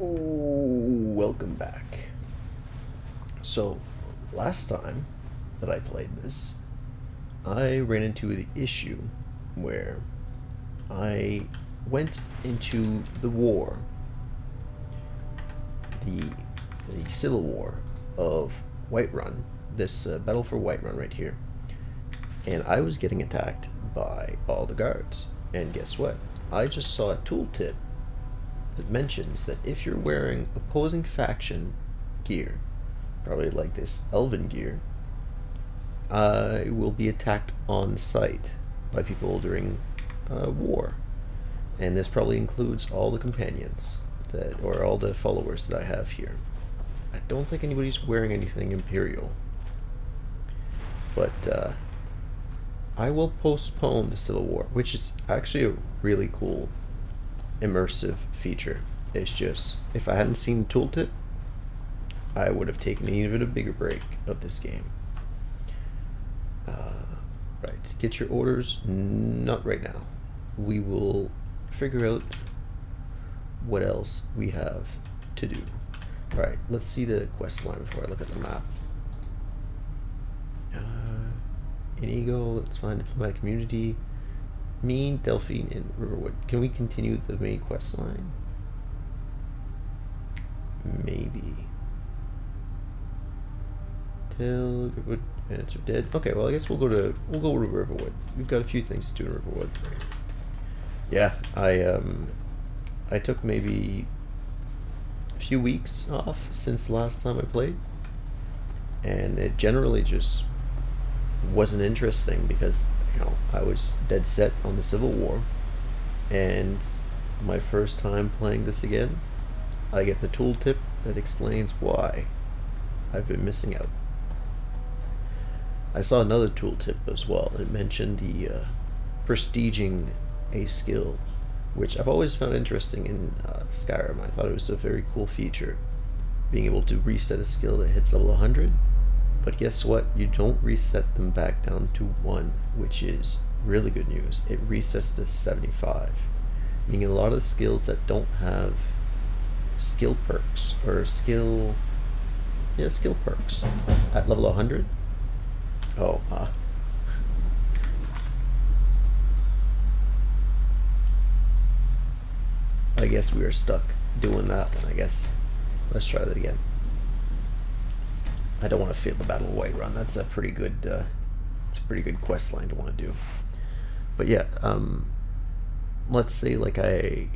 Oh, welcome back. So, last time that I played this, I ran into the issue where I went into the war, the, the civil war of Whiterun, this battle for Whiterun right here, and I was getting attacked by all the guards. And guess what? I just saw a tooltip that mentions that if you're wearing opposing faction gear, probably like this elven gear, I will be attacked on sight by people during war. And this probably includes all the companions or all the followers that I have here. I don't think anybody's wearing anything Imperial, but I will postpone the Civil War, which is actually a really cool immersive feature. It's just, if I hadn't seen the tooltip, I would have taken even a bigger break of this game. Right, get your orders. Not right now. We will figure out what else we have to do. Alright, let's see the quest line before I look at the map. Inigo, let's find diplomatic community. Mean, Delphine, and Riverwood. Can we continue the main quest line? Maybe. Till Riverwood bandits are dead. Okay, well I guess we'll go to Riverwood. We've got a few things to do in Riverwood. Yeah, I took maybe a few weeks off since last time I played, and it generally just wasn't interesting because I was dead set on the Civil War, and my first time playing this again, I get the tooltip that explains why I've been missing out. I saw another tooltip as well. It mentioned the prestiging a skill, which I've always found interesting in Skyrim. I thought it was a very cool feature, being able to reset a skill that hits level 100. But guess what? You don't reset them back down to 1, which is really good news. It resets to 75, meaning a lot of the skills that don't have skill perks or skill perks at level 100. I guess we are stuck doing that one. I guess let's try that again. I don't want to fail the Battle of Whiterun. That's a pretty good quest line to want to do. But yeah, let's say like I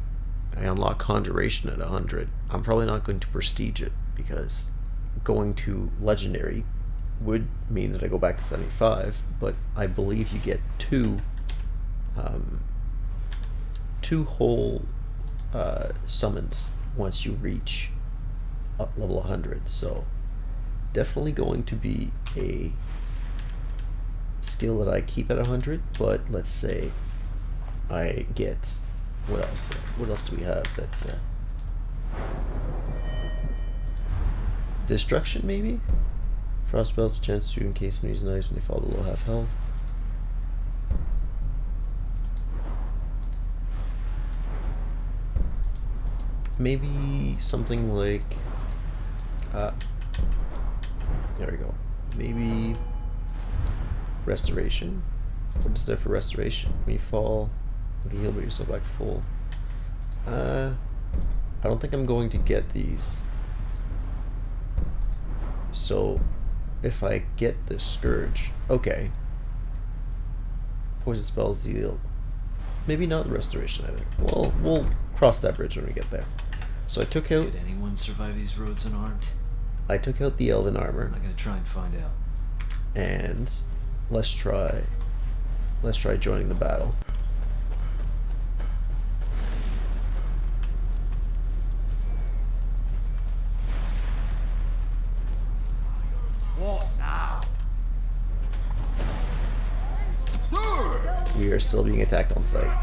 unlock Conjuration at 100. I'm probably not going to prestige it because going to Legendary would mean that I go back to 75. But I believe you get two whole summons once you reach up level 100. So definitely going to be a skill that I keep at 100, but let's say I get what else do we have? That's destruction, maybe. Frost spells a chance to encase enemies knives when they fall below half health. Maybe something like there we go. Maybe restoration. What is there for restoration? When you fall, you can heal but yourself back to full. I don't think I'm going to get these. So if I get the Scourge, okay. Poison spells deal. Maybe not the restoration either. Well, we'll cross that bridge when we get there. So I took out. Did anyone survive these roads unarmed? I took out the elven armor. I'm gonna try and find out. And let's try joining the battle. What now? We are still being attacked on sight.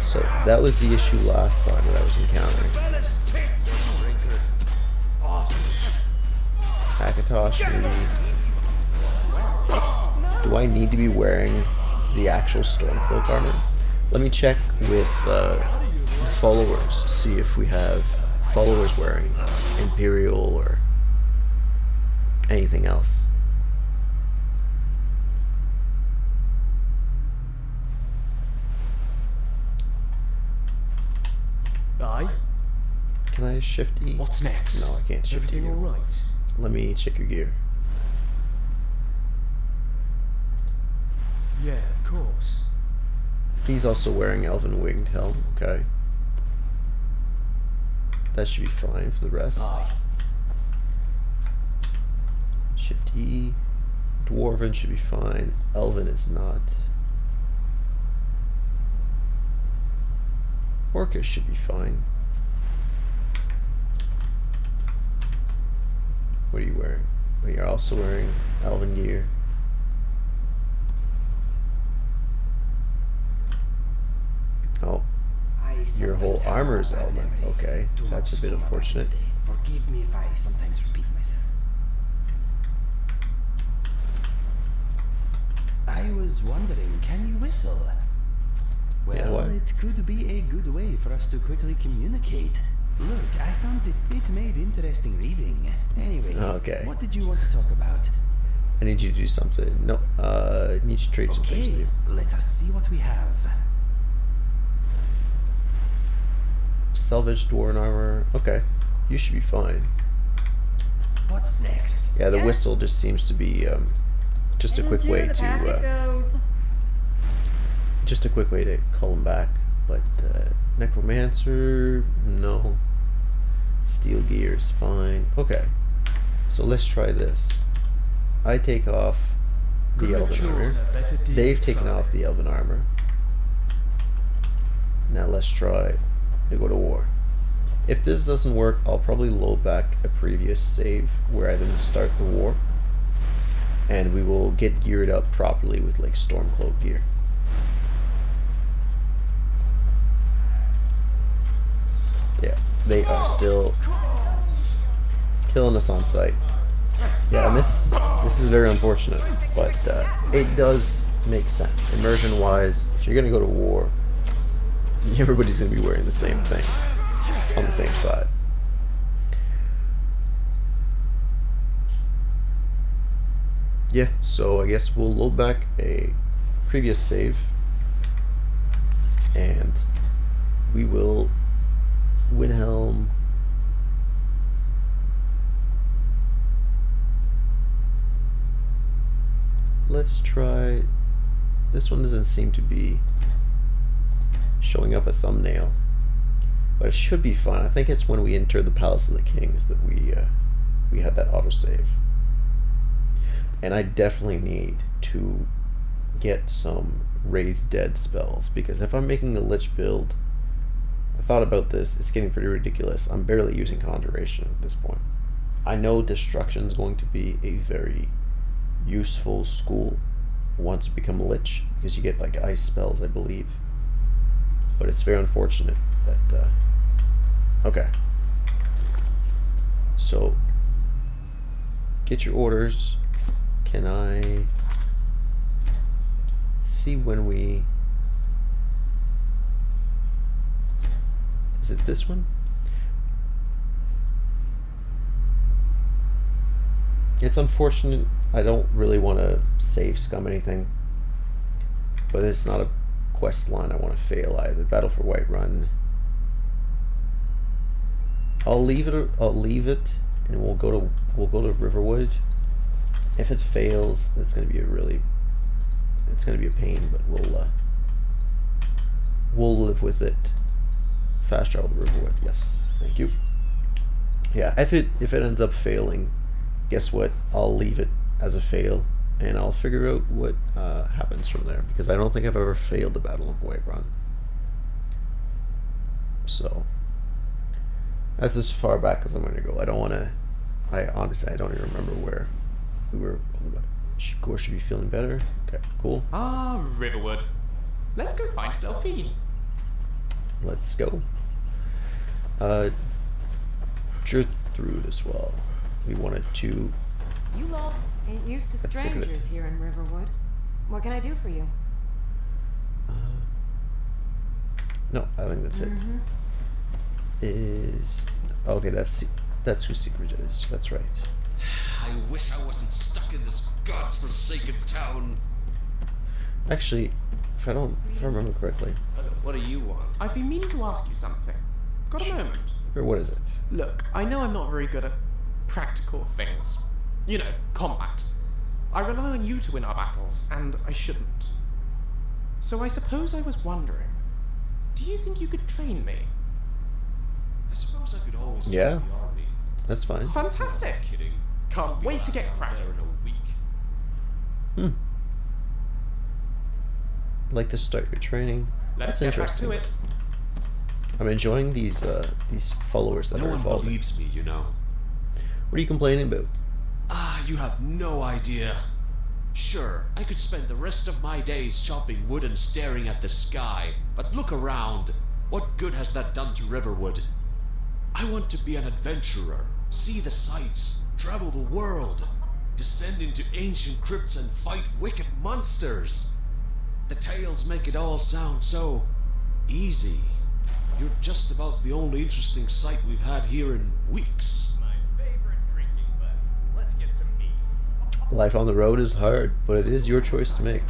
So that was the issue last time that I was encountering. Akatosh, do I need to be wearing the actual Stormcloak armor? Let me check with the followers, see if we have followers wearing Imperial or anything else. Aye. Can I shift E? What's next? No, I can't shift E. Everything all right? Let me check your gear. Yeah, of course. He's also wearing Elven Winged Helm. Okay. That should be fine for the rest. Aye. Shift E. Dwarven should be fine. Elven is not. Orcish should be fine. What are you wearing? Oh, you're also wearing Elven gear. Oh, your whole armor is Elven. Okay, that's a bit unfortunate. Forgive me if I sometimes repeat myself. I was wondering, can you whistle? Well, Yeah, what? it could be a good way for us to quickly communicate. Look, I found it made interesting reading. Anyway, Okay. what did you want to talk about? I need you to do something. No, I need you to trade some things with Okay, you. let us see what we have. Salvage dwarven armor. Okay, you should be fine. What's next? Yeah, the Yeah. whistle just seems to be just a quick way the packet to goes. just a quick way to call him back. But necromancer, no. Steel gear is fine. Okay, so let's try this. I take off the Couldn't have elven armor. chosen a better deal, They've taken Charlie. off the elven armor. Now let's try to go to war. If this doesn't work, I'll probably load back a previous save where I didn't start the war, and we will get geared up properly with like Stormcloak gear. Yeah, they are still killing us on sight. Yeah, and this is very unfortunate, but it does make sense. Immersion wise, if you're gonna go to war, everybody's gonna be wearing the same thing on the same side. Yeah, so I guess we'll load back a previous save and we will Windhelm. Let's try. This one doesn't seem to be showing up a thumbnail, but it should be fine. I think it's when we enter the Palace of the Kings that we had that autosave. And I definitely need to get some raised dead spells, because if I'm making a Lich build, I thought about this, it's getting pretty ridiculous. I'm barely using Conjuration at this point. I know Destruction is going to be a very useful school once you become a Lich, because you get like ice spells, I believe. But it's very unfortunate that okay. So get your orders. Can I see when we... Is it this one? It's unfortunate. I don't really want to save scum anything, but it's not a quest line I want to fail either. Battle for Whiterun. I'll leave it, and we'll go to Riverwood. If it fails, it's going to be a pain, but we'll live with it. Fast travel to Riverwood. Yes, thank you. Yeah, if it ends up failing, guess what? I'll leave it as a fail, and I'll figure out what happens from there, because I don't think I've ever failed the Battle of Whiterun. So that's as far back as I'm going to go. I honestly don't even remember where we were. Gore should be feeling better. Okay, cool. Ah, Riverwood. Let's go find Delphine. Let's go. Gertrude as well. We wanted to... You lot ain't used to That's sick of it. strangers here in Riverwood. What can I do for you? No, I think that's it. Is okay. That's who secret is. That's right. I wish I wasn't stuck in this godforsaken town. Actually, if I remember correctly, What do you want? I've been meaning to ask you something. Got a moment? or what is it? Look, I know I'm not very good at practical things. You know, combat. I rely on you to win our battles, and I shouldn't. So I suppose I was wondering, do you think you could train me? I suppose I could always Yeah. join the army. That's fine. Fantastic! Kidding. Can't wait to get Down cracking. there in a week. Like to start your training. Let's That's get back interesting. to it. I'm enjoying these followers that No are one evolving. believes me, you know. What are you complaining about? Ah, you have no idea. Sure, I could spend the rest of my days chopping wood and staring at the sky, but look around. What good has that done to Riverwood? I want to be an adventurer, see the sights, travel the world, descend into ancient crypts and fight wicked monsters. The tales make it all sound so easy. You're just about the only interesting sight we've had here in weeks. My favorite drinking buddy. Let's get some meat. Life on the road is hard, but it is your choice to make.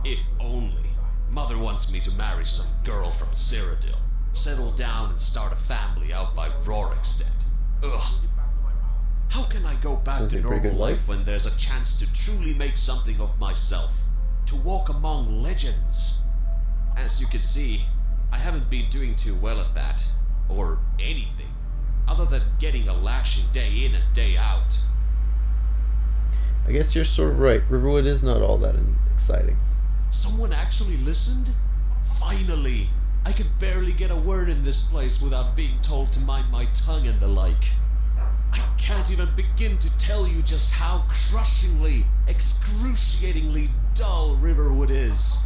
If only. Mother wants me to marry some girl from Cyrodiil, settle down and start a family out by Rorikstead. Ugh. How can I go back Sounds to like a pretty normal good life when there's a chance to truly make something of myself? To walk among legends? As you can see, I haven't been doing too well at that. Or anything. Other than getting a lashing day in and day out. I guess you're sort of right. Riverwood is not all that exciting. Someone actually listened? Finally! I could barely get a word in this place without being told to mind my tongue and the like. I can't even begin to tell you just how crushingly, excruciatingly dull Riverwood is.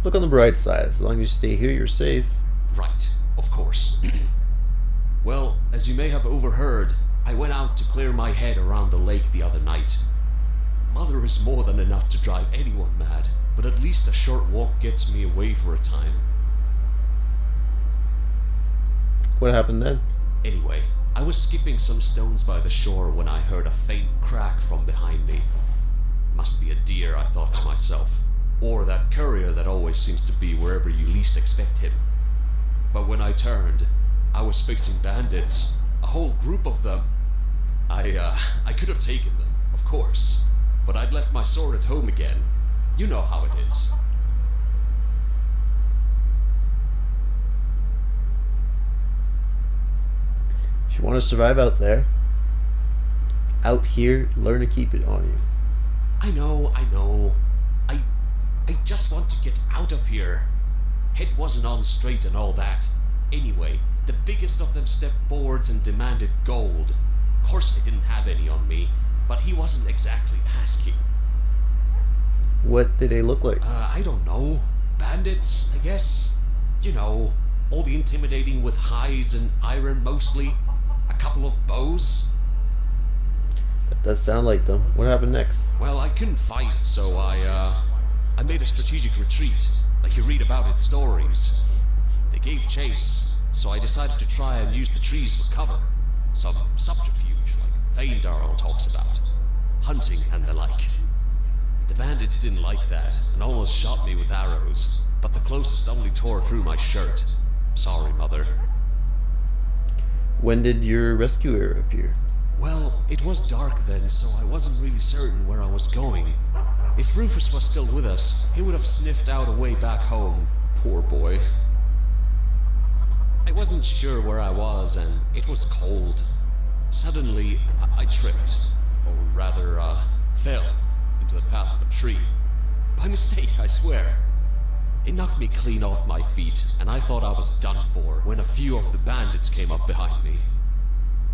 Look on the bright side. As long as you stay here, you're safe. Right, of course. Well, as you may have overheard, I went out to clear my head around the lake the other night. Mother is more than enough to drive anyone mad, but at least a short walk gets me away for a time. What happened then? Anyway, I was skipping some stones by the shore when I heard a faint crack from behind me. Must be a deer, I thought to myself. Or that courier that always seems to be wherever you least expect him. But when I turned, I was facing bandits. A whole group of them. I could have taken them, of course. But I'd left my sword at home again. You know how it is. If you want to survive out there, out here, learn to keep it on you. I know. I just want to get out of here. Head wasn't on straight and all that. Anyway, the biggest of them stepped forwards and demanded gold. Of course I didn't have any on me, but he wasn't exactly asking. What did they look like? I don't know. Bandits, I guess. You know, all the intimidating with hides and iron mostly. A couple of bows. That does sound like them. What happened next? Well, I couldn't fight, so I made a strategic retreat, like you read about in stories. They gave chase, so I decided to try and use the trees for cover. Some subterfuge, like Feyndarl talks about. Hunting and the like. The bandits didn't like that, and almost shot me with arrows, but the closest only tore through my shirt. Sorry, Mother. When did your rescuer appear? Well, it was dark then, so I wasn't really certain where I was going. If Rufus was still with us, he would have sniffed out a way back home. Poor boy. I wasn't sure where I was, and it was cold. Suddenly, I tripped. Or rather, fell into the path of a tree. By mistake, I swear. It knocked me clean off my feet, and I thought I was done for when a few of the bandits came up behind me.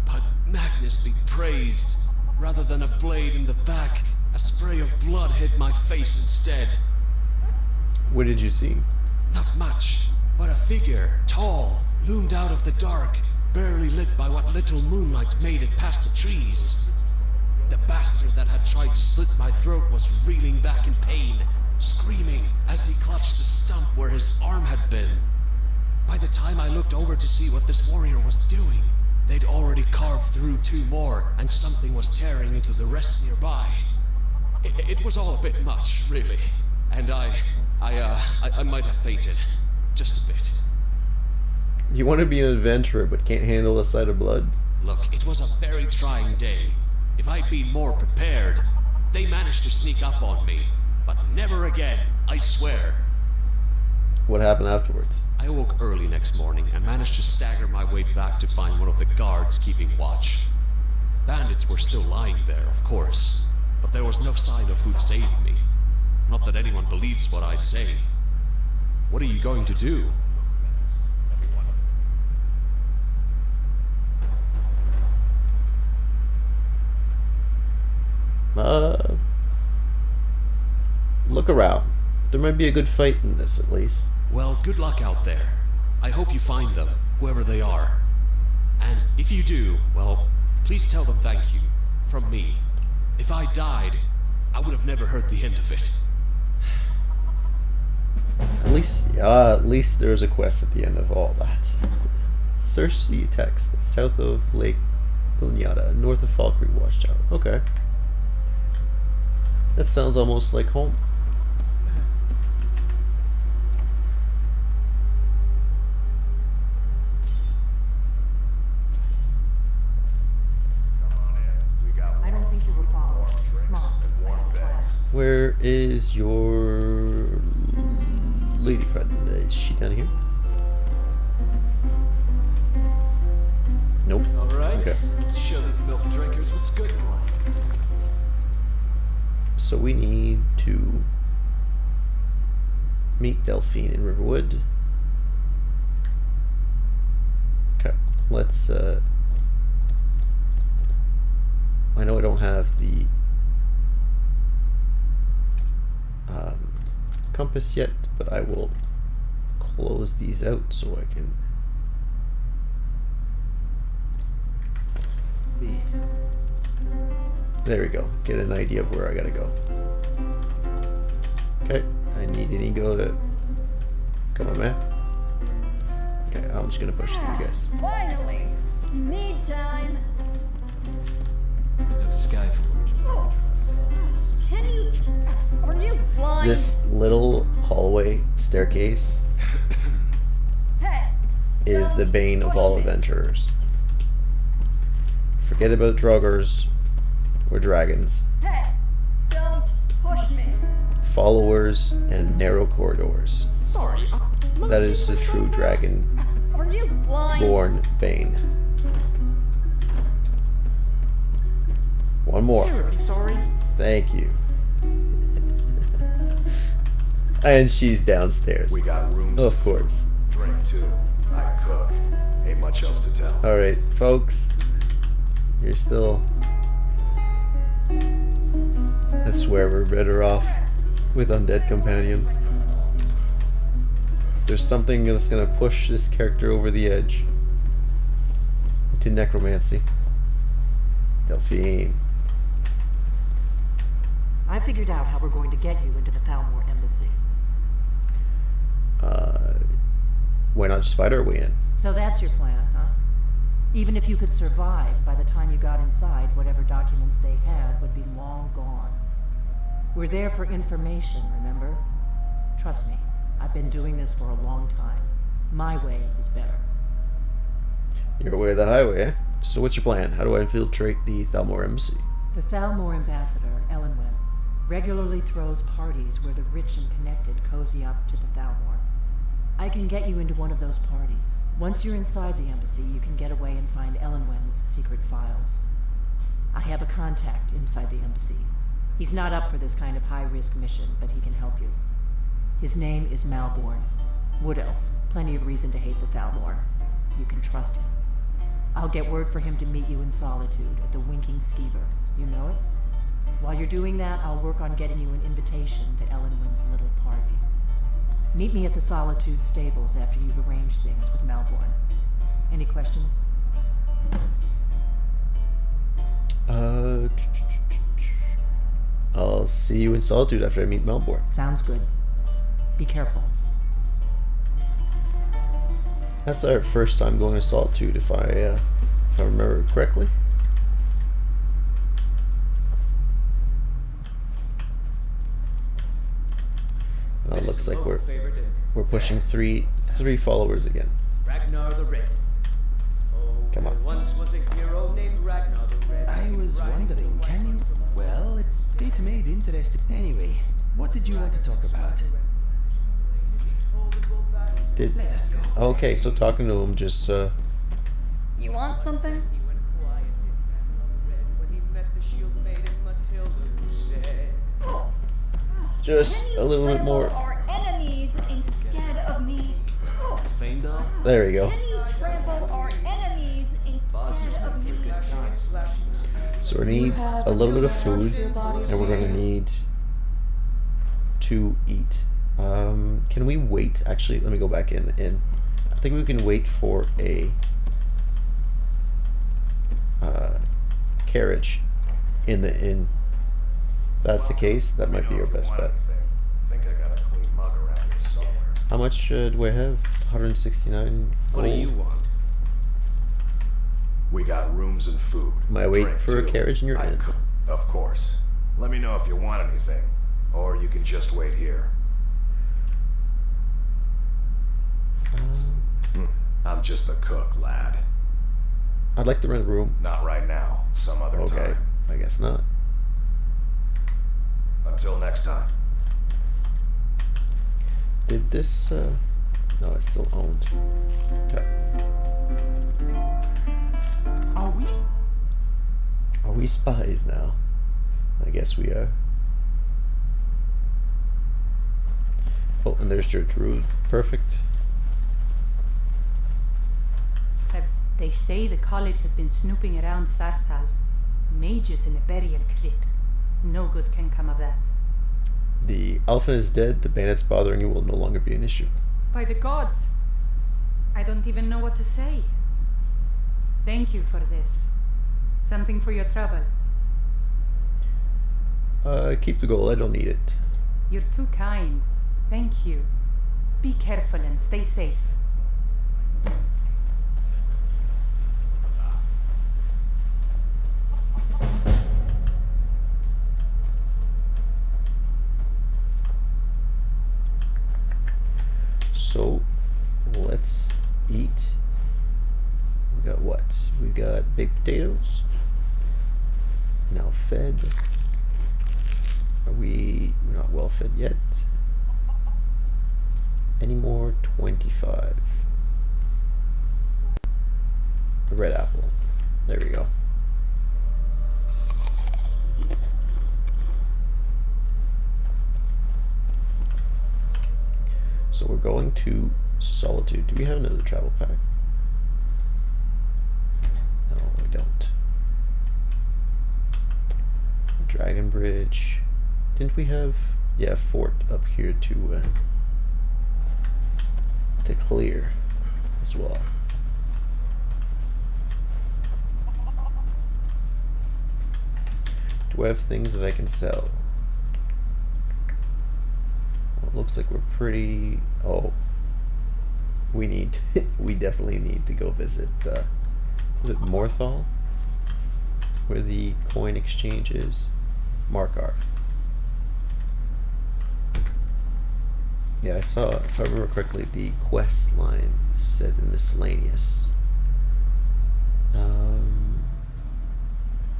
But Magnus be praised. Rather than a blade in the back, a spray of blood hit my face instead. What did you see? Not much, but a figure, tall, loomed out of the dark, barely lit by what little moonlight made it past the trees. The bastard that had tried to slit my throat was reeling back in pain, screaming as he clutched the stump where his arm had been. By the time I looked over to see what this warrior was doing, they'd already carved through 2 more, and something was tearing into the rest nearby. It was all a bit much, really, and I might have fainted, just a bit. You want to be an adventurer but can't handle the sight of blood? Look, it was a very trying day. If I'd been more prepared, they managed to sneak up on me, but never again, I swear. What happened afterwards? I awoke early next morning and managed to stagger my way back to find one of the guards keeping watch. Bandits were still lying there, of course, but there was no sign of who'd saved me. Not that anyone believes what I say. What are you going to do? Look around. There might be a good fight in this, at least. Well, good luck out there. I hope you find them, whoever they are. And if you do, well, please tell them thank you. From me. If I died, I would have never heard the end of it. At least there's a quest at the end of all that. Cersei, Texas, south of Lake Piñata, north of Fall Creek Watchtower. Okay. That sounds almost like home. I don't think you were followed. Come on, I have class. Where is your lady friend? Is she down here? Nope. Alright. Okay. Let's show these milk drinkers what's good for 'em. So we need to meet Delphine in Riverwood. Okay, let's I know I don't have the compass yet, but I will close these out so I can there we go, get an idea of where I gotta go. Okay, I need an ego to come on, man. Okay, I'm just gonna push through you guys. Finally! Need time! It's no Skyforge. Oh. Can you... Are you blind? This little hallway staircase Hey! is the don't bane of push all me. adventurers. Forget about druggers or dragons. Hey! Don't push me! Followers and narrow corridors. Sorry, That is the true dragon Are you blind? born bane. One more. Terribly sorry. Thank you. And she's downstairs. We got rooms Of course. drink too. I cook. Ain't much else to tell. Alright, folks. You're still... I swear we're better off with undead companions. If there's something that's gonna push this character over the edge to necromancy. Delphine. I figured out how we're going to get you into the Thalmor embassy. Why not just fight our way in? So that's your plan, huh? Even if you could survive, by the time you got inside, whatever documents they had would be long gone. We're there for information, remember? Trust me, I've been doing this for a long time. My way is better. Your way or the highway, eh? So what's your plan? How do I infiltrate the Thalmor embassy? The Thalmor ambassador, Elenwen, regularly throws parties where the rich and connected cozy up to the Thalmor. I can get you into one of those parties. Once you're inside the embassy, you can get away and find Elenwen's secret files. I have a contact inside the embassy. He's not up for this kind of high-risk mission, but he can help you. His name is Malborn. Wood Elf. Plenty of reason to hate the Thalmor. You can trust him. I'll get word for him to meet you in Solitude at the Winking Skeever. You know it? While you're doing that, I'll work on getting you an invitation to Elenwen's little party. Meet me at the Solitude stables after you've arranged things with Malborn. Any questions? see you in Solitude after I meet Melbourne. Sounds good. Be careful. That's our first time going to Solitude, if I remember correctly. Well, it looks like we're pushing three followers again. Ragnar the Red. Come on. Once was a hero named Ragnar the Red. I was wondering, can you... Well, it made interesting... Anyway, what did you want to talk about? Let us go. Okay, so talking to him just... You want something? Just a little bit more. Our enemies instead of me. Faendal? There we go. Can you trample our enemies instead of me? So we need a little bit of food, and we're gonna need to eat. Can we wait? Actually, let me go back in. I think we can wait for a carriage in the inn. If that's the case, that might be our best bet. Think I got a clean mug around here somewhere. How much do I have? 169 What do gold. you want? We got rooms and food. Am I waiting Drink, for a too. carriage in your I inn? could- Of course. Let me know if you want anything, or you can just wait here. I'm just a cook, lad. I'd like to rent a room. Not right now. Some other Okay, time. I guess not. Until next time. Did this, no, it's still owned. Okay. Are we spies now? I guess we are. Oh, and there's Gertrude. Perfect. They say the college has been snooping around Sarthal. Mages in a burial crypt. No good can come of that. The Alpha is dead. The bandits bothering you will no longer be an issue. By the gods! I don't even know what to say. Thank you for this. Something for your trouble. Keep the gold. I don't need it. You're too kind. Thank you. Be careful and stay safe. So, let's eat. We got what? We got baked potatoes. Now fed. Are we not well fed yet? Any more? 25. A red apple. There we go. So we're going to Solitude. Do we have another travel pack? No, we don't. Dragon Bridge. Didn't we have... Yeah, fort up here to clear as well. Do I have things that I can sell? Well, it looks like we're pretty... Oh. We need... we definitely need to go visit... was it Morthal? Where the coin exchange is? Markarth. Yeah, I saw, if I remember correctly, the quest line said in miscellaneous.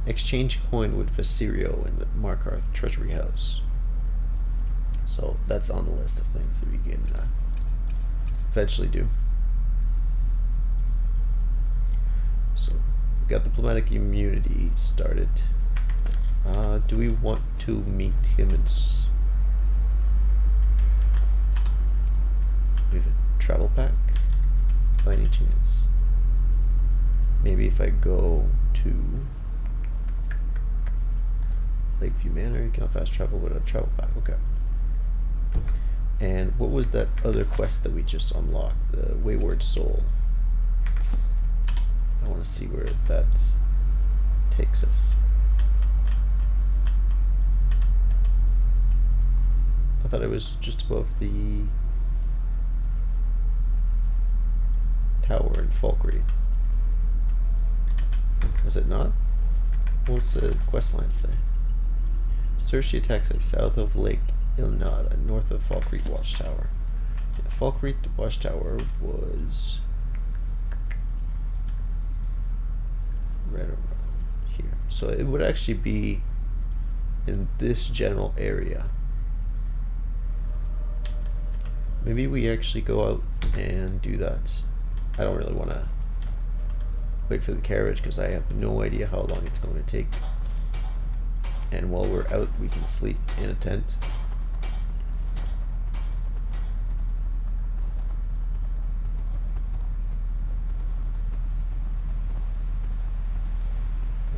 Exchange coin with Vasirio in the Markarth Treasury House. So that's on the list of things that we can eventually do. So we got diplomatic immunity started. Do we want to meet him in... We have a travel pack by any chance? Maybe if I go to Lakeview Manor, you cannot fast travel with a travel pack. Okay. And what was that other quest that we just unlocked? The Wayward Soul. I want to see where that takes us. thought it was just above the tower in Falkreath. Is it not? What's the quest line say? Search the attack site south of Lake Ilnada, north of Falkreath Watchtower. Yeah, Falkreath Watchtower was right around here. So it would actually be in this general area. Maybe we actually go out and do that. I don't really want to wait for the carriage because I have no idea how long it's going to take. And while we're out, we can sleep in a tent.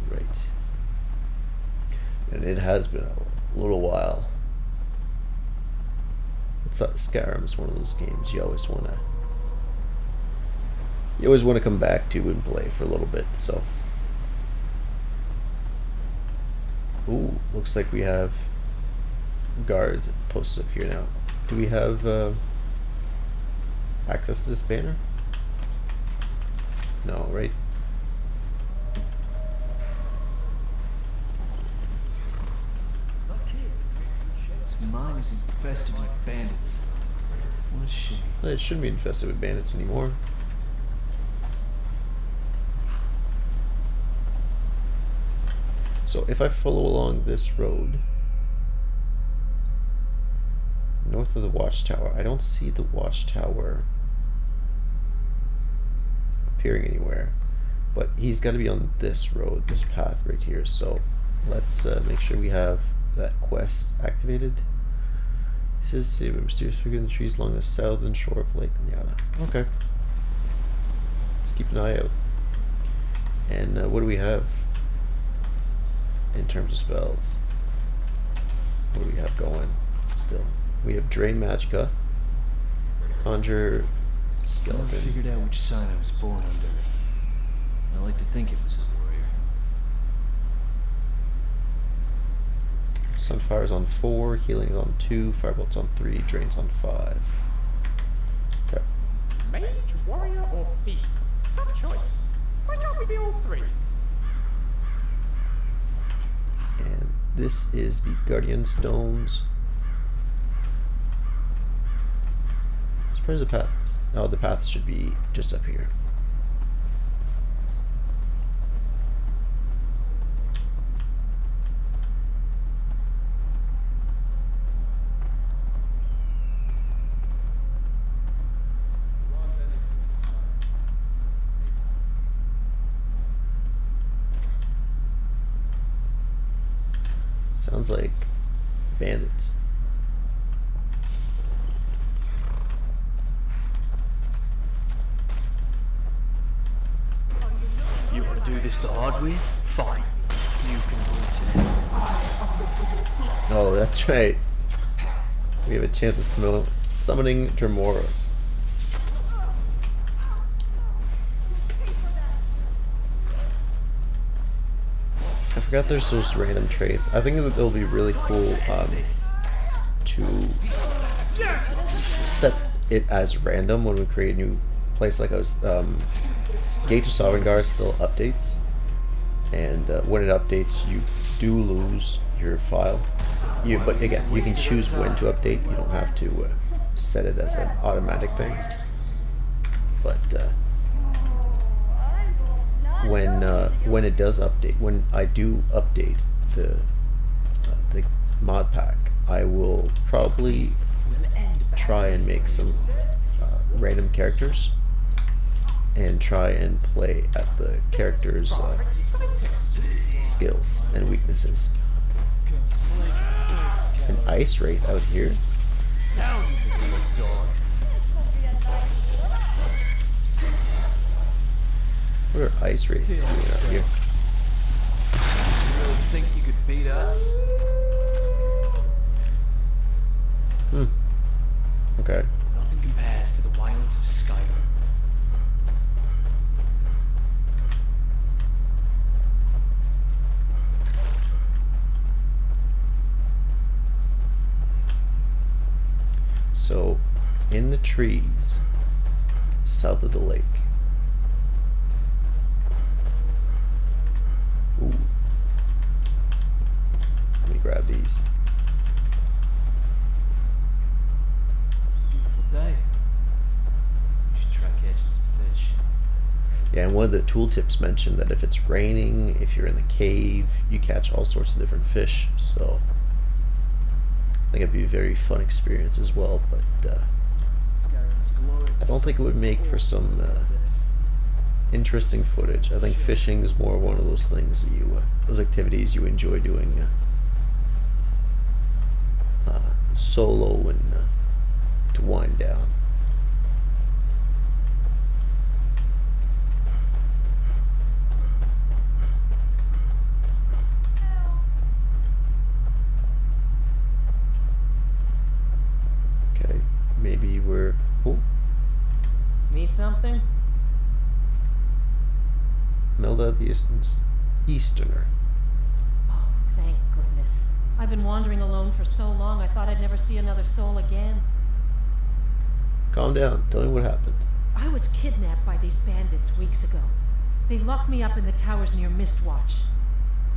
Right. And it has been a little while. Skyrim is one of those games you always want to come back to and play for a little bit. So, ooh, looks like we have guards posted up here now. Do we have access to this banner? No, right? This mine is infested with bandits. What a shame. It shouldn't be infested with bandits anymore. So if I follow along this road north of the watchtower, I don't see the watchtower appearing anywhere, but he's got to be on this road, this path right here. So let's make sure we have that quest activated. It says save a mysterious figure in the trees along the southern shore of Lake Nyada. Okay, let's keep an eye out. And what do we have in terms of spells? What do we have going still? We have Drain Magicka, Conjure Skeleton. I figured out which side I was born under. I like to think it was a warrior. Sunfire's on 4, Healing is on 2, Firebolt's on 3, Drain's on 5. Okay. Mage, warrior, or thief? Tough choice. Why can't we be all three? And this is the Guardian Stones. As far as the paths. Oh, the path should be just up here. Sounds like bandits. You want to do this the hard way? Fine. You can do it. Oh, that's right. We have a chance of summoning Dremoras. I forgot there's those random traits. I think that it'll be really cool to set it as random when we create a new place. Like I was, Gate to Sovngarde still updates, and when it updates, you do lose your file. But again, you can choose when to update. You don't have to set it as an automatic thing. But when it does update, when I do update the mod pack, I will probably try and make some random characters and try and play at the characters' skills and weaknesses. An ice wraith out here. What are ice wraiths doing out here? You really think you could beat us? Okay. Nothing compares to the wilds of Skyrim. so in the trees south of the lake. Ooh. Let me grab these. It's a beautiful day. We should try catching some fish. Yeah, and one of the tooltips mentioned that if it's raining, if you're in the cave, you catch all sorts of different fish. So I think it'd be a very fun experience as well. But I don't think it would make for some interesting footage. I think fishing is more one of those things that you, those activities you enjoy doing solo and to wind down. Okay, maybe we're. Oh, Need something? Melda the Easterner. Oh, thank goodness. I've been wandering alone for so long, I thought I'd never see another soul again. Calm down. Tell me what happened. I was kidnapped by these bandits weeks ago. They locked me up in the towers near Mistwatch.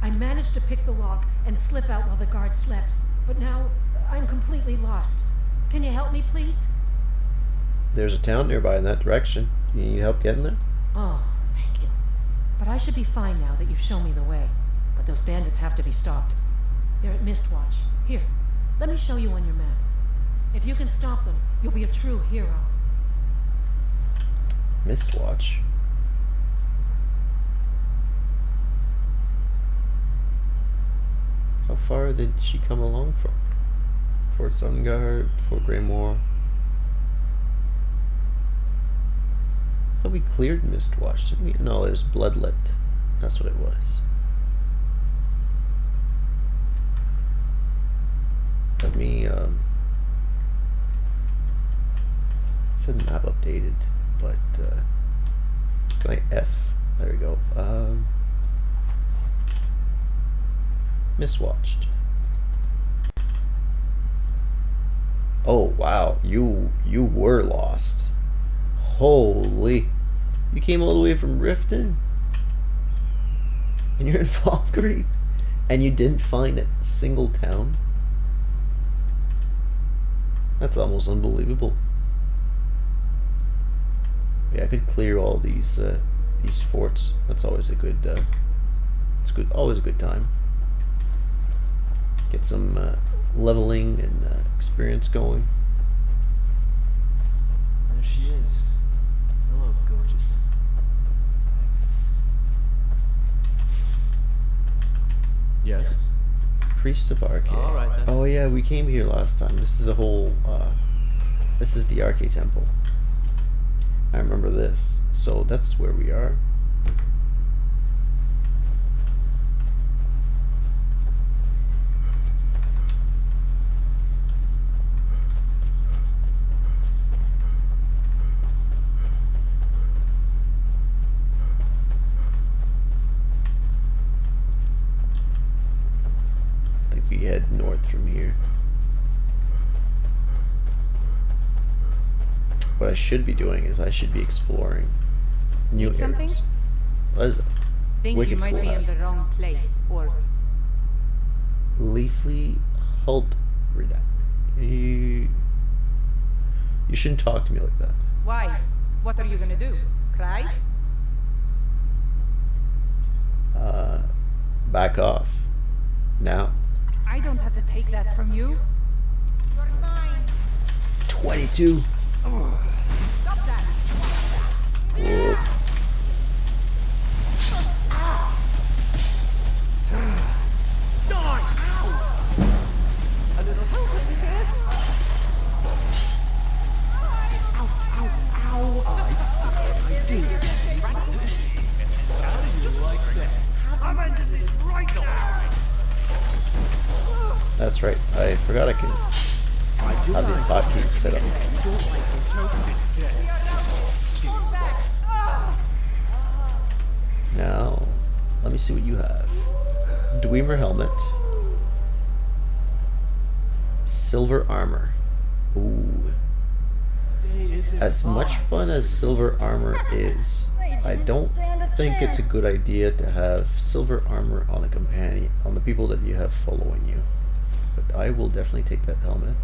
I managed to pick the lock and slip out while the guards slept, but now I'm completely lost. Can you help me, please? There's a town nearby in that direction. You need help getting there? Oh, thank you. But I should be fine now that you've shown me the way. But those bandits have to be stopped. They're at Mistwatch. Here, let me show you on your map. If you can stop them, you'll be a true hero. Mistwatch. How far did she come along from? Fort Sovngarde, Fort Greymoor. I thought we cleared Mistwatch, didn't we? No, it was Bloodlet. That's what it was. Let me, said map updated, but, can I F? There we go. Miswatched. Oh, wow. You were lost. Holy. You came all the way from Riften? And you're in Valkyrie? And you didn't find a single town? That's almost unbelievable. Yeah, I could clear all these forts. That's always a good. It's good. Always a good time. Get some leveling and experience going. There she is. Hello, gorgeous. Yes. Priest of Arche. All right, then. Oh yeah, we came here last time. This is a whole. This is the Arche Temple. I remember this. So that's where we are. I think we head north from here. What I should be doing is I should be exploring new Need something? areas. What is it? Think Wicked you might cool be hat. in the wrong place, or Leafly Halt Redact. You shouldn't talk to me like that. why? What are you gonna do? Cry? Back off. Now. I don't have to take that from you. You're mine. 22. Stop that. Whoa. A little help over here. I did. How do you like that? I'm ending this right now. That's right. I forgot I can have these hotkeys set up. Now, let me see what you have. Dwemer helmet. Silver armor. Ooh. As much fun as silver armor is, I don't think it's a good idea to have silver armor on a companion, on the people that you have following you. But I will definitely take that helmet.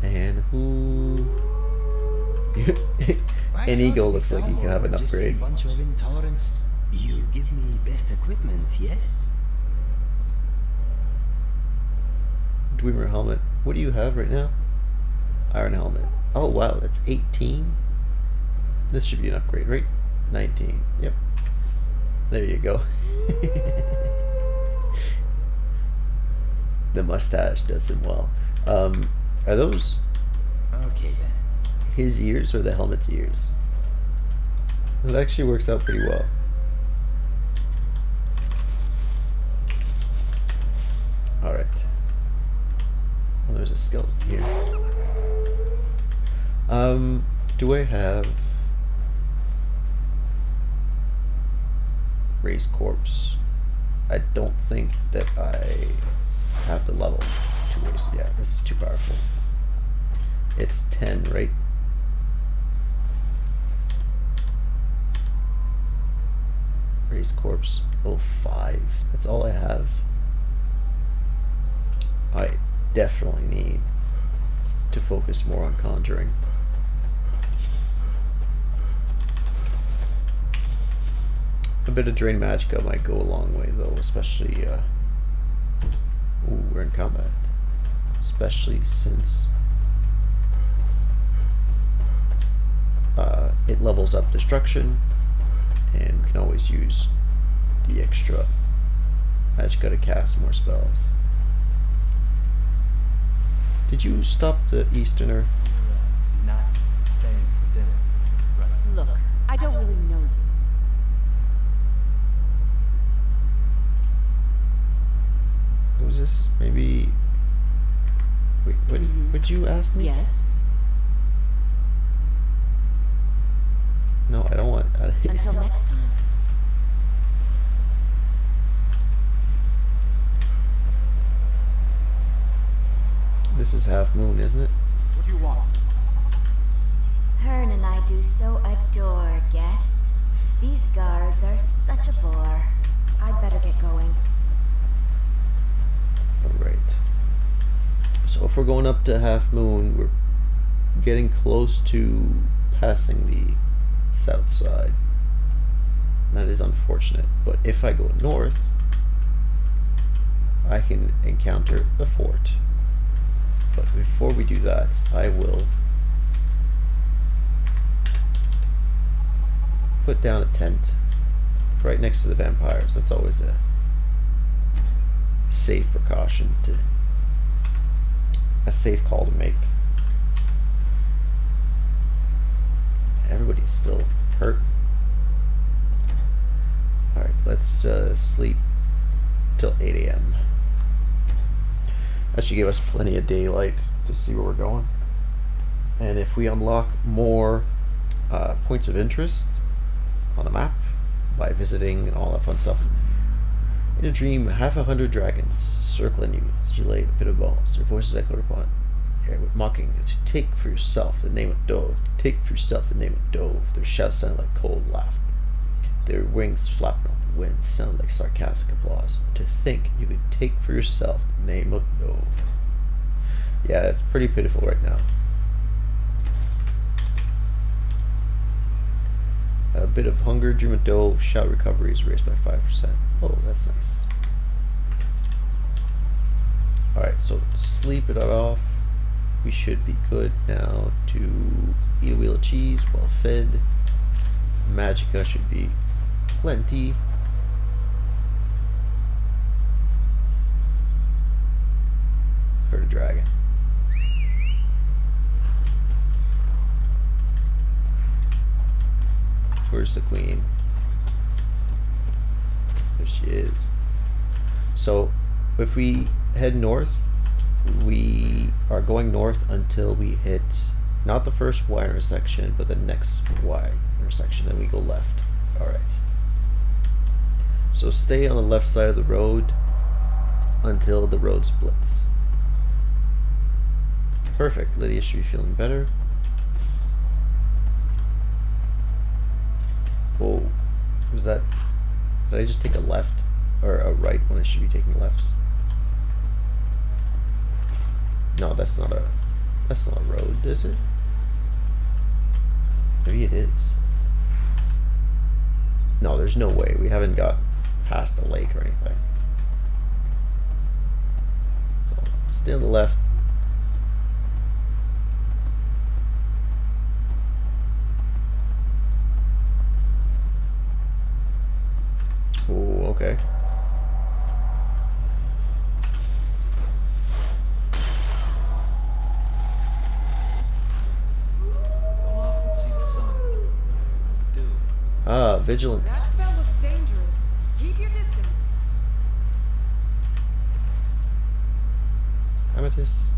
And who? An eagle looks like he can have an upgrade. Just a bunch of intolerance. You give me best equipment, yes? Dwemer helmet. What do you have right now? Iron helmet. Oh wow, that's 18. This should be an upgrade, right? 19. Yep. There you go. The mustache does him well. Are those Okay then. his ears or the helmet's ears? It actually works out pretty well. Alright. Well, there's a skeleton here. Do I have raised corpse? I don't think that I have the level to raise. Yeah, this is too powerful. It's 10, right? Raised corpse. Oh, 5. That's all I have. I definitely need to focus more on conjuring. A bit of drain magicka might go a long way though, especially ooh, we're in combat. Especially since it levels up destruction, and we can always use the extra magicka to cast more spells. Did you stop the Easterner? Not staying for dinner, right? Look, I don't really know you. Who's this? Maybe. Wait, what? Would you ask me? Yes. No, I don't want. Until next time. This is Half Moon, isn't it? What do you want? Hearn and I do so adore guests. These guards are such a bore. I'd better get going. Alright. So if we're going up to Half Moon, we're getting close to passing the south side. That is unfortunate, but if I go north, I can encounter the fort. But before we do that, I will put down a tent right next to the vampires. That's always a safe precaution, a safe call to make. Everybody's still hurt. Alright, let's sleep till 8 a.m. That should give us plenty of daylight to see where we're going. And if we unlock more points of interest on the map by visiting and all that fun stuff. In a dream, 100 dragons circling you as you lay a bit of bones. Their voices echoed upon air with mocking. Take for yourself the name of Dove. Take for yourself the name of Dove. Their shouts sounded like cold laughter. Their wings flapping off the wind sounded like sarcastic applause. To think you could take for yourself the name of Dove. Yeah, it's pretty pitiful right now. A bit of hunger, dream of Dove, shout recovery is raised by 5%. Oh, that's nice. Alright, so sleep it off. We should be good now to eat a wheel of cheese, well fed. Magicka should be plenty. Heard a dragon. Where's the queen? There she is. So, if we head north, we are going north until we hit not the first Y intersection, but the next Y intersection. Then we go left. Alright. So stay on the left side of the road until the road splits. Perfect. Lydia should be feeling better. Whoa. Was that... Did I just take a left? Or a right when I should be taking lefts? No, that's not a... That's not a road, is it? Maybe it is. No, there's no way. We haven't got past the lake or anything. So, stay on the left. Oh, okay. Don't often see the sun. Do. Ah, vigilance. That spell looks dangerous. Keep your distance. Amethyst.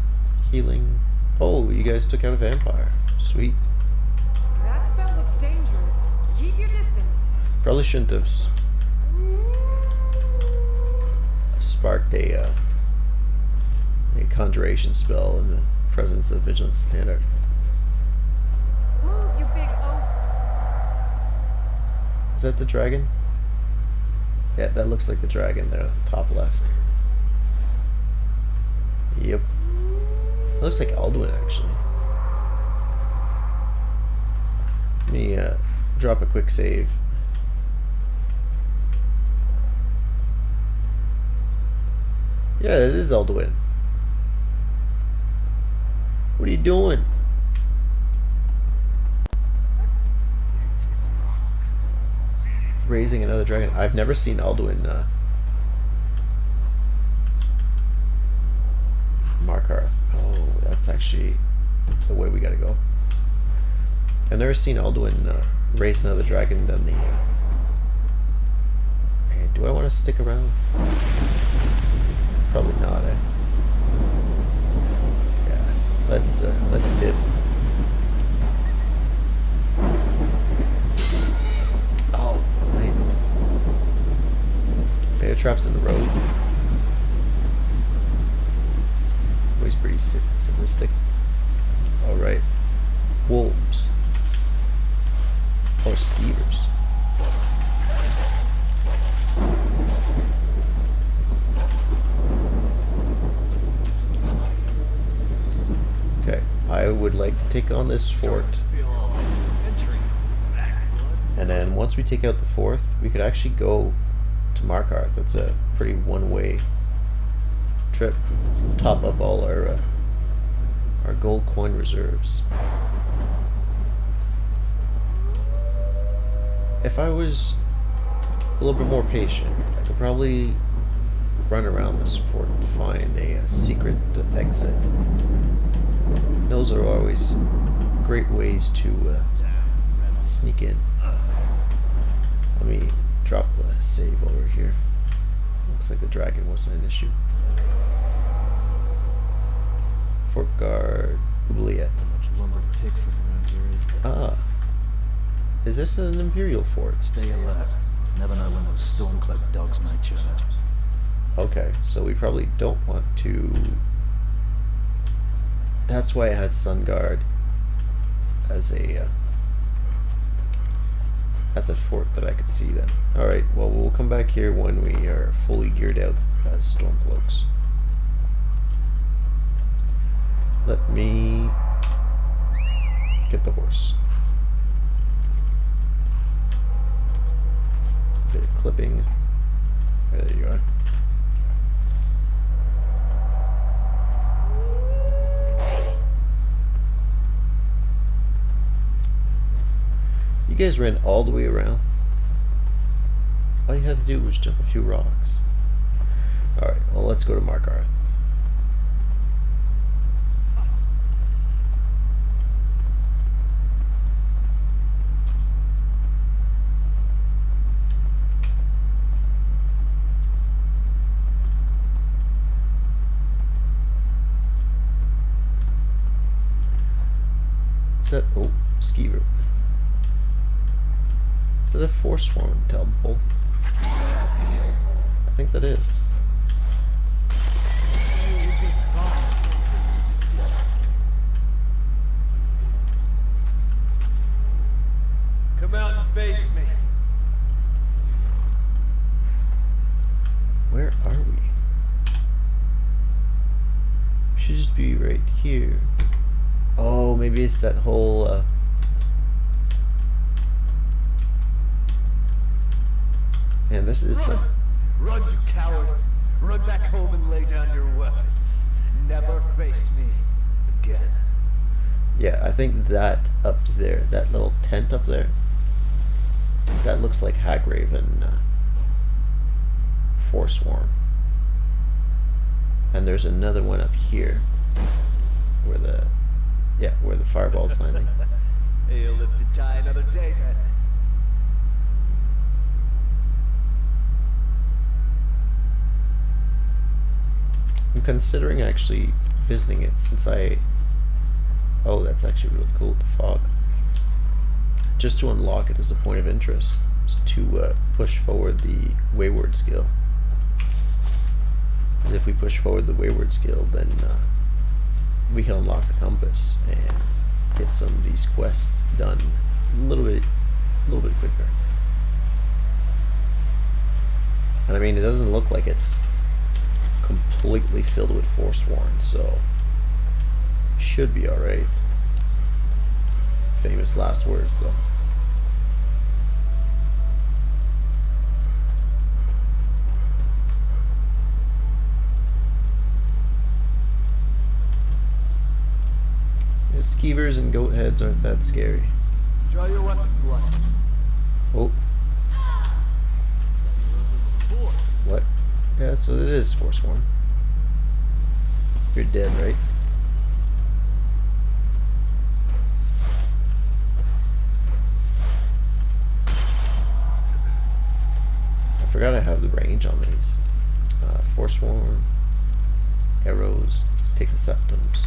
Healing. Oh, you guys took out a vampire. Sweet. That spell looks dangerous. Keep your distance. Probably shouldn't have sparked a conjuration spell in the presence of vigilance standard. Move, you big oaf. Is that the dragon? Yeah, that looks like the dragon there, top left. Yep. It looks like Alduin, actually. Let me drop a quick save. Yeah, it is Alduin. What are you doing? Raising another dragon. I've never seen Alduin Markarth. Oh, that's actually the way we gotta go. I've never seen Alduin raise another dragon than the... Hey, do I want to stick around? Probably not, eh? Yeah, let's dip. Oh, wait. Bear traps in the road. Oh, he's pretty sadistic. Alright. Wolves. Or skeevers. Okay, I would like to take on this fort. And then once we take out the fourth, we could actually go to Markarth. That's a pretty one-way trip. Top up all our gold coin reserves. If I was a little bit more patient, I could probably run around this fort and find a secret exit. Those are always great ways to sneak in. Let me drop the save over here. Looks like the dragon wasn't an issue. Fort guard, Oubliette. How much lumber to pick from around here is there? Ah. Is this an Imperial fort? Stay alert. Never know when those stormcloaked dogs might charge. Okay, so we probably don't want to... That's why I had Sun Guard as a fort that I could see then. Alright, well we'll come back here when we are fully geared out as Stormcloaks. Let me get the horse. Bit of clipping. There you are. You guys ran all the way around. All you had to do was jump a few rocks. Alright, well let's go to Markarth. Is that... oh, skeever. Is that a Forsworn temple? I think that is. face me. Where are we? Should just be right here. Oh, maybe it's that whole man, this is some... Run, you coward. Run back home and lay down your weapons. Never face me again. Yeah, I think that up there, that little tent up there, that looks like Hagraven Forsworn. And there's another one up here where the fireball's landing. You'll live to die another day then. I'm considering actually visiting it since oh, that's actually really cool, the fog. Just to unlock it as a point of interest, to push forward the wayward skill. Because if we push forward the wayward skill, then we can unlock the compass and get some of these quests done a little bit quicker. And I mean, it doesn't look like it's completely filled with Forsworn, so should be alright. Famous last words, though. Yeah, skeevers and goat heads aren't that scary. Draw your weapon, blood. Oh. What? Yeah, so it is Forsworn. You're dead, right? I forgot I have the range on these. Forsworn, arrows, let's take the septums.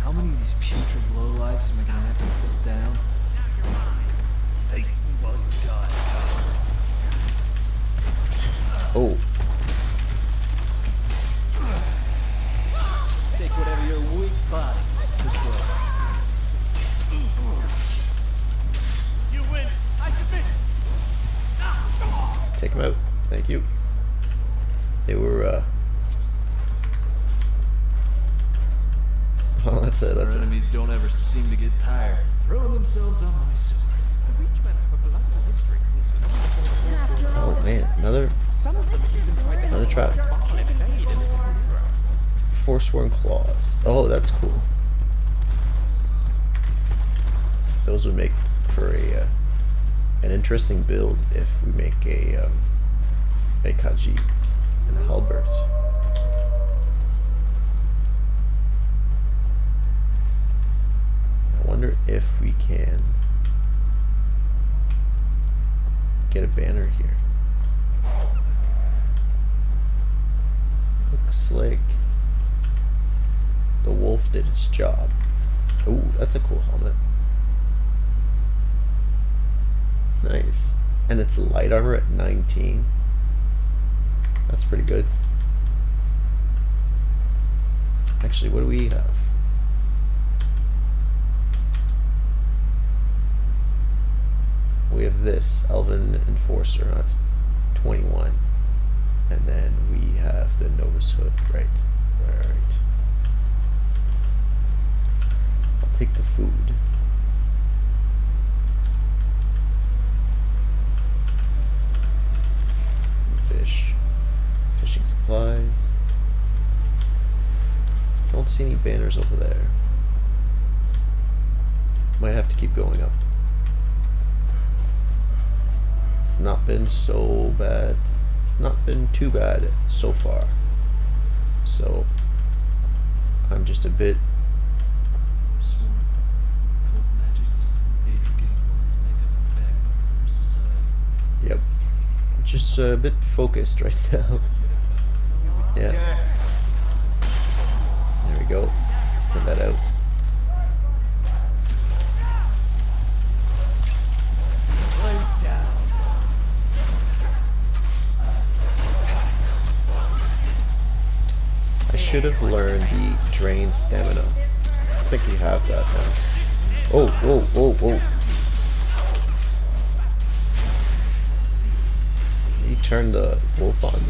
How many of these putrid lowlifes am I gonna have to put down? Face me while you die. Oh. Take whatever your weak body wants to throw. You win. I submit. Take them out. Thank you. They were, oh, that's it, that's Our it. enemies don't ever seem to get tired throwing themselves on my sword. The Reachmen have a bloody history since Oh man, another some of them even tried to another trap. bomb and invade in the Second Era. Forsworn claws. Oh, that's cool. Those would make for an interesting build if we make a Khajiit and a halberd. I wonder if we can get a banner here. Looks like the wolf did its job. Ooh, that's a cool helmet. Nice. And it's light armor at 19. That's pretty good. Actually, what do we have? We have this Elven Enforcer. That's 21. And then we have the Novus Hood. Right. Right. I'll take the food. Fish. Fishing supplies. Don't see any banners over there. Might have to keep going up. It's not been so bad. It's not been too bad so far. So I'm just a bit Sworn. Cold magics. Danger getting bullets make up a backbone for society. yep. Just a bit focused right now. Yeah. There we go. Send that out. should have learned the drain stamina. I think you have that now. Oh, whoa, whoa, whoa. He turned the wolf on me.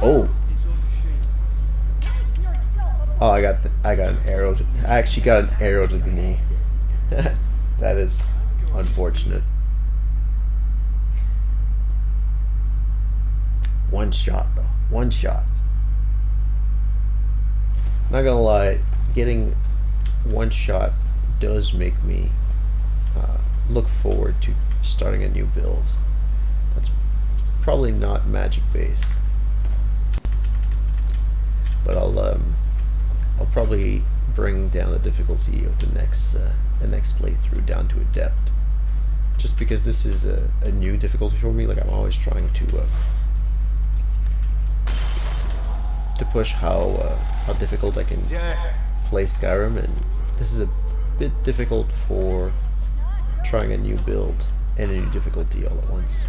Oh. Oh, I got an arrow. I actually got an arrow to the knee. That is unfortunate. One shot though. One shot. Not gonna lie, getting one shot does make me look forward to starting a new build. That's probably not magic based, but I'll probably bring down the difficulty of the next playthrough down to adept, just because this is a new difficulty for me. Like, I'm always trying to push how difficult I can play Skyrim, and this is a bit difficult for trying a new build and a new difficulty all at once.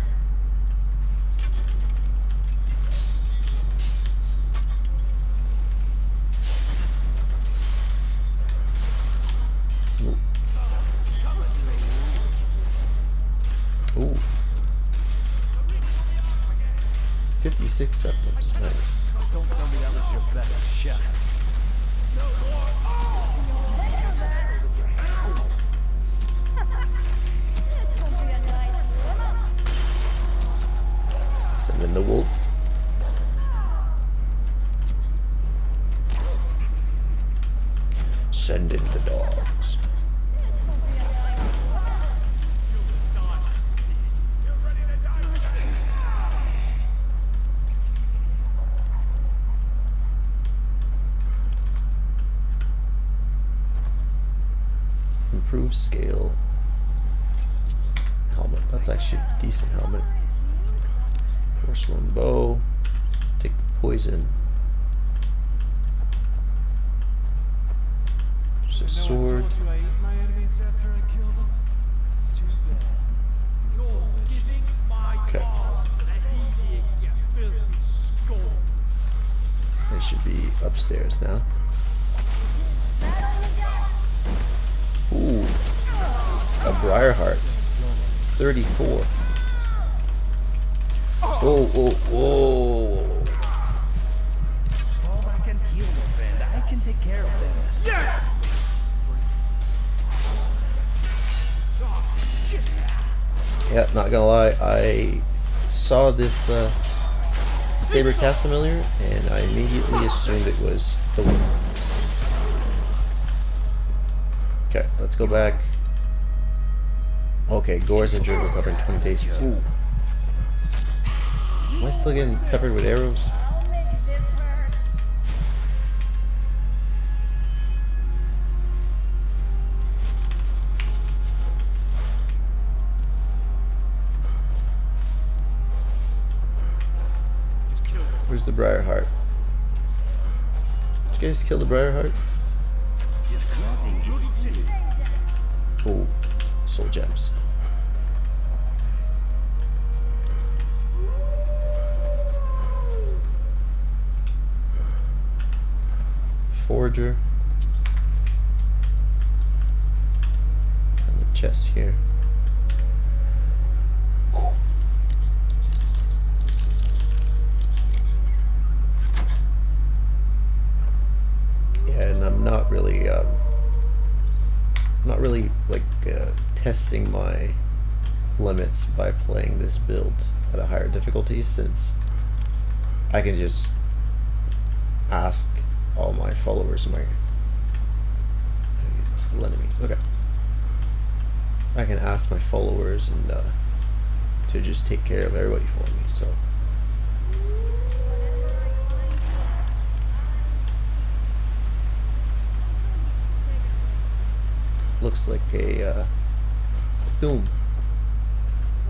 Ooh. 56 septums, nice. Don't tell me that was your best shot. Send in the wolf. Send in the dogs. Improve scale. Helmet. That's actually a decent helmet. Force one bow. Take the poison. Just a sword. Okay. They should be upstairs now. Ooh, a Briarheart. 34. Whoa, whoa, whoa. Fall back and heal, my friend. I can take care of them. Yes! Yeah, not gonna lie, I saw this saber cat familiar, and I immediately assumed it was the wolf. Okay, let's go back. Okay, Gore's injured, recovering 20 days. Ooh. Am I still getting peppered with arrows? Where's the Briarheart? Did you guys kill the Briarheart? Oh, soul gems. Forager. And the chest here. Yeah, and I'm not really like testing my limits by playing this build at a higher difficulty, since I can just ask all my followers, still enemies. Okay, I can ask my followers and to just take care of everybody for me. So looks like a Thum.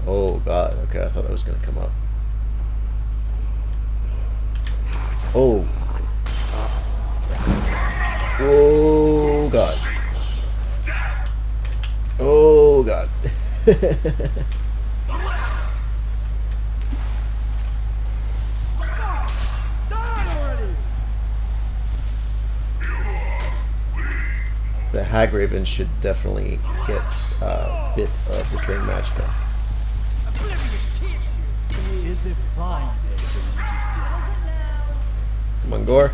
Oh god, okay, I thought that was gonna come up. Oh, Oh god. Oh god. The Hagraven should definitely get a bit of the train magicka. Is it fine day for you to Come on, Gore.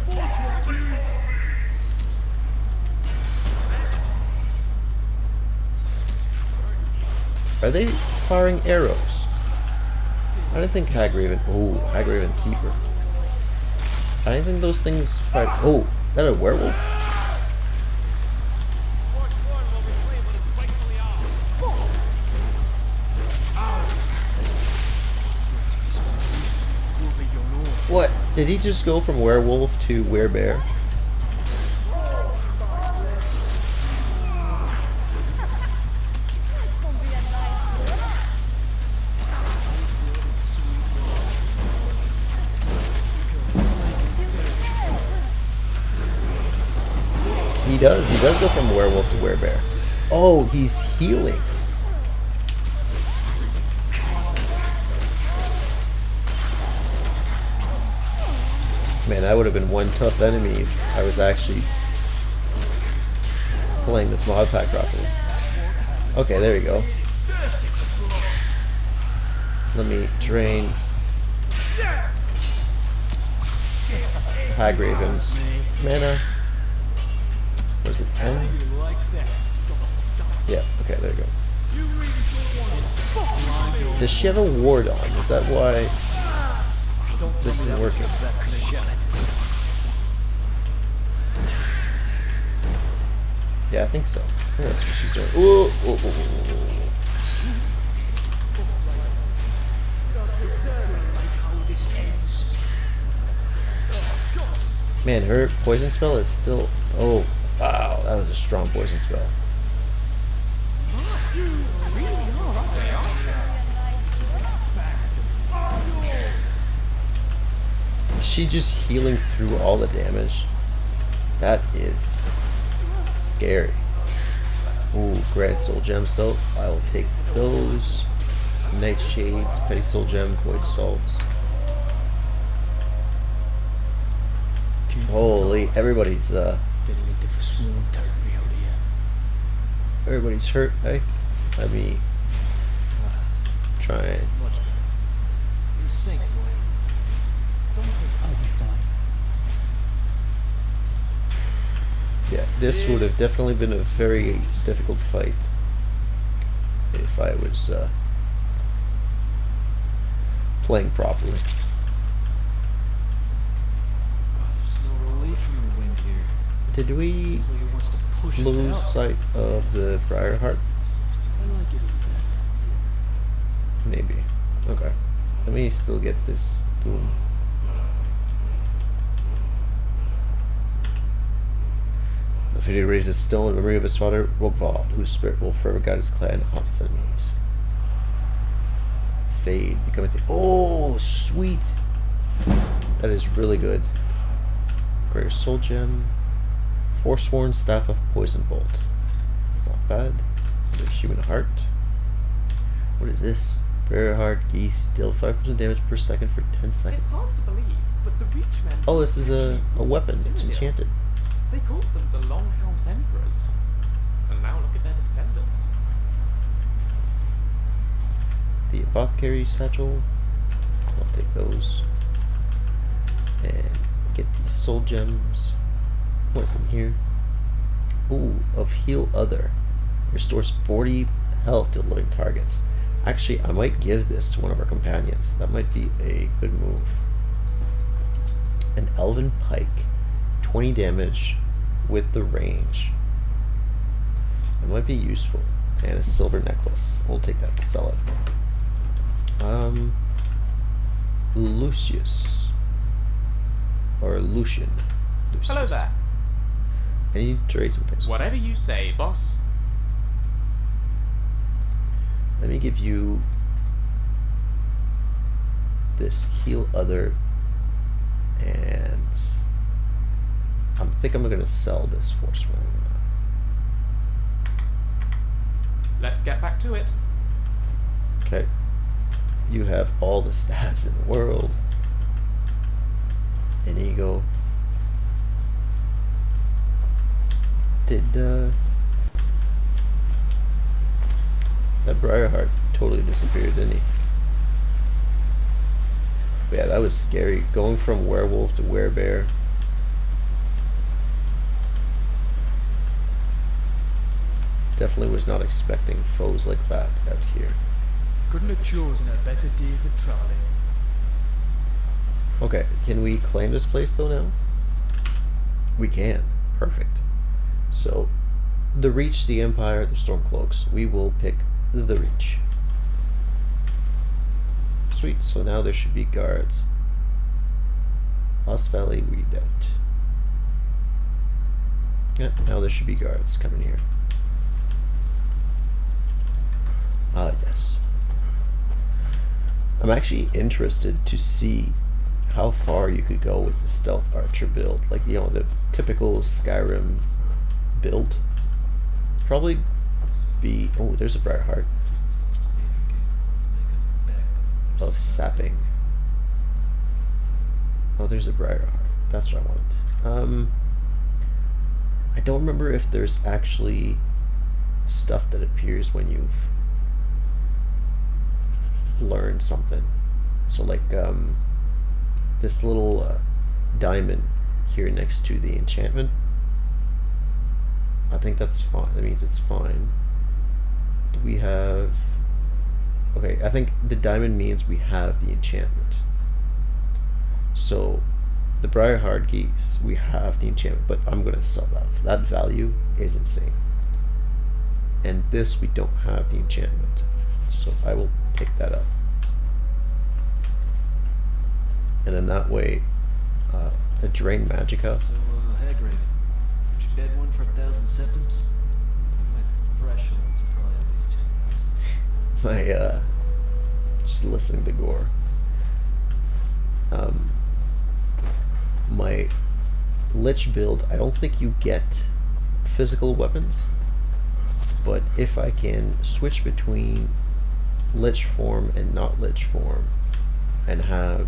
Are they firing arrows? I didn't think Hagraven. Oh, Hagraven Keeper. I didn't think those things fired. Oh, is that a werewolf? What? Did he just go from werewolf to werebear? He does go from werewolf to werebear. Oh, he's healing. Man, that would have been one tough enemy if I was actually playing this mod pack properly. Okay, there we go. Let me drain Hagraven's mana. What is it, 10? Yeah, okay, there we go. Does she have a ward on? Is that why this isn't working? Yeah, I think so. Yeah, that's what she's doing. Ooh, ooh, ooh, ooh. Man, her poison spell is still... Oh, wow, that was a strong poison spell. Is she just healing through all the damage? That is scary. Ooh, Grand Soul Gems though. I will take those. Nightshades, Petty Soul Gem, Void Salts. Holy, everybody's everybody's hurt, eh? Let me try and yeah, this would have definitely been a very difficult fight if I was playing properly. Did we lose sight of the Briarheart? Maybe. Okay. Let me still get this Doom. If he raises stone in memory of his father, Rogval, whose spirit will forever guide his clan and haunt his enemies. Fade. Becoming oh, sweet! That is really good. Greater Soul Gem. Forsworn Staff of Poison Bolt. It's not bad. Another Human Heart. What is this? Bear Heart Geese deal 5% damage per second for 10 seconds. It's hard to believe, but the rich men... Oh, this is a weapon. It's enchanted. They called them the Longhouse Emperors. And now look at their descendants. The Apothecary Satchel. I'll take those. And get these Soul Gems. What's in here? Ooh, of Heal Other. Restores 40 health to living targets. Actually, I might give this to one of our companions. That might be a good move. An Elven Pike. 20 damage with the range. It might be useful. And a silver necklace. We'll take that to sell it. Lucius. Or Lucian. Lucius. Hello there. I need to trade some things. Whatever you say, boss. Let me give you this Heal Other, and I'm think I'm gonna sell this Forsworn. Let's get back to it. Okay. You have all the stats in the world. An ego. Did that Briarheart totally disappeared, didn't he? But yeah, that was scary. Going from werewolf to werebear. Definitely was not expecting foes like that out here. Couldn't have chosen a better day for traveling. Okay, can we claim this place though now? We can. Perfect. So, the Reach, the Empire, the Stormcloaks. We will pick the Reach. Sweet, so now there should be guards. Lost Valley, we doubt. Yeah, now there should be guards coming here. Ah, yes. I'm actually interested to see how far you could go with the stealth archer build. Like, you know, the typical Skyrim build. Probably be... Oh, there's a Briarheart. Of sapping. Oh, there's a Briarheart. That's what I wanted. I don't remember if there's actually stuff that appears when you've learned something. So like this little diamond here next to the enchantment, I think that's fine. That means it's fine. Do we have... Okay, I think the diamond means we have the enchantment. So the Briarheart geese, we have the enchantment, but I'm gonna sell that. That value is insane. And this, we don't have the enchantment, so I will pick that up. And then that way, a Drain Magicka. So, Hagraven, would you bet one for 1,000 septums? My thresholds are probably at least 10,000. Just listening to Gore. My Lich build, I don't think you get physical weapons, but if I can switch between Lich form and not Lich form and have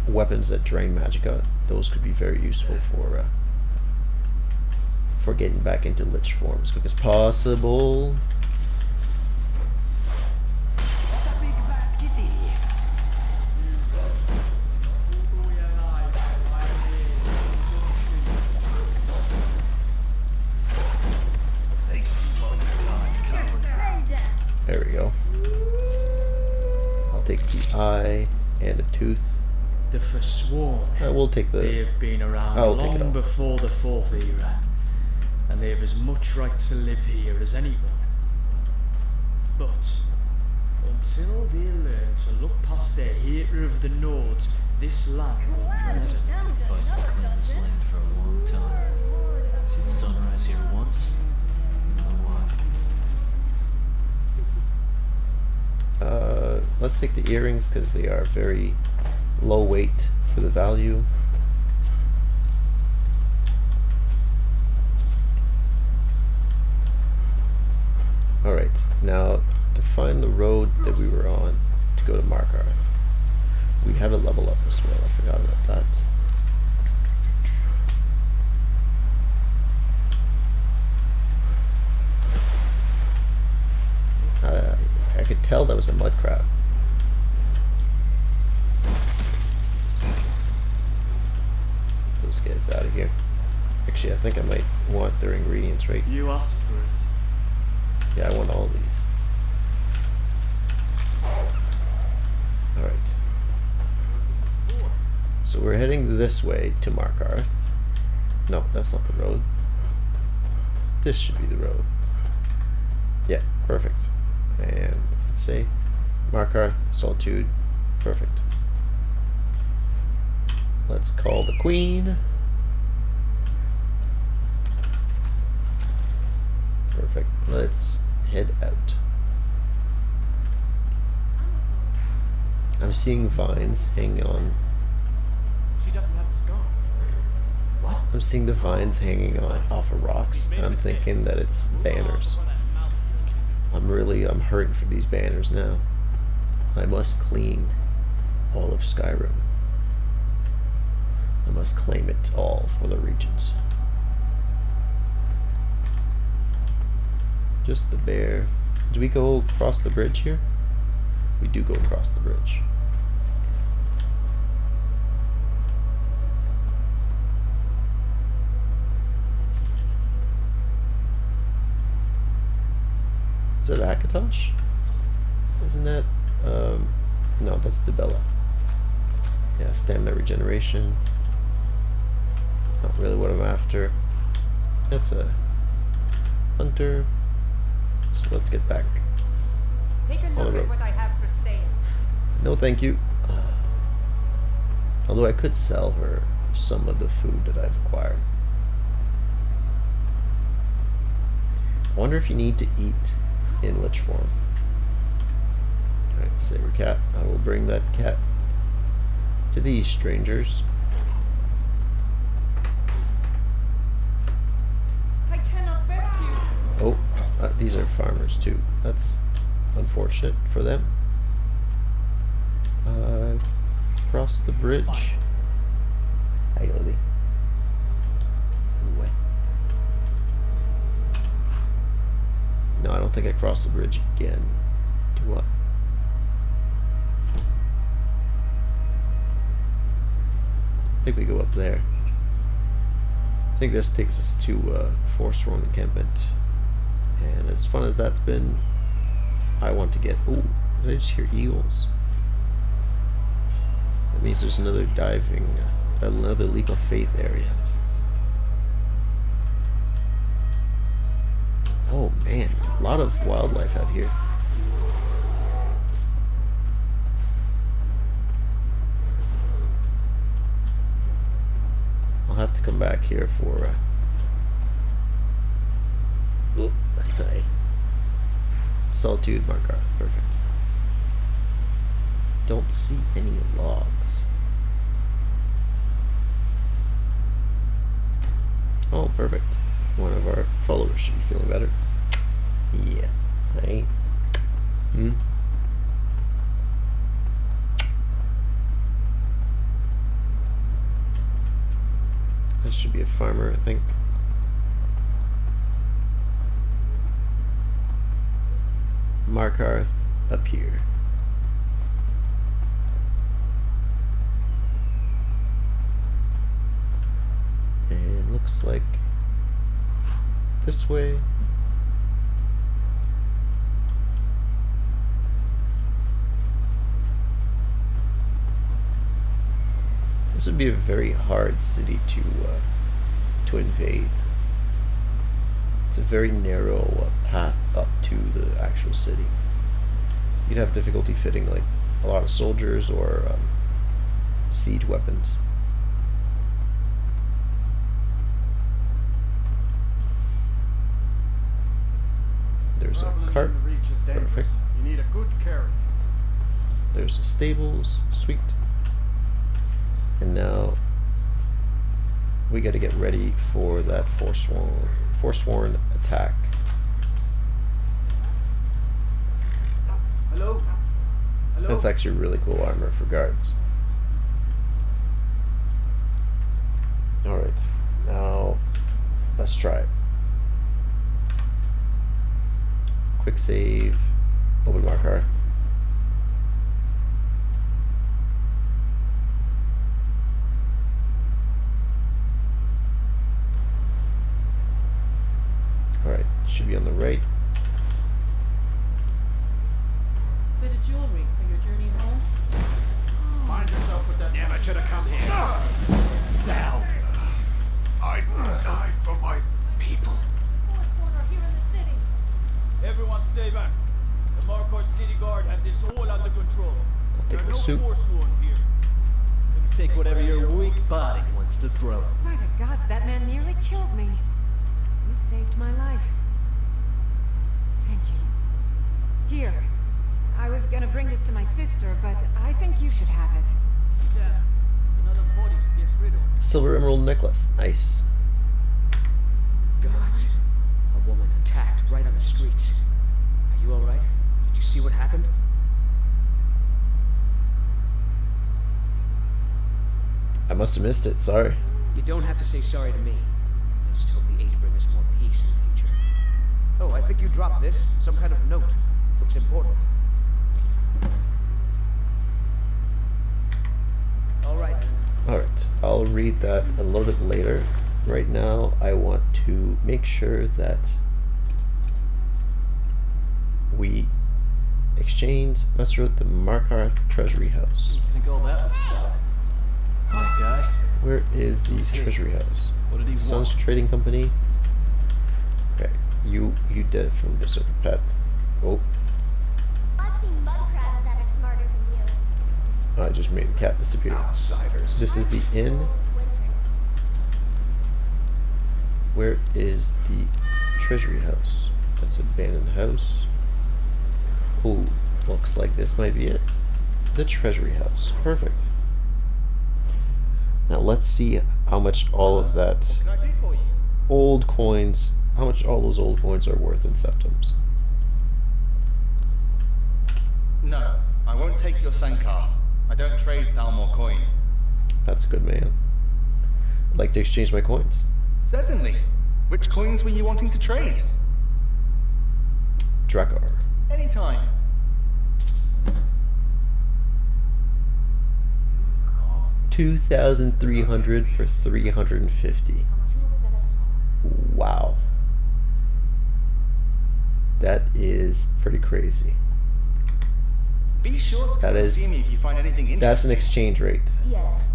weapons that drain magicka, those could be very useful for getting back into Lich form as quick as possible. There we go. I'll take the eye and the tooth. The Forsworn. We'll take the... They've been around long before the Fourth Era, and they have as much right to live here as anyone. But until they learn to look past their hatred of the Nords, this land will present. I've fighting to claim this land for a long time. See the sunrise here once, you know why. Let's take the earrings because they are very low weight for the value. Alright, now to find the road that we were on to go to Markarth. We have a level up as well, I forgot about that. I could tell that was a mud crab. Those guys out of here. Actually, I think I might want their ingredients, right? You asked for it. Yeah, I want all these. Alright. So we're heading this way to Markarth. No, that's not the road. This should be the road. Yeah, perfect. And let's say Markarth, Solitude. Perfect. Let's call the Queen. Perfect. Let's head out. I'm seeing vines hanging on. She definitely had the scar. What? I'm seeing the vines hanging off of rocks, and I'm thinking that it's banners. I'm hurting for these banners now. I must clean all of Skyrim. I must claim it all for the regions. Just the bear. Do we go across the bridge here? We do go across the bridge. Is that Akatosh? Isn't that, no, that's Debella. Yeah, stamina regeneration. Not really what I'm after. That's a hunter. So let's get back. Take a look at what I have for sale. No, thank you. Although I could sell her some of the food that I've acquired. I wonder if you need to eat in Lich form. Alright, saber cat. I will bring that cat to these strangers. I cannot best you. Oh, these are farmers too. That's unfortunate for them. Cross the bridge. Hey, Lily. Ooh. No, I don't think I crossed the bridge again. Do what? I think we go up there. I think this takes us to Forsworn encampment. And as fun as that's been, I want to get... Ooh, did I just hear eagles? That means there's another diving, another leap of faith area. Oh man, a lot of wildlife out here. I'll have to come back here for Solitude Markarth, perfect. Don't see any logs. Oh, perfect. One of our followers should be feeling better. Yeah, right? This should be a farmer, I think. Markarth up here. And looks like this way. This would be a very hard city to invade. It's a very narrow path up to the actual city. You'd have difficulty fitting like a lot of soldiers or siege weapons. There's a cart. Perfect. You need a good carriage. There's the stables. Sweet. And now we got to get ready for that Forsworn attack. Hello? Hello? That's actually really cool armor for guards. Alright, now let's try it. Quick save, open Markarth. Alright, should be on the right. Bit of jewelry for your journey home? Mind yourself with that. Damn, I should have come here. Down. I die for my people. Forsworn are here in the city. Everyone stay back. The Markarth City Guard have this all under control. I'll There take are my no suit. Forsworn here. Take whatever your weak body wants to throw. By the gods, that man nearly killed me. You saved my life. Thank you. Here. I was gonna bring this to my sister, but I think you should have it. Damn. Another body to get rid of. Silver emerald necklace. Nice. guards. A woman attacked right on the streets. Are you alright? Did you see what happened? I must have missed it, sorry. You don't have to say sorry to me. I just hope the aid bring us more peace in the future. Oh, I think you dropped this. Some kind of note. Looks important. Alright. Alright, I'll read that a little bit later. Right now, I want to make sure that we exchange Master at the Markarth Treasury House. I think all that was about. That guy. Where is the treasury house? What did he Sons want? Trading Company. Okay, you did it from the Serpent Pet. Oh, I've seen mud crabs that are smarter than you. I just made the cat disappear. Outsiders. This is the inn. Where is the treasury house? That's an abandoned house. Ooh, looks like this might be it. The treasury house. Perfect. Now let's see how much all of that What can I do for you? old coins, how much all those old coins are worth in septums. No, I won't take your Sankar. I don't trade Thalmor coin. That's a good man. I'd like to exchange my coins. Certainly. Which coins were you wanting to trade? Drakkar. Anytime. $2,300 for 350. Wow. That is pretty crazy. Be sure to come That and is- see me if you find anything interesting. That's an exchange rate. Yes.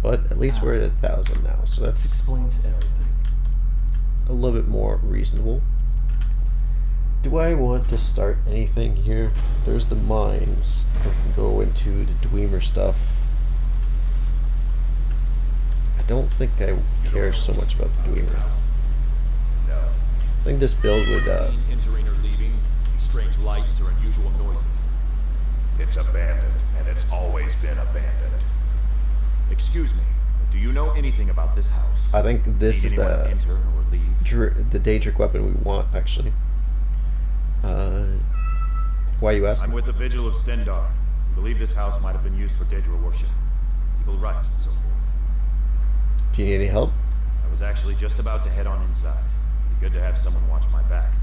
But at least we're at 1,000 now, so This that's explains everything. a little bit more reasonable. Do I want to start anything here? There's the mines. I can go into the Dwemer stuff. I don't think I care so much about the Dwemer. No. I think this build would, Seen entering or leaving, strange lights or unusual noises. It's abandoned, and it's always been abandoned. Excuse me, do you know anything about this house? I think this Seen is anyone the enter or leave? the Daedric weapon we want, actually. Why are you asking? I'm with the Vigil of Stendar. We believe this house might have been used for Daedra worship, evil rites and so forth. Do you need any help? I was actually just about to head on inside. Be good to have someone watch my back.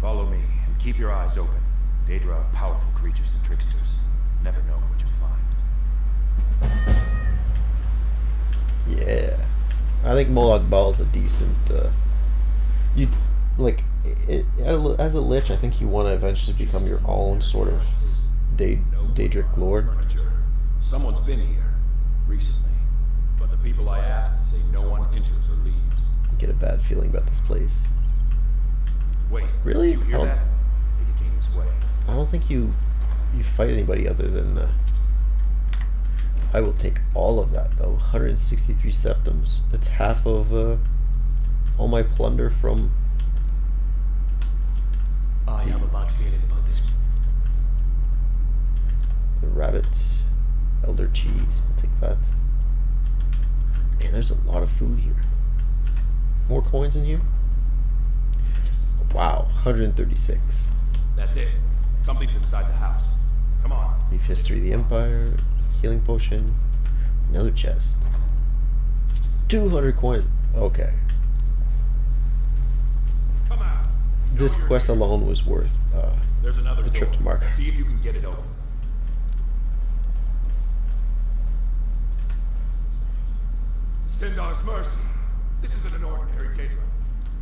Follow me and keep your eyes open. Daedra are powerful creatures and tricksters. Never know what you'll find. Yeah. I think Moloch Ball is a decent, you, like, as a Lich, I think you want to eventually become your own sort of Daedric Lord. Furniture. Someone's been here recently, but the people I asked say no one enters or leaves. I get a bad feeling about this place. Wait, Really? Did you hear Oh. that? I think it came this way. I don't think you fight anybody other than I will take all of that though. 163 septums. That's half of all my plunder from. I have a bad feeling about this. The rabbit, elder cheese. I'll take that. Man, there's a lot of food here. More coins in here. Wow, 136. That's it. Something's inside the house. Come on. Brief history of the Empire. Healing potion. Another chest. 200 coins. Okay. Come out. This quest alone was worth There's another the trip door. to Mark. See if you can get it open. Stendar's mercy. This isn't an ordinary Daedra.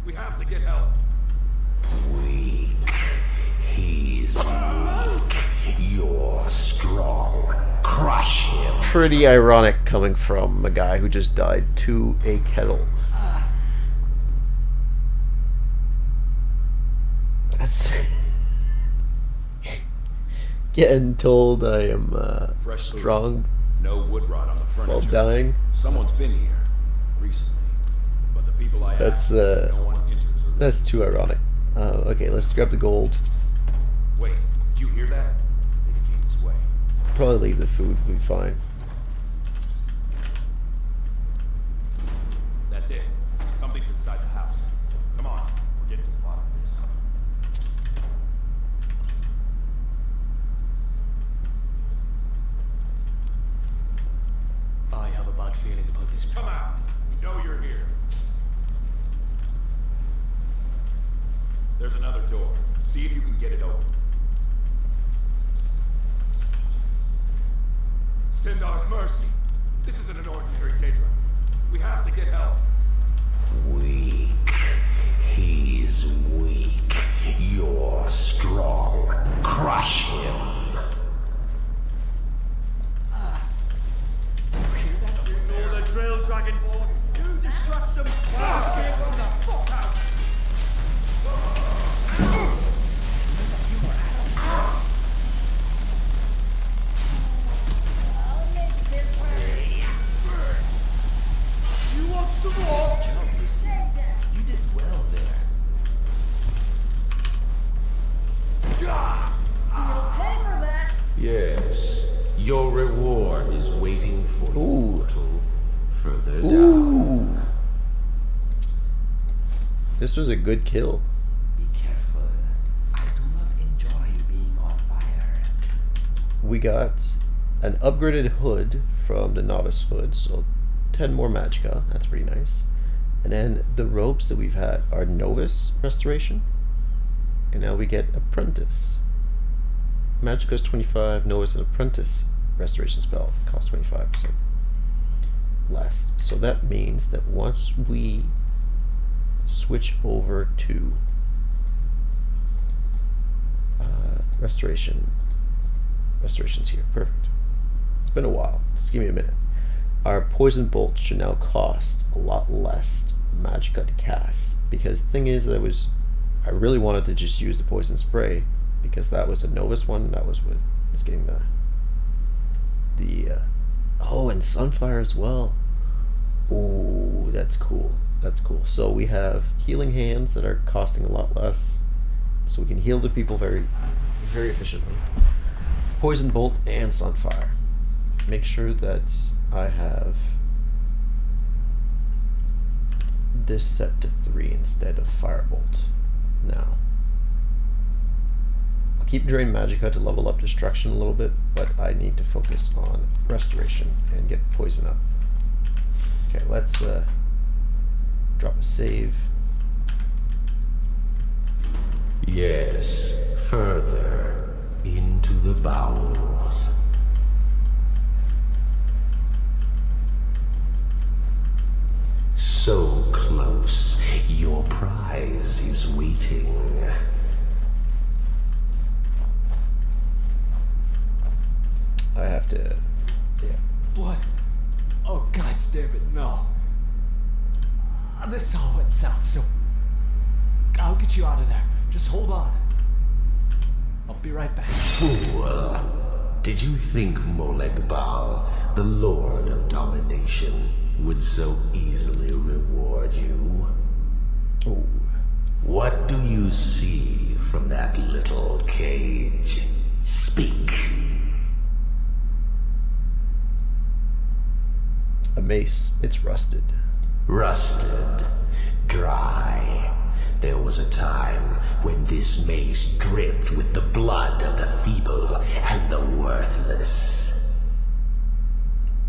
We have to get help. Weak. He's weak. You're strong. Crush him. Pretty ironic coming from a guy who just died to a kettle. That's getting told I am Fresh food. strong No wood rot on the furniture. while dying. Someone's been here recently, but the people I That's asked, no one enters or leaves. that's too ironic. Okay, let's grab the gold. Wait, did you hear that? I think it came this way. Probably leave the food. We'll be fine. That's it. Something's inside the house. Come on, we're getting to the bottom of this. I have a bad feeling about this. Come out. We know you're here. There's another door. See if you can get it open. Stendar's mercy. This isn't an ordinary Daedra. We have to get help. Weak. He's weak. You're strong. Crush him. Ignore the drill, Dragonborn. You distract them. Escape from the fuck house. You want some more? Good job, Lucy. You did well there. Yes. Your reward is waiting for you. Mortal. Further Ooh. down. This was a good kill. Be careful. I do not enjoy being on fire. We got an upgraded hood from the novice hood, so 10 more magicka. That's pretty nice. And then the robes that we've had are novice restoration, and now we get apprentice. Magicka is 25, novice and apprentice restoration spell costs 25% less. So that means that once we switch over to restoration's here. Perfect. It's been a while. Just give me a minute. Our poison bolt should now cost a lot less magicka to cast, because the thing is, I really wanted to just use the poison spray, because that was a novice one. That was what was getting the oh, and sunfire as well. Oh, that's cool. That's cool. So we have healing hands that are costing a lot less, so we can heal the people very, very efficiently. Poison bolt and sunfire. Make sure that I have this set to 3 instead of firebolt. Now, I'll keep drain magicka to level up destruction a little bit, but I need to focus on restoration and get poison up. Okay, let's drop a save. Yes. Further into the bowels. So close. Your prize is waiting. I have to, yeah. Blood. Oh, God damn it, no. This all went south, so I'll get you out of there. Just hold on. I'll be right back. Fool. Did you think Molegbal, the Lord of Domination, would so easily reward you? Oh. What do you see from that little cage? Speak. A mace. It's rusted. Rusted. Dry. There was a time when this mace dripped with the blood of the feeble and the worthless.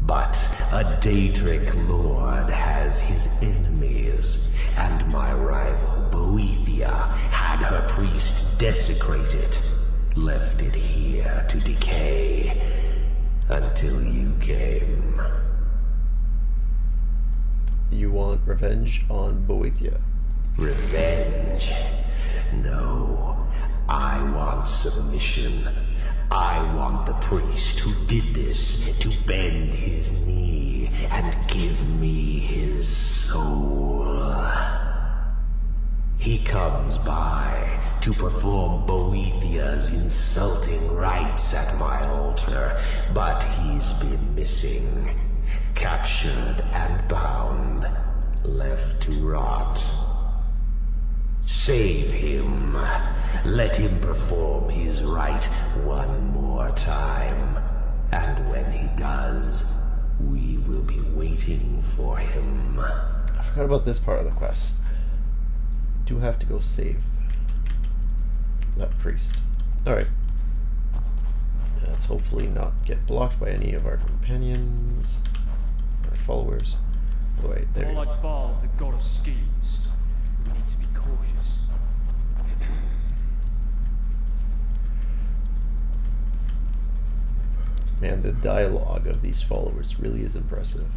But a Daedric lord has his enemies, and my rival Boethia had her priest desecrated, left it here to decay, until you came. You want revenge on Boethia? Revenge? No. I want submission. I want the priest who did this to bend his knee and give me his soul. He comes by to perform Boethia's insulting rites at my altar, but he's been missing. Captured and bound, left to rot. Save him. Let him perform his rite one more time. And when he does, we will be waiting for him. forgot about this part of the quest. Do have to go save that priest. Alright. Let's hopefully not get blocked by any of our companions, our followers. Oh, wait, there you go. Like Baal's the god of schemes. We need to be cautious. Man, the dialogue of these followers really is impressive.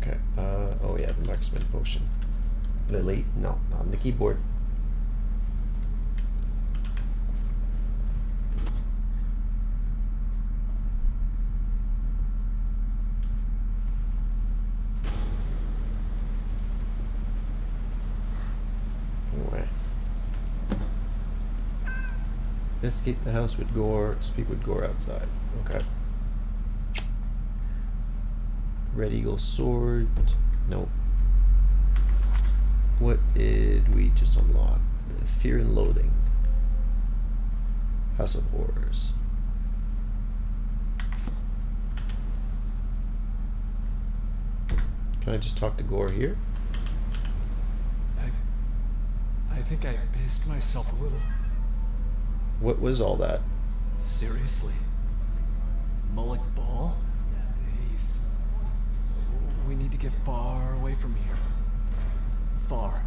Okay, oh yeah, the marksman potion. Lily, no, not on the keyboard. Anyway. Escape the house with Gore, speak with Gore outside. Okay. Red Eagle sword. Nope. What did we just unlock? Fear and Loathing. House of Horrors. Can I just talk to Gore here? I think I pissed myself a little. What was all that? Seriously? Mullik Ball? We need to get far away from here. Far.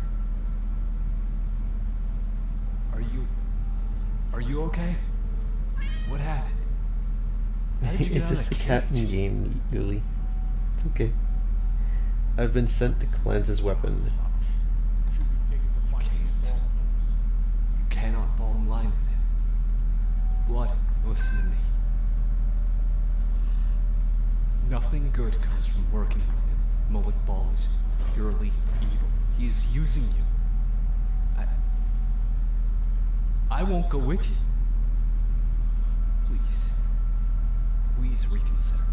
Are you okay? What happened? How did you get It's out of just a that cat in cage? game, Lily. It's okay. I've been sent to cleanse his weapon. You cannot fall in line with him. Blood, listen to me. Nothing good comes from working with him. Mullik Ball is purely evil. He is using you. I won't go with you. Please reconsider.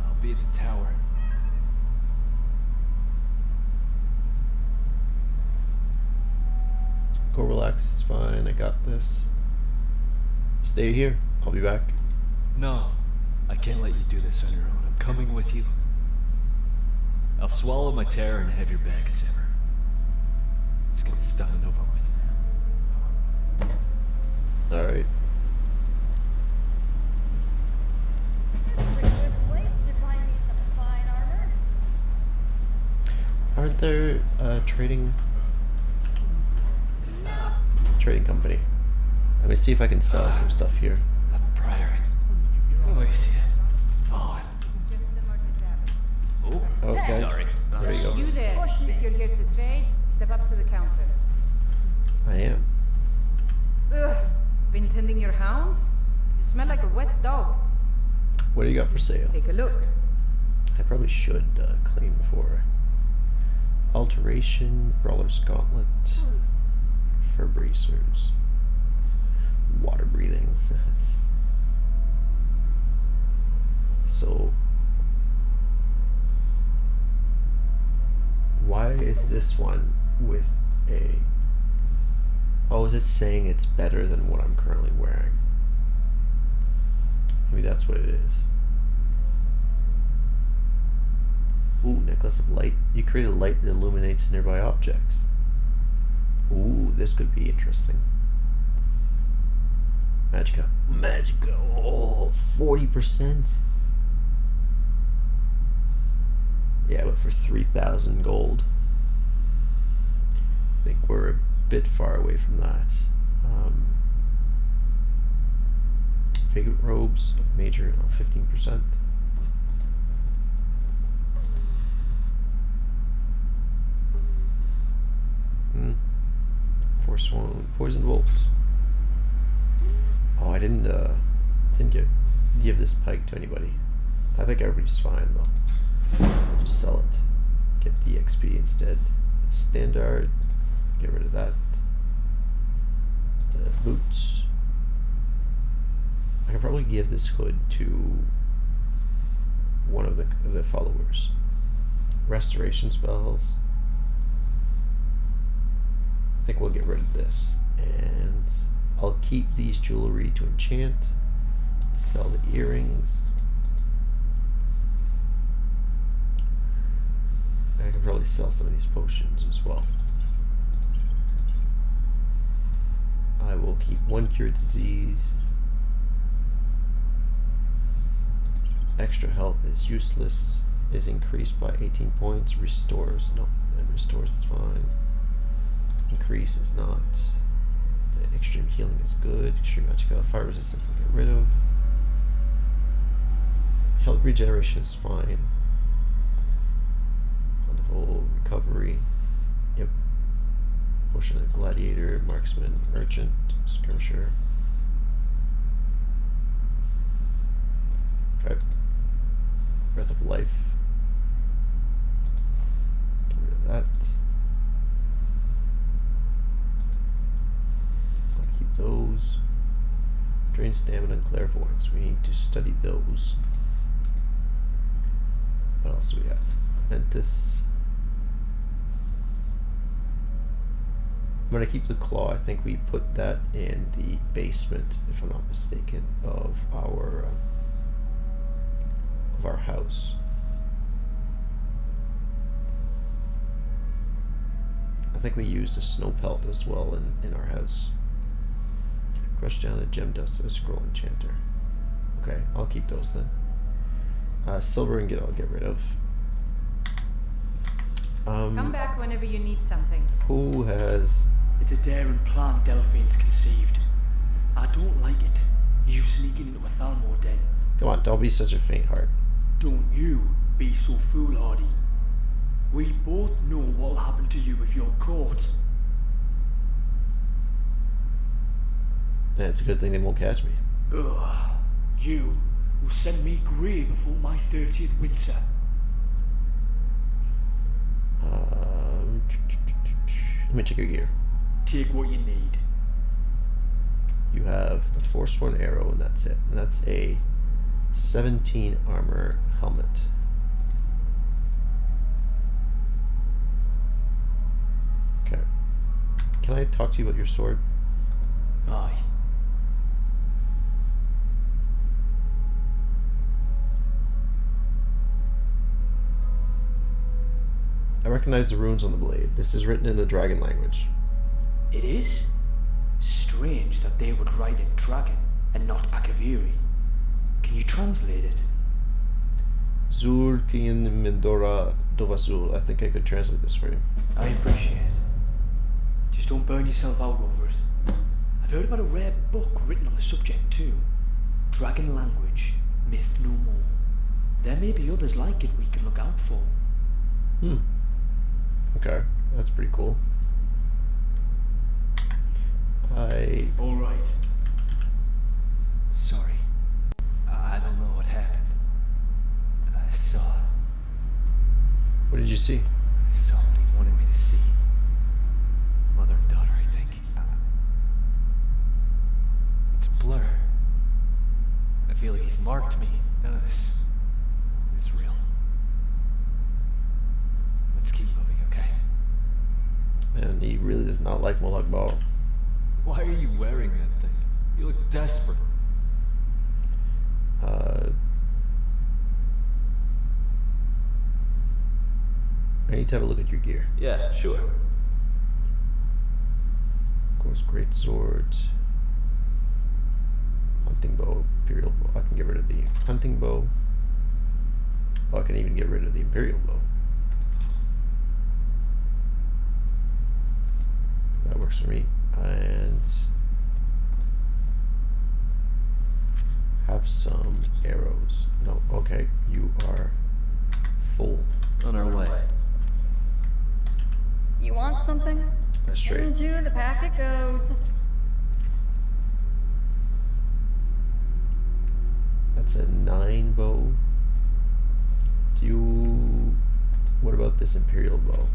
I'll be at the tower. Go relax, it's fine, I got this. Stay here, I'll be back. No, I can't let you do this on your own. I'm coming with you. I'll swallow my terror and have your back as ever. Let's get this done and over with. Alright. Aren't there trading company? Let me see if I can sell some stuff here. Priory. Oh, I see it. Oh. Okay. Sorry. There you go. You there, if you're here to trade, step up to the counter. I am. Ugh, been tending your hounds? You smell like a wet dog. What do you got for sale? Take a look. I probably should claim for alteration, brawler's gauntlet, fur bracers, water breathing. So why is this one with a... Oh, is it saying it's better than what I'm currently wearing? Maybe that's what it is. Ooh, necklace of light. You create a light that illuminates nearby objects. Ooh, this could be interesting. Magicka. Magicka. Oh, 40%. Yeah, but for 3,000 gold. I think we're a bit far away from that. Vagrant robes of major, 15%. Forsworn poison bolts. Oh, I didn't give this pike to anybody. I think everybody's fine though. I'll just sell it. Get the XP instead. Standard. Get rid of that. The boots. I could probably give this hood to one of the followers. Restoration spells. I think think we'll get rid of this. And I'll keep these jewelry to enchant. Sell the earrings. I can probably sell some of these potions as well. I will keep 1 cure disease. Extra health is useless. Is increased by 18 points. Restores. No, that restores is fine. Increase is not. The extreme healing is good. Extreme magic health. Fire resistance I'll get rid of. Health regeneration is fine. Wonderful recovery. Yep. Potion of gladiator, marksman, merchant, skirmisher. Okay. Breath of life. Get rid of that. I'll keep those. Drain stamina and clairvoyance. We need to study those. What else do we have? Ventus. I'm going to keep the claw. I think we put that in the basement, if I'm not mistaken, of our house. I think we used a snow pelt as well in our house. Crush down the gem dust of a scroll enchanter. Okay, I'll keep those then. Silver ingot I'll get rid of. Come back whenever you need something. Who has... It's a daring plan Delphine's conceived. I don't like it. You sneaking into a Thalmor den. Come on, don't be such a faint heart. Don't you be so foolhardy. We both know what'll happen to you if you're caught. Yeah, it's a good thing they won't catch me. Ugh. You will send me grey before my 30th winter. Let me check your gear. Take what you need. You have a Forsworn arrow, and that's it. And that's a 17 armor helmet. Okay. Can I talk to you about your sword? Aye. I recognize the runes on the blade. This is written in the dragon language. It is? Strange that they would write in dragon and not Akaviri. Can you translate it? Zur Kin Mendora Dovazul. I think I could translate this for you. I appreciate it. Just don't burn yourself out over it. I've heard about a rare book written on the subject too. Dragon language, myth no more. There may be others like it we can look out for. Okay, that's pretty cool. All right. Sorry. I don't know what happened. I saw. What did you see? I saw what he wanted me to see. Mother and daughter, I think. It's a blur. I feel like he's marked me. None of this is real. Let's keep moving, okay? And he really does not like Molag Bal. Why are you wearing that thing? You look desperate. I need to have a look at your gear. Yeah, sure. Of course, great sword, hunting bow, imperial bow. I can get rid of the hunting bow. Oh, I can even get rid of the imperial bow. That works for me. And have some arrows. No, okay, you are full. On our way. You want something? That's straight. Into the pack it goes. That's a 9 bow. What about this imperial bow?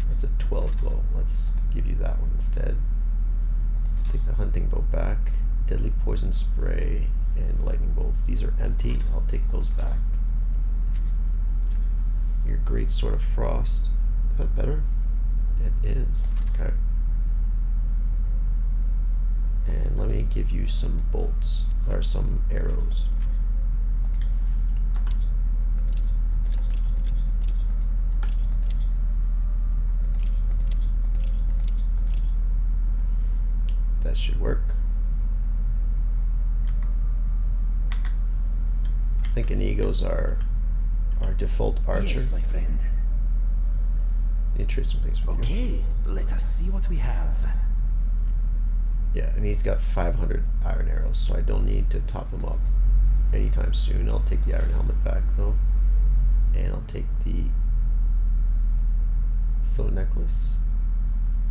That's a 12 bow. Let's give you that one instead. Take the hunting bow back. Deadly poison spray and lightning bolts. These are empty. I'll take those back. Your great sword of frost. Is that better? It is. Okay. And let me give you some bolts, or some arrows. That should work. I think Inigo's our default archer. Yes, my friend. Need to trade some things with you. Okay, let us see what we have. Yeah, and he's got 500 iron arrows, so I don't need to top him up anytime soon. I'll take the iron helmet back, though. And I'll take the soul necklace.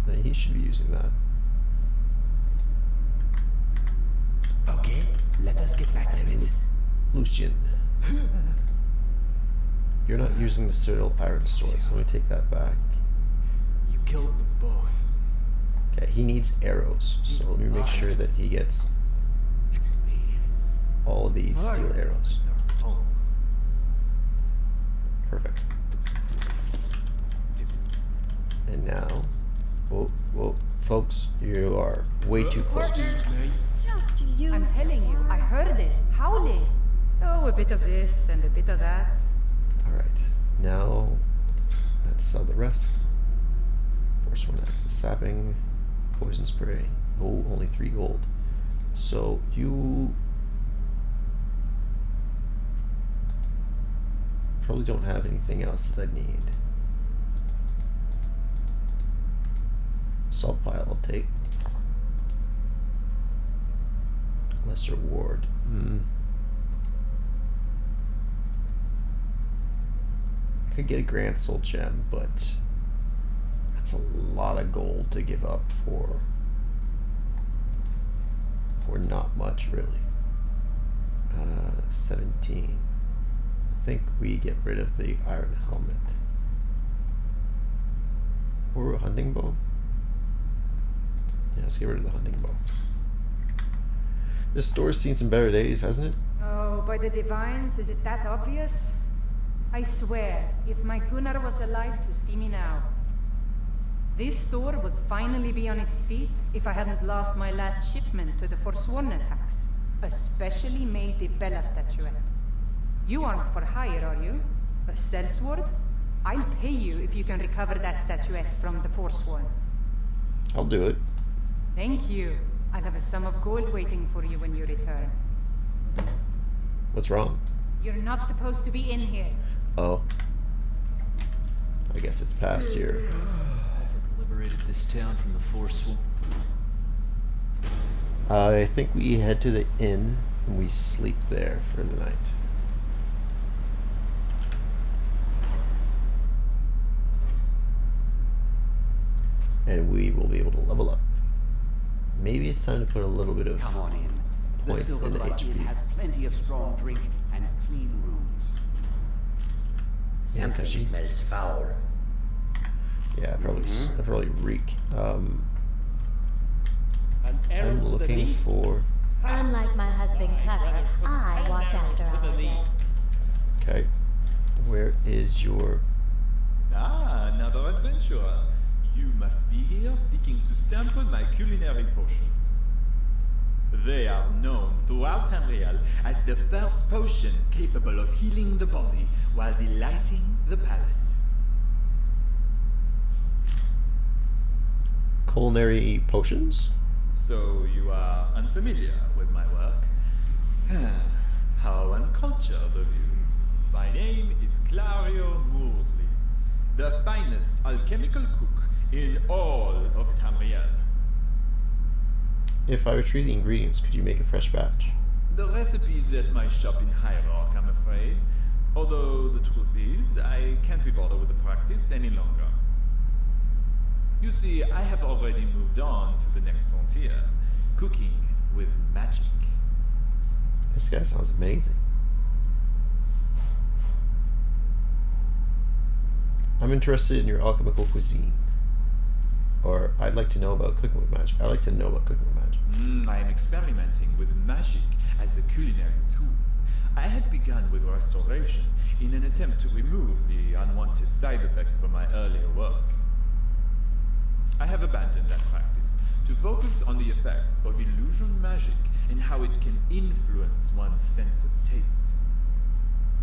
Now, he should be using that. Okay, let us get back to it. Lucian. You're not using the citadel iron sword, so let me take that back. You killed them both. Okay, he needs arrows, so let me make sure that he gets all of these steel arrows. Perfect. And now, whoa, folks, you are way too close. Just use I'm telling you, I heard it. Howling. Oh, a bit of this and a bit of that. Alright, now let's sell the rest. Force 1 axis sapping, poison spray. Oh, only 3 gold. So you probably don't have anything else that I need. Salt pile I'll take. Lesser ward. I could get a Grand Soul Gem, but that's a lot of gold to give up for not much, really. 17. I think we get rid of the iron helmet. Or a hunting bow. Yeah, let's get rid of the hunting bow. This store's seen some better days, hasn't it? Oh, by the divines, is it that obvious? I swear, if my Gunnar was alive to see me now, this store would finally be on its feet if I hadn't lost my last shipment to the Forsworn attacks, a specially made Bella statuette. You aren't for hire, are you? A sellsword? I'll pay you if you can recover that statuette from the Forsworn. I'll do it. Thank you. I'll have a sum of gold waiting for you when you return. What's wrong? You're not supposed to be in here. Oh. I guess it's past here. Liberated this town from the Forsworn. I think we head to the inn and we sleep there for the night. And we will be able to level up. Maybe it's time to put a little bit of Come on in. The points Silver into Blood Inn HP. has plenty of strong drink and clean rooms. Yeah, Something smells foul. Yeah, I probably reek. An I'm looking for. Unlike my husband Cutter, I watch after our guests. Okay, where is your? Ah, another adventurer. You must be here seeking to sample my culinary potions. They are known throughout Tamriel as the first potions capable of healing the body while delighting the palate. Culinary potions? So you are unfamiliar with my work? How uncultured of you. My name is Clario Moorsley, the finest alchemical cook in all of Tamriel. If I retrieve the ingredients, could you make a fresh batch? The recipe's at my shop in High Rock, I'm afraid. Although the truth is, I can't be bothered with the practice any longer. You see, I have already moved on to the next frontier, cooking with magic. This guy sounds amazing. I'm interested in your alchemical cuisine. Or I'd like to know about cooking with magic. I like to know about cooking with magic. I am experimenting with magic as a culinary tool. I had begun with restoration in an attempt to remove the unwanted side effects from my earlier work. effects of illusion magic and how it can influence one's sense of taste.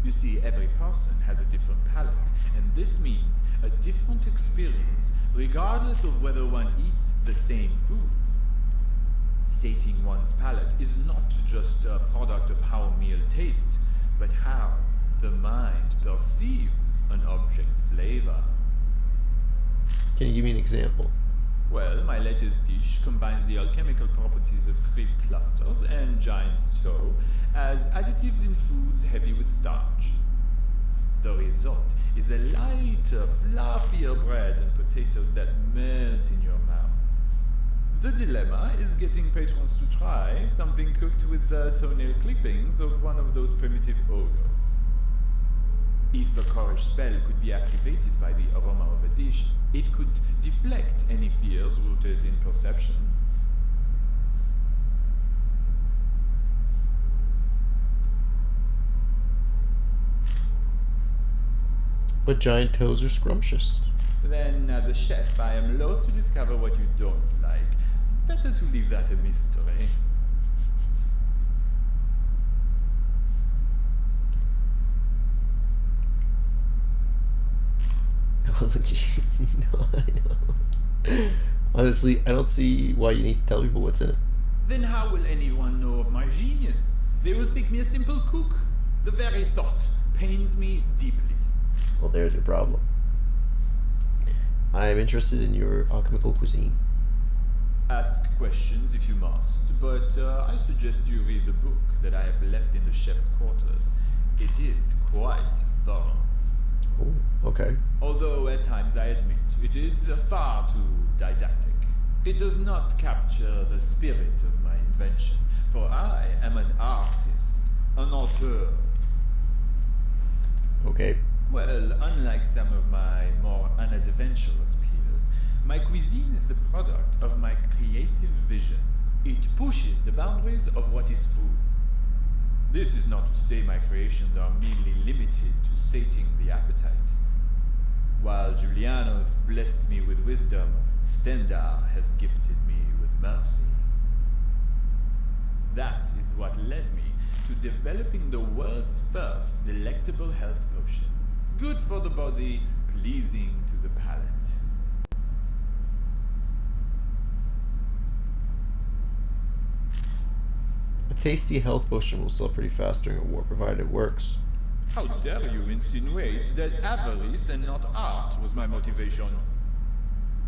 You see, every person has a different palate, and this means a different experience, regardless of whether one eats the same food. Sating one's palate is not just a product of how a meal tastes, but how the mind perceives an object's flavor. Can you give me an example? Well, my latest dish combines the alchemical properties of creep clusters and giant toe as additives in foods heavy with starch. The result is a lighter, fluffier bread and potatoes that melt in your mouth. The dilemma is getting patrons to try something cooked with the toenail clippings of one of those primitive ogres. If a courage spell could be activated by the aroma of a dish, it could deflect any fears rooted in perception. But giant toes are scrumptious. Then, as a chef, I am loath to discover what you don't like. Better to leave that a mystery. Oh, gee. No, I know. Honestly, I don't see why you need to tell people what's in it. Then how will anyone know of my genius? They will think me a simple cook. The very thought pains me deeply. Well, there's your problem. I am interested in your alchemical cuisine. Ask questions if you must, but I suggest you read the book that I have left in the chef's quarters. It is quite thorough. Oh, okay. Although at times I admit it is far too didactic. It does not capture the spirit of my invention, for I am an artist, an auteur. Okay. Well, unlike some of my more unadventurous peers, my cuisine is the product of my creative vision. It pushes the boundaries of what is food. This is not to say my creations are merely limited to sating the appetite. While Julianos blessed me with wisdom, Stendhal has gifted me with mercy. That is what led me to developing the world's first delectable health potion. Good for the body, pleasing to the palate. A tasty health potion will sell pretty fast during a war, provided it works. How dare you insinuate that avarice and not art was my motivation?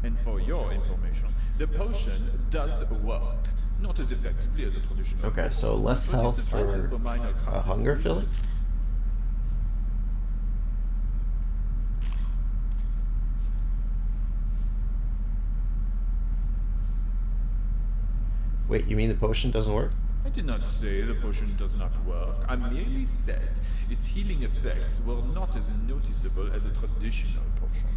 And for your information, the potion does work. Not as effectively as a traditional Okay, so less but it health suffices for minor a causes hunger of filling? illness. Wait, you mean the potion doesn't work? I did not say the potion does not work. I merely said its healing effects were not as noticeable as a traditional potion.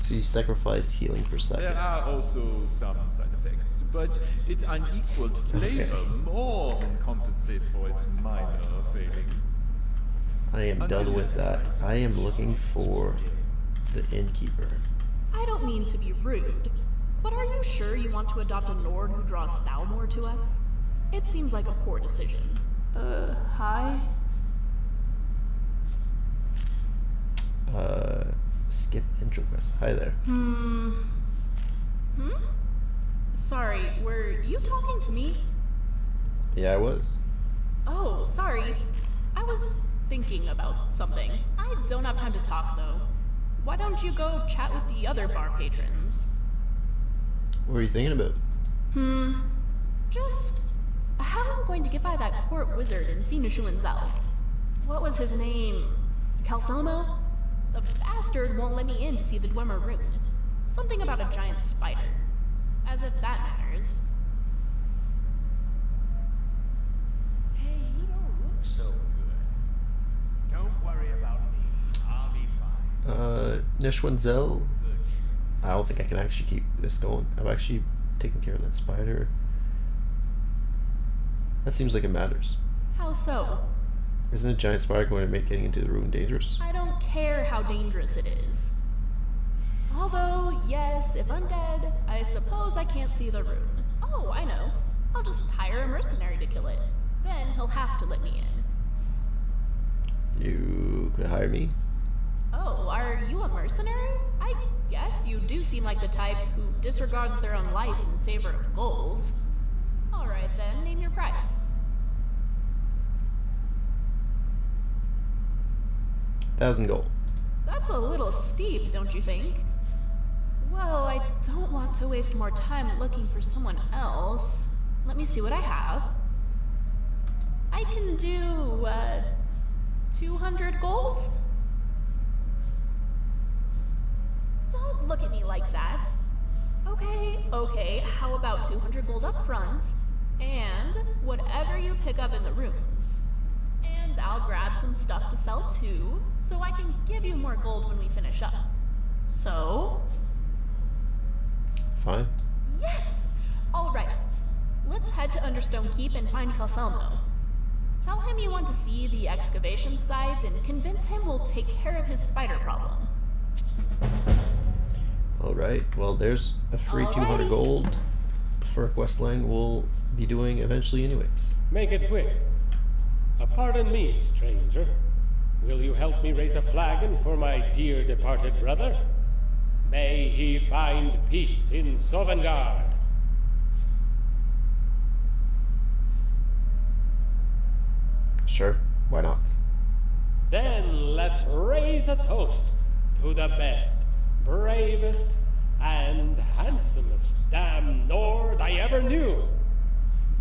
So you sacrifice healing per second. There are also some side effects, but its unequaled flavor more than compensates for its minor failings. I am done with that. I am looking for the innkeeper. I don't mean to be rude, but are you sure you want to adopt a Nord who draws Thalmor to us? It seems like a poor decision. Hi? Skip intro quest. Hi there. Sorry, were you talking to me? Yeah, I was. Oh, sorry. I was thinking about something. I don't have time to talk, though. Why don't you go chat with the other bar patrons? What were you thinking about? Just how I'm going to get by that court wizard in Sinushuanzel. What was his name? Calcelmo? The bastard won't let me in to see the Dwemer rune. Something about a giant spider. As if that matters. Hey, you don't look so good. Don't worry about me. I'll be fine. Nishwanzel. I don't think I can actually keep this going. I've actually taken care of that spider. That seems like it matters. How so? Isn't a giant spider going to make getting into the room dangerous? I don't care how dangerous it is. Although, yes, if I'm dead, I suppose I can't see the rune. Oh, I know. I'll just hire a mercenary to kill it. Then he'll have to let me in. You could hire me. Oh, are you a mercenary? I guess you do seem like the type who disregards their own life in favor of gold. Alright then, name your price. 1,000 gold. That's a little steep, don't you think? Well, I don't want to waste more time looking for someone else. Let me see what I have. I can do, 200 gold? Don't look at me like that. Okay, how about 200 gold up front, and whatever you pick up in the rooms. And I'll grab some stuff to sell too, so I can give you more gold when we finish up. So? Fine. Yes! Alright, let's head to Understone Keep and find Calselmo. Tell him you want to see the excavation site and convince him we'll take care of his spider problem. Alright, well there's a free 200 gold for a quest line we'll be doing eventually anyways. Make it quick. Pardon me, stranger. Will you help me raise a flagon for my dear departed brother? May he find peace in Sovngarde. Sure, why not? Then let's raise a toast to the best, bravest, and handsomest damn Nord I ever knew.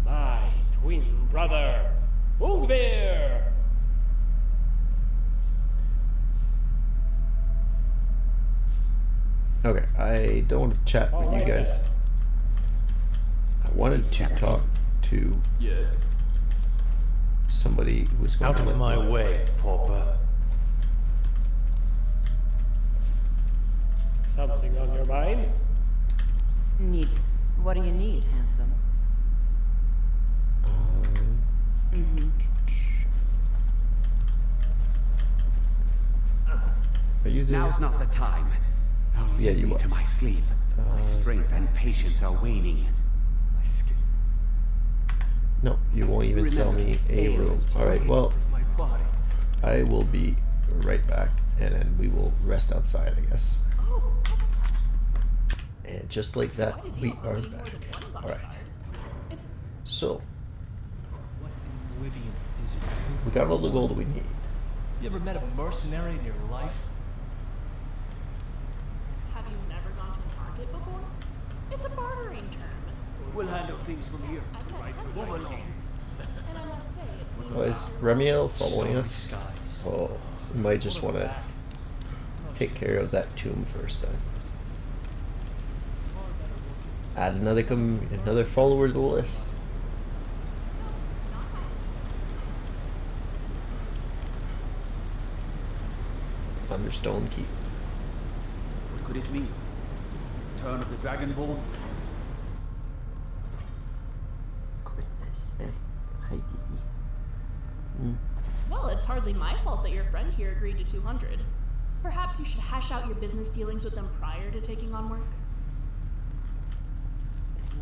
My twin brother, Ungvir! Okay, I don't want to chat with you guys. I wanted to talk to somebody who's going Out to of my way, pauper. Something on your mind? Needs. What do you need, handsome? Are you there? Now's not the time. Now Yeah, leave you me are. to my sleep. My strength and patience are waning. No, you won't even sell me a room. Alright, well, I will be right back, and then we will rest outside, I guess. And just like that, we are back. Alright. So, What in Oblivion is it? we got all the gold we need. You ever met a mercenary in your life? Have you never gone to a market before? It's a bartering term. We'll handle things from here. Move along. And I must say, it seems Oh, is Remiel following us? Oh, we might just want to take care of that tomb first then. Add another follower to the list. Understone Keep. What could it mean? Turn of the Dragonborn? Well, it's hardly my fault that your friend here agreed to 200. Perhaps you should hash out your business dealings with them prior to taking on work.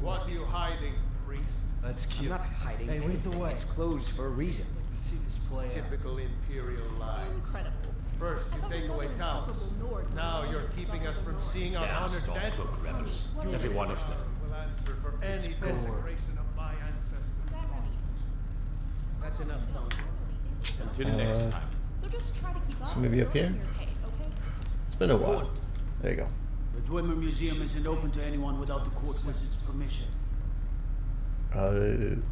What are you hiding, priest? That's I'm cute. not hiding Hey, lead anything. the way. It's closed for a reason. See this play out. Typical Imperial lies. Incredible. First, you take away towns. Now you're keeping us from seeing our honored dead. Cook rebels. Every one of them. Will answer for any desecration of my ancestors. That's enough, though. Until next time. So just try to keep up. So maybe up here? Okay, okay? It's been a while. There you go. The Dwemer Museum isn't open to anyone without the court wizard's permission.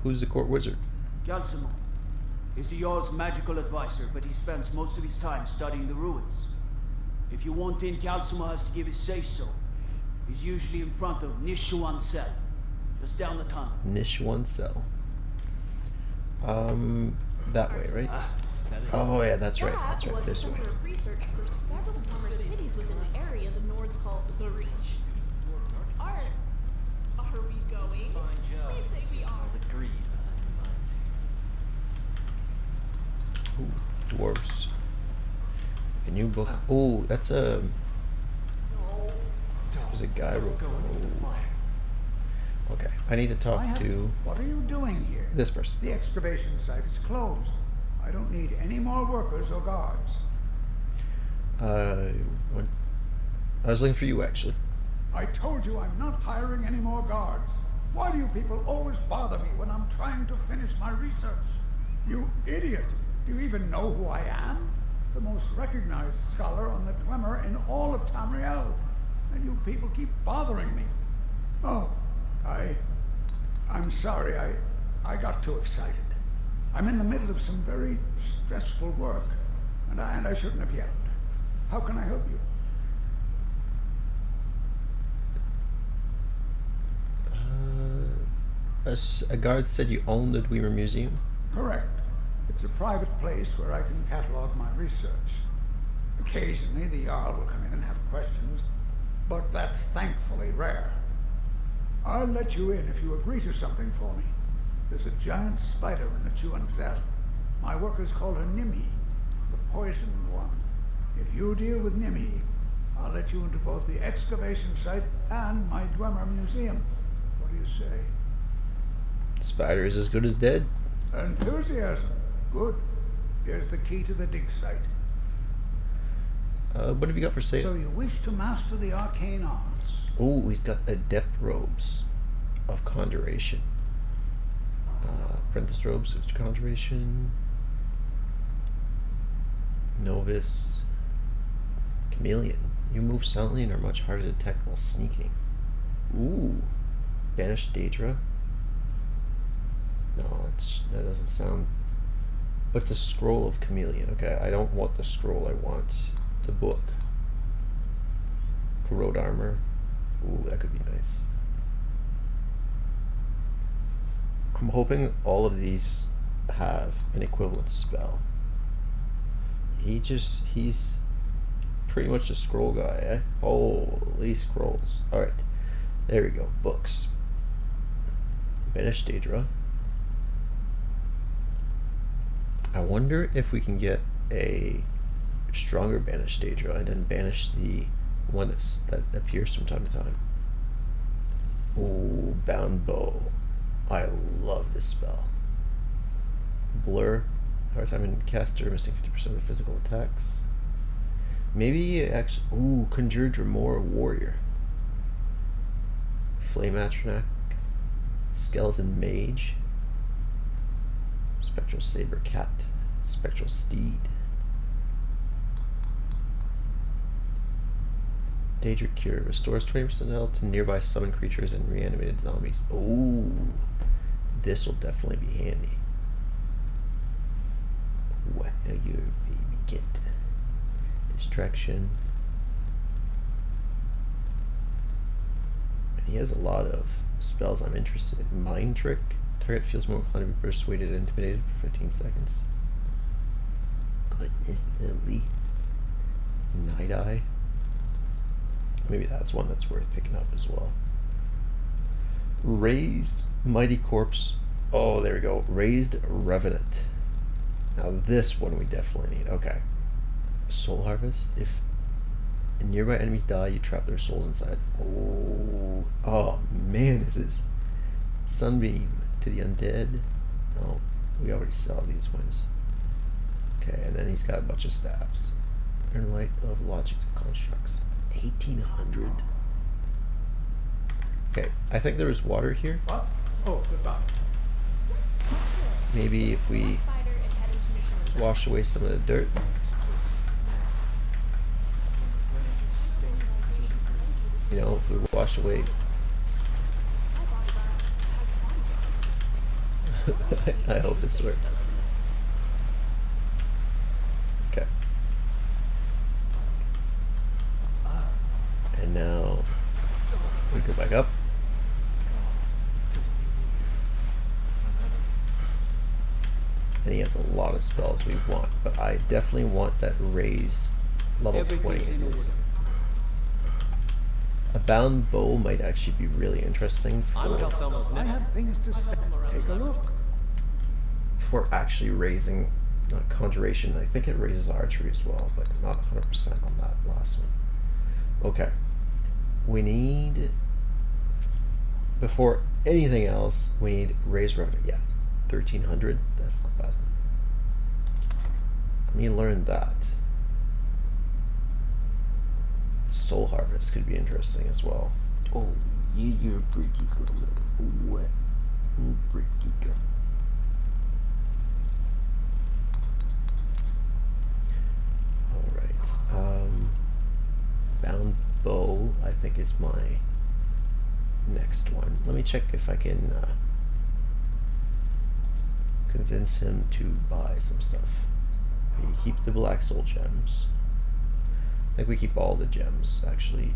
Who's the court wizard? Galsimo. He's the Jarl's magical advisor, but he spends most of his time studying the ruins. If you want in, Galsimo has to give his say-so. He's usually in front of Nishuan Cell, just down the tunnel. Nishuan Cell. That way, right? Oh yeah, that's right. That's right. This way. That was a center of research for several former cities within the area the Nords call the Reach. Are we going? Please say we are. Ooh, dwarves. A new book. Oh, that's a. There's a guy wrote. Oh. Okay, I need to talk to... What are you doing here? This person. The excavation site is closed. I don't need any more workers or guards. I was looking for you, actually. I told you I'm not hiring any more guards. Why do you people always bother me when I'm trying to finish my research? You idiot! Do you even know who I am? The most recognized scholar on the Dwemer in all of Tamriel. And you people keep bothering me. Oh, I'm sorry. I got too excited. I'm in the middle of some very stressful work, and I shouldn't have yelled. How can I help you? A guard said you own the Dwemer Museum? Correct. It's a private place where I can catalog my research. Occasionally, the Jarl will come in and have questions, but that's thankfully rare. I'll let you in if you agree to something for me. There's a giant spider in the Chuanzel. My workers call her Nimhi, the poisoned one. If you deal with Nimhi, I'll let you into both the excavation site and my Dwemer Museum. What do you say? Spider is as good as dead. Enthusiasm. Good. Here's the key to the dig site. What have you got for sale? So you wish to master the arcane arts? Oh, he's got adept robes of conjuration. Apprentice robes of conjuration. Novice. Chameleon. You move silently and are much harder to detect while sneaking. Ooh. Banished Daedra. No, that doesn't sound... But it's a scroll of chameleon. Okay, I don't want the scroll, I want the book. Corrode armor. Ooh, that could be nice. I'm hoping all of these have an equivalent spell. He's pretty much a scroll guy, eh? Holy scrolls. Alright, there we go. Books. Banished Daedra. I wonder if we can get a stronger Banished Daedra and then banish the one that appears from time to time. Ooh, Bound Bow. I love this spell. Blur. Hard time in caster, missing 50% of physical attacks. Maybe actually... Ooh, Conjure Dremora Warrior. Flame Atronak. Skeleton Mage. Spectral Saber Cat. Spectral Steed. Daedric Cure. Restores 20% health to nearby summoned creatures and reanimated zombies. Ooh. This will definitely be handy. What are your baby get? Distraction. And he has a lot of spells I'm interested in. Mind Trick. Target feels more inclined to be persuaded and intimidated for 15 seconds. Goodness, Lily. Night Eye. Maybe that's one that's worth picking up as well. Raised Mighty Corpse. Oh, there we go. Raised Revenant. Now this one we definitely need. Okay. Soul Harvest. If nearby enemies die, you trap their souls inside. Oh man, this is Sunbeam to the undead. Oh, we already saw these ones. Okay, and then he's got a bunch of staffs. Earn Light of Logic Constructs. 1800. Okay, I think there was water here. What? Oh, goodbye. Maybe if we wash away some of the dirt. You know, if we wash away... I hope this works. Okay. And now we go back up. And he has a lot of spells we want, but I definitely want that raise level 20 in this. A Bound Bow might actually be really interesting for, I have things to say. Take a look. for actually raising conjuration. I think it raises archery as well, but not 100% on that last one. Okay. We need, before anything else, we need raise revenue. Yeah, 1,300. That's not bad. Let me learn that. Soul Harvest could be interesting as well. Oh, you're a pretty good little wet. Pretty good. Alright. Bound bow, I think, is my next one. Let me check if I can convince him to buy some stuff. We keep the black soul gems. I think we keep all the gems, actually.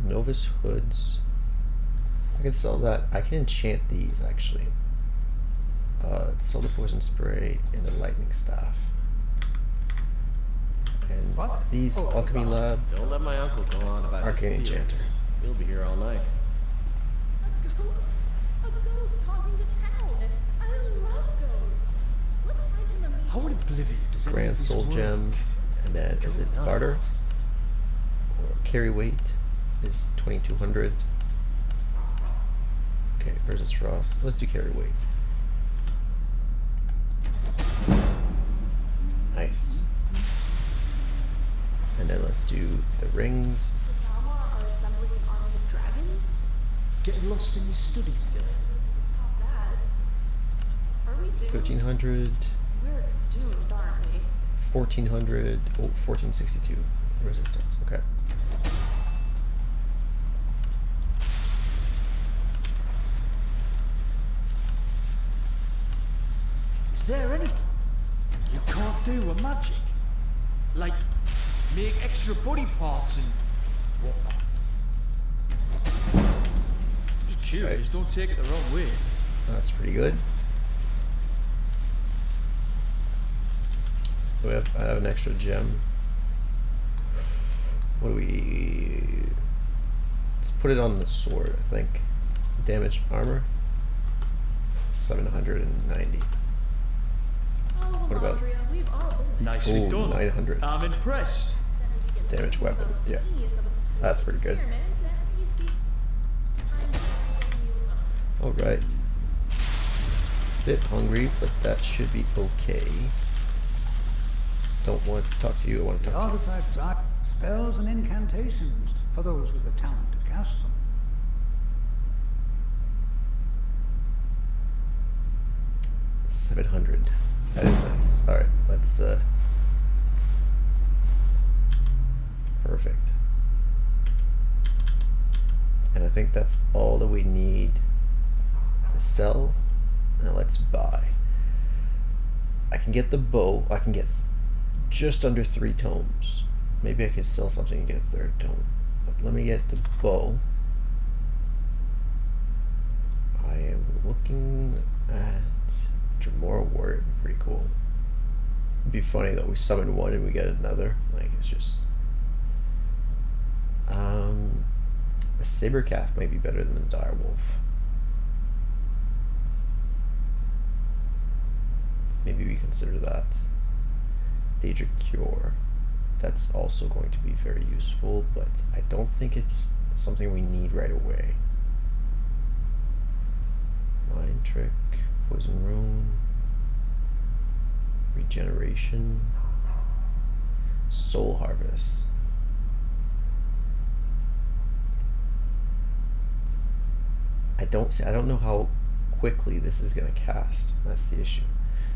Novus hoods. I can sell that. I can enchant these, actually. Sell the poison spray and the lightning staff. And these alchemy lab. Don't let my uncle go on about arcane his enchanter. theories. He'll be here all night. A ghost? A ghost haunting the town. I love ghosts. Let's find him immediately. How in Oblivion does any Grand of this soul work? gem, and then is it barter or carry weight is 2,200. Okay, versus Frost. Let's do carry weight. Nice. And then let's do the rings. The Thalmor are assembling an army of dragons? Getting lost in your studies there. It's not bad. Are we doomed? 1,300, We're doomed, aren't we? 1,400, 1,462 resistance. Okay. Is there anything you can't do with magic? Like, make extra body parts and whatnot? Just curious, don't take it the wrong way. That's pretty good. So I have an extra gem. What do we... Let's put it on the sword, I think. Damage armor. 790. Oh, What about... Melandria, we've all been there. Nicely Ooh, done. 900. I'm impressed. Damage weapon. Yeah. That's pretty good. Alright. Bit hungry, but that should be okay. Don't want to talk to you, I want to The talk to you. artifacts are spells and incantations for those with the talent to cast them. $700. That is nice. Alright, let's perfect. And I think that's all that we need to sell. Now let's buy. I can get the bow. I can get just under 3 tomes. Maybe I could sell something and get a 3rd tome. But let me get the bow. I am looking at Dremora Warrior. Pretty cool. It'd be funny though. We summon one and we get another. Like, it's just... a Sabercath might be better than the Direwolf. Maybe we consider that. Daedric Cure. That's also going to be very useful, but I don't think it's something we need right away. Mind Trick, Poison Rune, Regeneration, Soul Harvest. I don't know how quickly this is gonna cast. That's the issue.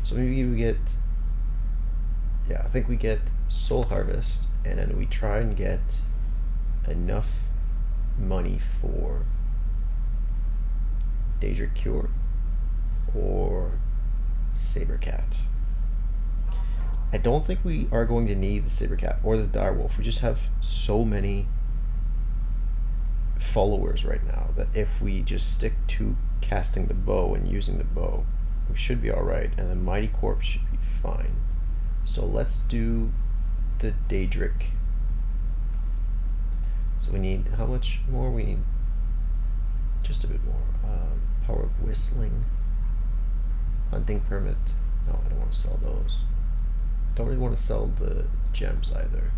So maybe we get, yeah, I think we get Soul Harvest, and then we try and get enough money for Daedric Cure or Sabercat. I don't think we are going to need the Sabercat or the Direwolf. We just have so many followers right now that if we just stick to casting the bow and using the bow, we should be alright, and the Mighty Corpse should be fine. So let's do the Daedric. So we need, how much more? We need just a bit more. Power of Whistling, Hunting Permit. No, I don't want to sell those. Don't really want to sell the gems either.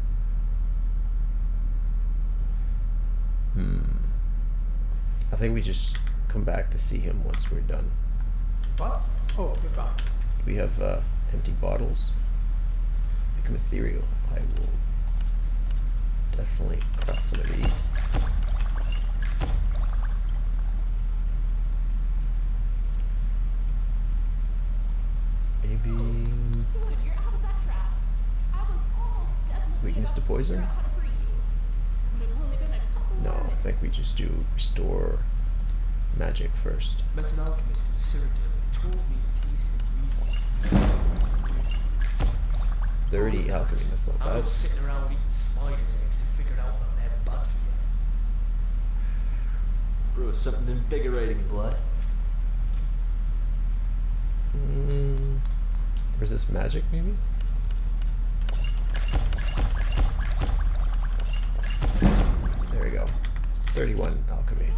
I think we just come back to see him once we're done. What? Oh, goodbye. We have empty bottles. Become ethereal. I will definitely craft some of these. Maybe weakness to poison? No, I think we just do restore magic first. Met an alchemist in Cyrodiil who told me to taste ingredients. 30 alchemy, that's not I'm bad. not sitting around eating spiders' eggs to figure out what they're bad for you. Brew us something invigorating, blood. Resist magic, maybe? There we go. 31 alchemy.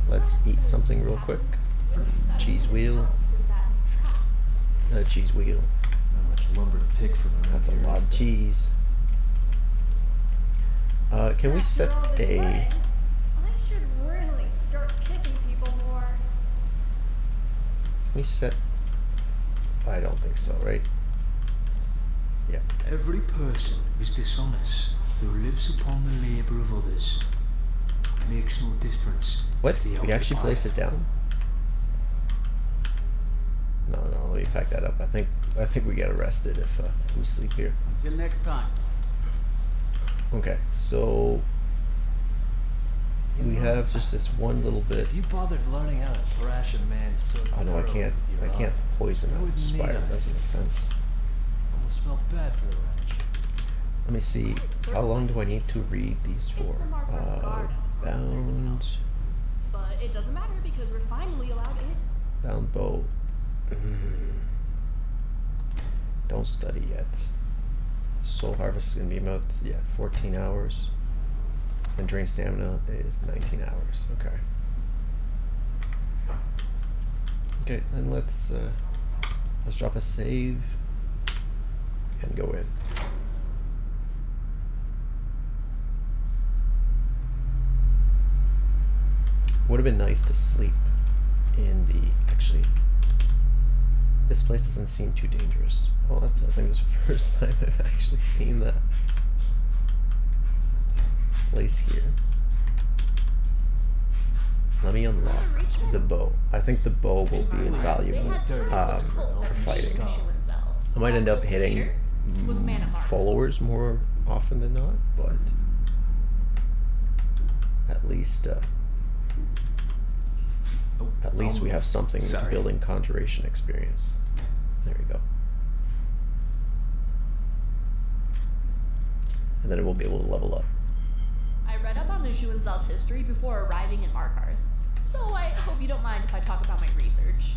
Let's eat something real quick. Cheese wheel. Cheese wheel. Not much lumber to pick from around. That's a lot of cheese. Can we set a... I should really start kicking people more. Can we set... I don't think so, right? Yeah. Every person is dishonest who lives upon the labour of others. It makes no difference. What? if they We actually occupy placed it down? No, let me pack that up. I think we get arrested if we sleep here. Until next time. Okay, so we have just this one little bit. If you bothered learning how to thrash a man so Oh no, I thoroughly can't. with your I can't eye, poison you a wouldn't need spider. us. Doesn't make sense. Almost felt bad for the wretch. Let me see. How long do I need to read these for? Bound. But it doesn't matter because we're finally allowed in. Bound bow. Don't study yet. Soul harvest is gonna be about 14 hours. And drain stamina is 19 hours. Okay. Okay, then let's drop a save and go in. Would have been nice to sleep in the... Actually, this place doesn't seem too dangerous. Oh, I think it's the first time I've actually seen that place here. Let me unlock the bow. I think the bow will be invaluable for fighting. I might end up hitting followers more often than not, but at least we have something building conjuration experience. There we go. And then we'll be able to level up. I read up on Nishuanzal's history before arriving in Markarth, so I hope you don't mind if I talk about my research.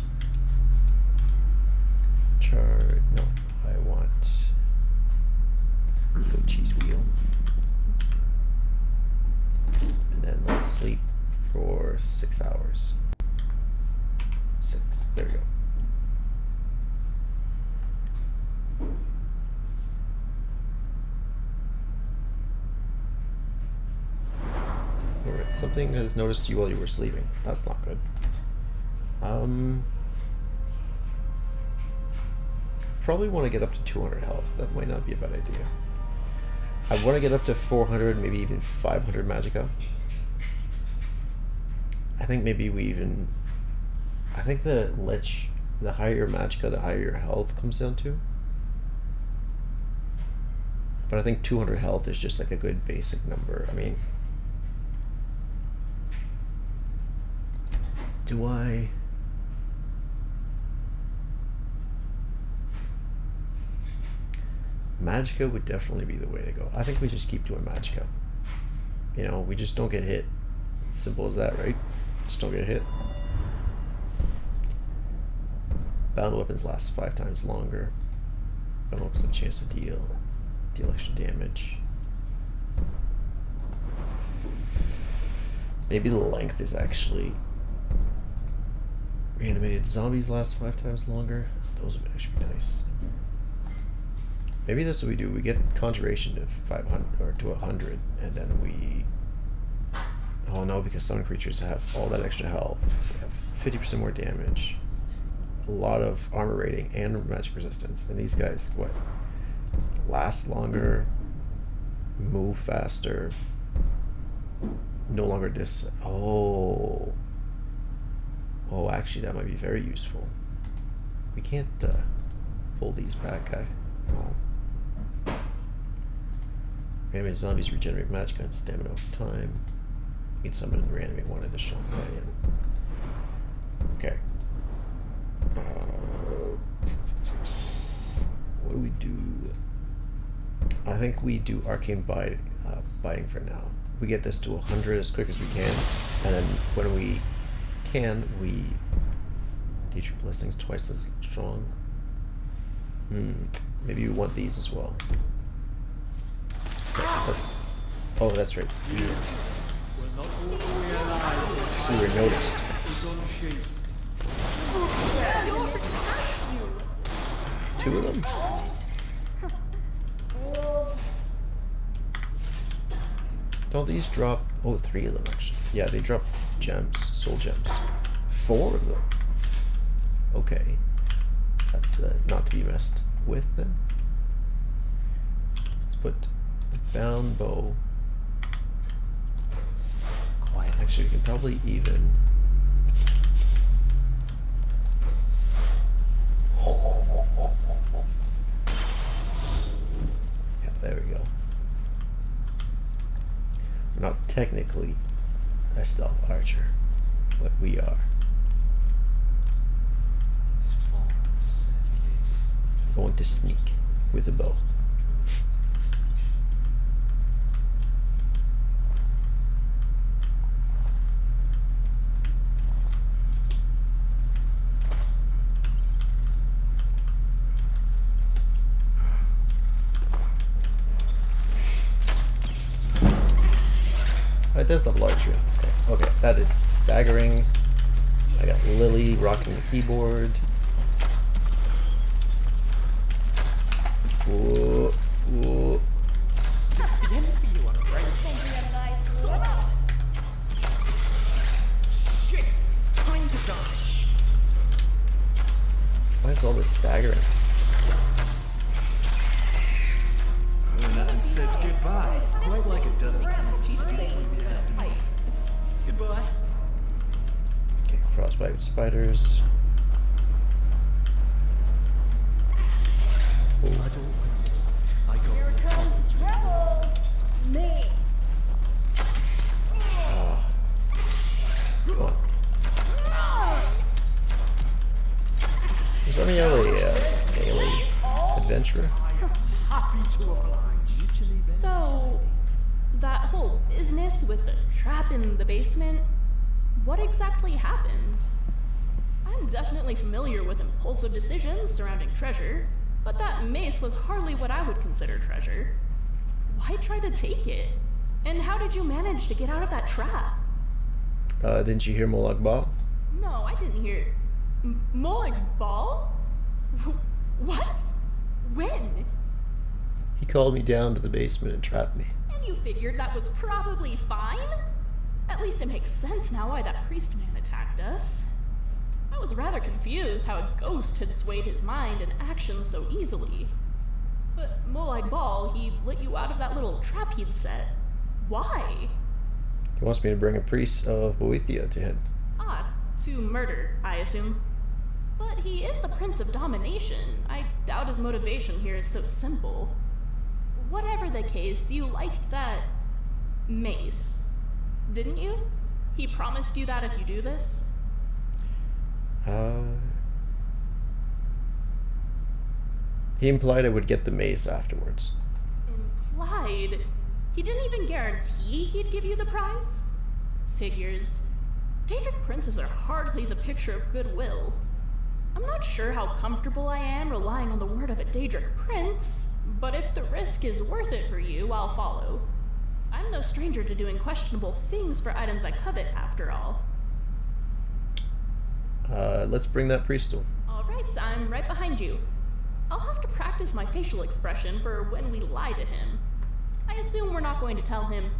No, I want go cheese wheel. And then let's sleep for 6 hours. 6. There we go. Alright, something has noticed you while you were sleeping. That's not good. Probably want to get up to 200 health. That might not be a bad idea. I want to get up to 400, maybe even 500 magicka. I think maybe we even... I think the Lich, the higher your magicka, the higher your health comes down to. But I think 200 health is just like a good basic number. I mean... Do I... Magicka would definitely be the way to go. I think we just keep doing magicka. You know, we just don't get hit. Simple as that, right? Just don't get hit. Bound weapons last 5 times longer. Bound weapons have a chance to deal extra damage. Maybe the length is actually... Reanimated zombies last 5 times longer. Those would actually be nice. Maybe that's what we do. We get conjuration to 500 or to 100, and then we. Oh no, because some creatures have all that extra health. They have 50% more damage, a lot of armor rating, and magic resistance. And these guys, what? Last longer, move faster, no longer Oh, actually, that might be very useful. We can't pull these back, guy. Oh. Animated zombies regenerate magic and stamina over time. You can summon and reanimate one additional companion. Okay. What do we do? I think we do arcane biting for now. We get this to 100 as quick as we can, and then when we can, we Dietrich blessings twice as strong. Maybe we want these as well. Okay, oh, that's right. We were noticed. Two of them? Don't these drop... Oh, 3 of them actually. Yeah, they drop gems, soul gems. 4 of them. Okay. That's not to be messed with then. Let's put the bound bow. Quiet. Actually, we can probably even... Yeah, there we go. We're not technically a stealth archer, but we are. Going to sneak with a bow. Right, there's the archery. Okay, that is staggering. I got Lily rocking the keyboard. Whoa, whoa. This is the end for you, I'm afraid. Shit! Time to die. Why is all this staggering? Nothing says goodbye. Quite like a dozen kinds of steel. Goodbye. Okay, frostbite with spiders. Here comes trouble. Me. Come on. Is there any other daily adventurer? Happy to oblige. So, that whole business with the trap in the basement, what exactly happened? I'm definitely familiar with impulsive decisions surrounding treasure, but that mace was hardly what I would consider treasure. Why try to take it? And how did you manage to get out of that trap? Didn't you hear Molag Bal? No, I didn't hear... Molag Bal? What? When? He called me down to the basement and trapped me. And you figured that was probably fine? At least it makes sense now why that priest man attacked us. I was rather confused how a ghost had swayed his mind and actions so easily. But Molag Bal, he lit you out of that little trap he'd set. Why? He wants me to bring a priest of Boethia to him. Odd. To murder, I assume. But he is the Prince of Domination. I doubt his motivation here is so simple. Whatever the case, you liked that mace, didn't you? He promised you that if you do this? He implied I would get the mace afterwards. Implied? He didn't even guarantee he'd give you the prize? Figures. Daedric princes are hardly the picture of goodwill. I'm not sure how comfortable I am relying on the word of a Daedric prince, but if the risk is worth it for you, I'll follow. I'm no stranger to doing questionable things for items I covet, after all. Let's bring that priest to him. Alright, I'm right behind you. I'll have to practice my facial expression for when we lie to him. I assume we're not going to tell him,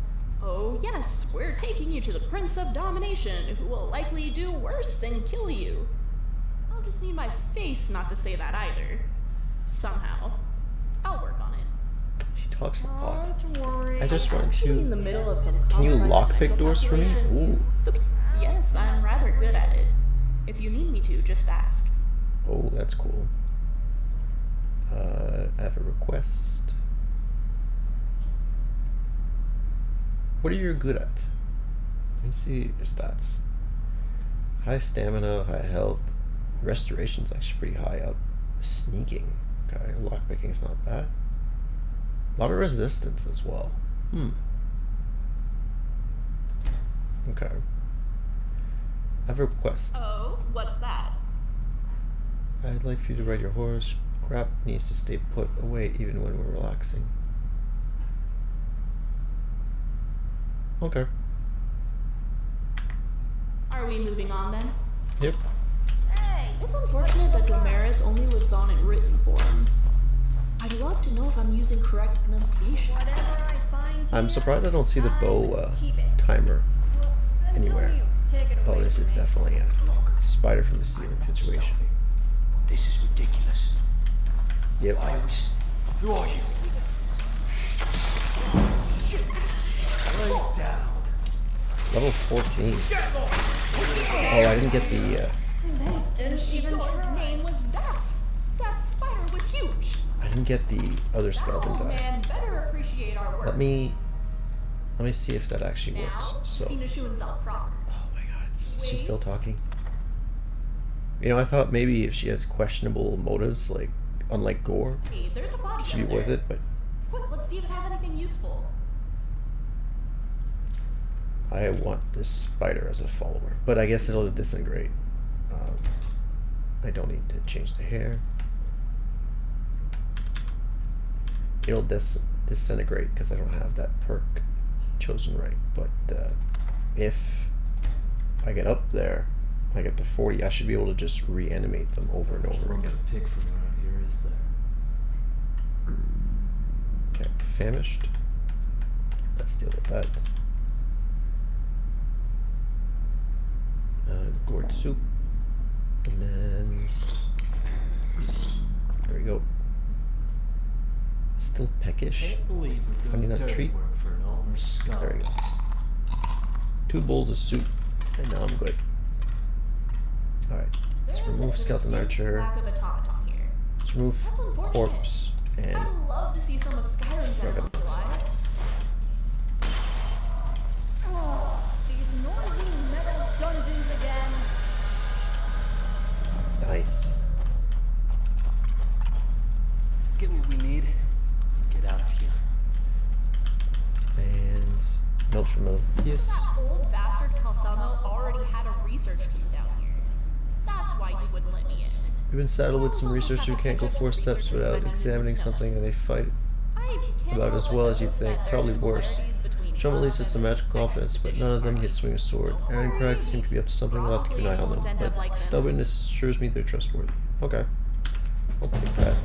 "Oh yes, we're taking you to the Prince of Domination, who will likely do worse than kill you." I'll just need my face not to say that either. Somehow. I'll work on it. She talks a lot. Don't worry. I just I'm want actually to... in the middle of some Can you complex lockpick mental doors for me? calculations. Ooh. So, yes, I'm rather good at it. If you need me to, just ask. Oh, that's cool. I have a request. What are you good at? Let me see your stats. High stamina, high health. Restoration's actually pretty high up. Sneaking. Okay, lockpicking is not bad. A lot of resistance as well. Okay. I have a request. Oh, what's that? I'd like for you to ride your horse. Crap needs to stay put away even when we're relaxing. Okay. Are we moving on then? Yep. It's unfortunate that Damaris only lives on in written form. I'd love to know if I'm using correct pronunciation. I'm surprised I don't see the bow timer anywhere. Oh, this is definitely a spider from the ceiling situation. This is ridiculous. Yep. Who are you? Shit. Lay down. Level 14. Oh, I didn't get the... Didn't even know his name was that. That spider was huge. I didn't get the other spell, did Oh I? man, better appreciate our work. Let me see if that actually works. So, proper. she's still talking. You know, I thought maybe if she has questionable motives, like unlike Gore, Hey, there's a body she'd be under worth there. it. But Quick, let's see if it has anything useful. I want this spider as a follower. But I guess it'll disintegrate. I don't need to change the hair. It'll disintegrate because I don't have that perk chosen right. But if I get up there, I get the 40, I should be able to just reanimate them over and over again. Pick from around here, is there? Okay, famished. Let's deal with that. Gourd soup. And then there we go. Still peckish. Can't believe we're Honey doing nut dirty treat. work for an Almer scum. There we go. 2 bowls of soup, and now I'm good. Alright, let's remove skeleton archer. Lack of automaton here. Let's remove That's unfortunate. corpse and I'd love to see some of Skyrim's hourglass. Oh, these noisy metal dungeons again. nice. Let's get what we need. Get out of here. And melt from a yes. That old bastard Calsamo already had a research team down here. That's why he wouldn't let me in. We've been saddled with some researchers who can't go 4 steps without examining something, and they fight about as well as you'd think, probably worse. Show them at least some magical confidence, but none of them can swing a sword. Aaron and Craig seem to be up to something, we'll have to keep an eye on them, but stubbornness assures me they're trustworthy. Okay. I'll take that.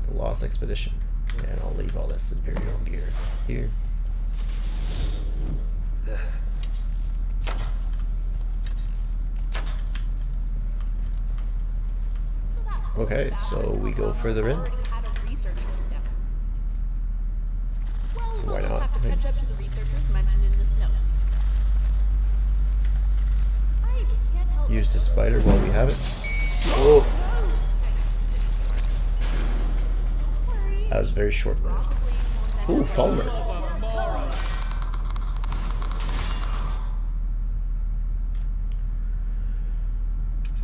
The Lost Expedition. And I'll leave all this Imperial gear here. Okay, so we go further in. Why not? Have to catch up to the researchers mentioned in this note. I can't help Use the spider while we have it. Oh! That was very short-lived. Ooh, Falmer.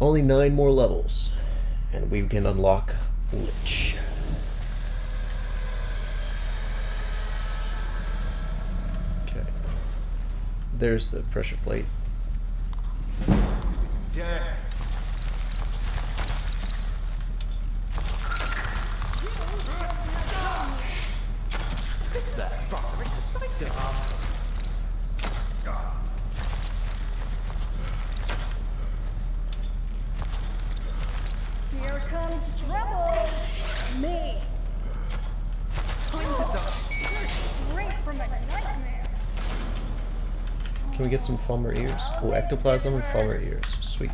Only 9 more levels, and we can unlock Lich. Okay. There's the pressure plate. Is that rather exciting? Here comes trouble. Can we get some Fulmer ears? Oh, ectoplasm and Fulmer ears. Sweet.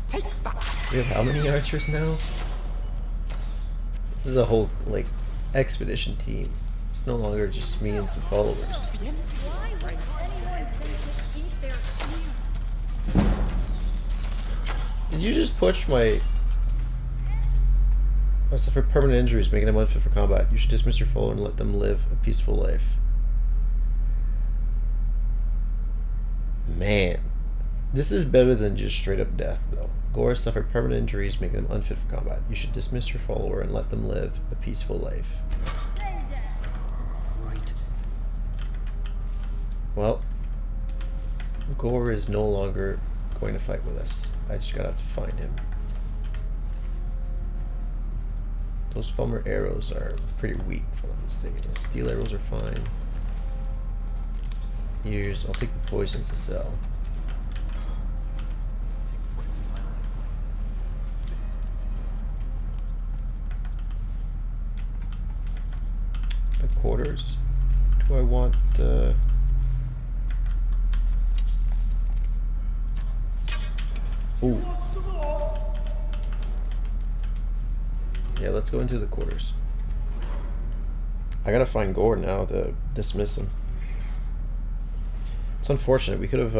Take that. We have how many archers now? This is a whole, like, expedition team. It's no longer just me and some followers. Why would anyone think to eat their ears? Did you just push my... I suffer permanent injuries, making them unfit for combat. You should dismiss your follower and let them live a peaceful life. Man. This is better than just straight up death, though. Gore suffered permanent injuries, making them unfit for combat. You should dismiss your follower and let them live a peaceful life. Right. Well, Gore is no longer going to fight with us. I just gotta have to find him. Those Fulmer arrows are pretty weak, if I'm not mistaken. Steel arrows are fine. Ears, I'll take the poisons to sell. The quarters. Do I want ooh. Yeah, let's go into the quarters. I gotta find Gore now to dismiss him. It's unfortunate. We could have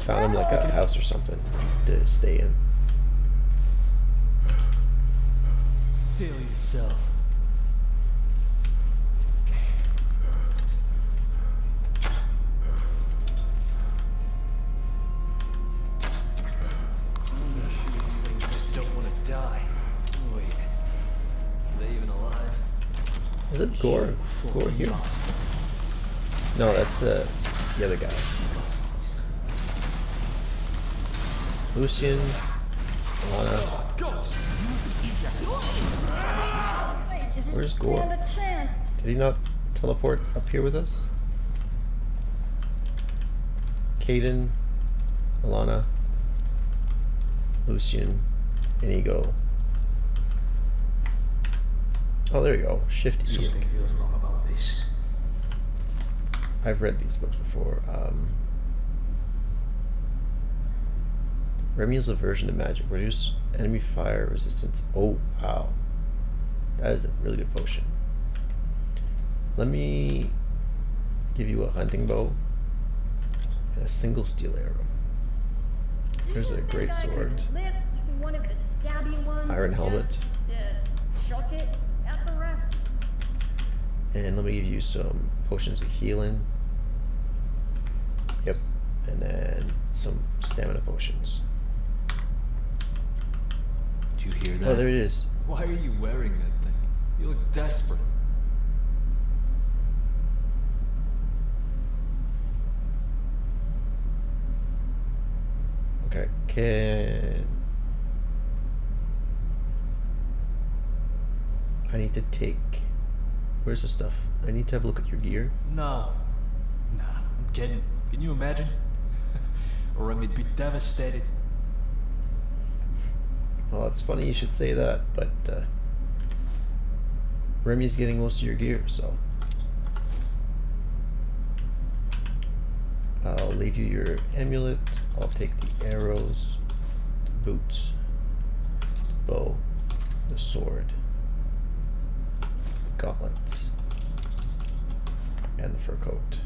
found him like a house or something to stay in. Steel yourself. These things just don't want to die. Wait, are they even alive? Is it Gore? Gore here? No, that's the other guy. Lucian, Lana. Where's Gore? Did he not teleport up here with us? Caden, Alana, Lucian, Inigo. Oh, there you go. Shift E. Something feels wrong about this. I've read these books before. Remy's aversion to magic. Reduce enemy fire resistance. Oh, wow. That is a really good potion. Let me give you a hunting bow and a single steel arrow. There's a great sword. Lift one of the stabby ones. Iron helmet. Just chuck it at the rest. And let me give you some potions of healing. Yep. And then some stamina potions. Did you hear that? Oh, there it is. Why are you wearing that thing? You look desperate. Okay, I need to take... Where's the stuff? I need to have a look at your gear. No. Nah, I'm kidding. Can you imagine? Or I'd be devastated. Well, it's funny you should say that, but Remy's getting most of your gear, so I'll leave you your amulet. I'll take the arrows, the boots, the bow, the sword, the gauntlets, and the fur coat.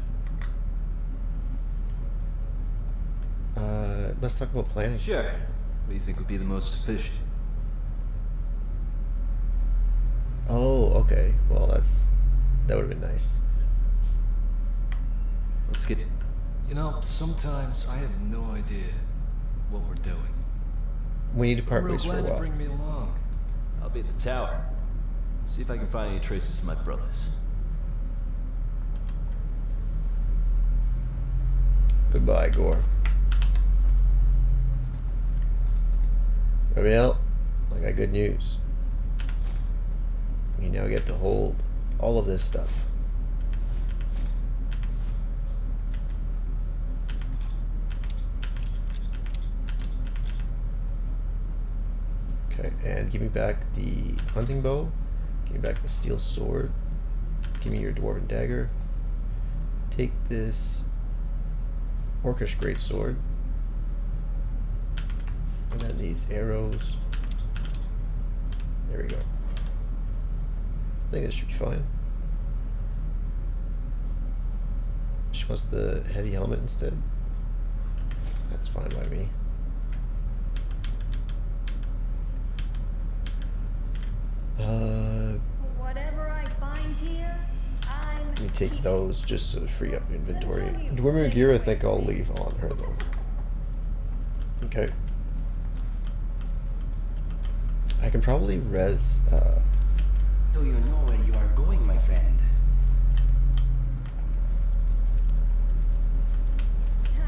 Let's talk about planning. Sure. What do you think would be the most efficient? Oh, okay. Well, that would have been nice. Let's get... You know, sometimes I have no idea what we're doing. We need to part I'm real ways for a glad to while. bring me along. I'll be at the tower. See if I can find any traces of my brothers. Goodbye, Gore. Well, I got good news. You now get to hold all of this stuff. Okay, and give me back the hunting bow. Give me back the steel sword. Give me your dwarven dagger. take this Orcish greatsword, and then these arrows. There we go. I think this should be fine. She wants the heavy helmet instead. That's fine by me. Whatever I find here, I'm Let me take those just to free up inventory. Dwemer gear, I think I'll leave on her though. Okay. I can probably res. Do you know where you are going, my friend?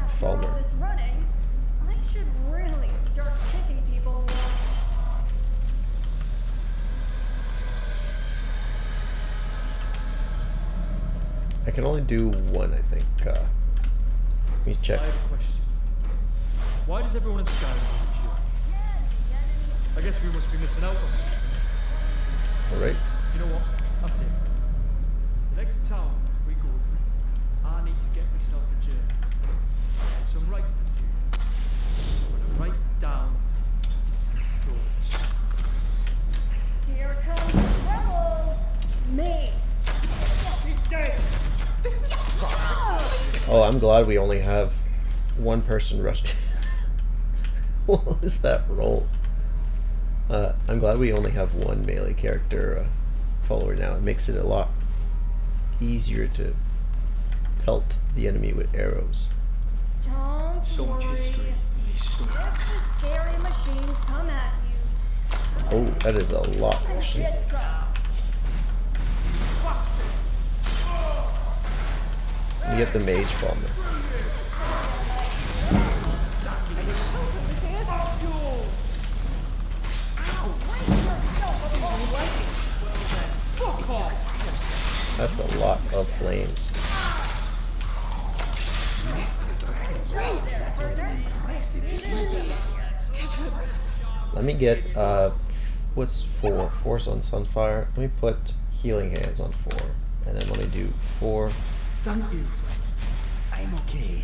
After all Falmer. this running, I should really start kicking people more. I can only do one, I think. Let me check. I have a question. Why does everyone in Skyrim hate you? I guess we must be missing out on something. Alright. You know what? That's it. The next town we go to, I need to get myself a journal. Some writing material. I'm gonna write down thoughts. Here comes trouble. Me. Fucking dead. This is Oh, I'm glad we only have one person rushing. What is that roll? I'm glad we only have one melee character follower now. It makes it a lot easier to pelt the enemy with arrows. Don't So much worry. history in these stories. If the scary machines come at you, Oh, that is a lot of machines. get some. Let me get the mage bomber. That's a lot of flames. Let me get, what's 4? 4's on Sunfire. Let me put Healing Hands on 4. And then let me do 4. Thank you, friend. I'm okay.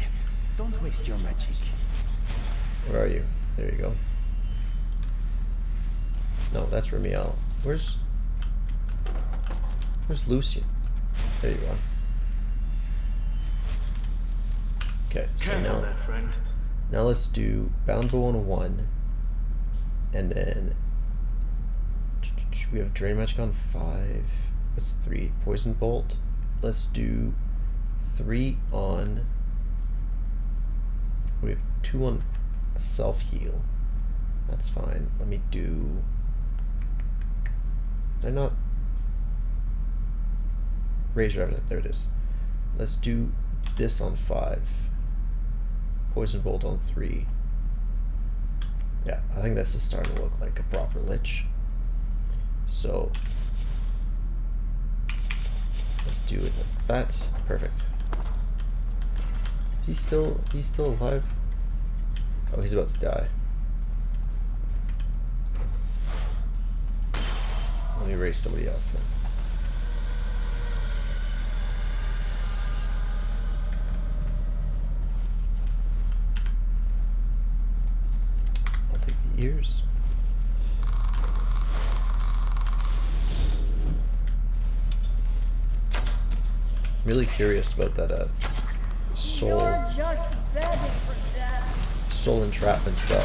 Don't waste your magic. Where are you? There you go. No, that's Ramiel. Where's Lucian? There you are. Okay, so Careful there, friend. now let's do Bound Bow on 1. And then we have Drain Magic on 5. What's 3? Poison Bolt. Let's do 3 on. We have 2 on Self Heal. That's fine. Let me do. Did I not? Razor Revenant. There it is. Let's do this on 5. Poison Bolt on 3. Yeah, I think this is starting to look like a proper Lich. So let's do it like that. Perfect. He's still alive? Oh, he's about to die. Let me erase somebody else then. I'll take the ears. Really curious about that soul You're just begging for death. soul entrapment spell.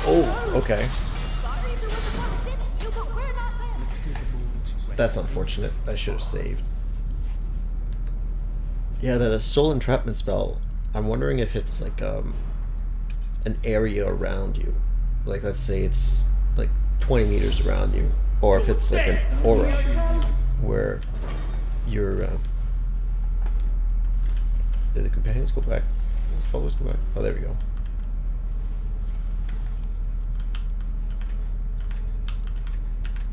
Oh, okay. Sorry if it wasn't what it did to you, but we're not there. Let's take a moment to rest. That's unfortunate. I should have saved. Yeah, that soul entrapment spell. I'm wondering if it's like an area around you. Like let's say it's like 20 meters around you, or if it's like an aura where you're. Did the companions go back? The followers go back? Oh, there we go.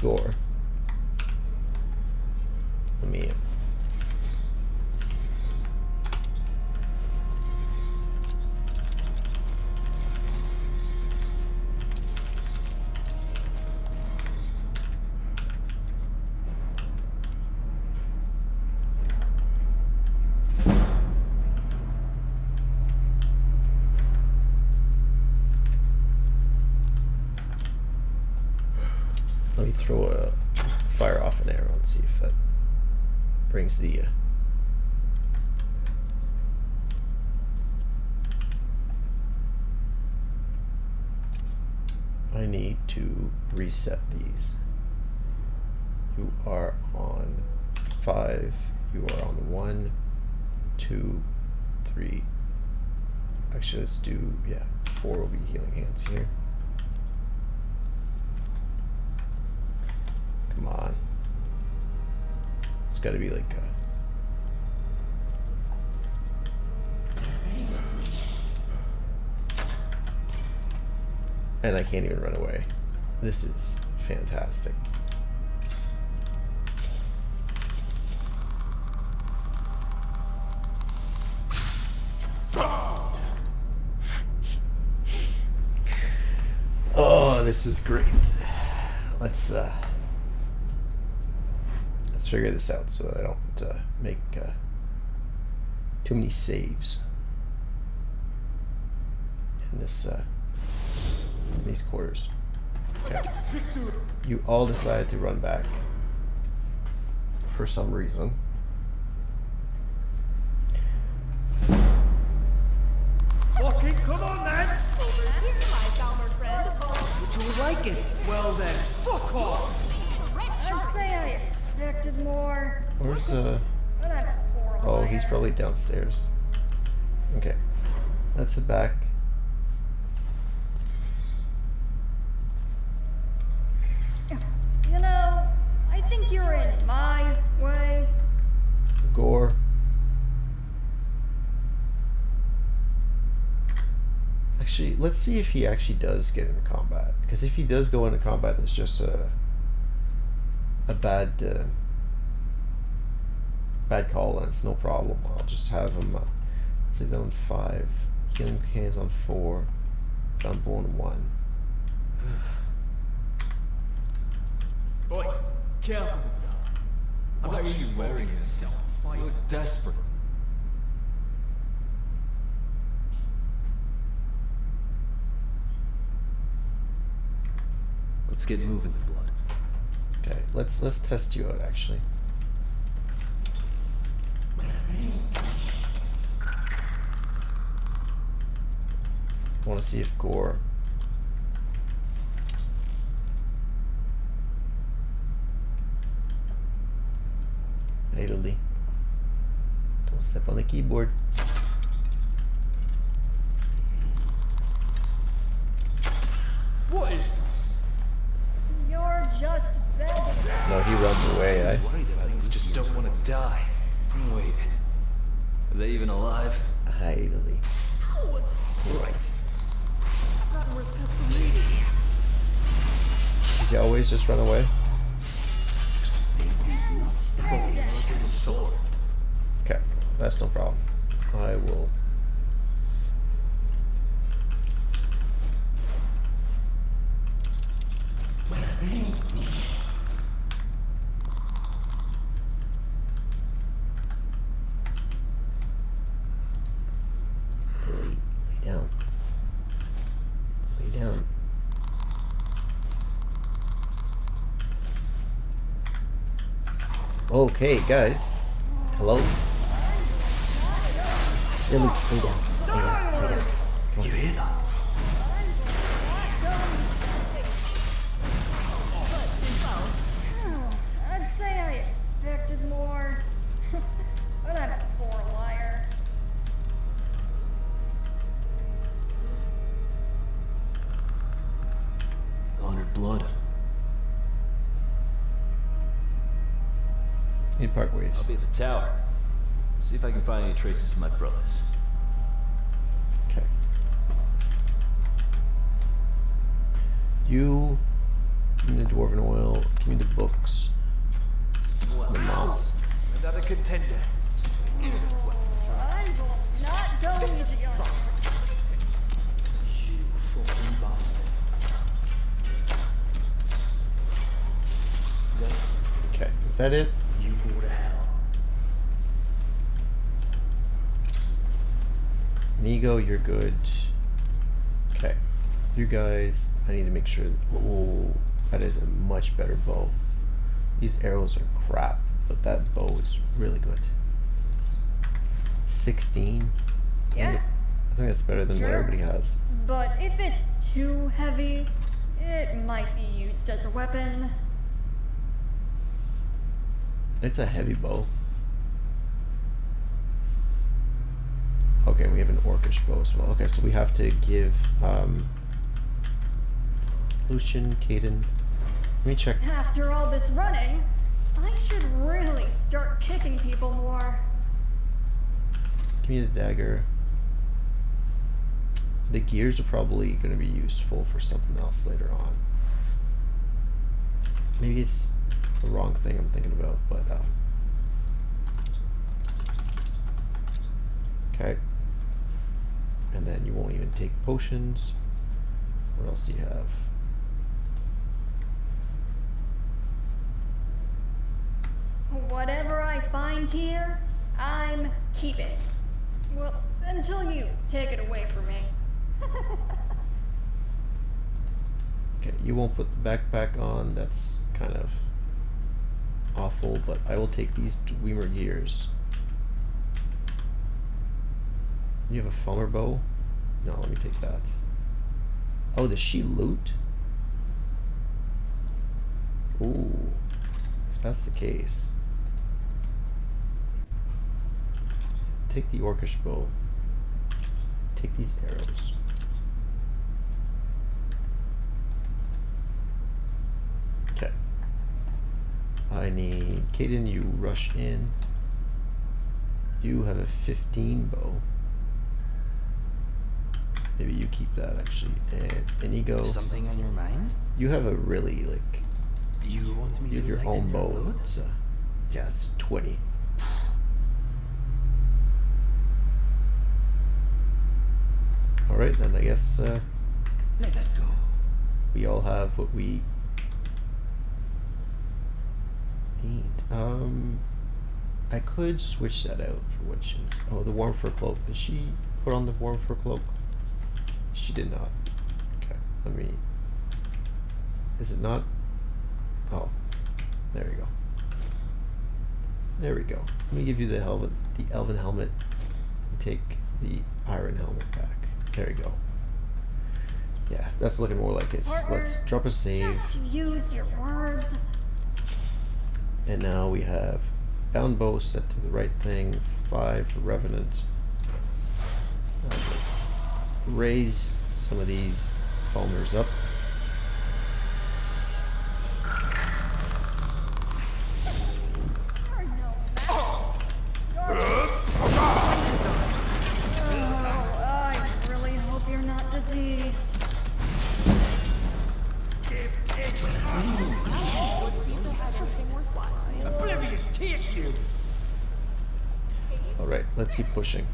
Gore. Let me. throw a fire off an arrow and see if that brings the I need to reset these. You are on 5, you are on 1, 2, 3. Actually, let's do, 4 will be healing hands here. Come on. It's gotta be like and I can't even run away. This is fantastic. Oh, this is great. Let's figure this out so that I don't make too many saves in this in these quarters. Okay. You all decide to run back for some reason. Fucking come on then! Would you like it? Well then, fuck off! I'd say I expected more. Where's But I'm a poor oh, liar. he's probably downstairs. Okay. Let's head back. You know, I think you're in my way. Gore. Actually, let's see if he actually does get into combat. Because if he does go into combat, it's just a bad bad call, and it's no problem. I'll just have him sit down 5, healing hands on 4, down bone 1. Boy, careful with that. Why are you wearing yourself? You look desperate. Let's get moving, blood. Okay, let's test you out actually. I want to see if Gore Idly. Don't step on the keyboard. What is that? You're just begging. No, he runs away, eh? Things just don't want to die. Wait. Are they even alive? Idly. Right. Does he always just run away? Okay, that's no problem. I will. Lay down. Lay down. Okay, guys. Hello? Lily, lay down. Lay down. Lay down. Come on. You hear that? I'd say I expected more. But I'm a poor liar. Honored blood. Need part ways. I'll be at the tower. See if I can find any traces of my brothers. Okay. You give me the dwarven oil. Give me the books. The mouse. Another contender. I'm not going to go. You fucking bastard. Okay, is that it? You go to hell. Inigo, you're good. Okay. You guys, I need to make sure. Oh, That is a much better bow. These arrows are crap, but that bow is really good. 16? Yeah. I think that's better than what everybody has. But if it's too heavy, it might be used as a weapon. It's a heavy bow. Okay, we have an orcish bow as well. Okay, so we have to give Lucian, Caden. Let me check. After all this running, I should really start kicking people more. Give me the dagger. The gears are probably going to be useful for something else later on. Maybe it's the wrong thing I'm thinking about, but okay. And then you won't even take potions. What else do you have? Whatever I find here, I'm keeping. Well, until you take it away from me. Okay, you won't put the backpack on. That's kind of awful, but I will take these Dwemer gears. You have a Fulmer bow? No, let me take that. Oh, does she loot? Ooh, if that's the case. Take the orcish bow. Take these arrows. Okay. I need Caden, you rush in. You have a 15 bow. Maybe you keep that actually. And Inigo. Something on your mind? You have a really like. You want me you have to your light own it bow. load? It's yeah, it's 20. All right, then I guess let us go. We all have what we need. I could switch that out for what she was. Oh, the warm fur cloak. Did she put on the warm fur cloak? She did not. Okay, let me. Is it not? Oh, there we go. There we go. Let me give you the helmet, the elven helmet, and take the iron helmet back. There you go. Yeah, that's looking more like it. Let's drop a save. Just use your words. And now we have bound bow set to the right thing. 5 for revenant. Raise some of these Fulmers up. I really hope you're not diseased. Oblivious, take you! Alright, let's keep pushing.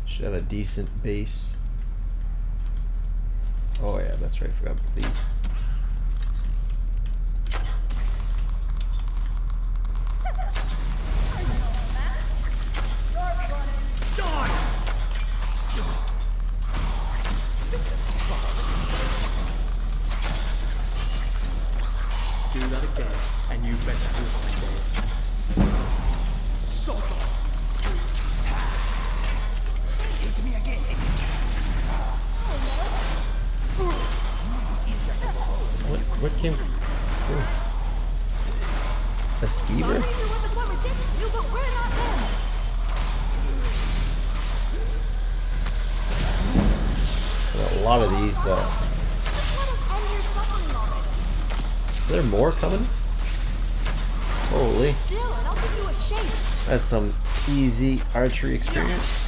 Should have a decent base. Oh yeah, that's right, I forgot about these. Do that again, and you better do it one day. Hit me again. What came? A skeever? A lot of these. Are there more coming? Holy. That's some easy archery experience.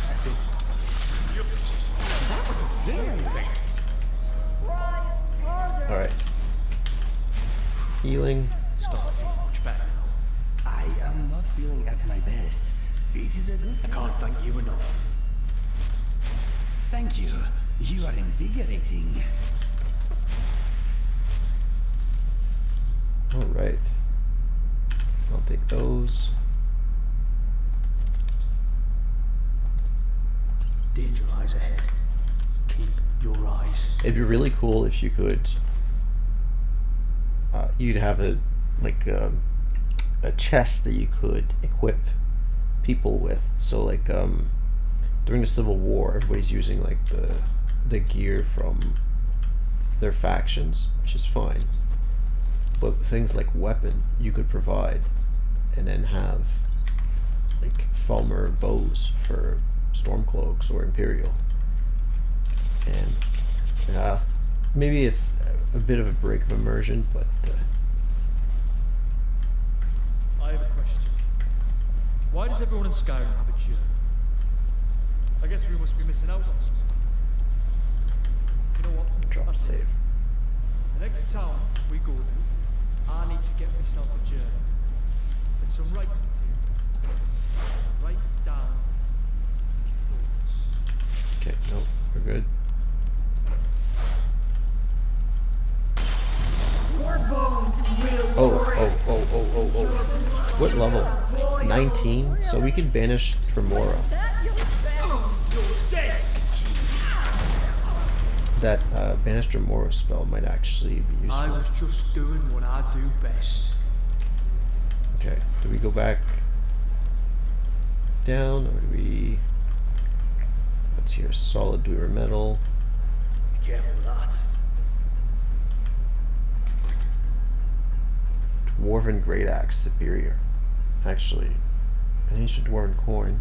Alright. Healing. Stop feeling much better now. I am not feeling at my best. It is a good. I can't thank you enough. Thank you. You are invigorating. Alright. I'll take those. Danger lies ahead. Keep Your eyes. It'd be really cool if you could. You'd have a chest that you could equip people with. So like during the Civil War, everybody's using like the gear from their factions, which is fine. But things like weapon you could provide, and then have like Falmer bows for Stormcloaks or Imperial. And maybe it's a bit of a break of immersion, but I have a question. Why does everyone in Skyrim have a cure? I guess we must be missing out on something. You know what? drop save. The next town we go to, I need to get myself a journal and some writing materials. Write down thoughts. Okay, no, we're good. Oh. What level? 19? So we can banish Tremora. That banish Tremora spell might actually be useful. I was just doing what I do best. Okay, do we go back down, or do we... What's here? Solid dwemer metal. Be careful of that. Dwarven Great Axe Superior. Actually, an ancient dwarven coin.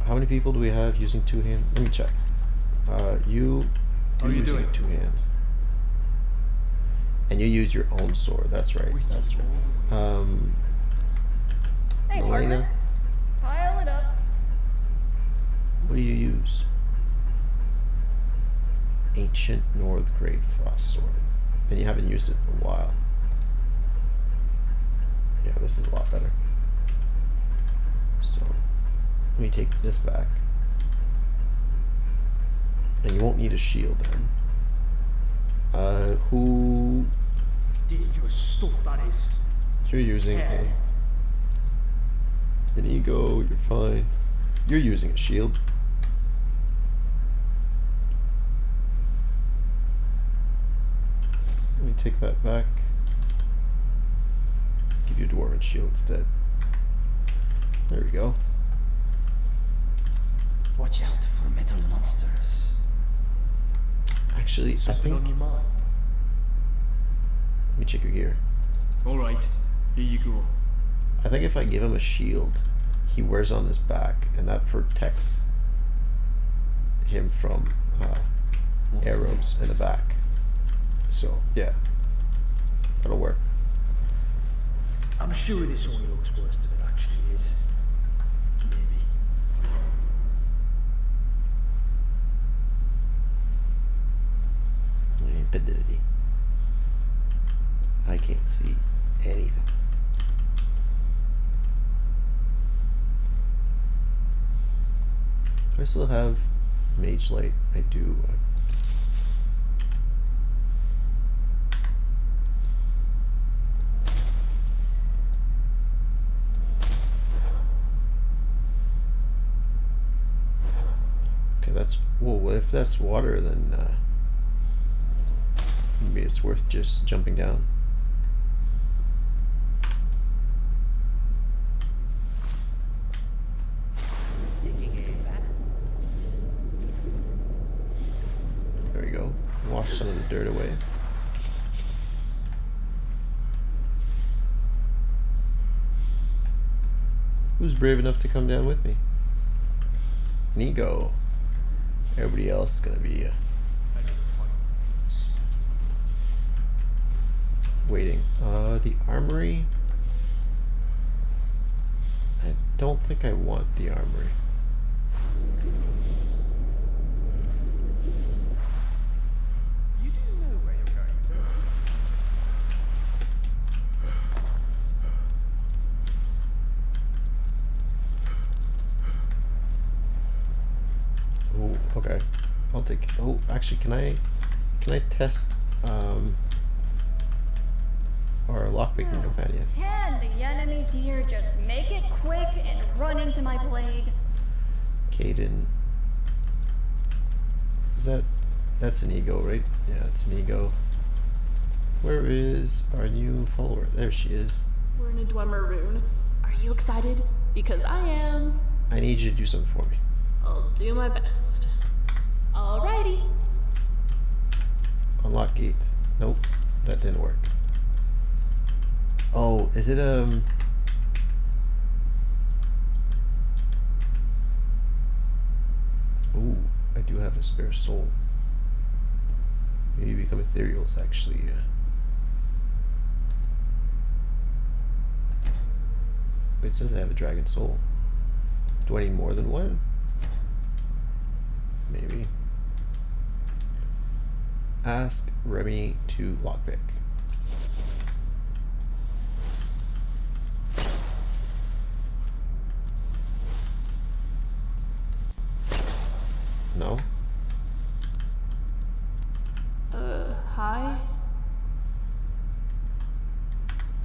How many people do we have using two-hand? Let me check. You using a two-hand. And you use your own sword. That's right. That's right. Hey, Melina, partner. Pile it up. what do you use? Ancient North Great Frost Sword. And you haven't used it in a while. Yeah, this is a lot better. So, let me take this back. And you won't need a shield then. Who... Dangerous stuff, that is. You're using an ego, you're fine. You're using a shield. Let me take that back. Give you a dwarven shield instead. There we go. Watch out for metal monsters. Actually, I think... on your mind. Let me check your gear. Alright, here you go. I think if I give him a shield, he wears on his back, and that protects him from arrows in the back. So, yeah. That'll work. I'm sure this only looks worse than it actually is. Maybe. Infidelity. I can't see anything. Do I still have Mage Light? I do. Okay, that's... Whoa, if that's water, then maybe it's worth just jumping down. There we go. Wash some of the dirt away. Who's brave enough to come down with me? Nego. Everybody else is gonna be waiting. The armory. I don't think I want the armory. You do know where you're going, don't Oh, okay. I'll take. Oh, actually, can I test our lockpicking companion? Can the enemies here just make it quick and run into my blade? Caden. Is that's an ego, right? Yeah, it's an ego. Where is our new follower? There she is. We're in a Dwemer rune. Are you excited? Because I am. I need you to do something for me. I'll do my best. Alrighty. Unlock gate. Nope, that didn't work. Oh, is it Ooh, I do have a spare soul. Maybe become ethereals actually. Wait, it says I have a dragon soul. Do I need more than one? Maybe. Ask Remy to lockpick. No? Hi?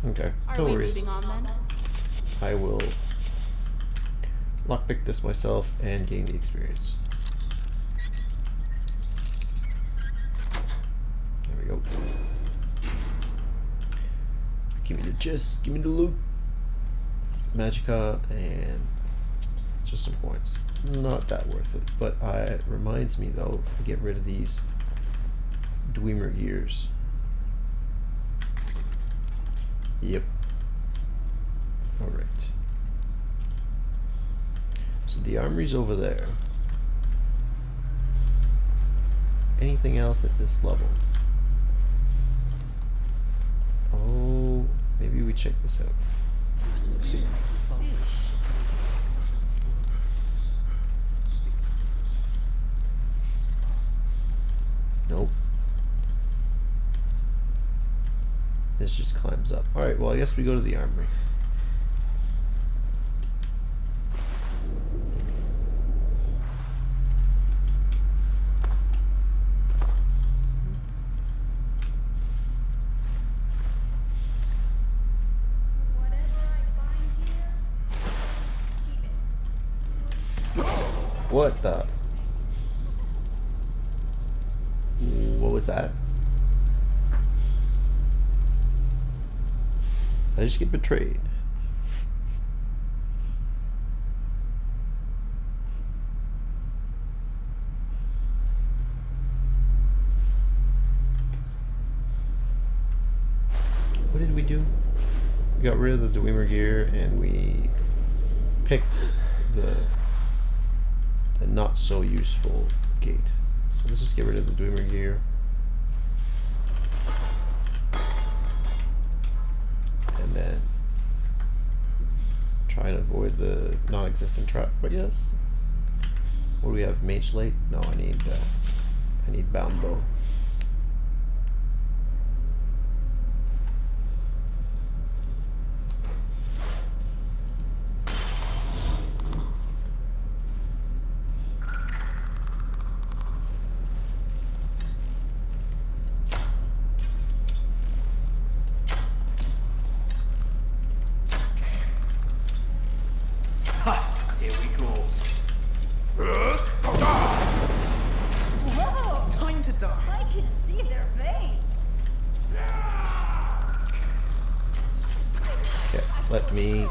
Okay, Are no we worries. moving on then? I will lockpick this myself and gain the experience. There we go. Give me the chest, give me the loot. Magicka and just some points. Not that worth it, but it reminds me though to get rid of these Dwemer gears. Yep. Alright. So the armory's over there. Anything else at this level? Oh, maybe we check this out. Nope. This just climbs up. Alright, well I guess we go to the armory. What the? What was that? I just get betrayed. What did we do? We got rid of the Dwemer gear and we picked the not so useful gate. So let's just get rid of the Dwemer gear. And then try and avoid the non-existent trap. But yes. What do we have? Mage Light? No, I need Bound Bow. Let me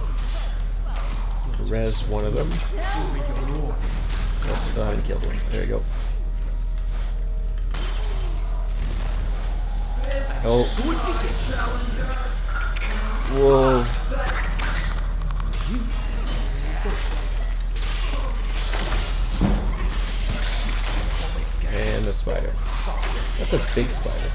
res one of them. Oh, still haven't killed one. There we go. Oh. Whoa. And a spider. That's a big spider.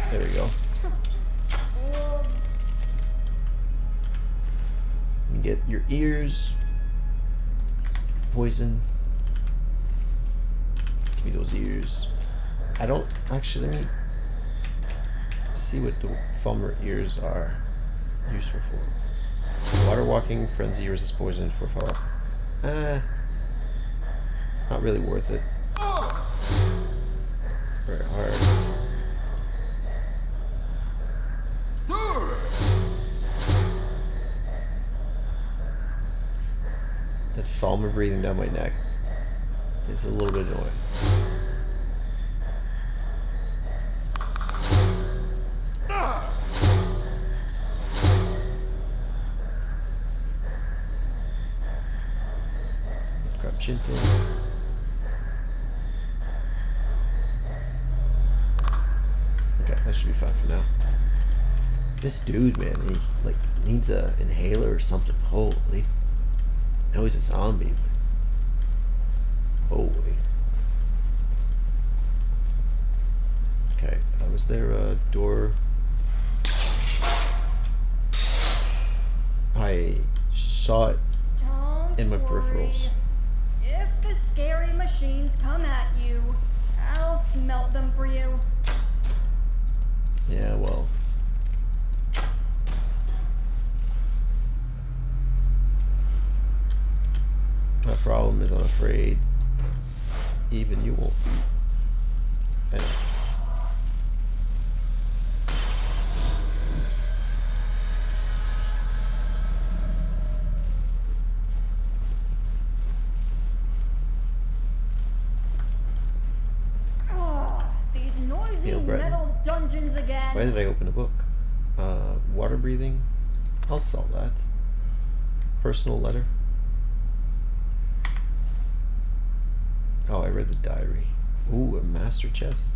There we go. You get your ears. Poison. Give me those ears. I don't actually, let me see what the Fulmer ears are useful for. Water walking, frenzy, resist poison for far. Not really worth it. very hard. That Falmer breathing down my neck is a little bit annoying. Grab Chinto. Okay, that should be fine for now. This dude, man, he like needs a inhaler or something. Holy. I know he's a zombie, but holy. Okay, was there a door? I saw it in my peripherals. If the scary machines come at you, I'll smelt them for you. Yeah, well. My problem is I'm afraid even you won't be. Anyway. These noisy metal dungeons again. Why did I open a book? Water breathing? I'll sell that. Personal letter. Oh, I read the diary. Ooh, a master chest.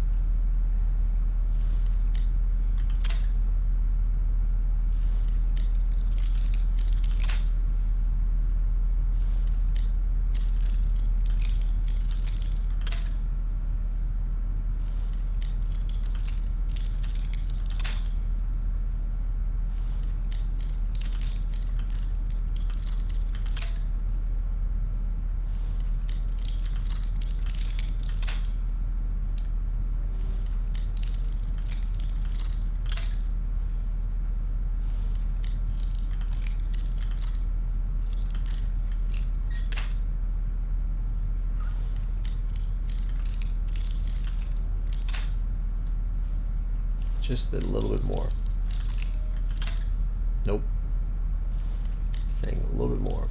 Just a little bit more. Nope. Saying a little bit more.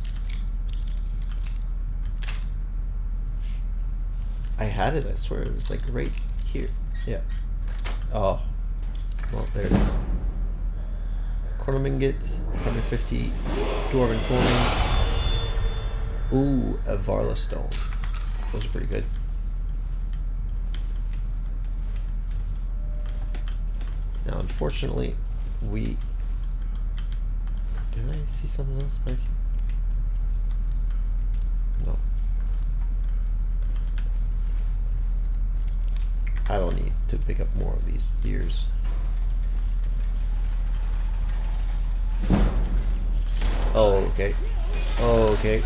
I had it, I swear. It was like right here. Yeah. Oh. Well, there it is. Cornminget, 150 Dwarven coins. Ooh, a Varla stone. Those are pretty good. Now, unfortunately, we... Did I see something else back here? No. I don't need to pick up more of these ears. Oh, okay. Oh, okay.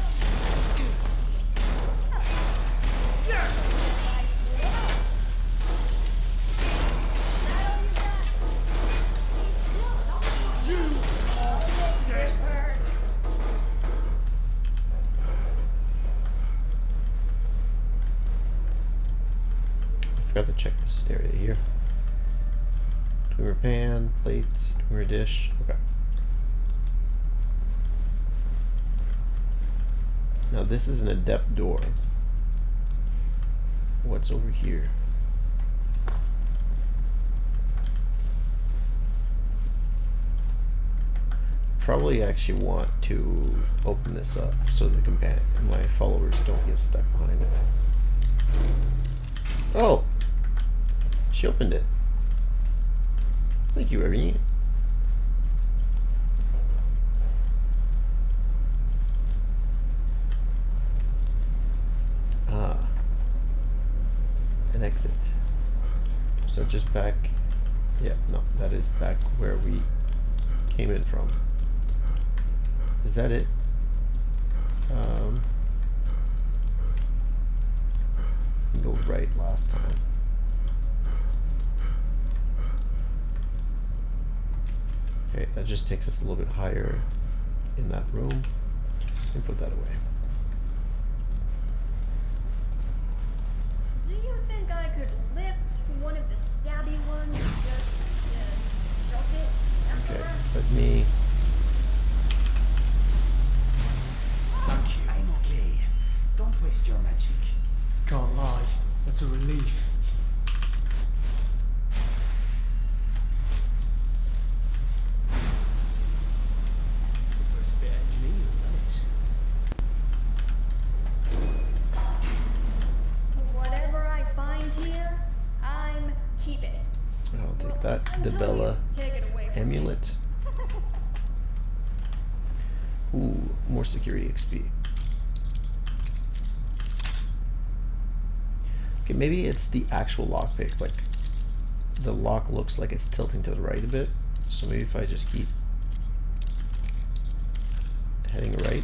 Forgot to check this area here. Twimmer pan, plate, twimmer dish. Okay. Now this is an adept door. What's over here? Probably actually want to open this up so the my followers don't get stuck behind it. Oh! She opened it. Thank you, Irene. Ah. An exit. So just back... Yeah, no, that is back where we came in from. Is that it? Go right last time. Okay, that just takes us a little bit higher in that room. And put that away. Do you think I could lift one of the stabby ones and just chuck it at the Okay, rest. let me. Thank you. I'm okay. Don't waste your magic. Can't lie, that's a relief. There's a bit of engineering, Whatever I find here, I'm keeping it. I'll take that. Until you Debella take it away from me. amulet. Ooh, more security XP. Okay, maybe it's the actual lockpick. Like, the lock looks like it's tilting to the right a bit. So maybe if I just keep heading right.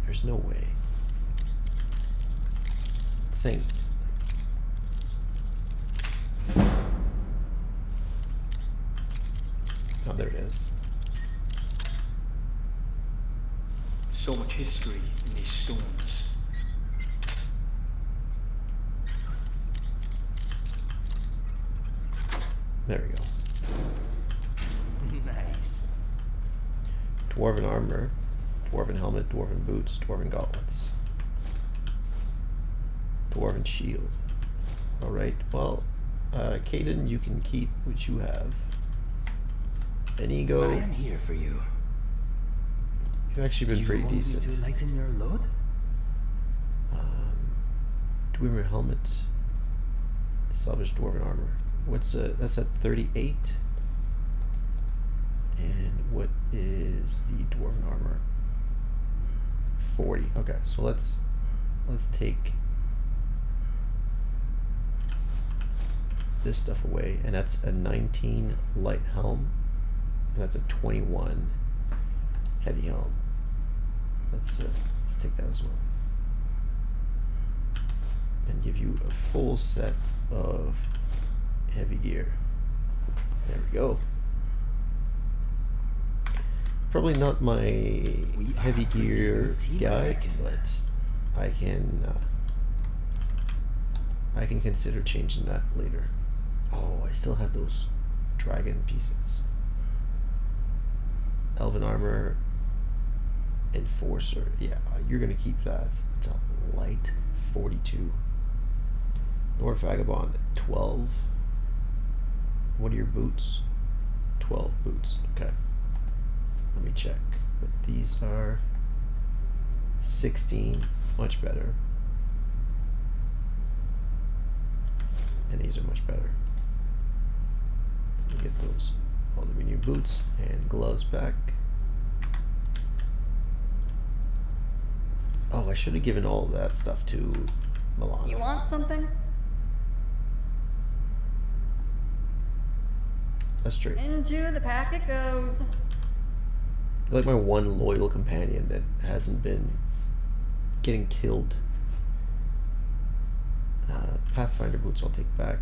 There's no way. It's saying. Oh, there it is. So much history in these stones. There we go. Nice. Dwarven armor, dwarven helmet, dwarven boots, dwarven gauntlets, dwarven shield. Alright, well, Caden, you can keep what you have. Inigo, I am here for you. you've actually been You pretty want me decent. to lighten your load? Dwemer helmet, salvage dwarven armor. What's that's at 38. And what is the dwarven armor? 40. Okay, so let's take this stuff away, and that's a 19 light helm, and that's a 21 heavy helm. Let's take that as well, and give you a full set of heavy gear. There we go. Probably not my heavy gear guy, but I can consider changing that later. Oh, I still have those dragon pieces. Elven armor, enforcer. Yeah, you're gonna keep that. It's a light 42. Dwarf vagabond 12. What are your boots? 12 boots. Okay. Let me check. But these are 16. Much better. And these are much better. So we get those all the new boots and gloves back. Oh, I should have given all of that stuff to Milana. You want something? That's true. Into the pack it goes. You're like my one loyal companion that hasn't been getting killed. Pathfinder boots I'll take back.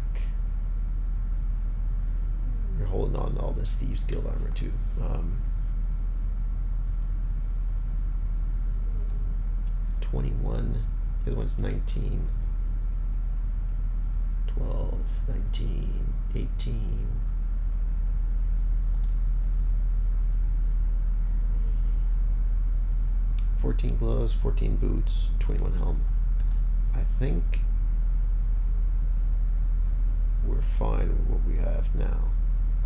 You're holding on to all this Thieves Guild armor too. 21. The other one's 19. 12, 19, 18. $14 gloves, 14 boots, 21 helm. I think we're fine with what we have now.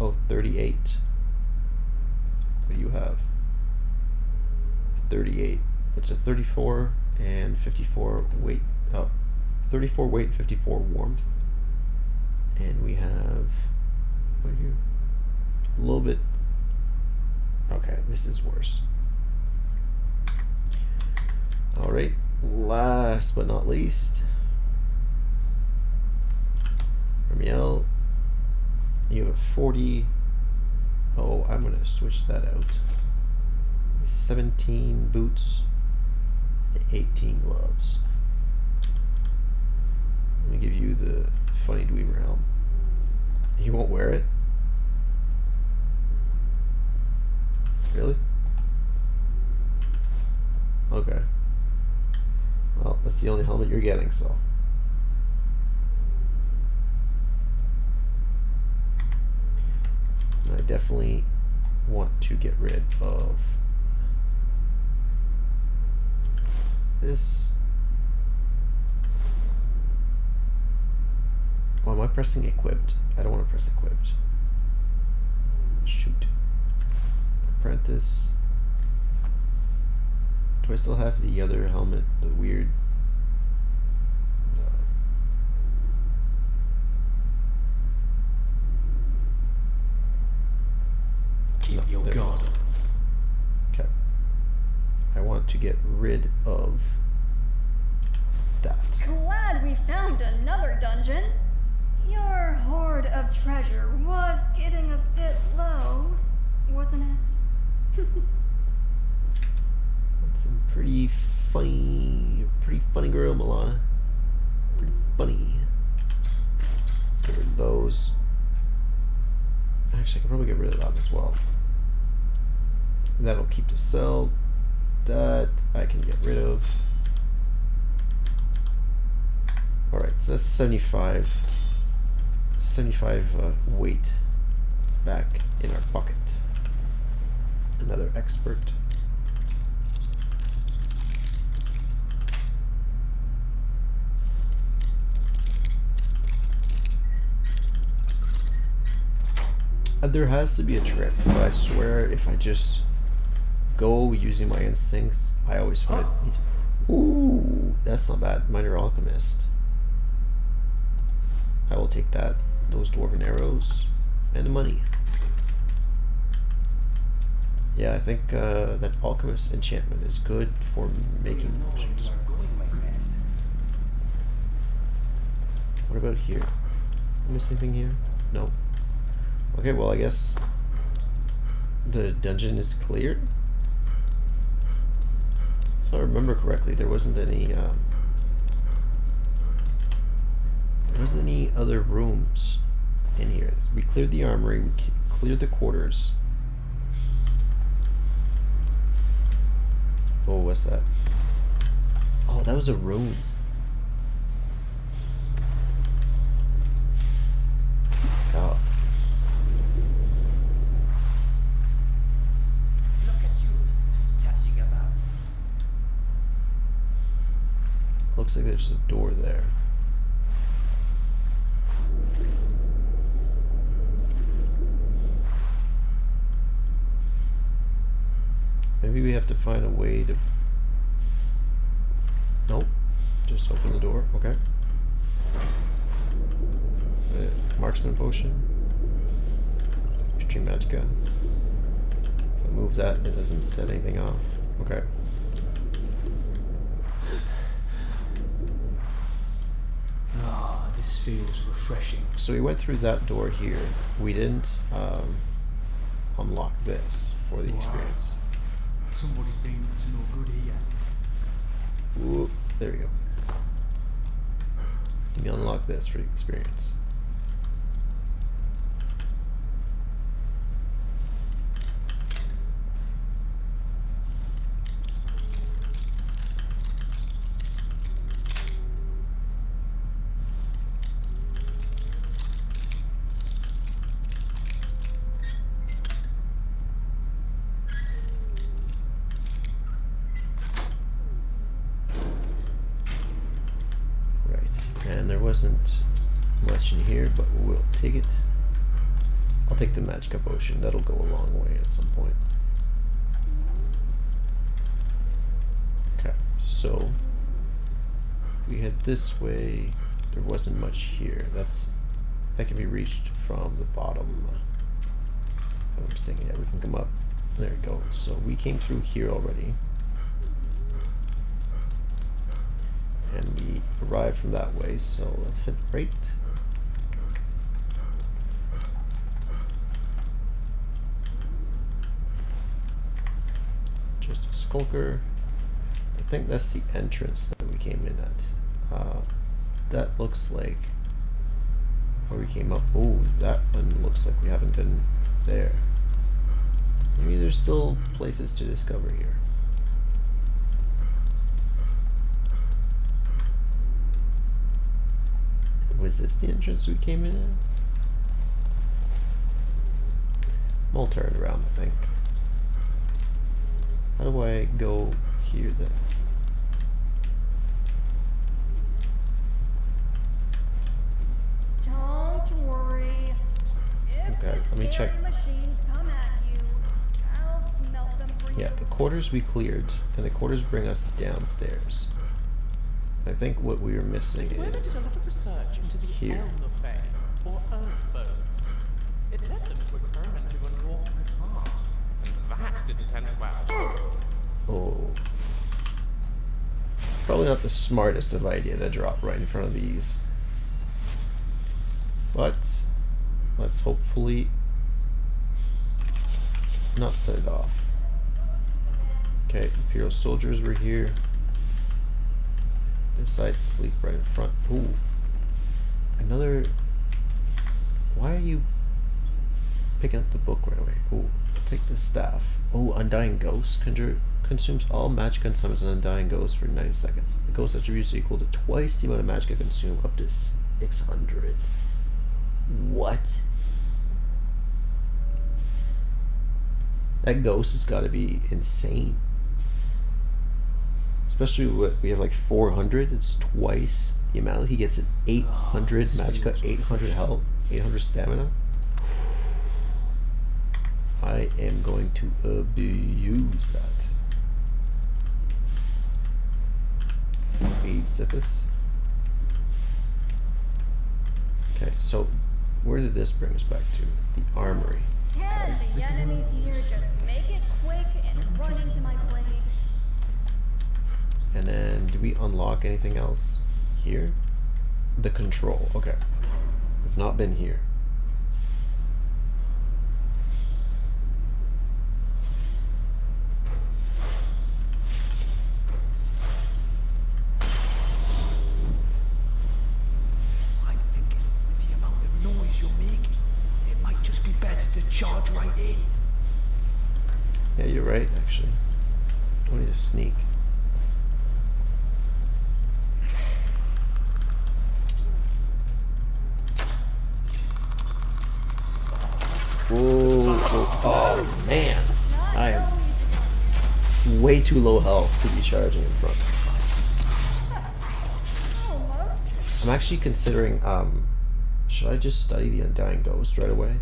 Oh, 38. What do you have? 38. It's a 34 and 54 weight. Oh, 34 weight, 54 warmth. And we have, what are you? A little bit. Okay, this is worse. Alright, last but not least, Ramiel, you have 40. Oh, I'm going to switch that out. 17 boots, 18 gloves. Let me give you the funny Dwemer helm. You won't wear it? Really? the only helmet you're getting, so. And I definitely want to get rid of this. Oh, am I pressing equipped? I don't want to press equipped. Shoot. Apprentice. Do I still have the other helmet? The weird... Keep your guard. Okay. I want to get rid of that. Glad we found another dungeon. Your hoard of treasure was getting a bit low, wasn't it? That's some pretty funny girl, Milana. Pretty funny. Let's get rid of those. Actually, I can probably get rid of that as well. That'll keep the cell. That I can get rid of. Alright, so that's 75 weight back in our pocket. Another expert. There has to be a trick, but I swear if I just go using my instincts, I always find it easy. Ooh, that's not bad. Minor Alchemist. I will take that, those dwarven arrows, and the money. Yeah, I think that Alchemist enchantment is good for making potions. What about here? Miss anything here? No. Okay, well I guess the dungeon is cleared. So if I remember correctly, there wasn't any other rooms in here. We cleared the armory, we cleared the quarters. Oh, what's that? Oh, that was a room. God. Look at you, splashing about. Looks like there's a door there. Maybe we have to find a way to... Nope. Just open the door. Okay. Marksman potion. Extreme magicka. If I move that, it doesn't set anything off. Okay. Ah, this feels refreshing. So we went through that door here. We didn't unlock this for the experience. Somebody's been up to no good here. Ooh, there we go. Let me unlock this for the experience. Wasn't much in here, but we'll take it. I'll take the magicka potion. That'll go a long way at some point. Okay, so if we head this way, there wasn't much here. That can be reached from the bottom. I'm just thinking, yeah, we can come up. There we go. So we came through here already. And we arrived from that way, so let's head right. Just a skulker. I think that's the entrance that we came in at. That looks like where we came up. Oh, that one looks like we haven't been there. Maybe there's still places to discover here. Was this the entrance we came in at? We'll turn around, I think. How do I go here then? Don't worry. If Okay, the let me check. scary machines come at you, I'll smelt them for you. Yeah, the quarters we cleared, and the quarters bring us downstairs. I think what we were missing Where did is a lot of research into the here. Elnofane, or Earth bones. It led them to experimenting on Walken's heart, and that didn't end well. Oh. Probably not the smartest of idea to drop right in front of these. But let's hopefully not set it off. Okay, Imperial soldiers were here. Decide to sleep right in front. Ooh. Another. Why are you picking up the book right away? Ooh. Take the staff. Oh, Undying Ghost consumes all magicka and summons an Undying Ghost for 90 seconds. The ghost attributes are equal to twice the amount of magicka consumed, up to 600. What? That ghost has got to be insane. Especially what we have like 400. It's twice the amount. He gets an 800 magicka, 800 health, 800 stamina. I am going to abuse that. Aesiphus. Okay, so where did this bring us back to? The armory. Can the enemies here just make it quick and run into my blade? And then, do we unlock anything else here? The control. Okay. We've not been here. I'm thinking, with the amount of noise you're making, it might just be better to charge right in. Yeah, you're right, actually. I need to sneak. Whoa, whoa. Oh man, I am way too low health to be charging in front. I'm actually considering, should I just study the Undying Ghost right away?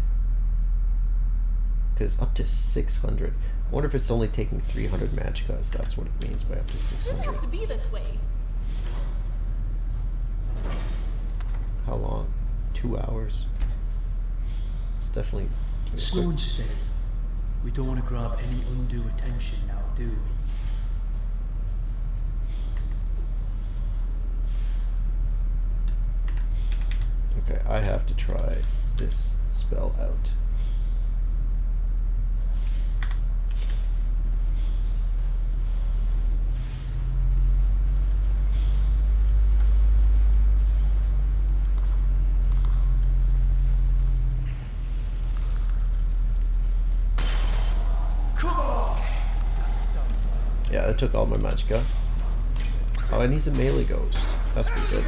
Because up to 600. I wonder if it's only taking 300 magickas. That's what it means by up to It didn't 600. have to be this way. How long? 2 hours? It's definitely... Slow and steady. We don't want to grab any undue attention now, do we? Okay, I have to try this spell out. Yeah, that took all my magicka. Oh, and he's a melee ghost. That's pretty good.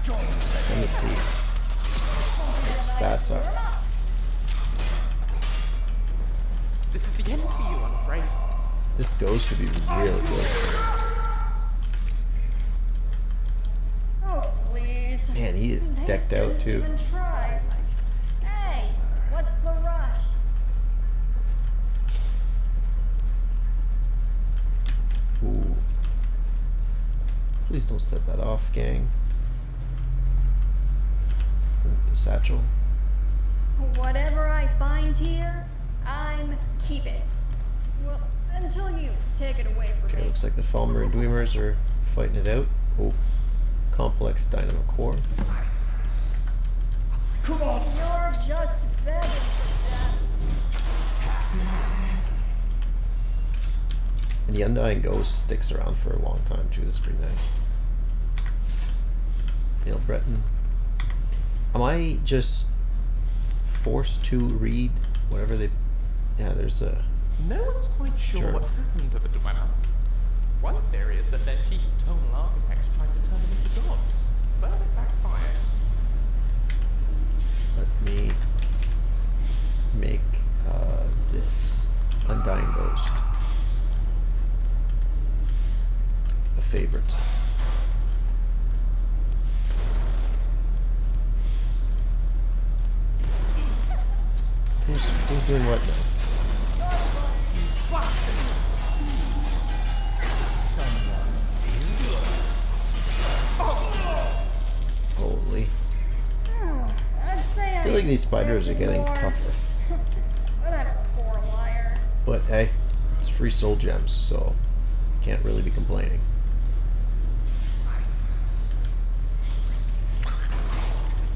Let me see. Stats are. This is the end for you, I'm afraid. This ghost would be really good. Oh, please. Man, he is They decked out didn't too. even try. Hey, what's the rush? Ooh. Please don't set that off, gang. Ooh, satchel. Whatever I find here, I'm keeping. Well, until you take it away from Okay, me. looks like the Falmer and Dweemers are fighting it out. Oh, complex dynamo core. Come on! You're just begging for death. And the Undying Ghost sticks around for a long time too. That's pretty nice. Neil Breton. Am I just forced to read whatever they... Yeah, there's a... No one's quite sure Sure. what happened to the Dwemer. One theory is that their chief tonal architects tried to turn them into gods, but it backfired. Let me make this Undying Ghost a favorite. Who's doing what now? Holy. I'd say I feel like these spiders are getting tougher. But I'm a poor liar. But hey, it's free soul gems, so can't really be complaining.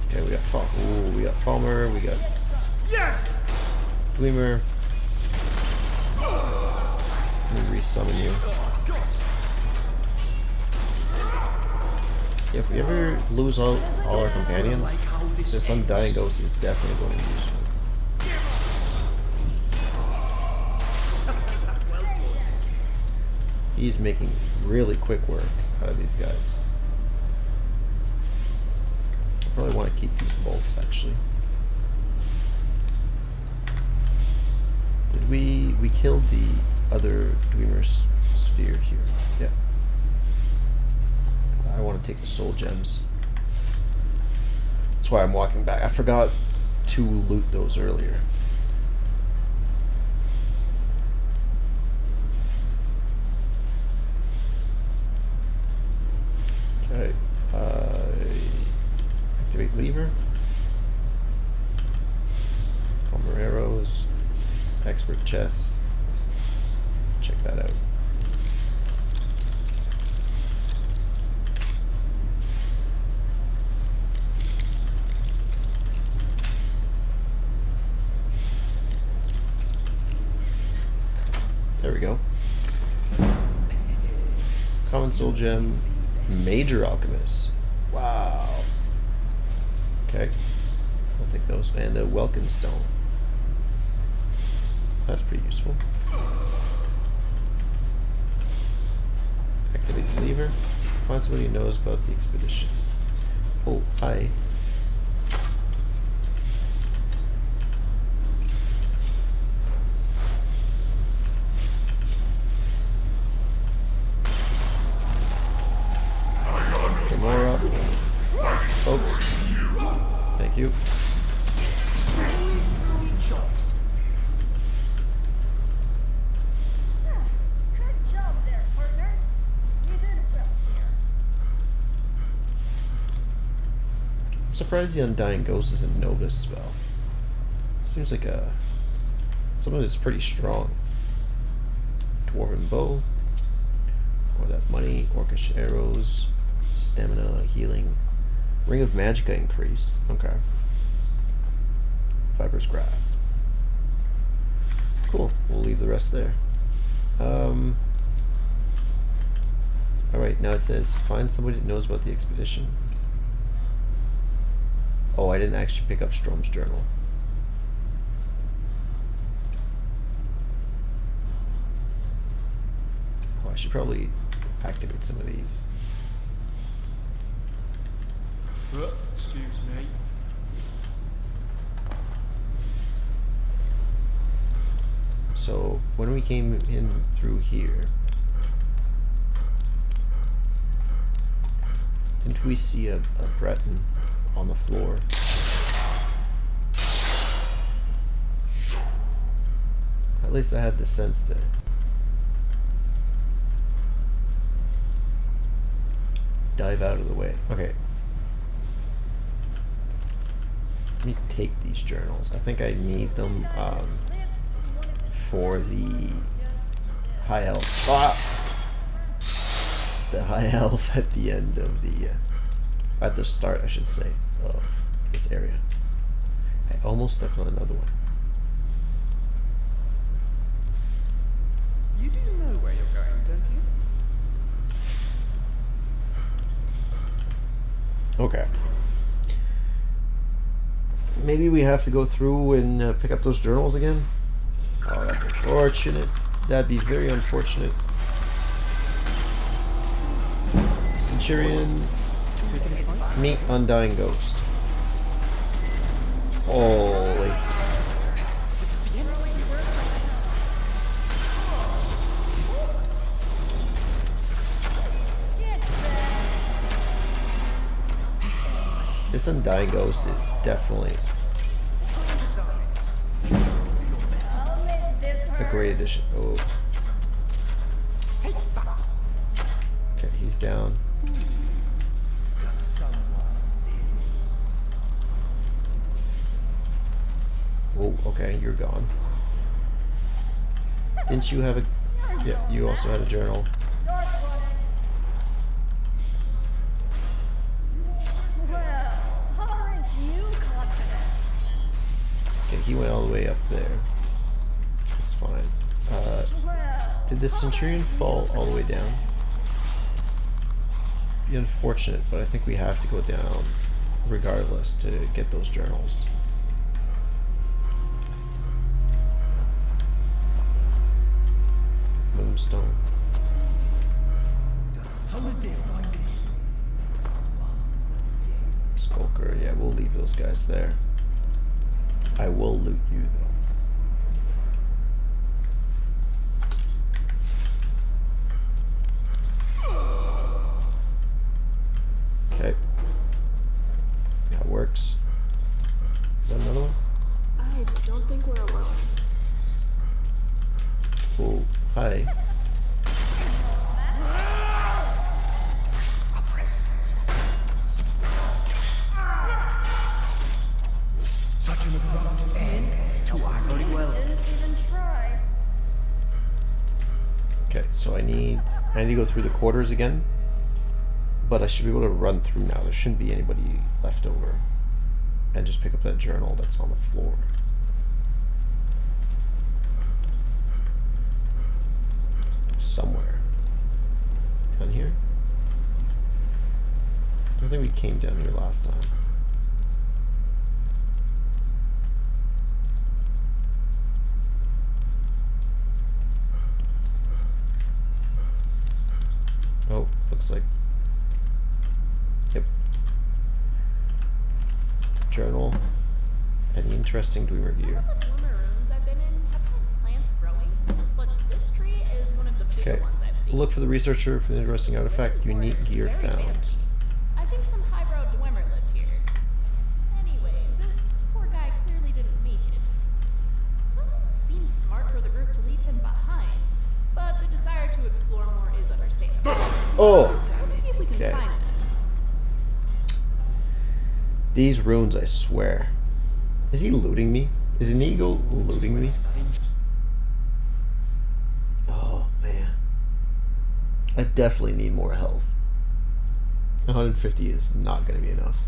Okay, we got we got Falmer, we got Gleamer. Let me resummon you. Yeah, if we ever lose all our companions, this Undying Ghost is definitely going to be useful. He's making really quick work out of these guys. I probably want to keep these bolts actually. Did we killed the other Dweemer's sphere here? Yeah. I want to take the soul gems. That's why I'm walking back. I forgot to loot those earlier. Okay. Activate lever. Palmer arrows. Expert chess. Let's check that out. There we go. Common soul gem. Major alchemist. Wow. Okay. I'll take those. And the Welkin stone. That's pretty useful. Activate the lever. Find somebody who knows about the expedition. Oh, hi. More up. Folks. Thank you. Good job there, partner. You did well here. I'm surprised the Undying Ghost is a Novus spell. Seems like something that's pretty strong. Dwarven bow. Or that money, orcish arrows. Stamina, healing, ring of magicka increase. Okay. Fibrous grass. Cool. We'll leave the rest there. Alright, now it says find somebody that knows about the expedition. Oh, I didn't actually pick up Strom's journal. Oh, I should probably activate some of these. Excuse me. So when we came in through here, didn't we see a Breton on the floor? At least I had the sense to dive out of the way. Okay. Let me take these journals. I think I need them for the high elf. The high elf at the end of the at the start, I should say, of this area. I almost stepped on another one. You do know where you're going, don't you? Okay. Maybe we have to go through and pick up those journals again? Oh, that'd be unfortunate. That'd be very unfortunate. Centurion, meet Undying Ghost. Holy. This Undying Ghost is definitely a great addition. Oh. Okay, he's down. Oh, okay, you're gone. Didn't you have a... Yeah, you also had a journal. Okay, he went all the way up there. That's fine. Did the Centurion fall all the way down? Be unfortunate, but I think we have to go down regardless to get those journals. Moonstone. Skulker, yeah, we'll leave those guys there. I will loot you though. Okay. That works. Is that another one? I don't think we're alone. Oh, hi. Such an abrupt end to our Didn't even try. Okay, so I need to go through the quarters again, but I should be able to run through now. There shouldn't be anybody left over, and just pick up that journal that's on the floor. Somewhere down here. I don't think we came down here last time. Oh, looks like. Yep. Journal. Any interesting Dwemer gear? Some of the Dwemer runes I've been in have had plants growing, but this tree is one of the bigger Okay. ones I've seen. Look for the researcher for the interesting artifact. Unique gear found. I think some highbrow Dwemer lived here. Anyway, this poor guy clearly didn't make it. Doesn't seem smart for the group to leave him behind, but the desire to explore more is understandable. Oh! Let's see if we can Okay. find him. These runes, I swear. Is he looting me? Is Inigo looting me? Oh, man. I definitely need more health. 150 is not going to be enough.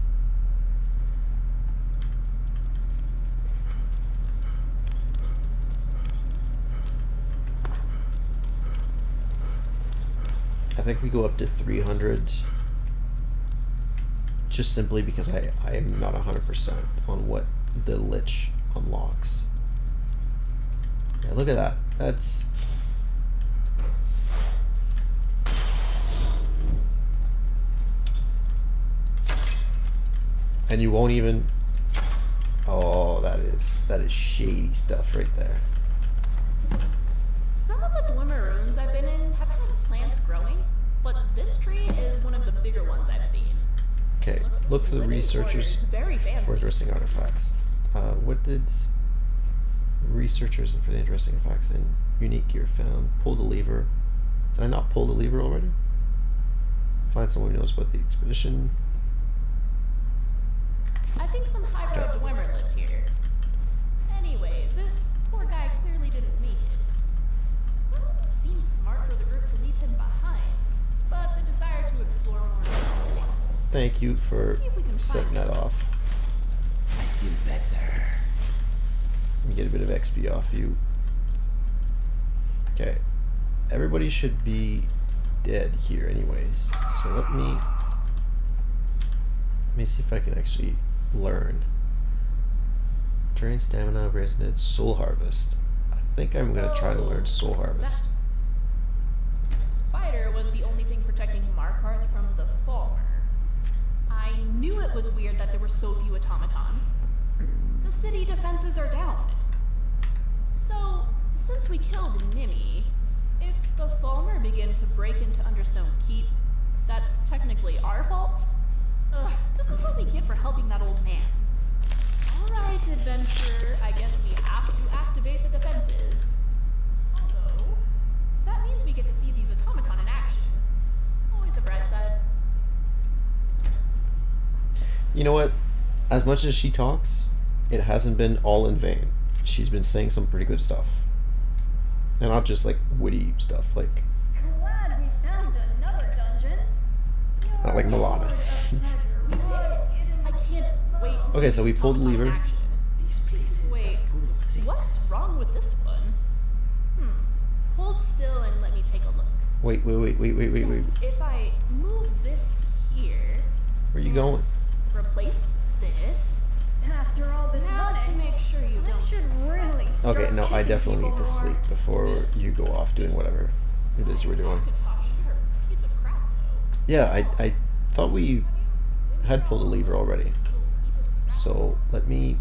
I think we go up to 300. Just simply because I am not 100% on what the Lich unlocks. Yeah, look at that. That's... And you won't even... Oh, that is shady stuff right there. Some of the Dwemer runes I've been in have had plants growing, but this tree is one of the bigger ones I've seen. Okay, look for the researchers Very fancy. for interesting artifacts. What did researchers and for the interesting artifacts and unique gear found? Pull the lever. Did I not pull the lever already? Find someone who knows about the expedition. I think some highbrow Dwemer lived here. Anyway, this poor guy clearly didn't make it. Doesn't seem smart for the group to leave him behind, but the desire to explore more is understandable. Thank you for setting that off. I feel better. Let me get a bit of XP off you. Okay. Everybody should be dead here anyways. So let me see if I can actually learn. Drain stamina, resonance, soul harvest. I think I'm gonna try to learn soul harvest. Spider was the only thing protecting Markarth from the Falmer. I knew it was weird that there were so few automaton. The city defenses are down. So, since we killed Nimmy, if the Fulmer begin to break into Understone Keep, that's technically our fault? This is what we get for helping that old man. Alright, adventurer, I guess we have to activate the defenses. Although, that means we get to see these automaton in action. Always a bright side. You know what? As much as she talks, it hasn't been all in vain. She's been saying some pretty good stuff. And not just like witty stuff, like Glad we found another dungeon. not like Milana. We did it! I can't wait to see Okay, so we these pulled the automaton in lever. action. These places Wait, are full of things. what's wrong with this one? Hold still and let me take a look. Wait. Yes, if I move this here, Where are you going? replace this. After all this Now money, to make sure you I don't should really start Okay, no, I kicking definitely people need to more. sleep before you go off doing whatever it is we're doing. Piece of crap, though. Yeah, I thought we had pulled a lever already. So let me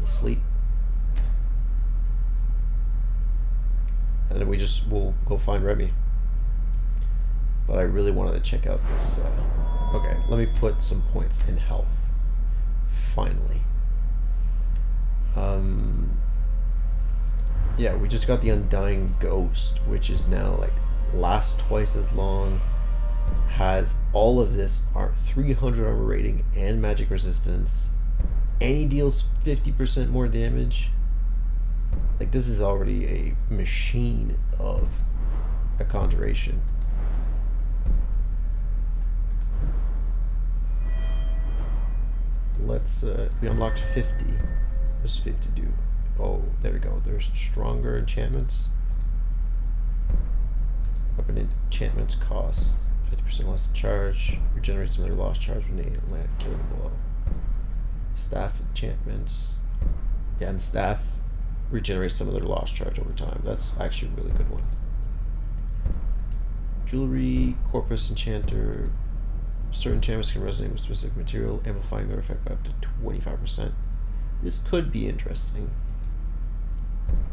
sleep. And then we'll go find Remy. But I really wanted to check out this. Okay, let me put some points in health. Finally. Yeah, we just got the Undying Ghost, which is now like lasts twice as long, has all of this 300 armor rating and magic resistance, and he deals 50% more damage. Like, this is already a machine of a conjuration. Let's we unlocked 50. What's 50 do? Oh, there we go. There's stronger enchantments. Weapon enchantments cost 50% less to charge. Regenerates another lost charge when they land killing a blow. Staff enchantments. Yeah, and staff regenerates some of their lost charge over time. That's actually a really good one. Jewelry, Corpus Enchanter. Certain enchantments can resonate with specific material, amplifying their effect by up to 25%. This could be interesting.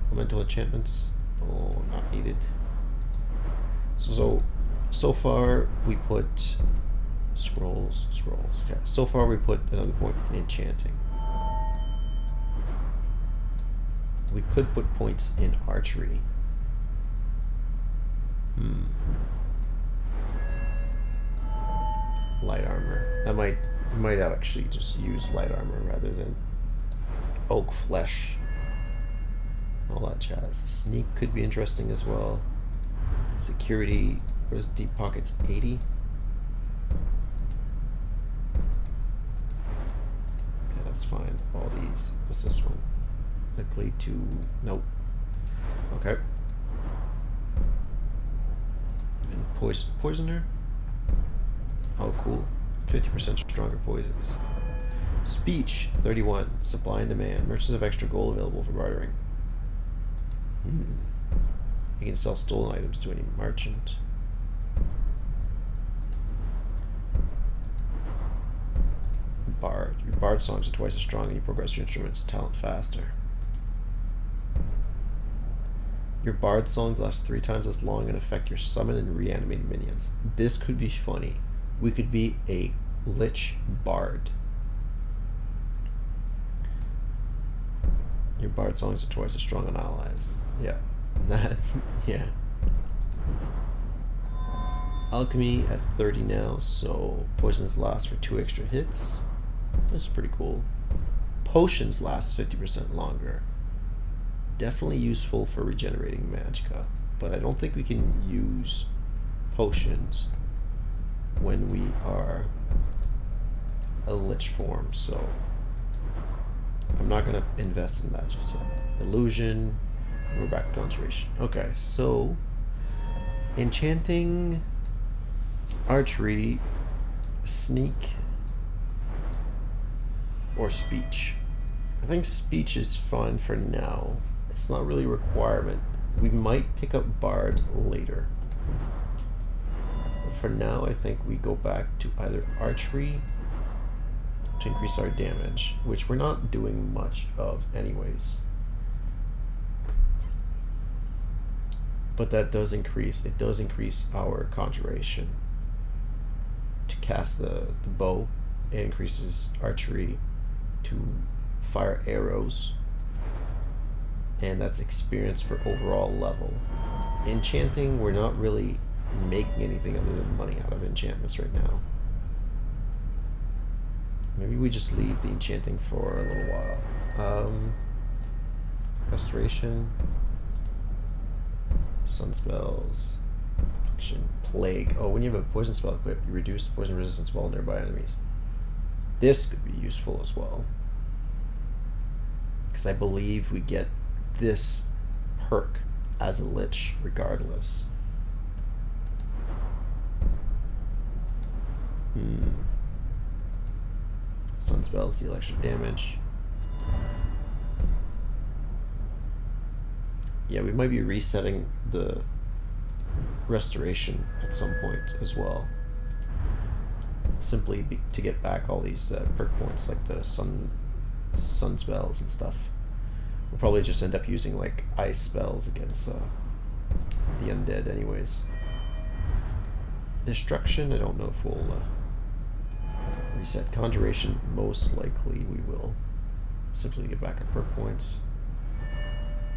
Elemental enchantments. Oh, not needed. So far we put scrolls. Okay. So far we put another point in enchanting. We could put points in archery. Light armor. I might actually just use light armor rather than oak flesh. All that jazz. Sneak could be interesting as well. Security. What is deep pockets? 80. Yeah, that's fine. All these. What's this one? Likely to. Nope. Okay. And poisoner. Oh, cool. 50% stronger poisons. Speech, 31. Supply and demand. Merchants have extra gold available for bartering. You can sell stolen items to any merchant. Bard. Your bard songs are twice as strong and you progress your instrument's talent faster. Your bard songs last 3 times as long and affect your summon and reanimated minions. This could be funny. We could be a Lich bard. Your bard songs are twice as strong on allies. Yeah. That, yeah. Alchemy at 30 now, so poisons last for 2 extra hits. That's pretty cool. Potions last 50% longer. Definitely useful for regenerating magicka, but I don't think we can use potions when we are a Lich form, so I'm not going to invest in that just yet. Illusion, and we're back to conjuration. Okay, so enchanting, archery, sneak, or speech. I think speech is fun for now. It's not really a requirement. We might pick up bard later. But for now, I think we go back to either archery, to increase our damage, which we're not doing much of anyways. But that does increase, it does increase our conjuration. To cast the bow, it increases archery, to fire arrows, and that's experience for overall level. Enchanting, we're not really making anything other than money out of enchantments right now. Maybe we just leave the enchanting for a little while. Restoration, sun spells, affliction, plague. Oh, when you have a poison spell equipped, you reduce the poison resistance of all nearby enemies. This could be useful as well, because I believe we get this perk as a Lich regardless. Sun spells deal extra damage. Yeah, we might be resetting the restoration at some point as well. Simply to get back all these perk points, like the sun spells and stuff. We'll probably just end up using like ice spells against the undead anyways. Destruction, I don't know if we'll reset. Conjuration, most likely we will. Simply to get back our perk points.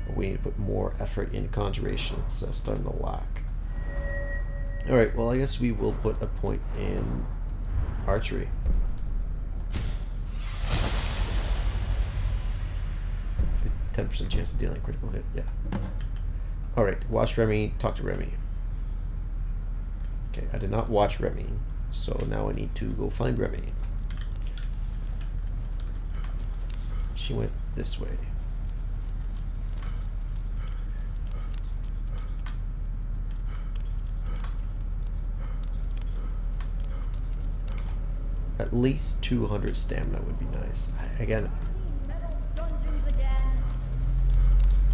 But we need to put more effort in conjuration. It's starting to lack. Alright, well I guess we will put a point in archery. For 10% chance of dealing a critical hit, yeah. Alright, watch Remy, talk to Remy. Okay, I did not watch Remy, so now I need to go find Remy. She went this way. At least 200 stamina would be nice. Again,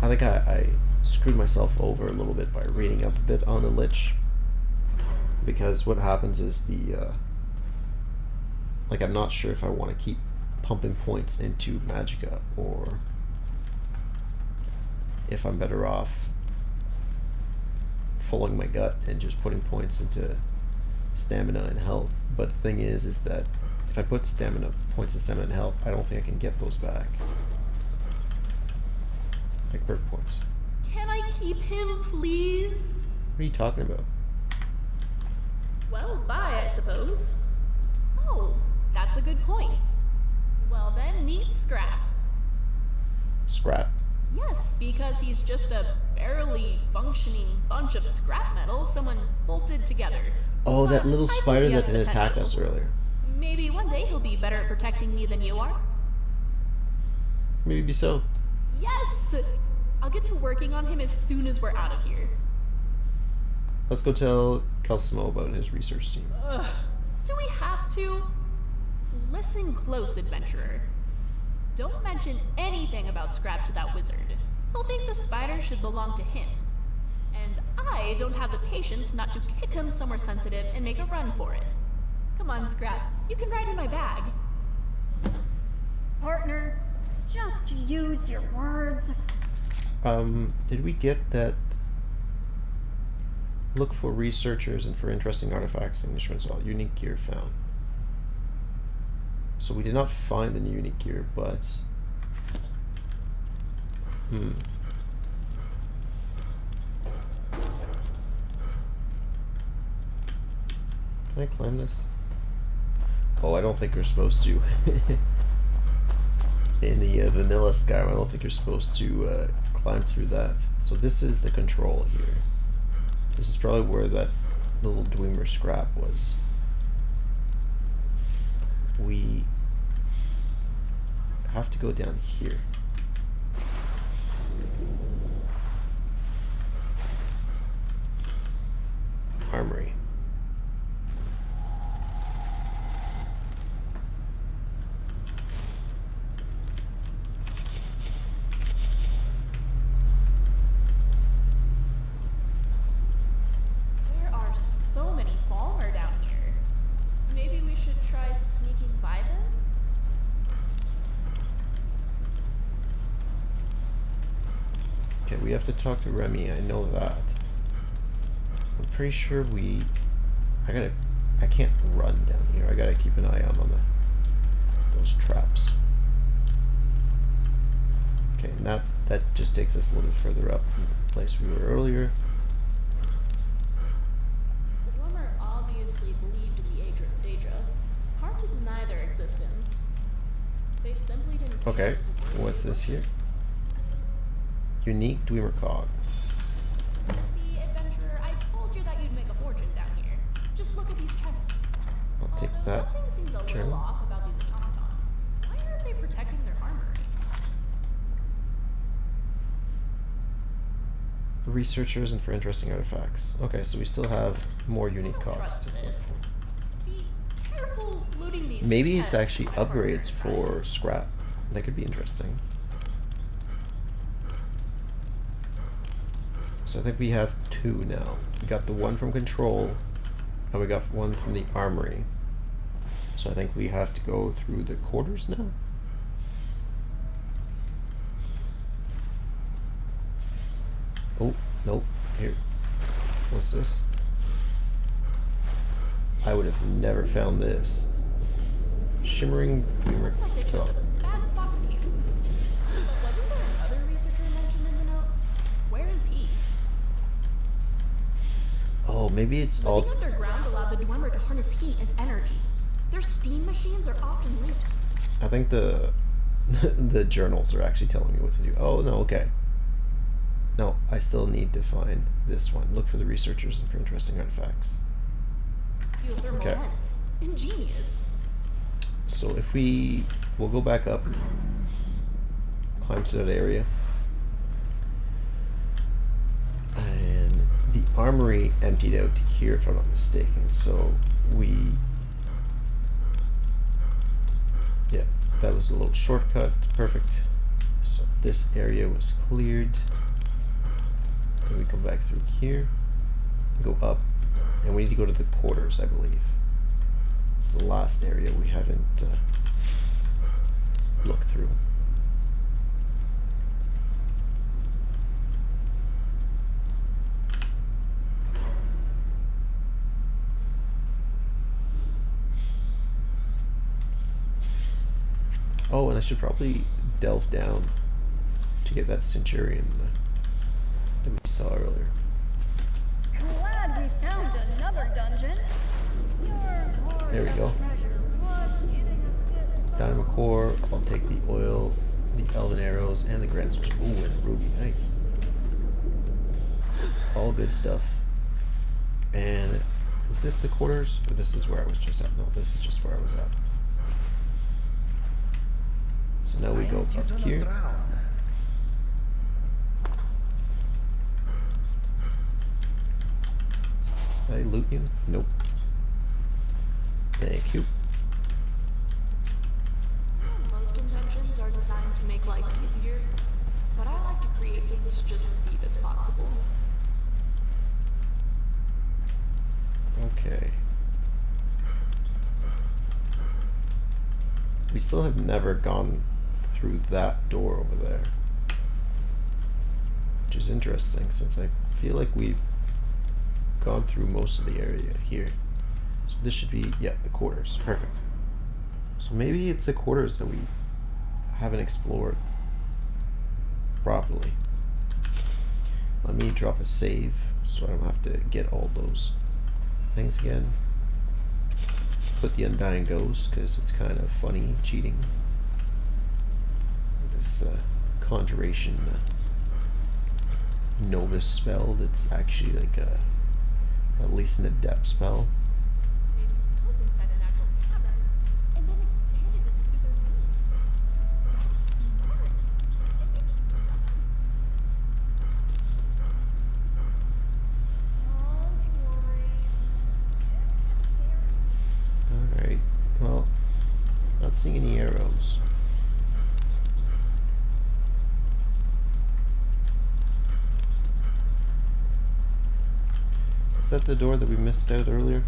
I think I screwed myself over a little bit by reading up a bit on the Lich. Because what happens is like I'm not sure if I want to keep pumping points into Magicka or if I'm better off following my gut and just putting points into stamina and health. But the thing is that if I put points in stamina and health, I don't think I can get those back. Like perk points. Can I keep him, please? What are you talking about? Well, bye, I suppose. Oh, that's a good point. Well then, meet Scrap. Scrap? Yes, because he's just a barely functioning bunch of scrap metal someone bolted together. Oh, that little I spider think he that has had attacked us potential. earlier. Maybe one day he'll be better at protecting me than you are. Maybe so. Yes! I'll get to working on him as soon as we're out of here. Let's go tell Calcimo about his research team. Ugh. Do we have to? Listen close, adventurer. Don't mention anything about Scrap to that wizard. He'll think the spider should belong to him. And I don't have the patience not to kick him somewhere sensitive and make a run for it. Come on, Scrap. You can ride in my bag. Partner, just use your words. Did we get that? Look for researchers and for interesting artifacts and instruments. All unique gear found. So we did not find the new unique gear, but can I climb this? Oh, I don't think you're supposed to. In the vanilla Skyrim, I don't think you're supposed to climb through that. So this is the control here. This is probably where that little Dwemer Scrap was. We have to go down here. Armory. There are so many Falmer down here. Maybe we should try sneaking by them? Okay, we have to talk to Remy, I know that. I'm pretty sure I can't run down here. I gotta keep an eye out on those traps. Okay, now that just takes us a little bit further up from the place we were earlier. The Dwemer obviously believed in the Daedra. Hard to deny their existence. They simply didn't see Okay, it as worthy what's of this worship. here? Unique Dwemer cog. See, adventurer, I told you that you'd make a fortune down here. Just look at these chests. I'll take Although that. something seems a Turn. little off about these automaton. Why aren't they protecting their armory? Researchers and for interesting artifacts. Okay, so we still have more unique cogs. Trust this. Be careful looting these Maybe it's chests, actually my partner, upgrades for scrap. That could be interesting. So I think we have two now. We got the one from Control, and we got one from the Armory. So I think we have to go through the quarters now. Oh, nope. Here. What's this? I would have never found this. Shimmering Dwemer Looks like they chose cog. a bad spot to camp. But wasn't there another researcher mentioned in the notes? Where is he? Oh, maybe it's all. Living underground allowed the Dwemer to harness heat as energy. Their steam machines are often linked. I think the the journals are actually telling me what to do. Oh no, okay. No, I still need to find this one. Look for the researchers and for interesting artifacts. Geothermal Okay. vents. Ingenious. So if we'll go back up, climb to that area, and the armory emptied out here if I'm not mistaken. So yeah, that was a little shortcut. Perfect. So this area was cleared. Then we come back through here, go up, and we need to go to the quarters, I believe. It's the last area we haven't looked through. Oh, and I should probably delve down to get that Centurion that we saw earlier. Glad we found another dungeon. Your hoard There we of go. treasure was getting a bit Dynamo core. I'll take the oil, the elven arrows, and the grand sword. Ooh, and the ruby. Nice. All good stuff. And is this the quarters? Or this is where I was just at? No, this is just where I was at. So now we go up here. Did I loot you? Nope. Thank you. Most inventions are designed to make life easier, but I like to create things just to see if it's possible. Okay. We still have never gone through that door over there. Which is interesting since I feel like we've gone through most of the area here. So this should be, yeah, the quarters. Perfect. So maybe it's the quarters that we haven't explored properly. Let me drop a save so I don't have to get all those things again. Put the Undying Ghost because it's kind of funny cheating. This conjuration novice spell that's actually like at least an adept spell. They built inside a natural cavern and then expanded it to suit their needs. That's smart. It makes total sense. Alright, well, not seeing any arrows. Is that the door that we missed out earlier?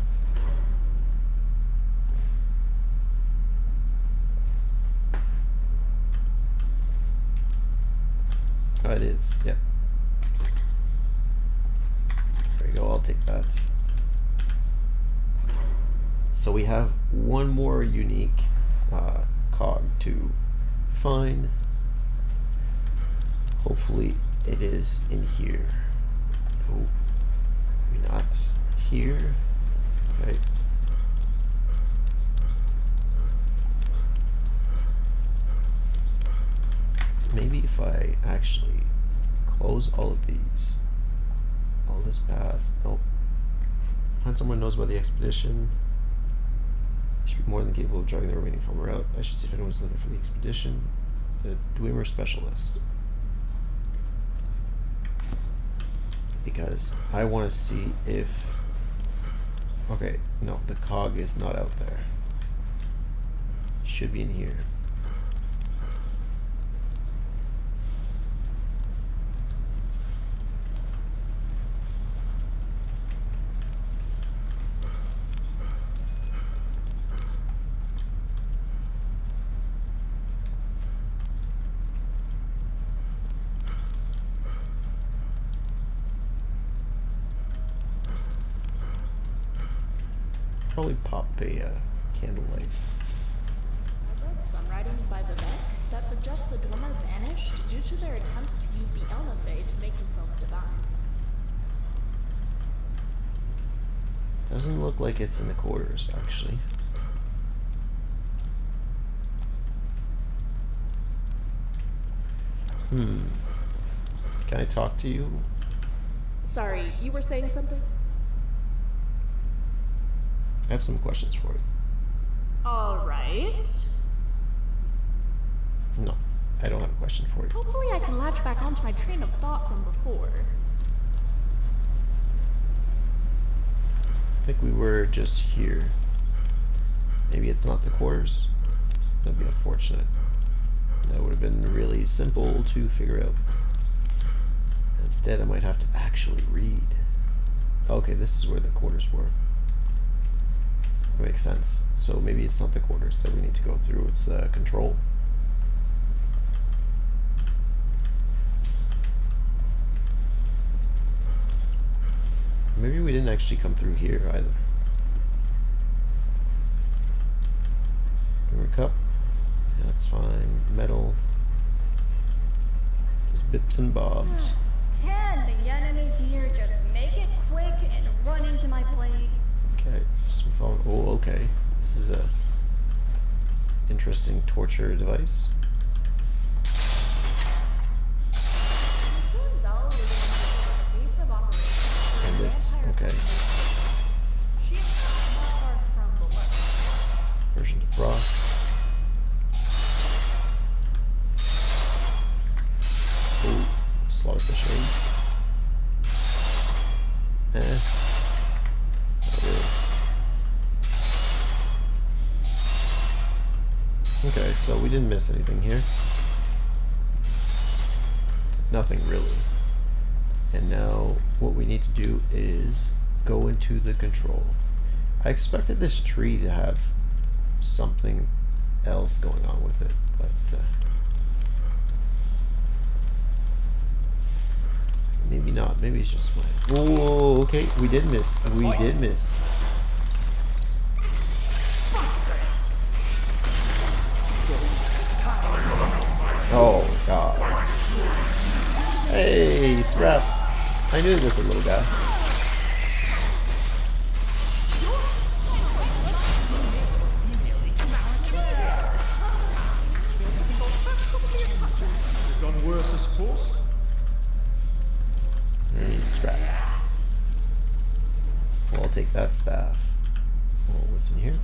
Oh, it is, yeah. go, I'll take that. So we have one more unique cog to find. Hopefully it is in here. Oh, we're not here. Okay. Maybe if I actually close all of these, all this path. Nope. Find someone who knows about the expedition. Should be more than capable of driving the remaining farmer out. I should see if anyone's looking for the expedition. The Dwemer specialist. Because I want to see if... Okay, no, the cog is not out there. Should be in here. Probably pop a candlelight. I've read some writings by Vivek that suggest the Dwemer vanished due to their attempts to use the Elnathay to make themselves divine. Doesn't look like it's in the quarters, actually. Can I talk to you? Sorry, you were saying something? I have some questions for you. Alright. No, I don't have a question for you. Hopefully I can latch back onto my train of thought from before. I think we were just here. Maybe it's not the quarters. That'd be unfortunate. That would have been really simple to figure out. Instead, I might have to actually read. Okay, this is where the quarters were. That makes sense. So maybe it's not the quarters that we need to go through, it's control. Maybe we didn't actually come through here either. River cup. Yeah, that's fine. Metal. Just bips and bobs. Can the enemies here just make it quick and run into my blade? Okay, some phone. Oh, okay. This is a interesting torture device. And this, okay. Version to frost. Oh, slaughterfish egg. Not really. Okay, so we didn't miss anything here. Nothing really. And now what we need to do is go into the control. I expected this tree to have something else going on with it, but maybe not. Maybe it's just my... Whoa, okay, we did miss. We did miss. Oh, God. Hey, Scrap. I knew it was a little guy. Gone worse, I suppose. Hey, Scrap. Well, I'll take that staff. Oh, what's in here?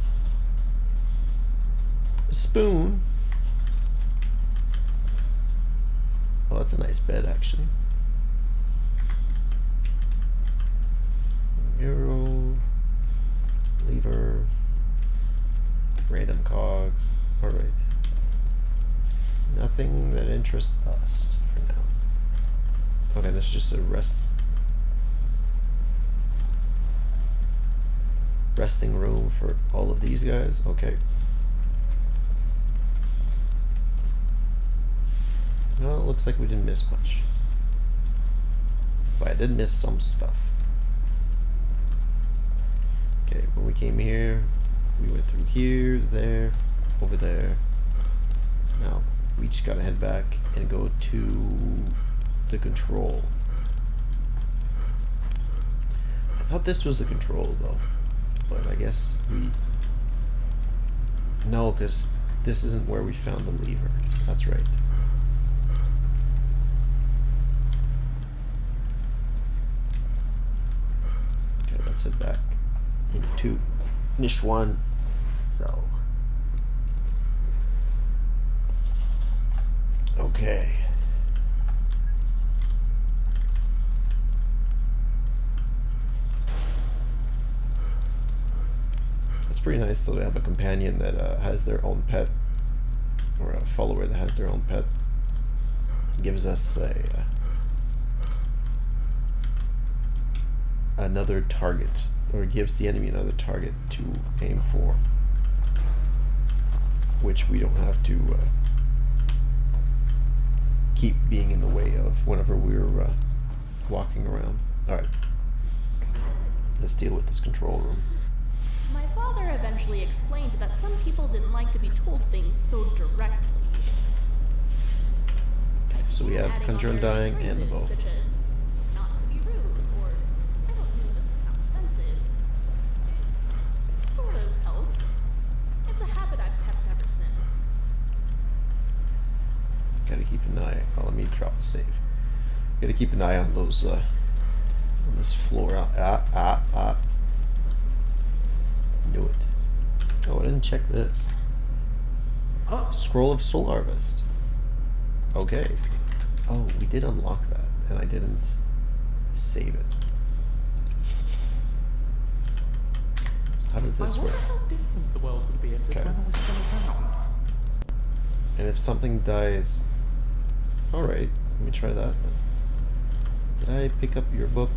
A spoon. Oh, that's a nice bed, actually. Arrow, lever, random cogs. Alright. Nothing that interests us for now. Okay, that's just a resting room for all of these guys. Okay. Well, it looks like we didn't miss much. But I did miss some stuff. Okay, when we came here, we went through here, there, over there. So now we just gotta head back and go to the control. I thought this was the control though, but I guess we... No, because this isn't where we found the lever. That's right. Okay, let's head back into Niche 1 cell. Okay. It's pretty nice though to have a companion that has their own pet, or a follower that has their own pet. It gives us another target, or gives the enemy another target to aim for, which we don't have to keep being in the way of whenever we're walking around. Alright, let's deal with this control room. My father eventually explained that some people didn't like to be told things so directly. So we have Conjure Undying and the bow. Such as, not to be rude, or, I don't mean this to sound offensive. It sort of helped. It's a habit I've kept ever since. Gotta keep an eye. Oh, let me drop a save. Gotta keep an eye on those, on this floor. Knew it. Oh, I didn't check this. Scroll of Soul Harvest. Okay. Oh, we did unlock that, and I didn't save it. How does this work? The world would be if Okay. when I was still around. And if something dies... Alright, let me try that then. Did I pick up your book?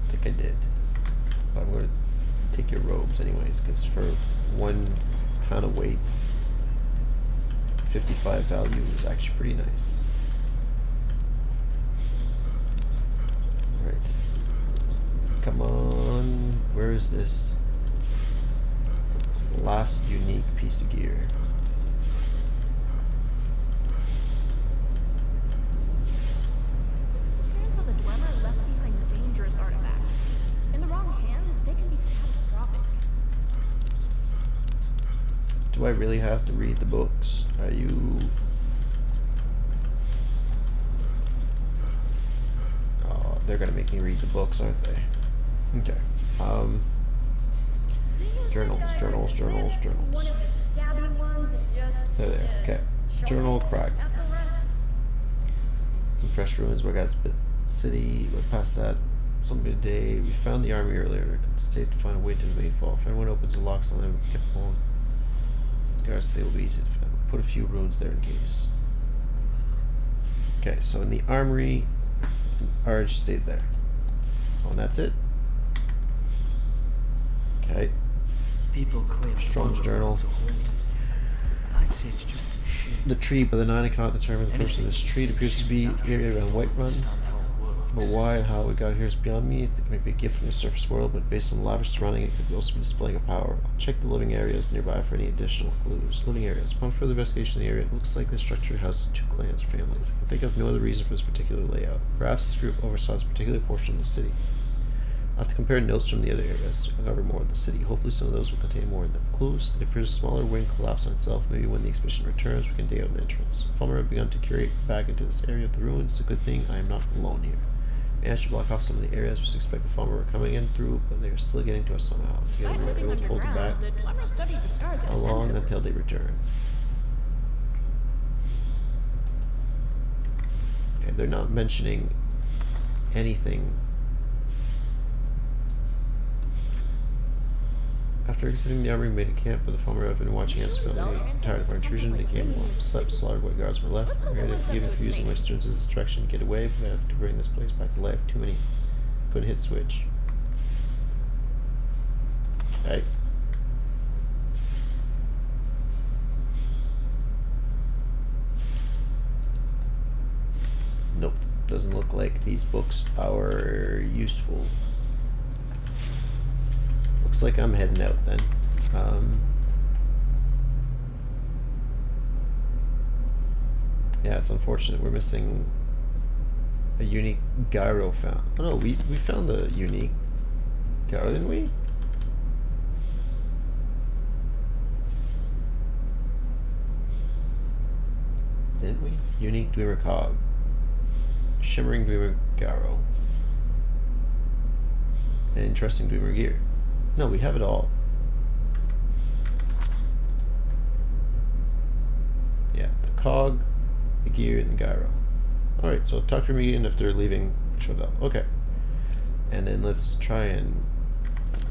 I think I did. But I'm going to take your robes anyways, because for 1 pound of weight, 55 value is actually pretty nice. Alright. Come on. Where is this last unique piece of gear? The disappearance of the Dwemer left behind dangerous artifacts. In the wrong hands, they can be catastrophic. Do I really have to read the books? Are you... Oh, they're gonna make me read the books, aren't they? Okay. Journals. One of the stabby ones and just There. Okay. Journal crack. got the rest. Some fresh ruins. We got city. We're past that. Something today. We found the army earlier. Stayed to find a way to the main fall. If anyone opens and locks on them, kept going. Guards say it'll be easy to find. Put a few runes there in case. Okay, so in the armory, Arj stayed there. Oh, and that's it. Okay. People claim Strong's journal. I'd say it's just shit. The tree, but the 9 cannot determine the person of this tree. It appears to be area around Whiterun. But why and how it got here is beyond me. I think it may be a gift from the surface world, but based on the lavish surrounding, it could also be displaying a power. I'll check the living areas nearby for any additional clues. Living areas. Upon further investigation of the area, it looks like this structure houses 2 clans or families. I can think of no other reason for this particular layout. Perhaps this group oversaw this particular portion of the city. I'll have to compare notes from the other areas to uncover more of the city. Hopefully some of those will contain more of them. Clues. It appears a smaller wing collapsed on itself. Maybe when the expedition returns, we can dig out an entrance. Falmer have begun to curate back into this area of the ruins. It's a good thing I am not alone here. Managed to block off some of the areas which expect the Falmer were coming in through, but they are still getting to us somehow. Together we were able to hold them back. The Dwemer studied the stars How long extensively. until they return? Okay, they're not mentioning anything. After exiting the army, we made a camp, but the Falmer have been watching us. Family tired of our intrusion. They came along, slept, slaughtered what guards were left. I'm here to forgive you for using my students as a distraction to get away, but I have to bring this place back to life. Too many. Couldn't hit switch. Okay. Nope. Doesn't doesn't look like these books are useful. Looks like I'm heading out then. Yeah, it's unfortunate we're missing a unique gyro found. Oh no, we found a unique gyro, didn't we? Didn't we? Unique Dwemer cog. Shimmering Dwemer gyro. An interesting Dwemer gear. No, we have it all. Yeah, the cog, the gear, and the gyro. Alright, so talk to me if they're leaving Shodal. Okay. And then let's try and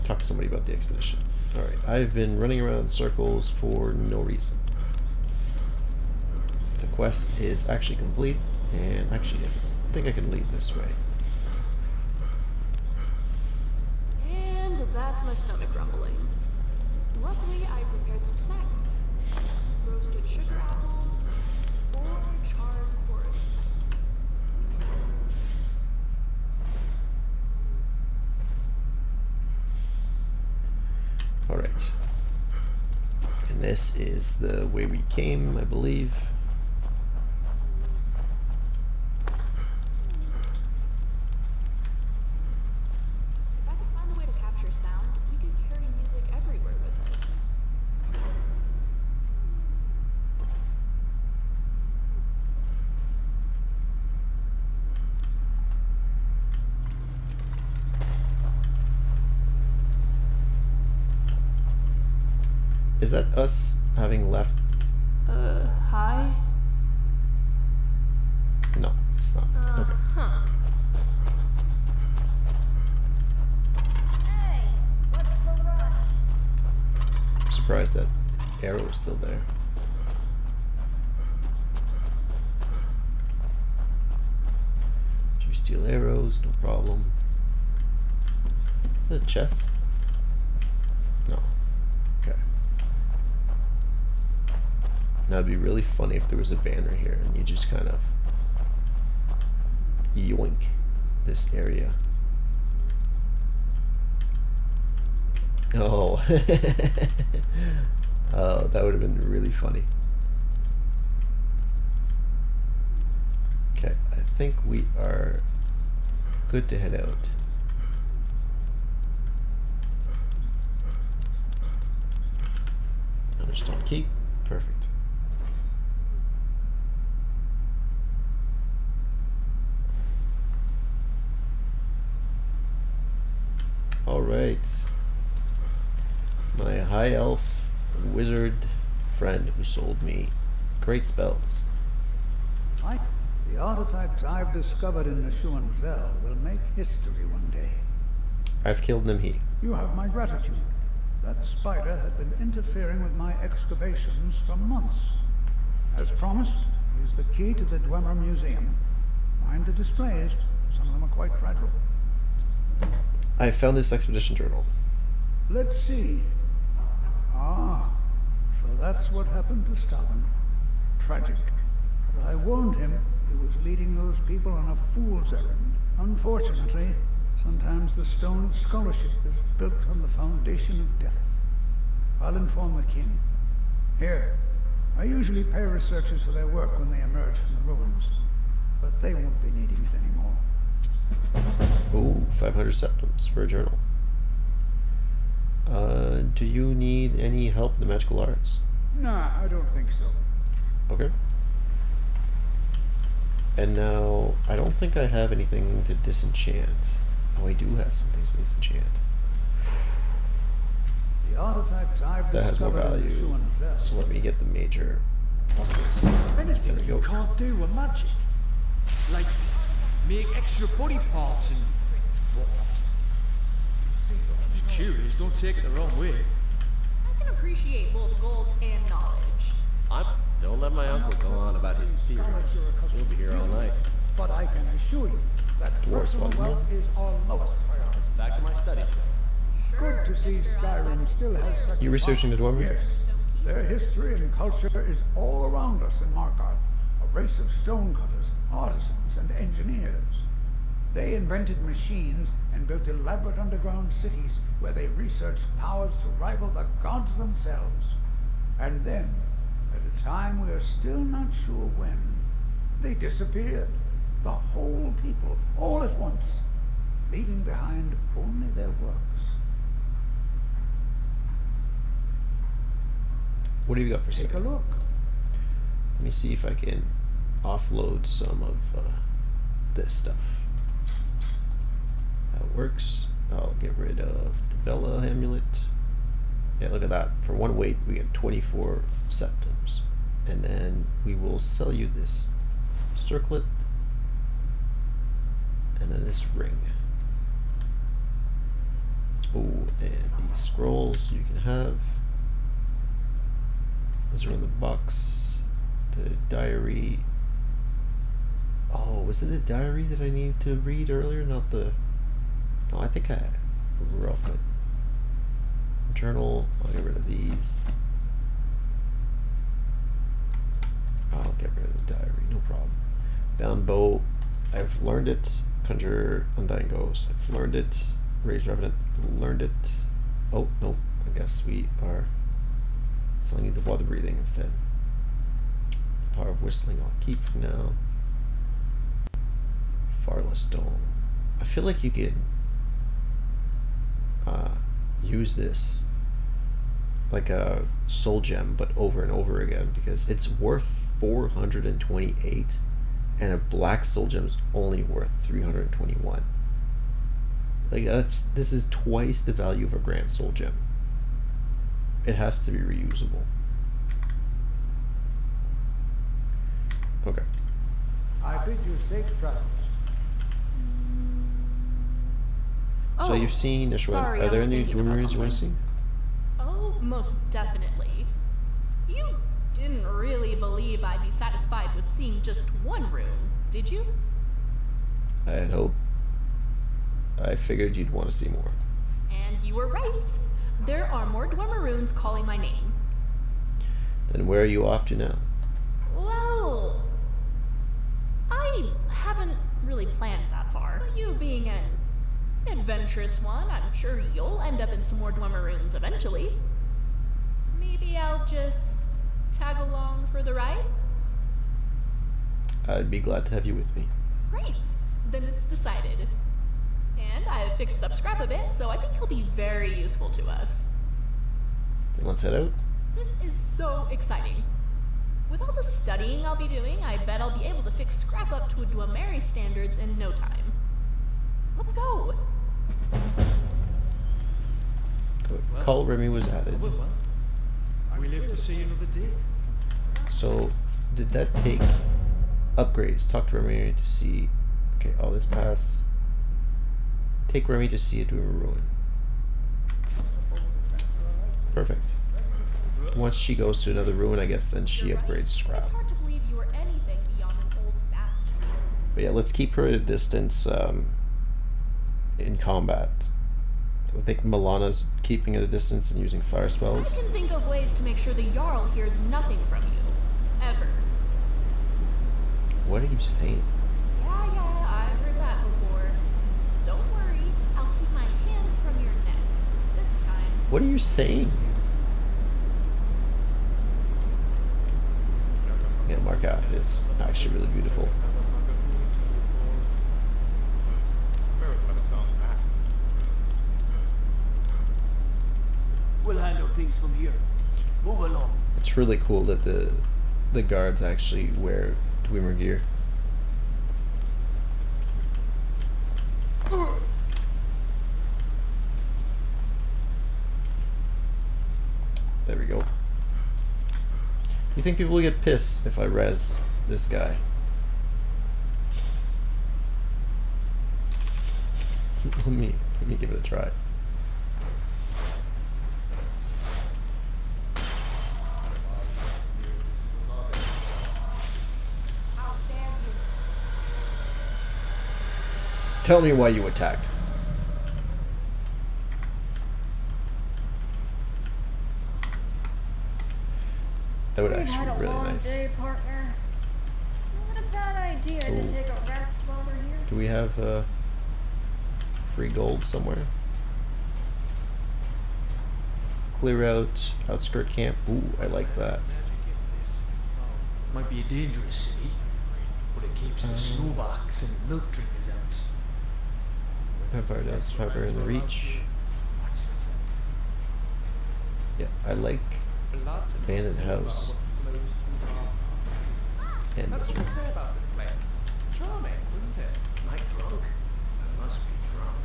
talk to somebody about the expedition. Alright, I've been running around in circles for no reason. The quest is actually complete, and actually I think I can lead this way. And that's my stomach rumbling. Luckily, I prepared some snacks. Roasted sugar apples, or charred chorus. Alright. And this is the way we came, I believe. If I could find a way to capture sound, we could carry music everywhere with us. Is that us having left? Hi? No, it's not. Okay. Huh. Hey, what's the rush? I'm surprised that arrow is still there. Two steel arrows, no problem. Is that a chest? No. Okay. Now it'd be really funny if there was a banner here and you just kind of yoink this area. Oh. Oh, that would have been really funny. Okay, I think we are good to head out. Understand keep. Perfect. Alright. My high elf wizard friend who sold me great spells. The artifacts I've discovered in the Shuanzel will make history one day. I've killed Nimhi. You have my gratitude. That spider had been interfering with my excavations for months. As promised, here's the key to the Dwemer Museum. Mind the displays. Some of them are quite fragile. I found this expedition journal. Let's see. Ah, so that's what happened to Staben. Tragic. But I warned him he was leading those people on a fool's errand. Unfortunately, sometimes the stone scholarship is built on the foundation of death. I'll inform the king. Here, I usually pay researchers for their work when they emerge from the ruins, but they won't be needing it anymore. Ooh, 500 septums for a journal. Do you need any help in the magical arts? Nah, I don't think so. Okay. And now, I don't think I have anything to disenchant. Oh, I do have something to disenchant. The artifacts I've That has more discovered in the value. Shuanzel. So let me get the major buckles. Anything There we you go. can't do with magic. Like, make extra body parts and whatnot. Just curious, don't take it the wrong way. I can appreciate both gold and knowledge. Don't let my uncle go on about his theories. He'll be here all night. But I can assure you that Dwarves personal want wealth is our lowest priority. Back to my studies, then. Good to see Skyrim still has such You researching the Dwemer? Yes. Their history and culture is all around us in Markarth. A race of stonecutters, artisans, and engineers. They invented machines and built elaborate underground cities where they researched powers to rival the gods themselves. And then, at a time we are still not sure when, they disappeared. The whole people, all at once, leaving behind only their works. What have you got for Take a sale? look. Let me see if I can offload some of this stuff. How it works. I'll get rid of the Bella amulet. Yeah, look at that. For 1 weight, we get 24 septums. And then we will sell you this circlet. And then this ring. Oh, and these scrolls you can have. Those are in the box. The diary. Oh, was it a diary that I needed to read earlier? Not the. No, I think I wrote it. Journal. I'll get rid of these. I'll get rid of the diary. No problem. Bound bow. I've learned it. Conjure Undying Ghost. I've learned it. Raise Revenant. Learned it. Oh, no. I guess we are selling you the water breathing instead. The power of whistling I'll keep for now. Farless Stone. I feel like you could use this like a soul gem, but over and over again, because it's worth 428 and a black soul gem is only worth 321. Like this is twice the value of a grand soul gem. It has to be reusable. Okay. I bid you safe travels. So you've seen Ishwan. Sorry, Are I there was any thinking about Dwemerins you want to see? Oh, most definitely. You didn't really believe I'd be satisfied with seeing just one room, did you? I had hoped. I figured you'd want to see more. And you were right. There are more Dwemeroons calling my name. Then where are you off to now? Well, I haven't really planned that far. But you being an adventurous one, I'm sure you'll end up in some more Dwemeroons eventually. Maybe I'll just tag along for the ride? I'd be glad to have you with me. Great, then it's decided. And I've fixed up Scrap a bit, so I think he'll be very useful to us. Then let's head out. This is so exciting. With all the studying I'll be doing, I bet I'll be able to fix Scrap up to Dwemeri standards in no time. Let's go! Good. Call Remy was added. We live to see another day. So, did that take upgrades? Talk to Remy to see. Okay, all this pass. Take Remy to see a Dwemer ruin. Perfect. Once she goes to another ruin, I guess then she upgrades Scrap. It's hard to believe you were anything beyond an old bastard. But yeah, let's keep her at a distance in combat. I think Milana's keeping at a distance and using fire spells. I can think of ways to make sure the Jarl hears nothing from you. Ever. What are you saying? Yeah, I've heard that before. Don't worry, I'll keep my hands from your neck. This time. What are you saying? Yeah, Markath is actually really beautiful. We'll handle things from here. Move along. It's really cool that the guards actually wear Dwemer gear. There we go. You think people will get pissed if I res this guy? let me give it a try. Tell me why you attacked. That would actually be really nice. Day, partner. idea to take a rest while we're here? Do we have free gold somewhere? Clear out outskirt camp. Ooh, I like that. Might be a dangerous city, but it keeps the snowbacks and the milk drinkers out. How far does fiber in the reach? Yeah, I like abandoned house. And That's this what one. I say about this place. Charming, wouldn't it? Am I drunk? I must be drunk.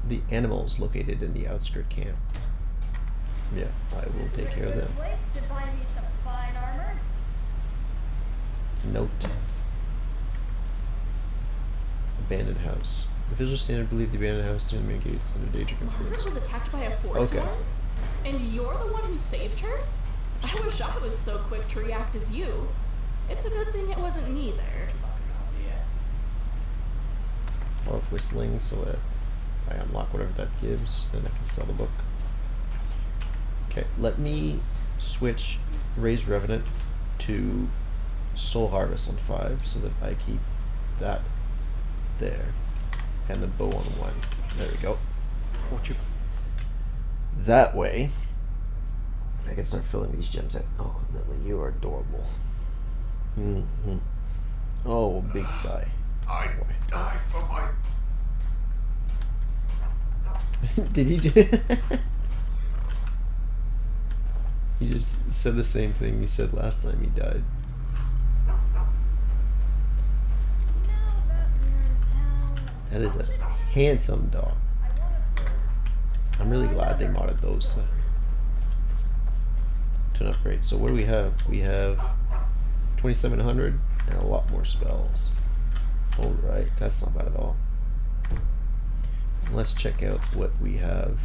The animals located in the outskirt camp. Yeah, I will take care of them. Place to buy me some fine armor. Note. Abandoned house. Officials stand to believe the abandoned house to main gates under danger Margaret conflicts. was attacked by a force Okay. worm? And you're the one who saved her? I wish I was so quick to react as you. It's a good thing it wasn't me there. Or whistling so that I unlock whatever that gives and I can sell the book. Okay, let me switch Raise Revenant to Soul Harvest on 5 so that I keep that there and the bow on 1. There we go. That way I can start filling these gems out. Oh, Lily, you are adorable. Oh, big sigh. I die for my... Did he do He just said the same thing he said last time he died. That is a handsome dog. I'm really glad they modded those to an upgrade. So what do we have? We have 2700 and a lot more spells. Alright, that's not bad at all. Let's check out what we have.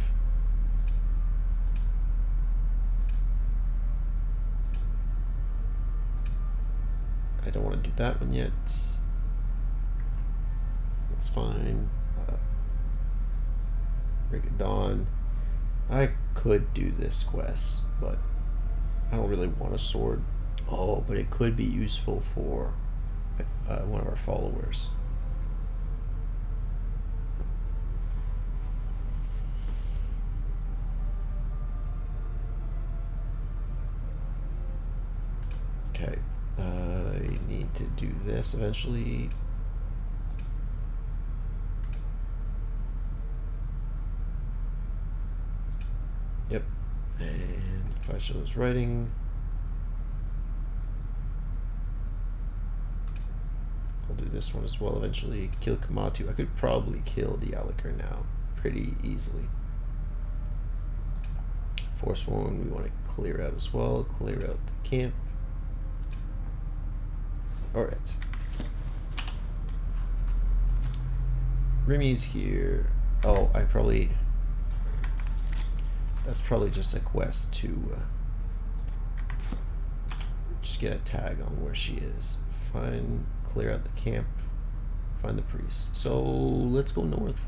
I don't want to do that one yet. That's fine. Break it Dawn. I could do this quest, but I don't really want a sword. Oh, but it could be useful for one of our followers. Okay, I need to do this eventually. Yep, and if I show this writing, I'll do this one as well eventually. Kill Kamatu. I could probably kill the Alikar now pretty easily. Force one we want to clear out as well. Clear out the camp. Alright. Remy's here. Oh, that's probably just a quest to just get a tag on where she is. Clear out the camp, find the priest. So let's go north.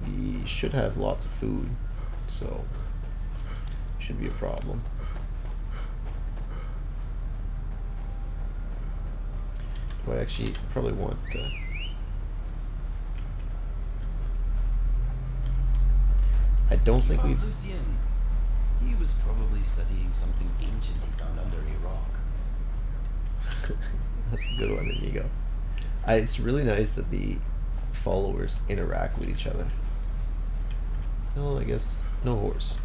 We should have lots of food, so shouldn't be a problem. Do I actually probably want I don't think we've... Lucien. He was probably studying something ancient he found under a rock. That's a good one, Inigo. It's really nice that the followers interact with each other. Oh, I guess no horse.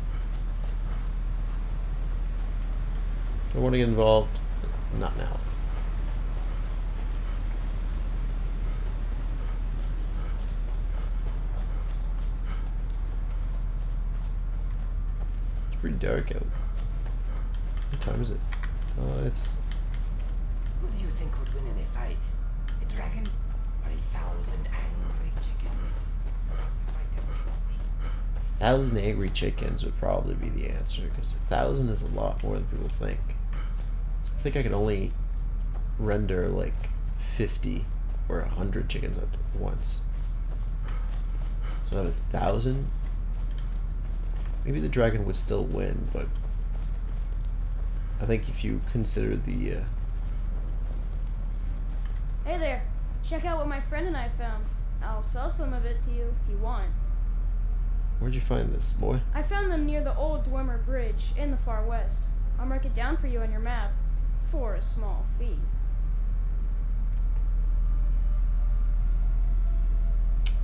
Don't want to get involved. Not now. It's pretty dark out. What time is it? It's... Who do you think would win in a fight? A dragon or 1,000 angry chickens? That's a fight I would see. 1,000 angry chickens would probably be the answer, because 1,000 is a lot more than people think. I think I could only render like 50 or 100 chickens at once. So I have 1,000. maybe the dragon would still win, but I think if you consider the Hey there. Check out what my friend and I found. I'll sell some of it to you if you want. where'd you find this, boy? I found them near the old Dwemer Bridge in the far west. I'll mark it down for you on your map for a small fee.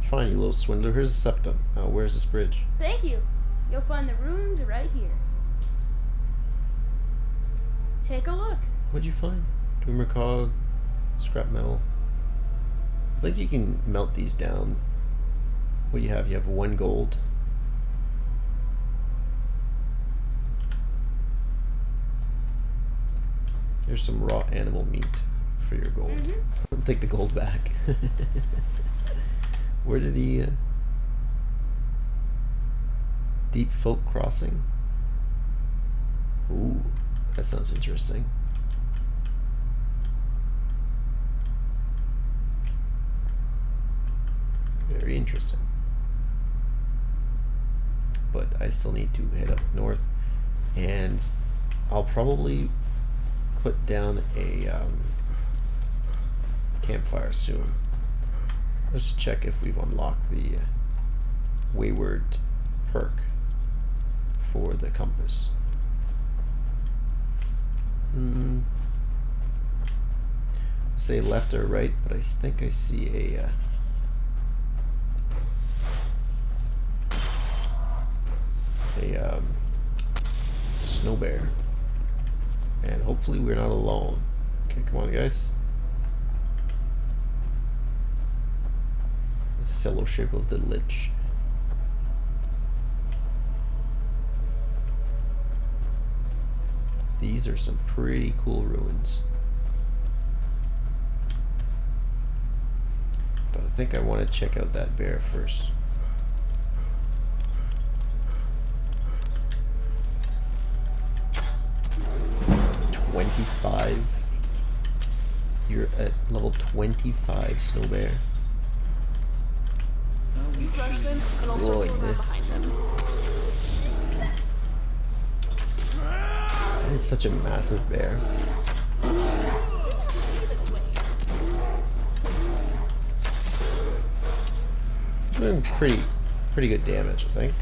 Fine, you little swindler. Here's a septum. Now, where's this bridge? Thank you. You'll find the runes right here. Take a look. What'd you find? Dwemer cog, scrap metal. I think you can melt these down. What do you have? You have 1 gold. Here's some raw animal meat for your gold. I'll take the gold back. Where did he... Deep Folk Crossing? Ooh, that sounds interesting. Very interesting. But I still need to head up north, and I'll probably put down a campfire soon. Let's check if we've unlocked the Wayward perk for the compass. Say left or right, but I think I see a snow bear, and hopefully we're not alone. Okay, come on, guys. The Fellowship of the Lich. These are some pretty cool ruins, but I think I want to check out that bear first. You're at level 25, Snow Bear. You crush them, and I'll circle around behind them. That is such a massive bear. Doing pretty good damage, I think.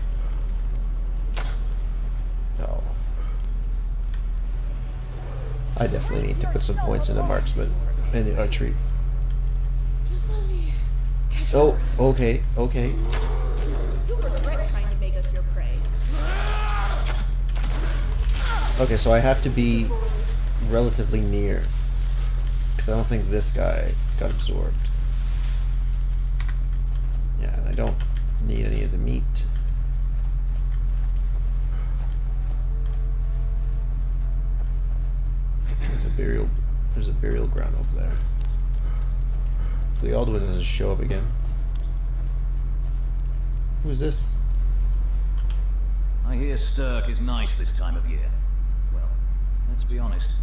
Oh. I definitely need to put some points into marksman and in archery. Just let me catch Oh, okay. You'll regret trying to make us your prey. Okay, so I have to be relatively near, because I don't think this guy got absorbed. Yeah, and I don't need any of the meat. There's a burial ground over there. Hopefully Alduin doesn't show up again. Who is this? I hear Stirk is nice this time of year. Well, let's be honest.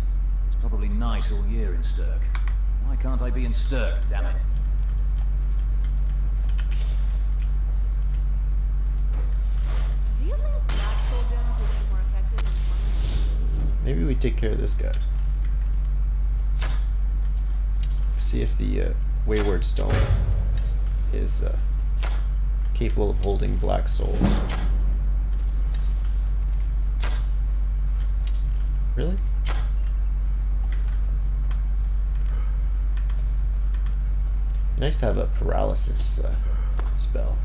It's probably nice all year in Stirk. Why can't I be in Stirk, damn it? Do you think black soul gems would be more effective in one? Maybe we take care of this guy. See if the Wayward Stone is capable of holding black souls. Really? Nice to have a paralysis spell.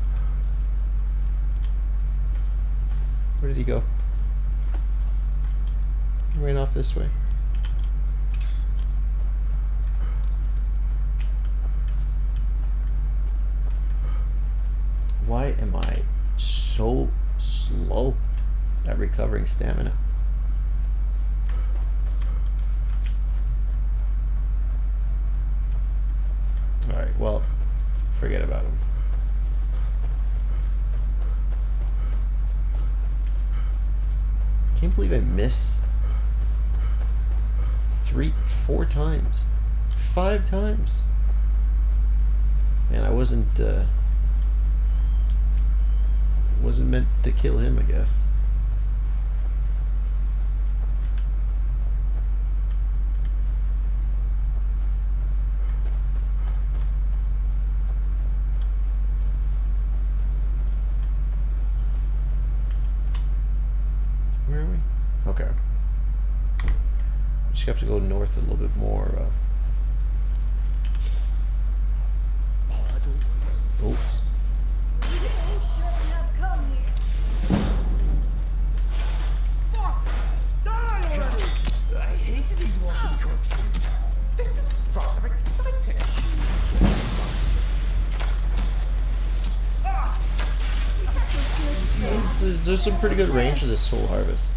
Where did he go? He ran off this way. Why am I so slow at recovering stamina? Alright, well, forget about him. Can't believe I missed 4 times. 5 times. Man, I wasn't meant to kill him, I guess. actually have to go north a little bit more. Oops. I hate these walking corpses. This is rather exciting. There's some pretty good range of this soul harvest.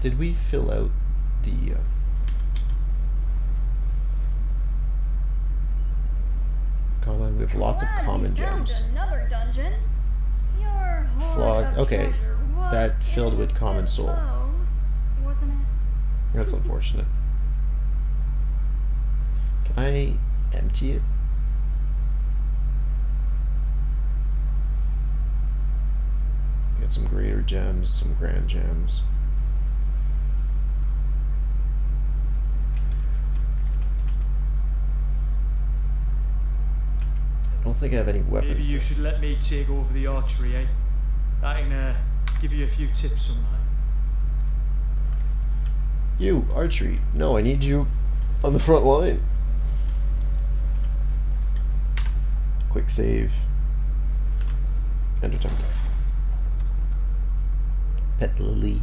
Did we fill out the common? We have lots of common gems. Another dungeon. Your Flawed. Okay, that filled with common soul. Wasn't it? That's unfortunate. Can I empty it? Get some greater gems, some grand gems. I don't think I have any weapons. Maybe you should let me take over the archery, eh? I can give you a few tips sometime. You, archery. No, I need you on the front line. Quick save. Enter time. Pet Lily.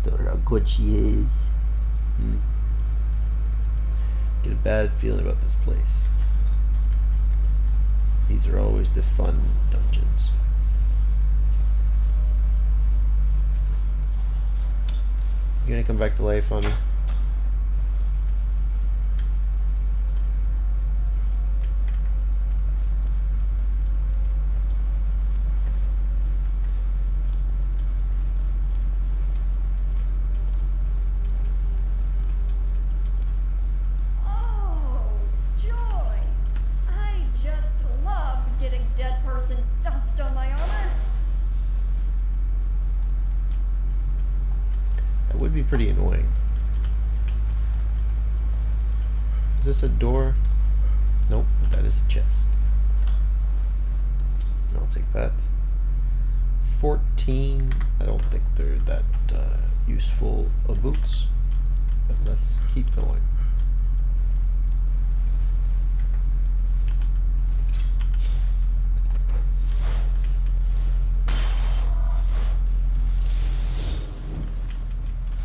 Tell her how good she is. Get a bad feeling about this place. These are always the fun dungeons. You gonna come back to life on me? Would be pretty annoying. Is this a door? Nope, that is a chest. I'll take that. 14. I don't think they're that useful of boots, but let's keep going.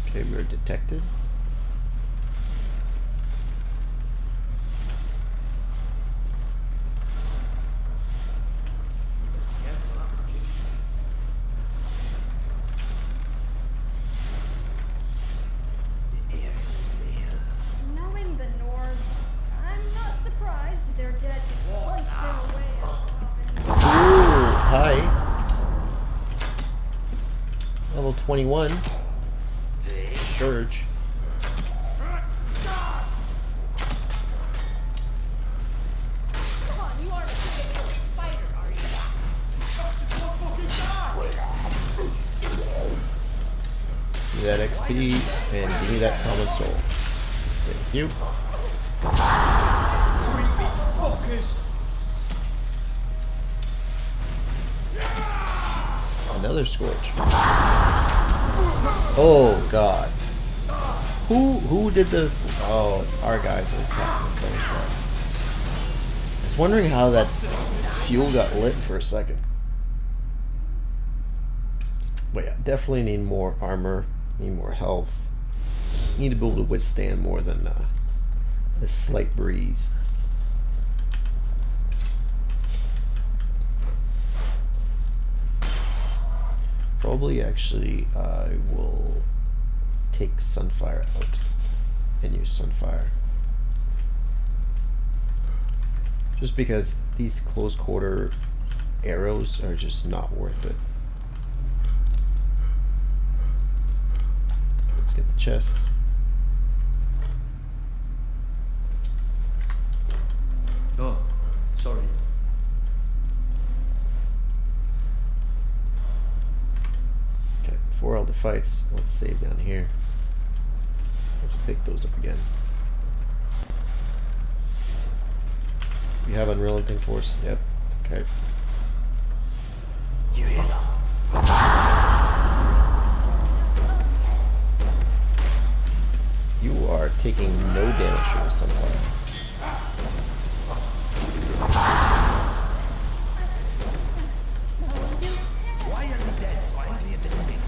Okay, we're detected. Knowing the Nords, I'm not surprised they're dead. Punch their way out. Ooh, hi. Level 21. Surge. Give me that XP and give me that common soul. Thank you. Another scorch. Oh god. Who did the... Oh, our guys are casting flamethrower. I was wondering how that fuel got lit for a second. But yeah, definitely need more armor, need more health. Need to be able to withstand more than a slight breeze. Probably actually I will take Sunfire out and use Sunfire. Just because these close quarter arrows are just not worth it. Let's get the chests. Oh, sorry. Okay, before all the fights, let's save down here. Let's pick those up again. You have Unrelenting Force? Yep. Okay. You hear that? You are taking no damage from this sunfire. Why are the dead so angry at the living?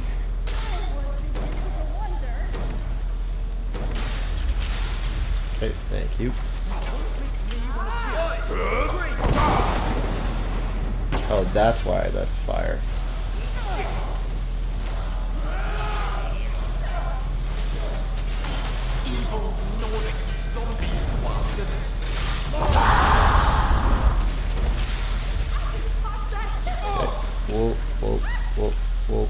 Okay, thank you. Oh, that's why that fire. Evil Nordic zombie bastard. Okay. Whoa, whoa, whoa, whoa.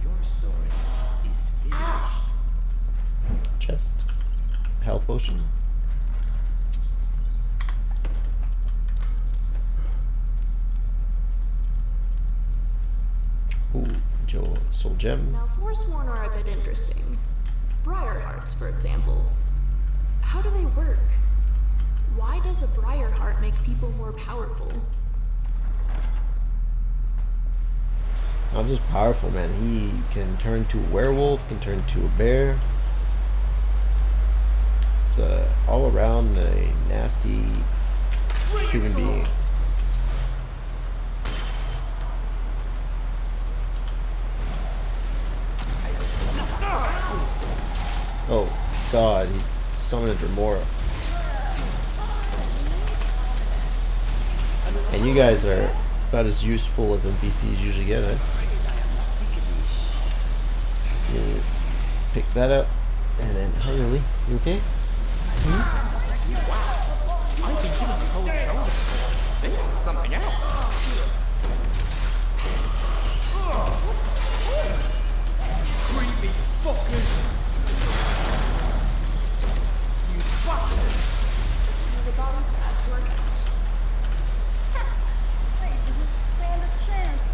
Your story is finished. Chest. Health potion. Ooh, soul gem. Now, Forsworn are a bit interesting. Briar hearts, for example. How do they work? Why does a briar heart make people more powerful? Not just powerful, man. He can turn to a werewolf, can turn to a bear. It's all around a nasty human being. Oh god, he summoned a Dremora. And you guys are about as useful as NPCs usually get, eh? You pick that up, and then, hi Lily, you okay? I think you have a cold shoulder. This is something else. Creepy fuckers! You bastard! The bottom to add to our count. They didn't stand a chance.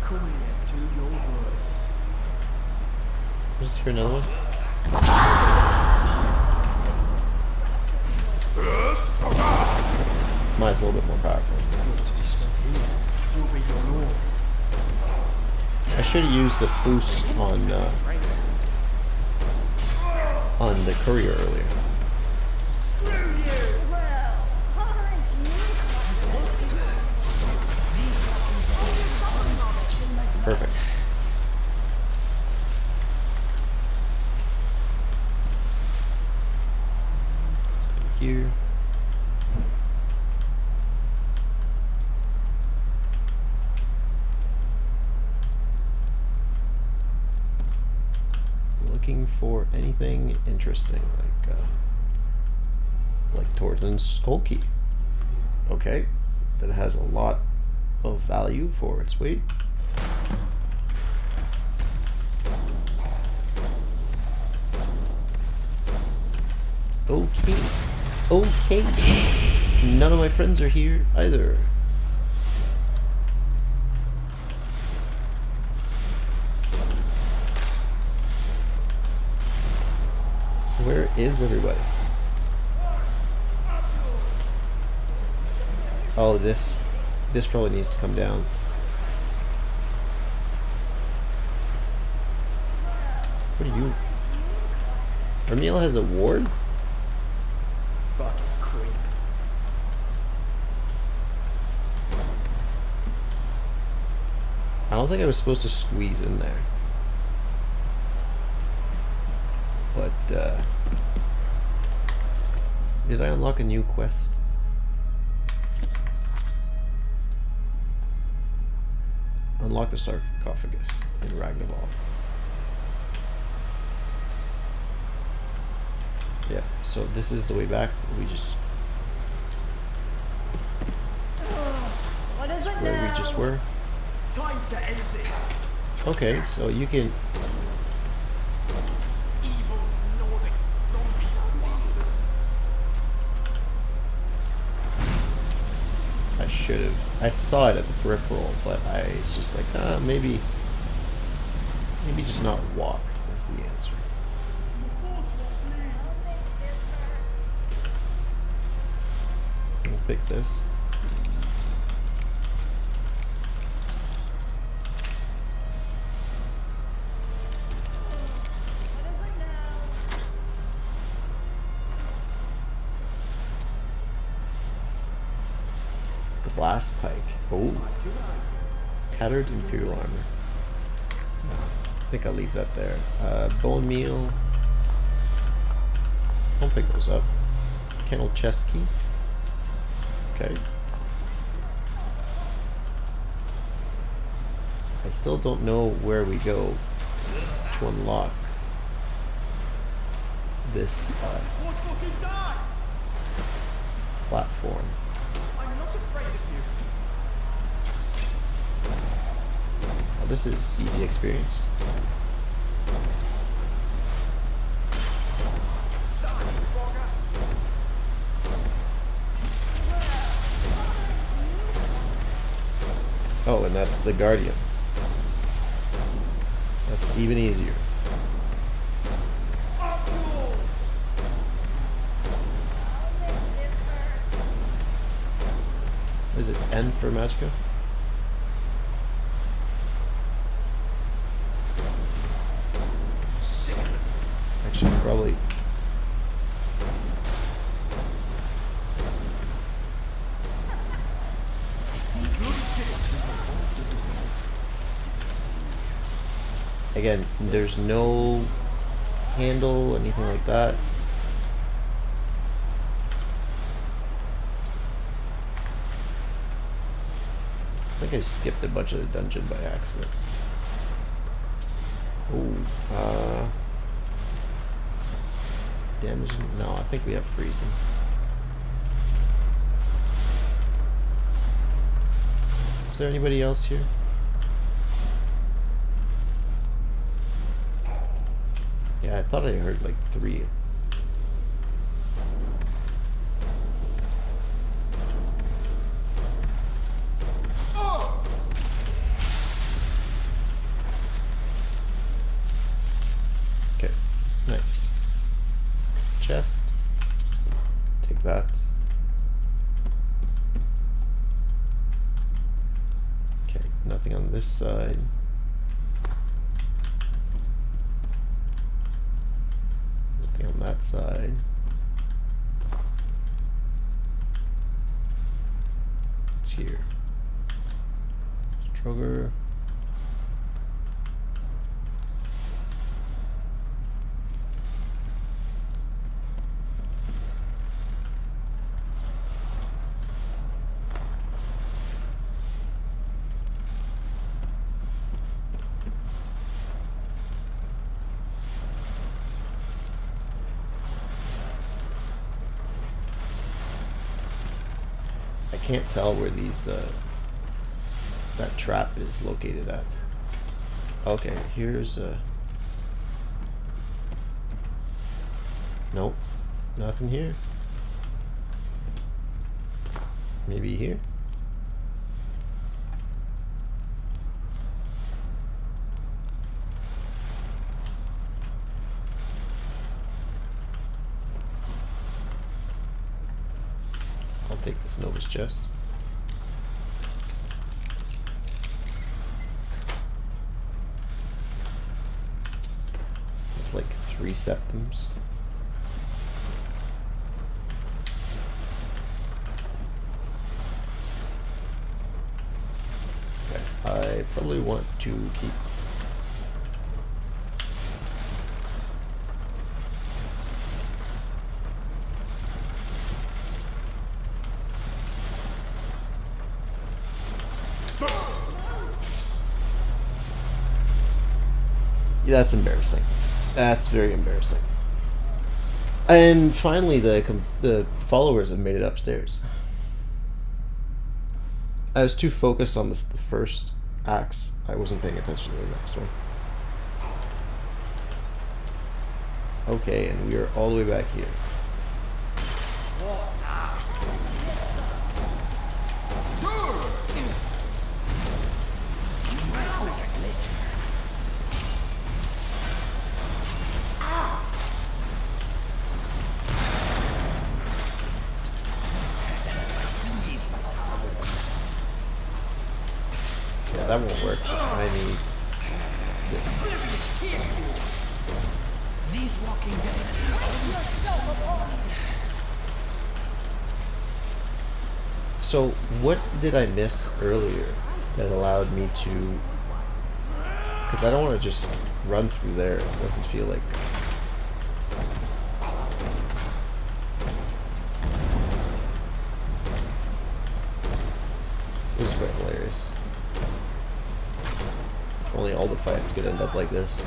Come here, do your worst. Just hear another one. Mine's a little bit more powerful. I should have used the boost on the courier earlier. Screw you! Well, aren't you? Perfect. Let's go here. Looking for anything interesting, like Torten's Skull Key. Okay, that has a lot of value for its weight. Okay, okay. None of my friends are here either. Where is everybody? Oh, this probably needs to come down. What are you? Ramil has a ward? Fucking creep. I don't think I was supposed to squeeze in there. But, did I unlock a new quest? Unlock the sarcophagus in Ragnarok. Yeah, so this is the way back. We just... What is it where now? we just were. Time to end this. Okay, so you can... Evil Nordic zombie bastard. I should have. I saw it at the peripheral, but I was just like, maybe just not walk is the answer. We'll pick this. Glass pike. Oh. Tattered Imperial armor. I think I'll leave that there. Bone meal. Don't pick those up. Kennel chest key. Okay. I still don't know where we go to unlock this platform. This is easy experience. Oh, and that's the Guardian. That's even easier. What is it? N for Magicka? Actually, probably. Again, there's no handle, anything like that. I think I skipped a bunch of the dungeon by accident. Oh, damage? No, I think we have freezing. Is there anybody else here? Yeah, I thought I heard like 3. Okay, nice. Chest. Take that. Okay, nothing on this side. Nothing on that side. It's here. Stroger. I can't tell where these that trap is located at. Okay, here's nope, nothing here. Maybe here. I'll take this Nova's chest. It's like 3 septums. Okay, I probably want to keep. Yeah, that's embarrassing. That's very embarrassing. And finally, the followers have made it upstairs. I was too focused on the first axe. I wasn't paying attention to the next one. Okay, and we are all the way back here. that won't work. I need this. These walking dead. So, what did I miss earlier that allowed me to... Because I don't want to just run through there. It doesn't feel like... This is quite hilarious. Only all the fights could end up like this.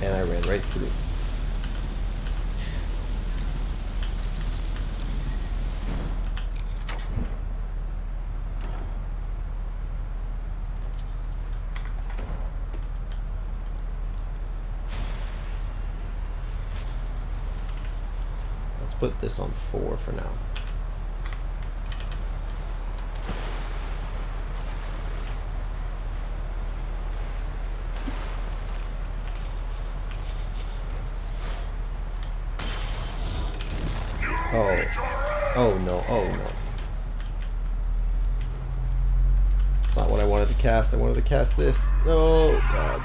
And I ran right through. Let's put this on 4 for now. Oh no, oh no. It's not what I wanted to cast. I wanted to cast this. Oh god.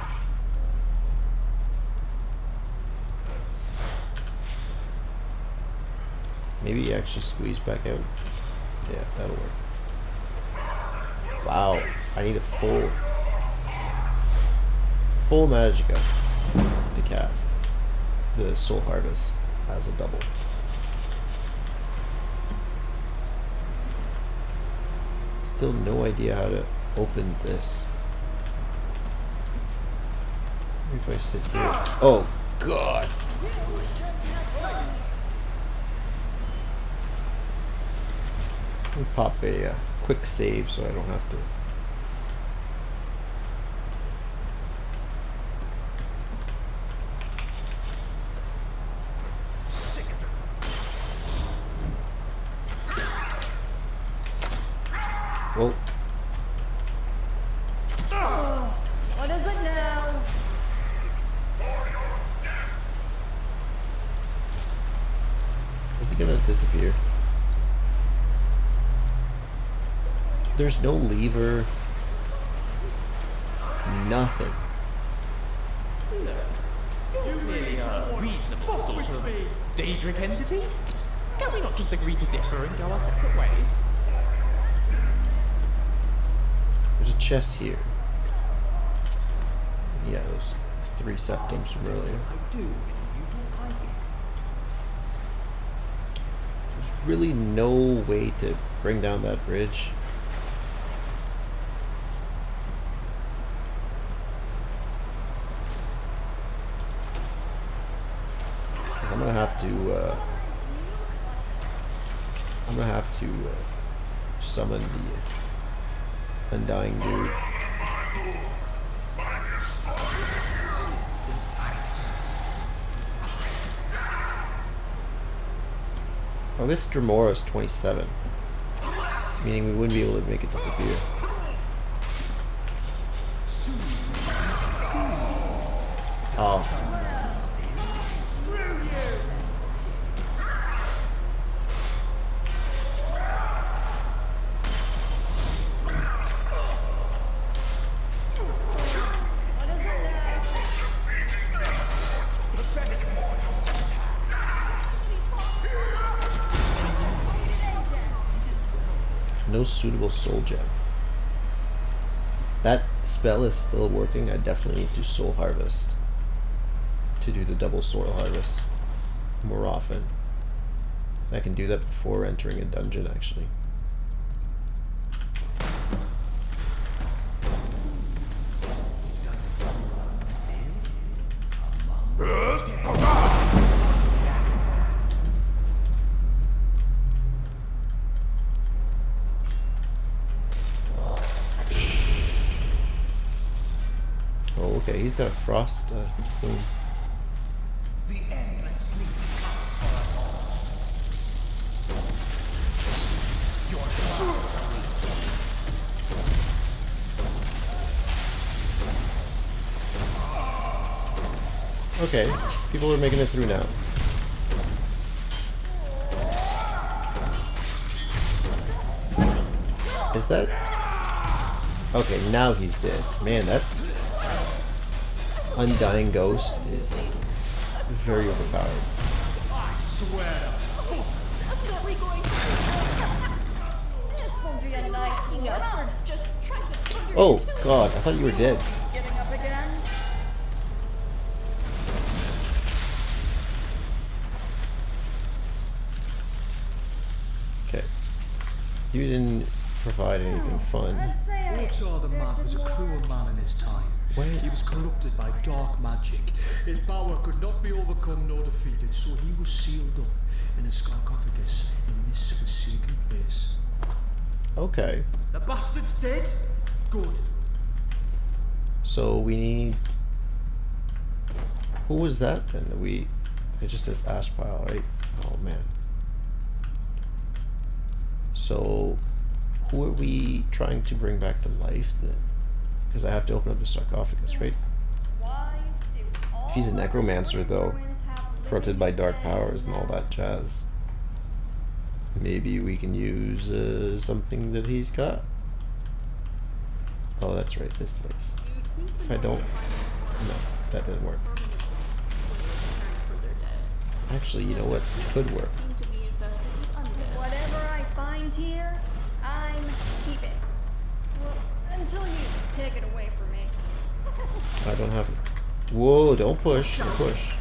Maybe actually squeeze back out. Yeah, that'll work. Wow, I need a full magicka to cast the Soul Harvest as a double. Still no idea how to open this. Maybe if I sit here. Oh god. Let me pop a quick save so I don't have to. Whoa. Oh, what is it now? Is he gonna disappear? There's no lever. Nothing. You're really a reasonable sort of Daedric entity? Can we not just agree to differ and go our separate ways? There's a chest here. Yeah, those 3 septums from earlier. There's really no way to bring down that bridge. I'm gonna have to summon the Undying Dude. Oh, this Dremora is 27, meaning we wouldn't be able to make it disappear. Oh. No suitable soul gem. That spell is still working. I definitely need to soul harvest to do the double soul harvest more often. I can do that before entering a dungeon, actually. Okay, he's got a frost thing. The endless sleep comes for us all. Your shroud awaits. Okay, people are making it through now. Is that? Okay, now he's dead. Man, that undying ghost is very overpowered. I swear. Definitely going to. This will be a nice us for just trying to. Oh God, I thought you were dead. Getting up again? Okay, you didn't provide anything fun. Otar the Mad was a cruel man in his time. He was corrupted by dark magic. His power could not be overcome nor defeated, so he was sealed up in a sarcophagus in this forsaken place. Okay. The bastard's dead? Good. So we need. Who was that then? It just says ash pile, right? Oh man. So, who are we trying to bring back to life then? Because I have to open up the sarcophagus, right? If he's a necromancer though, corrupted by dark powers and all that jazz, maybe we can use something that he's got. Oh, that's right, this place. If I don't... No, that didn't work. Actually, you know what? It could work. Whatever I find here, I'm keeping. Well, until you take it away from me. I don't have it. Whoa, don't push. Don't push.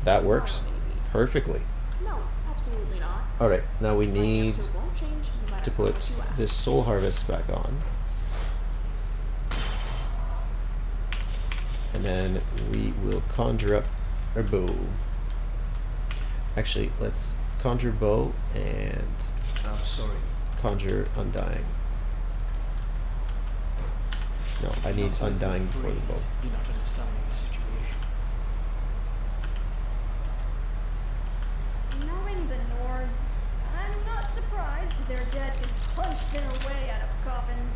That works perfectly. No, absolutely not. Alright, now we need to put this soul harvest back on. And then we will conjure up our bow. Actually, let's conjure bow and I'm sorry. Conjure undying. No, I need undying before the bow. You're not understanding the situation. Knowing the Nords, I'm not surprised their dead get punched their way out of coffins.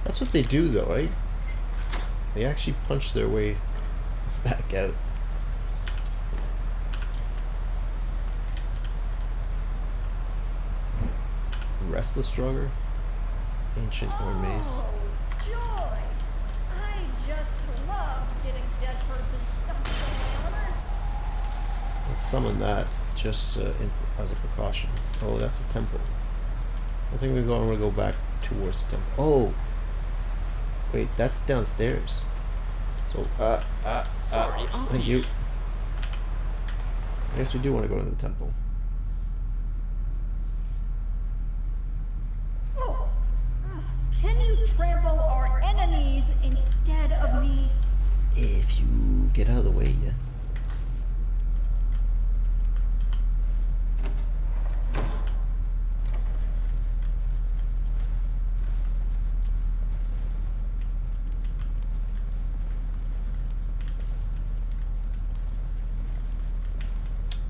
That's what they do though, right? They actually punch their way back out. Restless Drugger? Ancient Horn Maze. Oh, joy! I just love getting dead person's dust on my armor. Let's summon that just as a precaution. Oh, that's a temple. I think I'm going to go back towards the temple. Oh! Wait, that's downstairs. So, Sorry, thank you. I guess we do want to go to the temple. Oh, can you trample our enemies instead of me? If you get out of the way, yeah.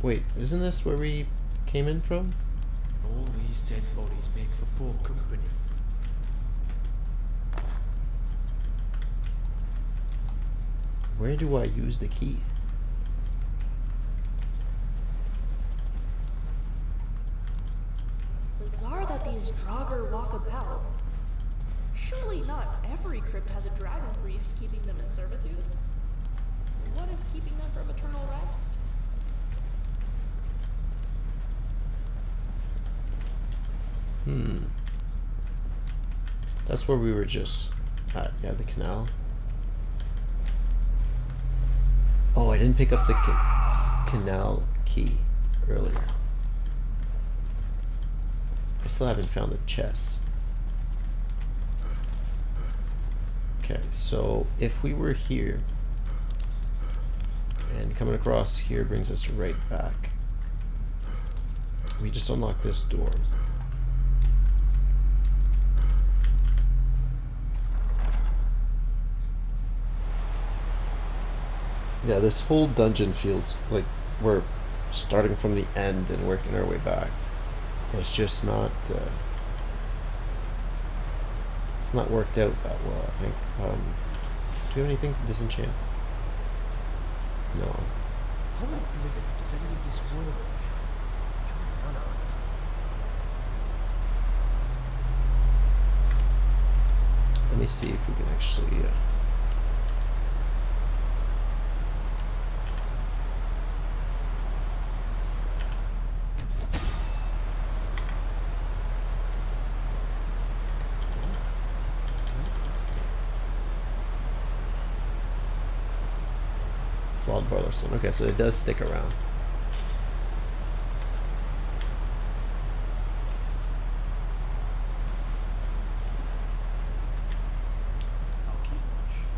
Wait, isn't this where we came in from? All these dead bodies make for poor company. Where do I use the key? Bizarre that these Draugr walk about. Surely not every crypt has a dragon priest keeping them in servitude. What is keeping them from eternal rest? That's where we were just at, yeah, the canal. Oh, I didn't pick up the canal key earlier. I still haven't found the chest. Okay, so if we were here, and coming across here brings us right back. We just unlock this door. Yeah, this whole dungeon feels like we're starting from the end and working our way back. It's just not it's not worked out that well, I think. Do you have anything to disenchant? No. How Oblivion does any of this work? Let me see if we can actually flawed Varlorstone. Okay, so it does stick around.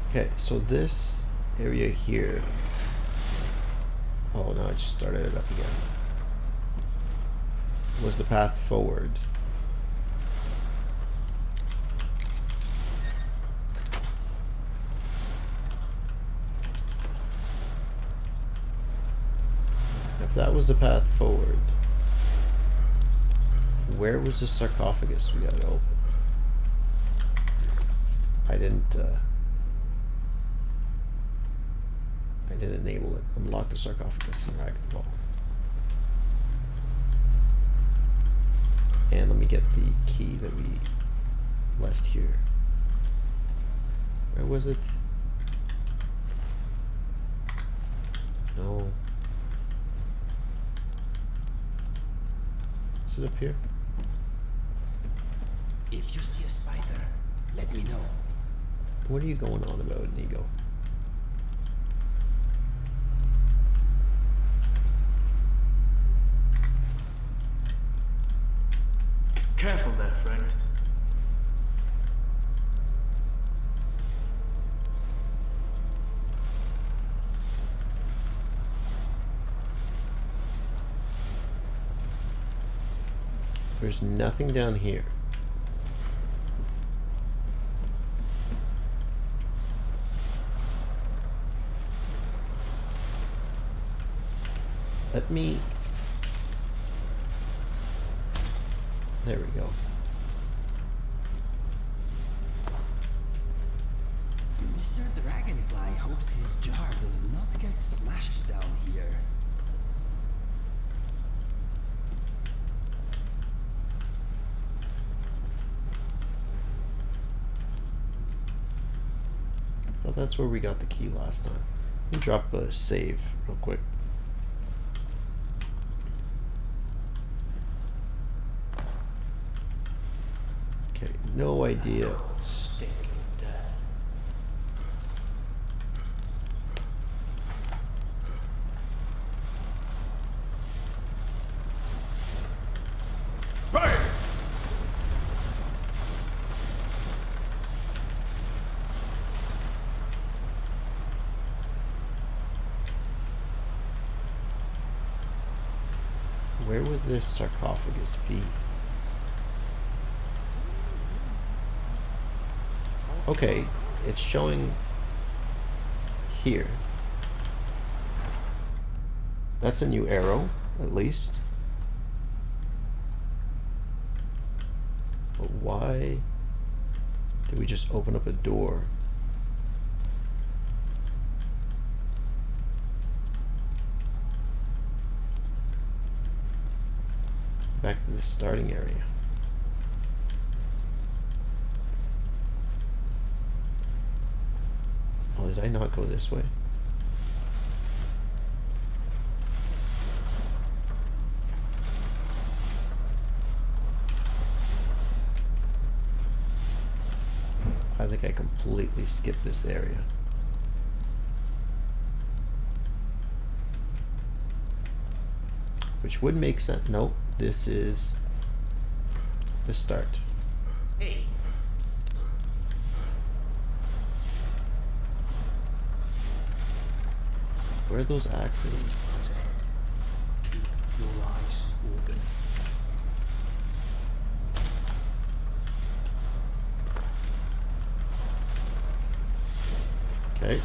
Okay, so this area here. Oh no, I just started it up again. Was the path forward. If that was the path forward, where was the sarcophagus we gotta open? I didn't enable it. Unlock the sarcophagus in Dragon Ball. And let me get the key that we left here. Where was it? No. Is it up here? If you see a spider, let me know. What are you going on about, Nigo? Careful there, friend. There's nothing down here. Let me... There we go. Mr. Dragonfly hopes his jar does not get smashed down here. Well, that's where we got the key last time. Let me drop a save real quick. Okay, no idea. Where would this sarcophagus be? Okay, it's showing here. That's a new arrow, at least. But why did we just open up a door? Back to the starting area. Oh, did I not go this way? I think I completely skipped this area. Which would make sense. Nope, this is the start. Hey. Where are those axes? Keep your eyes open. Okay.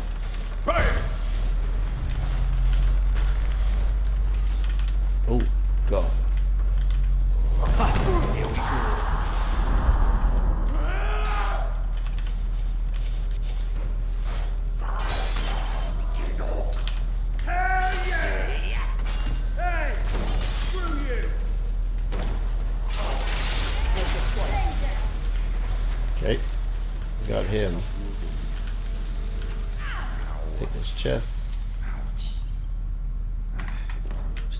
Oh, God. Okay, got him. Take his chest.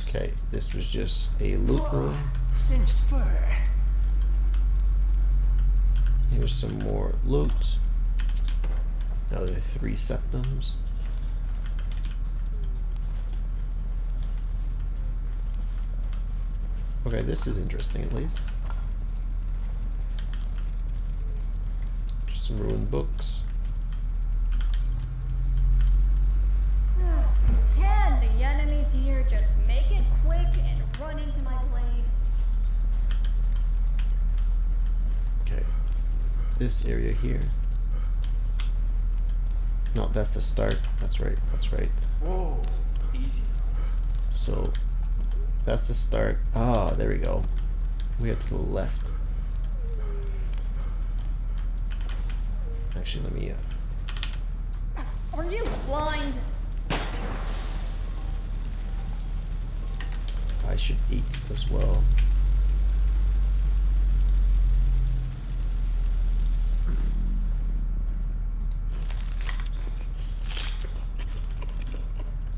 Okay, this was just a loot room. Singed fur. Here's some more loot. Another 3 septums. Okay, this is interesting at least. Just some ruined books. Can the enemies here just make it quick and run into my blade? Okay. This area here. No, that's the start. That's right. That's right. Whoa, easy. So that's the start. Ah, there we go. We have to go left. Actually, let me. Are you blind? I should eat as well.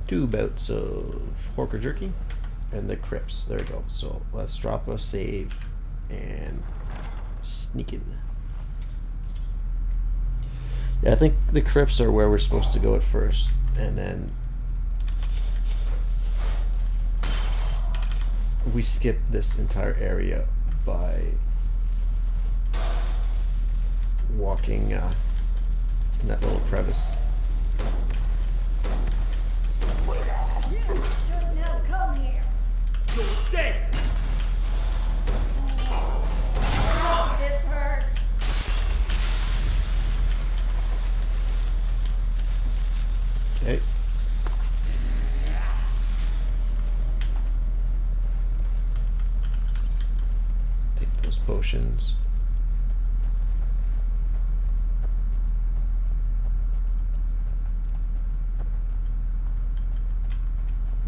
Two bouts of Horker jerky and the crypts. There we go. So let's drop a save and sneak in. Yeah, I think the crypts are where we're supposed to go at first, and then we skip this entire area by walking in that little crevice. You shouldn't have come here. You're dead! Oh, this hurts. Okay. Take those potions.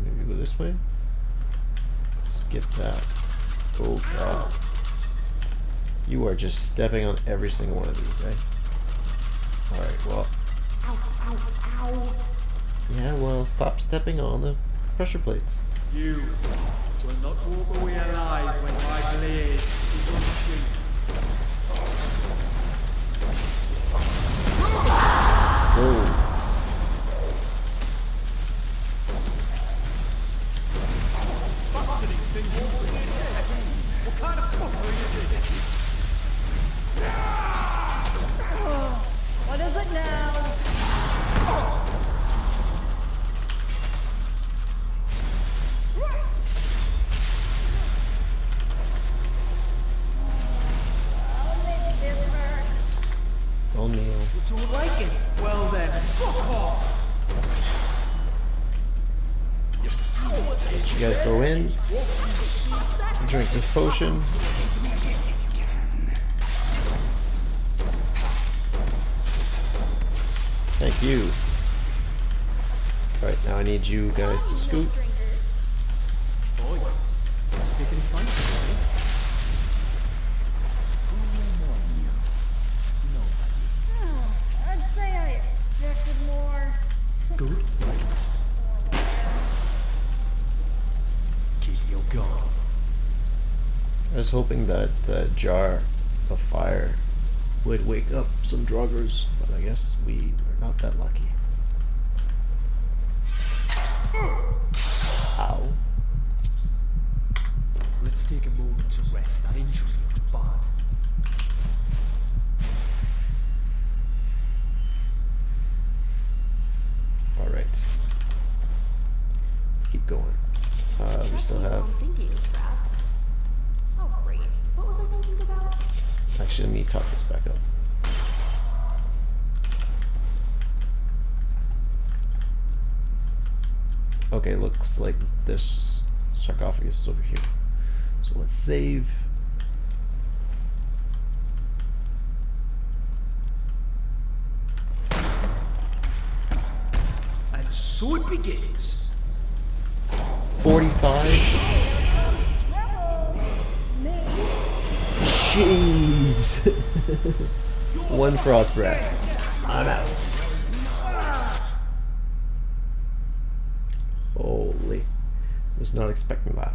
Maybe go this way. Skip that. Oh God. You are just stepping on every single one of these, eh? Alright, well. Ow, ow, ow. Yeah, well, stop stepping on the pressure plates. You will not walk away alive when my blade is unsheathed. Whoa. What kind of fuckery is this? What is it now? I'll make this hurt. Oh, Neil. You don't like it? Well then, fuck off! You guys go in. Drink this potion. Thank you. Alright, now I need you guys to scoot. Boy, picking fights, I'd say I expected more. Good riddance. Keep your guard. I was hoping that jar of fire would wake up some druggers, but I guess we are not that lucky. Ow. still have. Thinking scrap. Oh great. What was I thinking about? Actually, let me top this back up. Okay, looks like this sarcophagus is over here. So let's save. And so it begins. 45. Jeez. One frost breath. I'm out. Holy. Was not expecting that.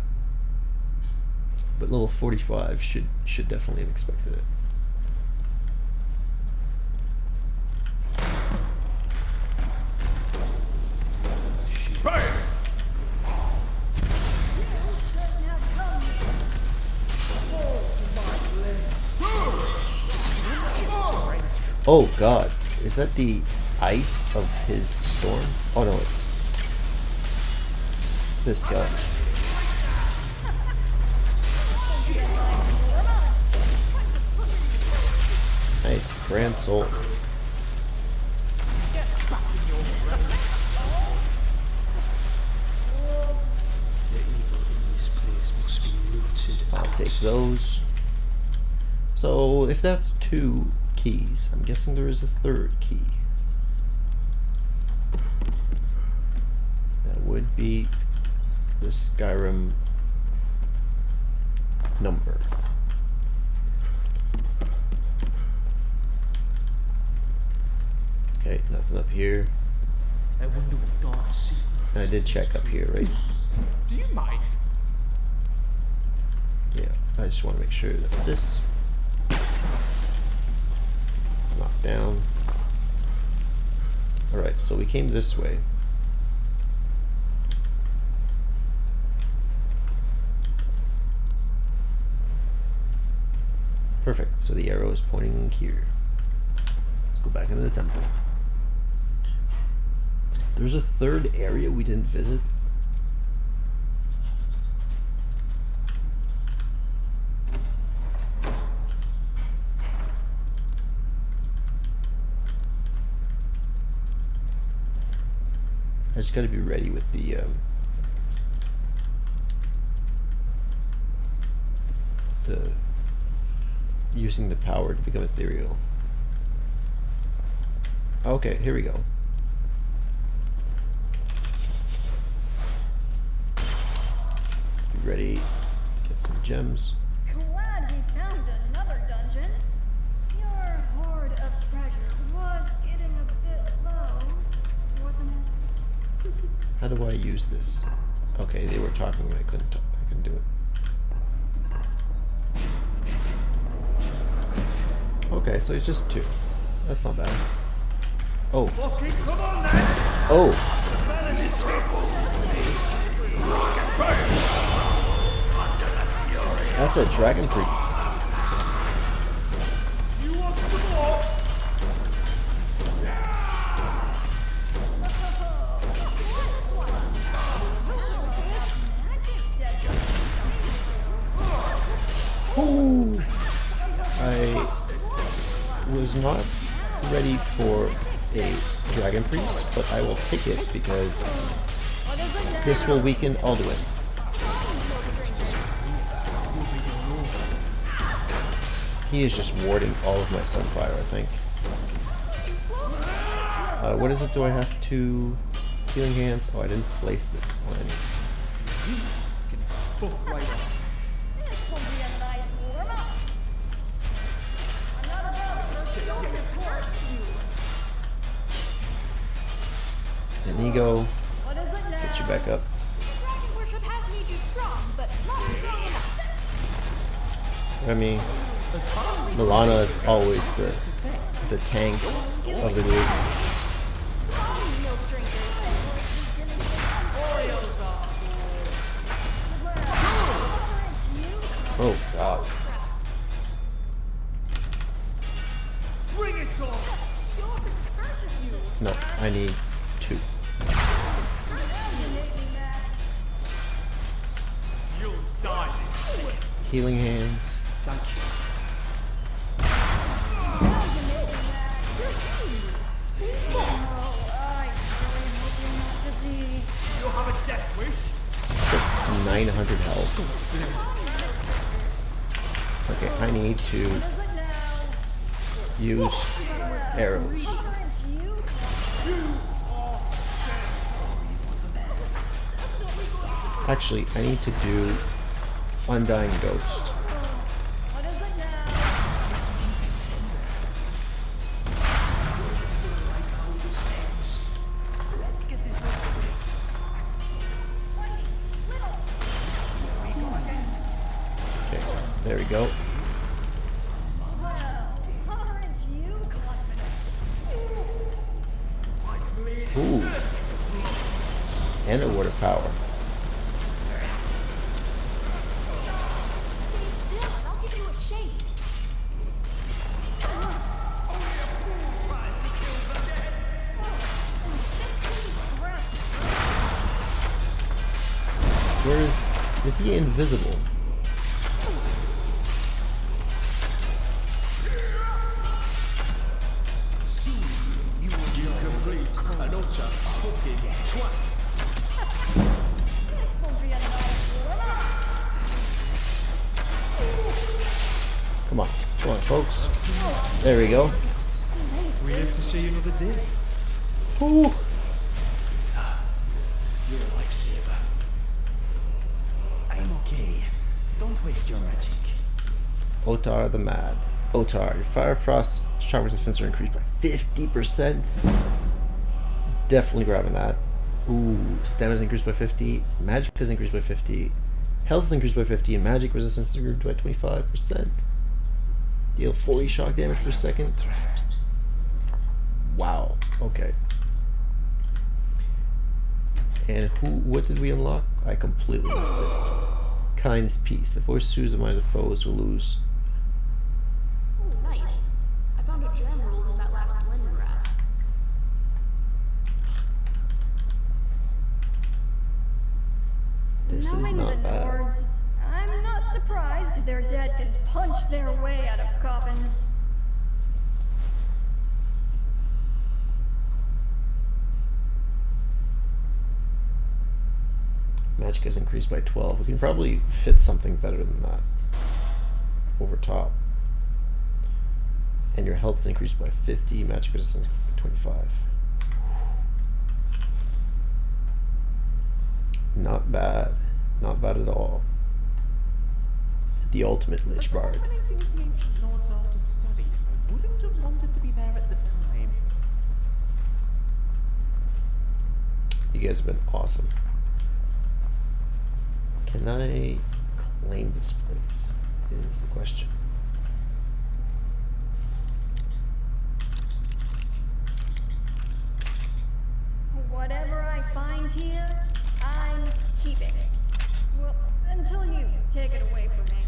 But level 45 should definitely have expected it. Oh god, is that the ice of his storm? Oh no, it's this guy. Nice, Grand Soul. I'll take those. So if that's 2 keys, I'm guessing there is a 3rd key. That would be the Skyrim number. Okay, nothing up here. I wonder what dark secrets. I did check up here, right? Do you mind? Yeah, I just want to make sure that this is knocked down. Alright, so we came this way. Perfect, so the arrow is pointing here. Let's go back into the temple. There's a 3rd area we didn't visit. I just gotta be ready with the using the power to become ethereal. Okay, here we go. Let's be ready. Get some gems. Glad we found another dungeon. Your hoard of treasure was getting a bit low, wasn't it? How do I use this? Okay, they were talking and I couldn't do it. Okay, so it's just 2. That's not bad. Oh. Oh. That's a dragon priest. You want some more? Ooh. I was not ready for a dragon priest, but I will take it because this will weaken Alduin. He is just warding all of my sunfire, I think. What is it? Do I have to healing hands? Oh, I didn't place this on any. An ego. Get you back up. Dragon worship has made you strong, but not strong enough. I mean, Milana is always the tank of the group. Oh god. Bring it on. No, I need 2. Healing hands. Thank you. You have a death wish? It's like 900 health. Okay, I need to use arrows. Actually, I need to do Undying Ghost. Okay, there we go. Ooh. And a word of power. Where is he invisible? You complete an utter fucking twat. Come on, folks. There we go. We live to see another day. Ooh. You're a lifesaver. I'm okay. Don't waste your magic. Otar the Mad. Otar, your Fire Frost shock resistance are increased by 50%. Definitely grabbing that. Ooh, stamina is increased by 50. Magic is increased by 50. Health is increased by 50, and magic resistance is increased by 25%. Deal 40 shock damage per second. Wow. Okay. And what did we unlock? I completely missed it. Kind's Peace. The voice soothes the mind of foes who lose. Oh, nice. I found a gem rolled in that last blend grab. This is Knowing not the bad. Nords, I'm not surprised their dead can punch their way out of coffins. Magic is increased by 12. We can probably fit something better than that over top. And your health is increased by 50. Magic resistance by 25. Not bad. Not bad at all. The ultimate Lich Bard. Fascinating as the ancient lords are to study, I wouldn't have wanted to be there at the time. You guys have been awesome. Can I claim this place? Is the question. Whatever I find here, I'm keeping it. Well, until you take it away from me.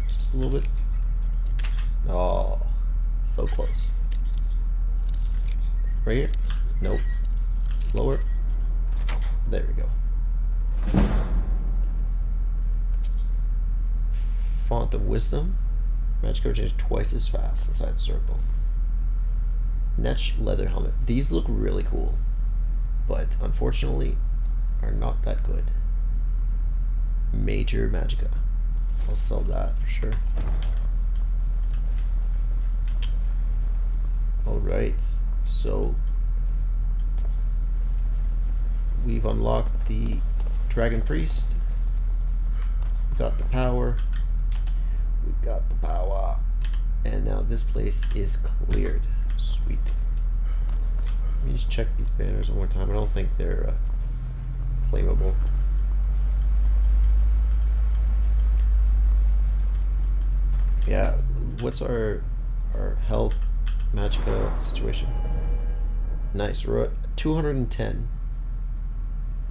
Just a little bit. Oh, so close. Right here? Nope. Lower. There we go. Font of Wisdom. Magic card change twice as fast inside circle. Netch leather helmet. These look really cool, but unfortunately are not that good. Major Magicka. I'll sell that for sure. Alright, so we've unlocked the Dragon Priest. We got the power. We got the power. And now this place is cleared. Sweet. Let me just check these banners one more time. I don't think they're claimable. Yeah, what's our health Magicka situation? Nice, we're at 210.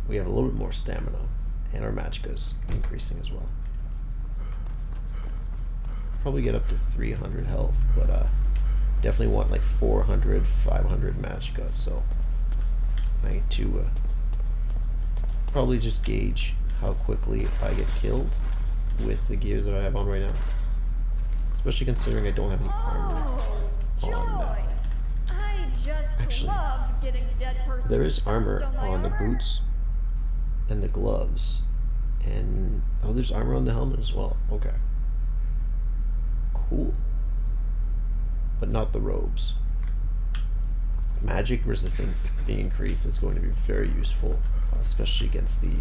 We have a little bit more stamina, and our Magicka's increasing as well. Probably get up to 300 health, but Definitely want like 400, 500 magicka, so I need to probably just gauge how quickly I get killed with the gear that I have on right now. Especially considering I don't have any armor on. I just Actually, loved getting dead person there is armor dust my on the armor. boots and the gloves, and oh, there's armor on the helmet as well. Okay, cool, but not the robes. Magic resistance being increased is going to be very useful, especially against the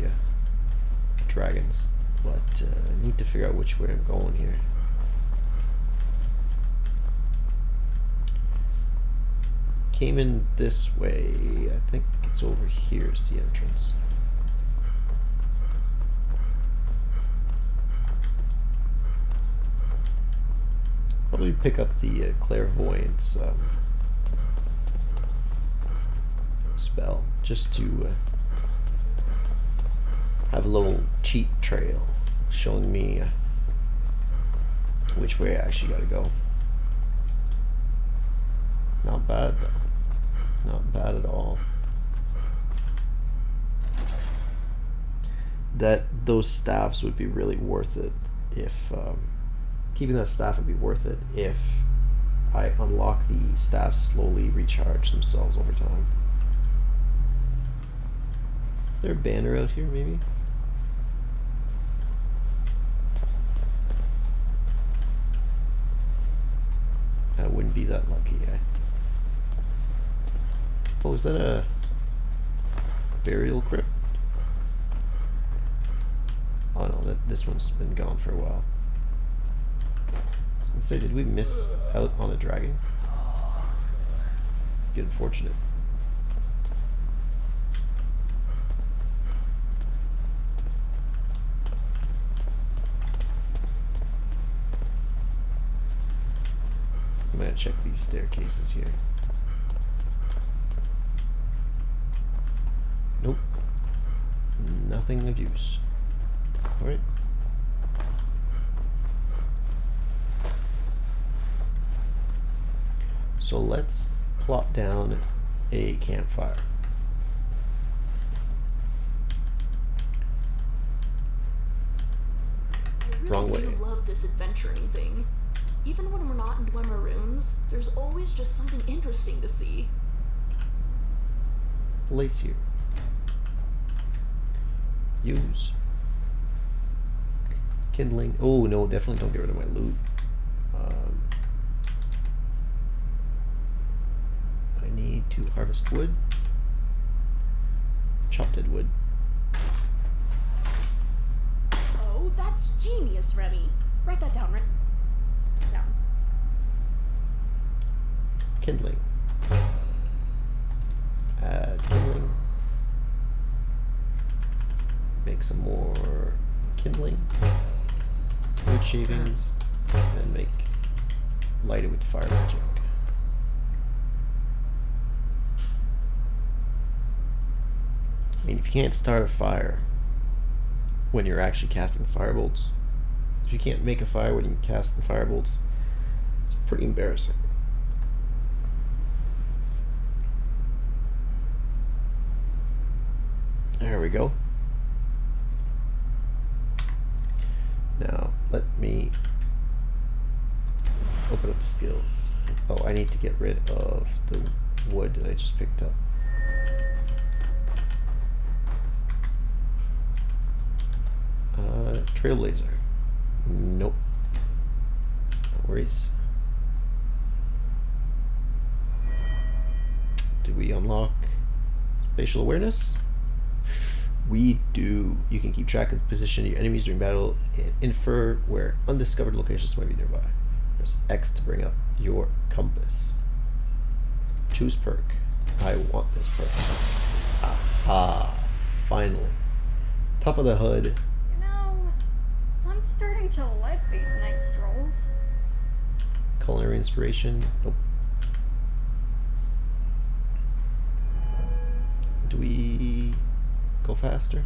dragons. But I need to figure out which way I'm going here. Came in this way. I think it's over here is the entrance. Probably pick up the clairvoyance spell just to have a little cheat trail showing me which way I actually gotta go. Not bad though. Not bad at all. Those staffs would be really worth it if keeping that staff would be worth it if I unlock the staffs slowly recharge themselves over time. Is there a banner out here maybe? I wouldn't be that lucky, eh? Oh, is that a burial crypt? Oh no, this one's been gone for a while. I was gonna say, did we miss out on a dragon? Get unfortunate. I'm gonna check these staircases here. Nope. Nothing of use. Alright. So let's plop down a campfire. I Wrong really way. do love this adventuring thing. Even when we're not in Dwemer Runes, there's always just something interesting to see. Place here. Use. Kindling. Oh no, definitely don't get rid of my loot. I need to harvest wood. Chopped dead wood. Oh, that's genius, Remy. Write that down, right? Down. Kindling. Add kindling. Make some more kindling. Wood shavings. And make light it with fire magic. I mean, if you can't start a fire when you're actually casting firebolts, if you can't make a fire when you cast the firebolts, it's pretty embarrassing. There we go. Now, let me open up the skills. Oh, I need to get rid of the wood that I just picked up. Trailblazer. Nope. No worries. Do we unlock spatial awareness? We do. You can keep track of the position of your enemies during battle and infer where undiscovered locations might be nearby. Press X to bring up your compass. Choose perk. I want this perk. Aha! Finally. Top of the hood. You know, I'm starting to like these night strolls. Culinary inspiration. Nope. Do we go faster?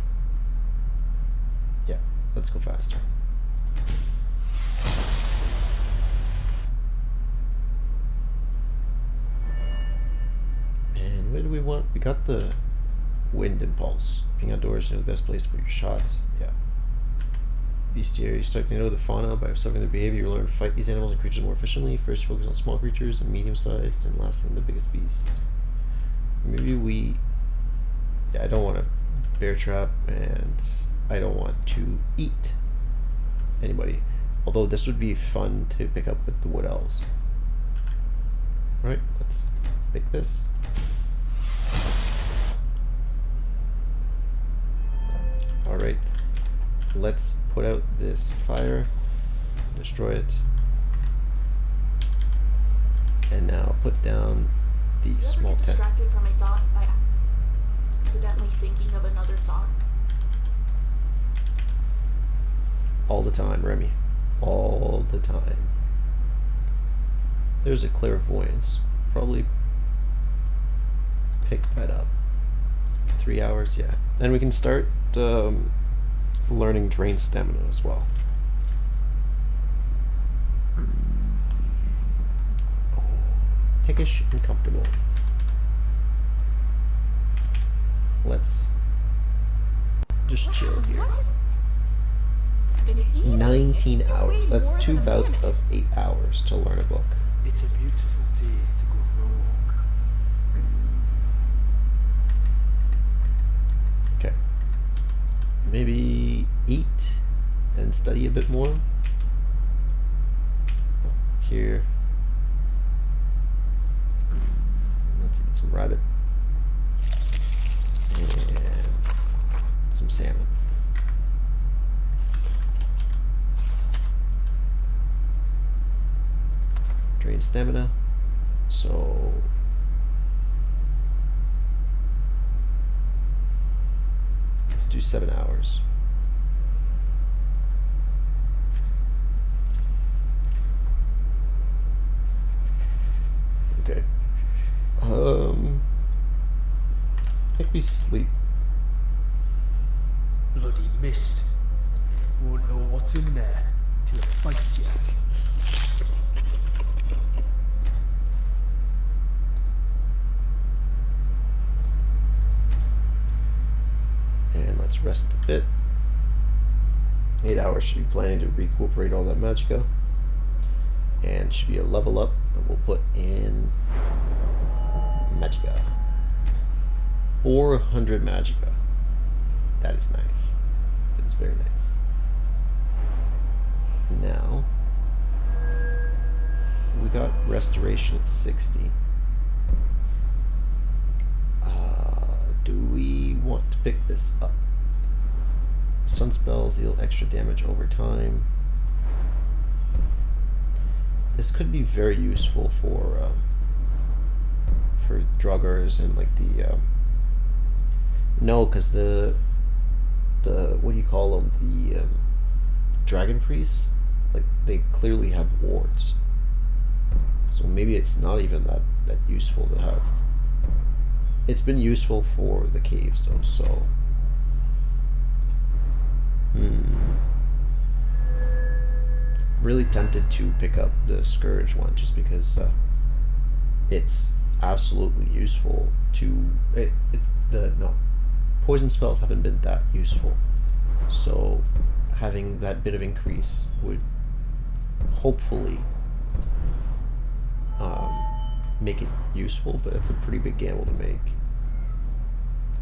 Yeah, let's go faster. got the wind impulse. Being outdoors is the best place to put your shots. Yeah. Bestiary, starting to know the fauna by observing their behavior. You learn to fight these animals and creatures more efficiently. First, focus on small creatures and medium-sized, and lastly, the biggest beasts. Maybe we... Yeah, I don't want to bear trap, and I don't want to eat anybody. Although this would be fun to pick up with the wood elves. Right, let's pick this. Alright, let's put out this fire, destroy it, and now put down the small tent. Distracted from a thought by accidentally thinking of another thought? All the time, Remy. All the time. There's a clairvoyance. Probably pick that up. 3 hours, yeah. And we can start learning drain stamina as well. Pickish and comfortable. Let's just chill here. 19 hours. That's 2 bouts of 8 hours to learn a book. It's a beautiful day to go for a walk. Okay. Maybe eat and study a bit more. Here. Let's eat some rabbit. And some salmon. Drain stamina. So let's do 7 hours. Okay. I think we sleep. Bloody mist. Won't know what's in there till it bites you. And let's rest a bit. 8 hours should be planning to recuperate all that magicka. And should be a level up that we'll put in magicka. 400 magicka. That is nice. It's very nice. Now we got restoration at 60. Do we want to pick this up? Sun spells deal extra damage over time. This could be very useful for druggers and like the no, because the what do you call them, the dragon priests, like they clearly have wards, so maybe it's not even that useful to have. It's been useful for the caves though, so really tempted to pick up the Scourge one just because it's absolutely useful to poison spells haven't been that useful, so having that bit of increase would hopefully make it useful, but it's a pretty big gamble to make.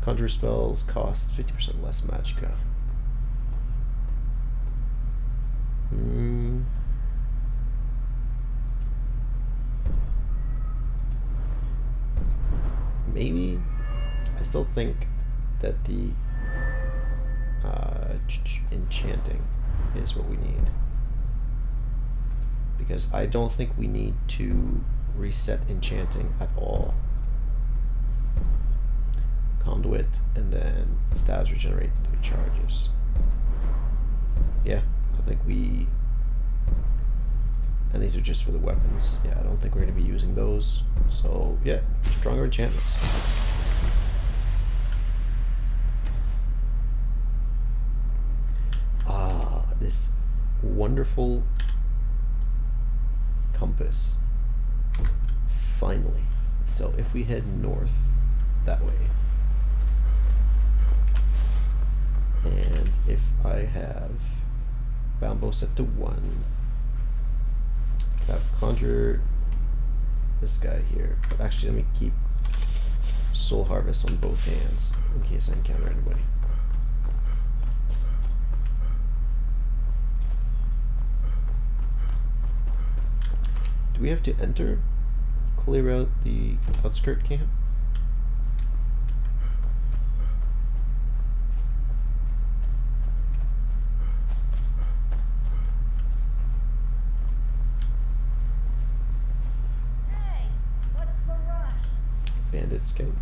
Conjure spells cost 50% less magicka. Maybe. I still think that the enchanting is what we need, because I don't think we need to reset enchanting at all. Conduit and then stabs regenerate 3 charges. Yeah, I think we... And these are just for the weapons. Yeah, I don't think we're going to be using those. So, yeah, stronger enchantments. Ah, this wonderful compass. Finally. So if we head north, that way. And if I have Bambo set to 1, I've conjure this guy here. But actually, let me keep Soul Harvest on both hands in case I encounter anybody. Do we have to enter? Clear out the outskirt camp? Hey, what's the rush? Bandit scout.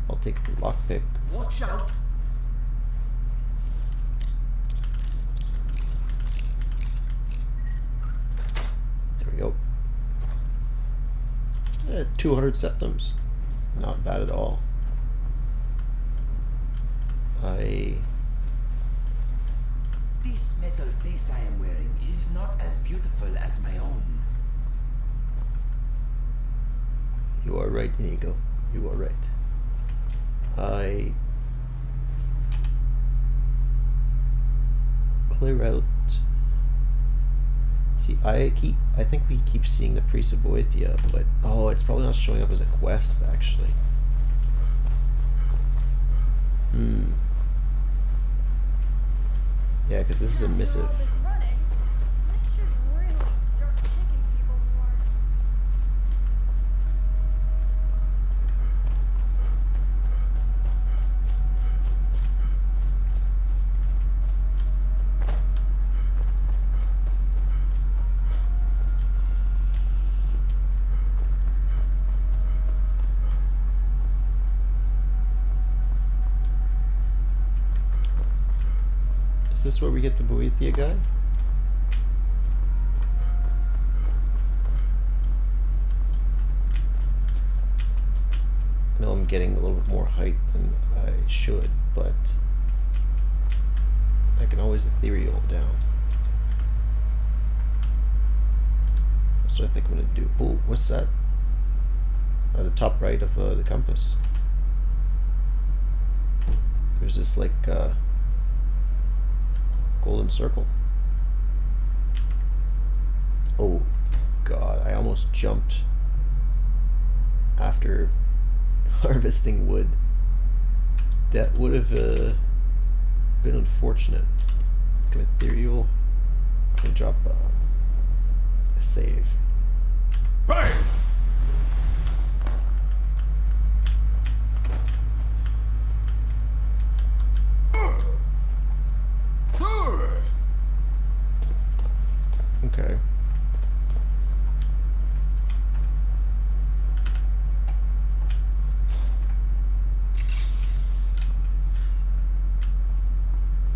I'll take the lockpick. Watch out! There we go. 200 septums. Not bad at all. This metal face I am wearing is not as beautiful as my own. You are right, Inigo. You are right. I clear out. See, I think we keep seeing the Priest of Boethia, but oh, it's probably not showing up as a quest actually. Yeah, because this is a missive. Is this where we get the Boethia guy? I know I'm getting a little bit more height than I should, but I can always ethereal down. That's what I think I'm gonna do. Oh, what's that? At the top right of the compass. There's this like golden circle. Oh god, I almost jumped after harvesting wood. That would have been unfortunate. Can ethereal and drop a save. Fire! Okay.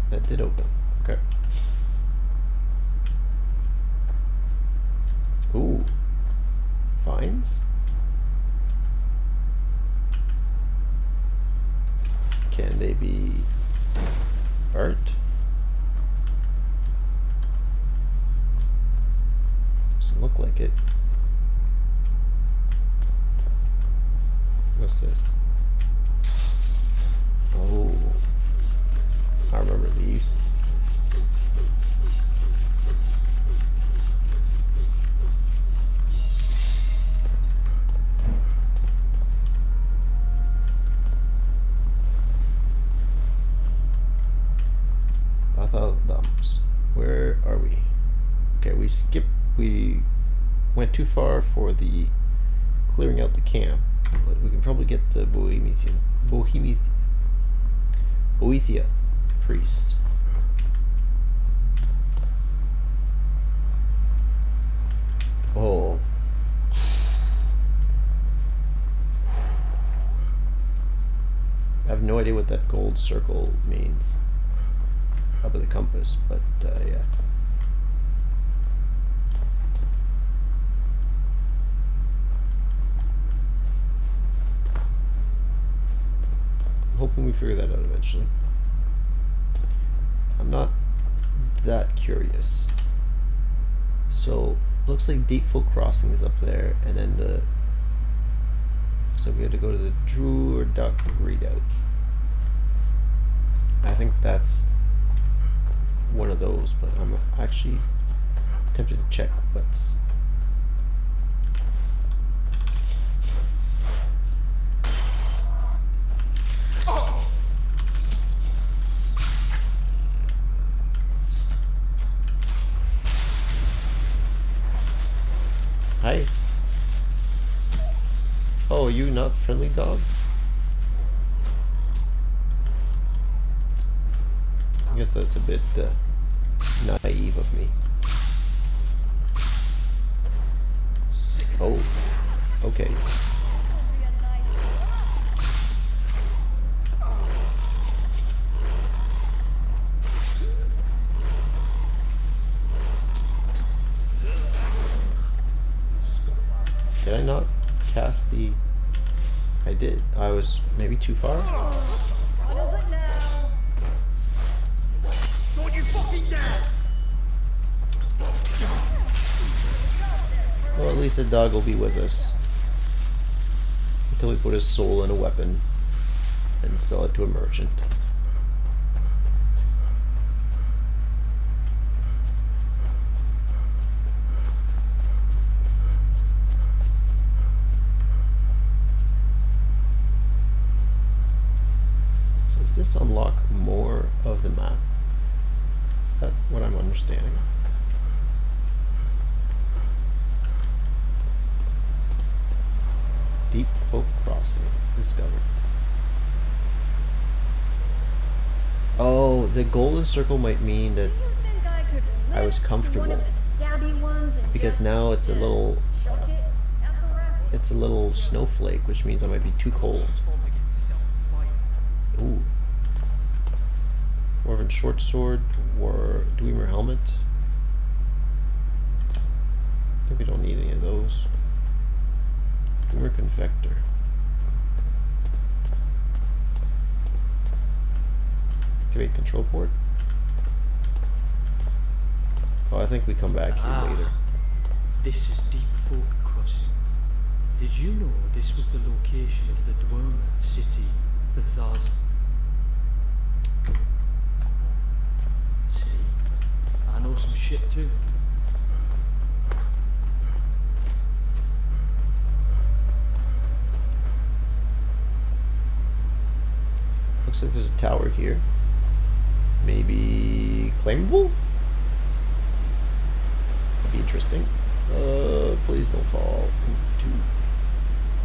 That did open. Okay. Ooh. Fines? Can they be burnt? Doesn't look like it. What's this? Oh. I remember these. Thumbs. Where are we? Okay, we went too far for the clearing out the camp, but we can probably get the Boethia priest. Oh. I have no idea what that gold circle means up at the compass, but yeah. I'm hoping we figure that out eventually. I'm not that curious. So looks like Deepful Crossing is up there, and then the So we had to go to the Drew or Duck readout. I think that's one of those, but I'm actually tempted to check what's. Hi. Oh, are you not friendly dog? I guess that's a bit naive of me. Oh, okay. Did I not cast the... I did. I was maybe too far? What is it now? Don't you fucking dare! Well, at least the dog will be with us. Until we put his soul in a weapon and sell it to a merchant. Does this unlock more of the map? Is that what I'm understanding? Deep Folk Crossing discovered. Oh, the golden circle might mean that I was comfortable, because now it's a little snowflake, which means I might be too cold. Ooh. Dwarven short sword or Dwemer helmet. I think we don't need any of those. Dwemer confector. Activate control port. Oh, I think we come back here later. This is Deep Folk Crossing. Did you know this was the location of the Dwemer city, Bethesda? See, I know some shit too. Looks like there's a tower here. Maybe claimable? That'd be interesting. Please don't fall into...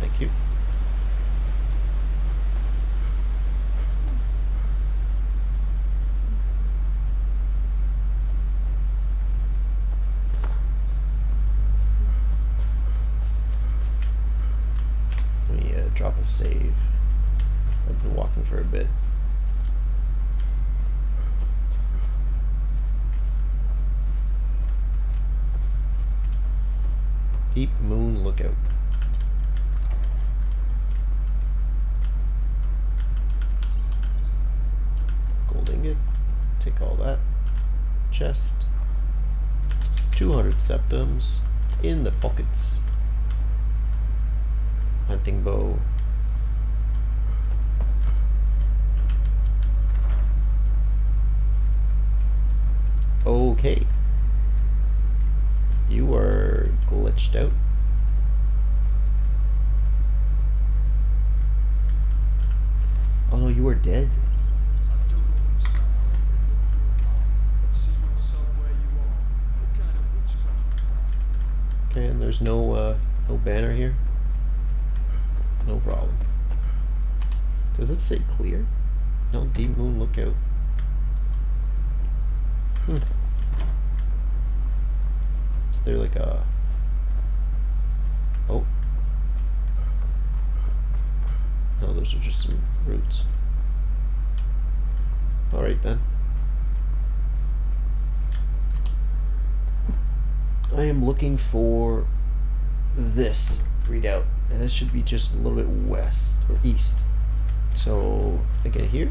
Thank you. Let me drop a save. I've been walking for a bit. Deep Moon Lookout. Gold ingot. Take all that. Chest. 200 septums in the pockets. Hunting bow. Okay. You are glitched out. Oh no, you are dead. Okay, and there's no banner here. No problem. Does it say clear? No, Deep Moon Lookout. Is there like a... Oh. No, those are just some roots. Alright then. I am looking for this readout, and it should be just a little bit west or east. So, thinking here.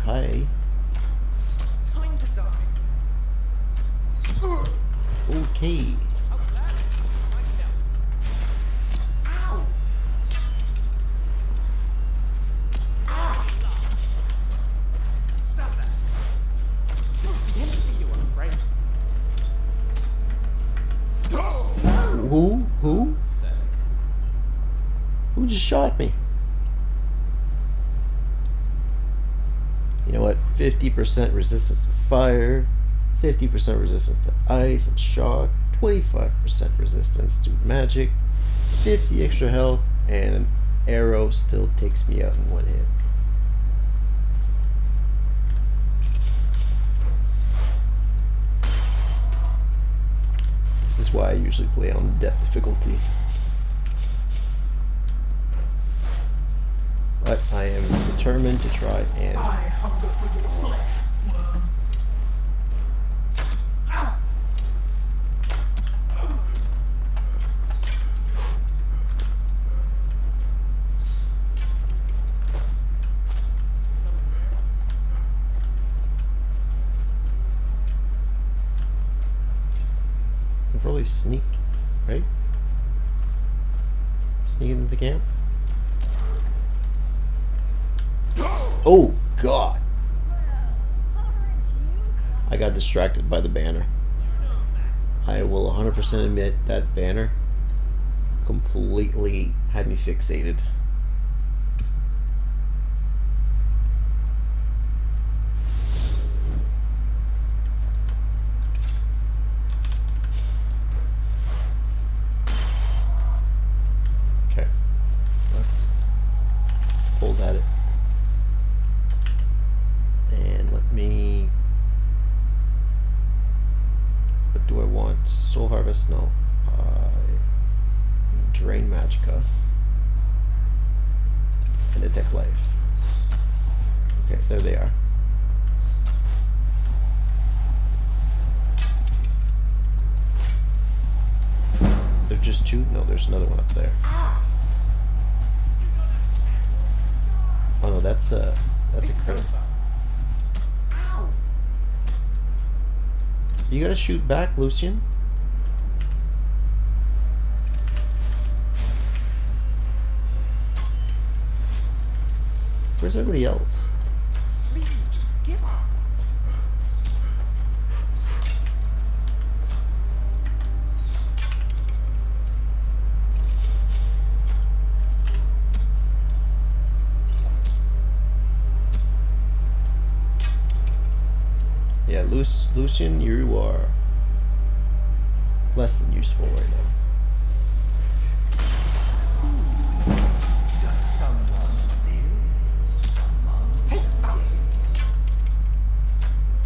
Hi. Time to die. Okay. Ow! Stop that. This is the end for you, I'm afraid. Who? Who just shot me? You know what? 50% resistance to fire, 50% resistance to ice and shock, 25% resistance to magic, 50 extra health, and an arrow still takes me out in one hit. This is why I usually play on depth difficulty. But I am determined to try and I'll probably sneak, right? Sneak into the camp. Oh God! I got distracted by the banner. I will 100% admit that banner completely had me fixated. Okay, let's hold at it. And let me... What do I want? Soul Harvest? No. Drain Magicka. And Detect Life. Okay, there they are. They're just two? No, there's another one up there. Oh no, that's a crit. You gotta shoot back, Lucian. Where's everybody else? Please, just give up. Yeah, Lucian, you are less than useful right now. Does someone live among the dead?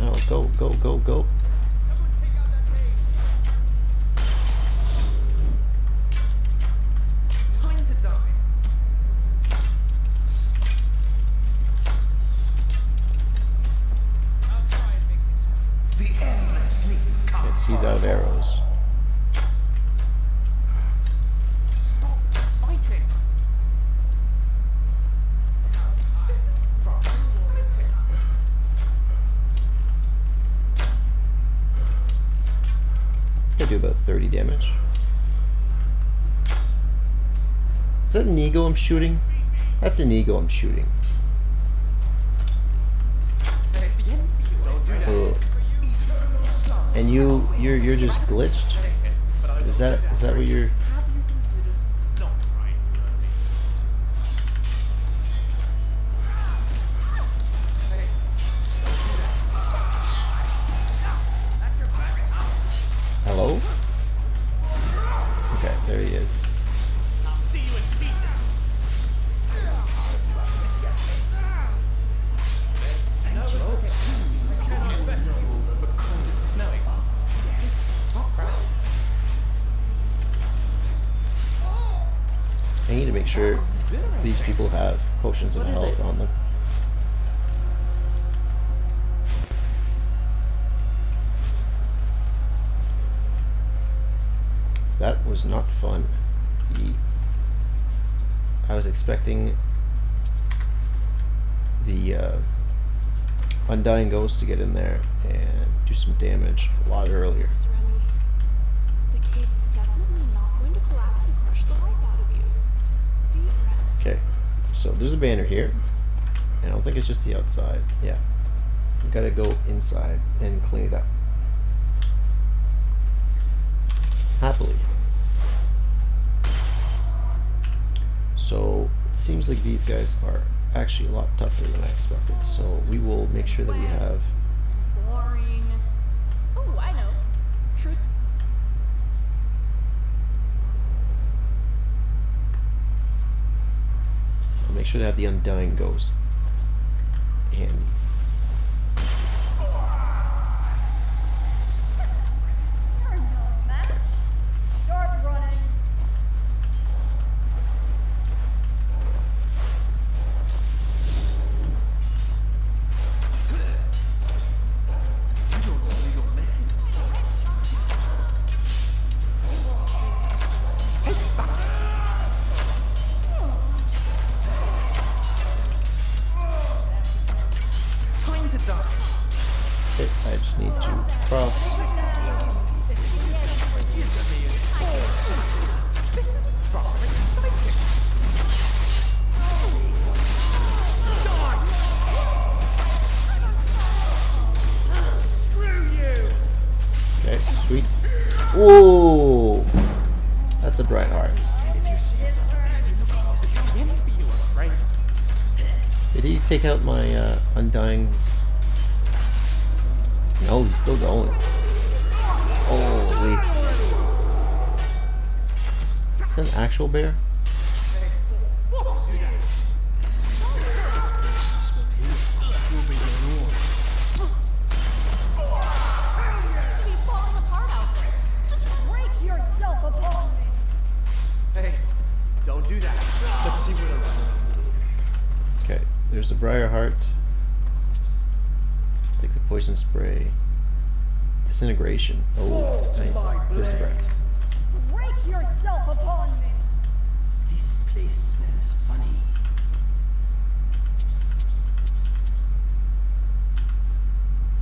Oh, go, go, go, go. Time to die. The endless sleep comes. He's out of arrows. Stop fighting. This is rather exciting. I do about 30 damage. Is that an ego I'm shooting? That's an ego I'm shooting. Ugh. And you're just glitched? Is that what you're... Hello? Okay, there he is. I'll see you in pieces. I need to make sure these people have potions of health on them. That was not fun. I was expecting the Undying Ghost to get in there and do some damage a lot earlier. The cave's definitely not going to collapse and crush the life out of you. Deep breaths. Okay, so there's a banner here. And I don't think it's just the outside. Yeah. You gotta go inside and clean it up. Happily. So it seems like these guys are actually a lot tougher than I expected. So we will make sure that we have. Boring. Oh, I know. Truth. We'll make sure to have the Undying Ghost. And Start running. I just need to cross. Okay, sweet. Whoa! That's a bright heart. Did he take out my Undying? No, he's still going. Holy. Is that an actual bear? Break yourself upon me. Hey, don't do that. Let's see what else. Okay, there's the Briarheart. Take the poison spray. Disintegration. Oh, nice. There's the breath. Break yourself upon me. This place smells funny.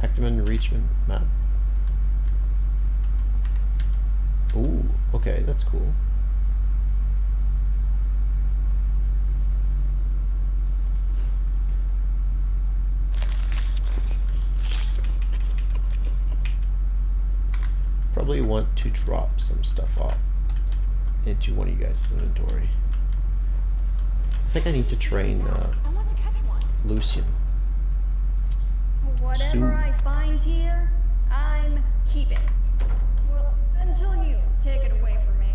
Actaman Reachman map. Ooh, okay, that's cool. Probably want to drop some stuff off into one of you guys' inventory. I think I need to train Lucian. Whatever Soon. I find here, I'm keeping. Well, until you take it away from me.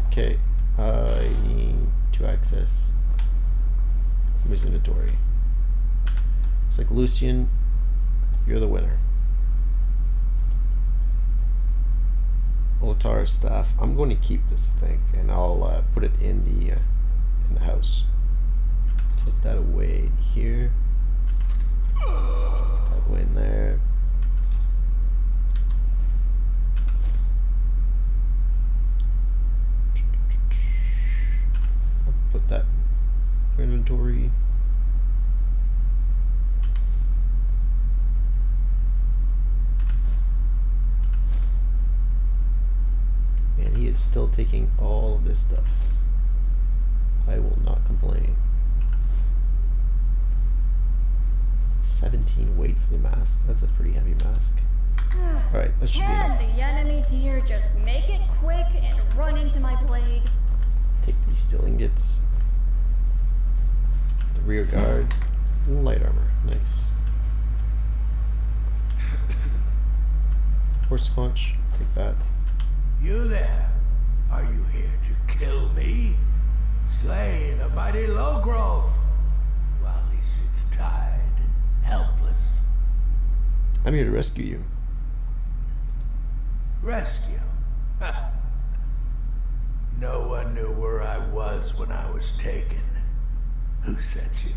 Okay, I need to access somebody's inventory. It's like, Lucian, you're the winner. Otar's staff. I'm going to keep this, I think, and I'll put it in the house. Put that away here. That way in there. I'll put that in your inventory. And he is still taking all of this stuff. I will not complain. 17 weight for the mask. That's a pretty heavy mask. Alright, that should be Can enough. the enemies here just make it quick and run into my blade? Take these steel ingots. The rear guard. Light armor. Nice. Horse punch. Take that. You there? Are you here to kill me? Slay the mighty Lowgrove while he sits tied and helpless. I'm here to rescue you. Rescue? No one knew where I was when I was taken. Who sent you?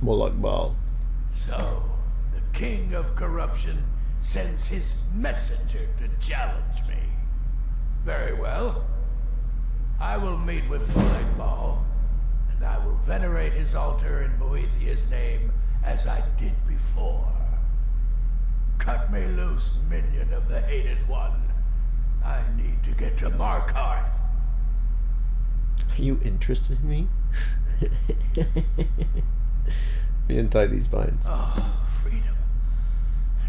Molakbal. So, the king of corruption sends his messenger to challenge me. Very well. I will meet with Bulletball, and I will venerate his altar in Boethiah's name as I did before. Cut me loose, minion of the Hated One. I need to get to Markarth. Are you interested in me? We didn't tie these binds. Oh, freedom.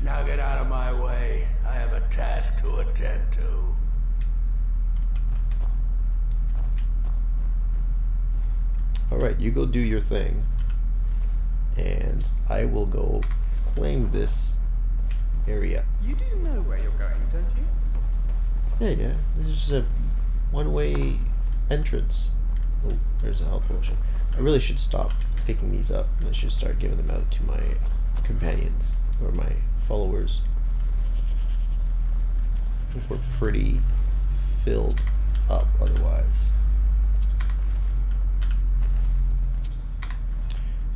Now get out of my way. I have a task to attend to. Alright, you go do your thing. And I will go claim this area. You do know where you're going, don't you? Yeah. This is just a one-way entrance. Oh, there's a health potion. I really should stop picking these up. I should start giving them out to my companions or my followers. I think we're pretty filled up otherwise.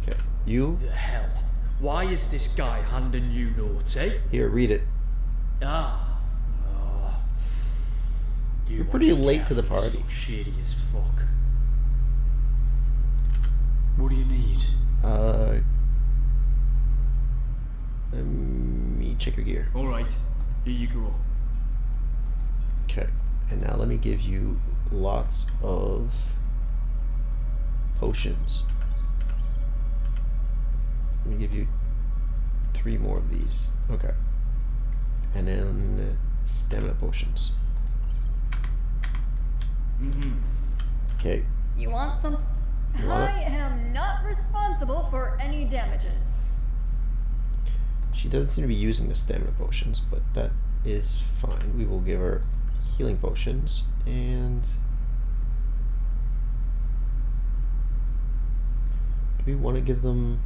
Okay, you? The hell? Why is this guy handing you notes, eh? Here, read it. Ah. You're pretty late to the party. So shady as fuck. What do you need? Let me check your gear. Alright, here you go. Okay, and now let me give you lots of potions. Let me give you 3 more of these. Okay. And then stamina potions. Okay. You want some? I am not responsible for any damages. She doesn't seem to be using the stamina potions, but that is fine. We will give her healing potions and do we want to give them?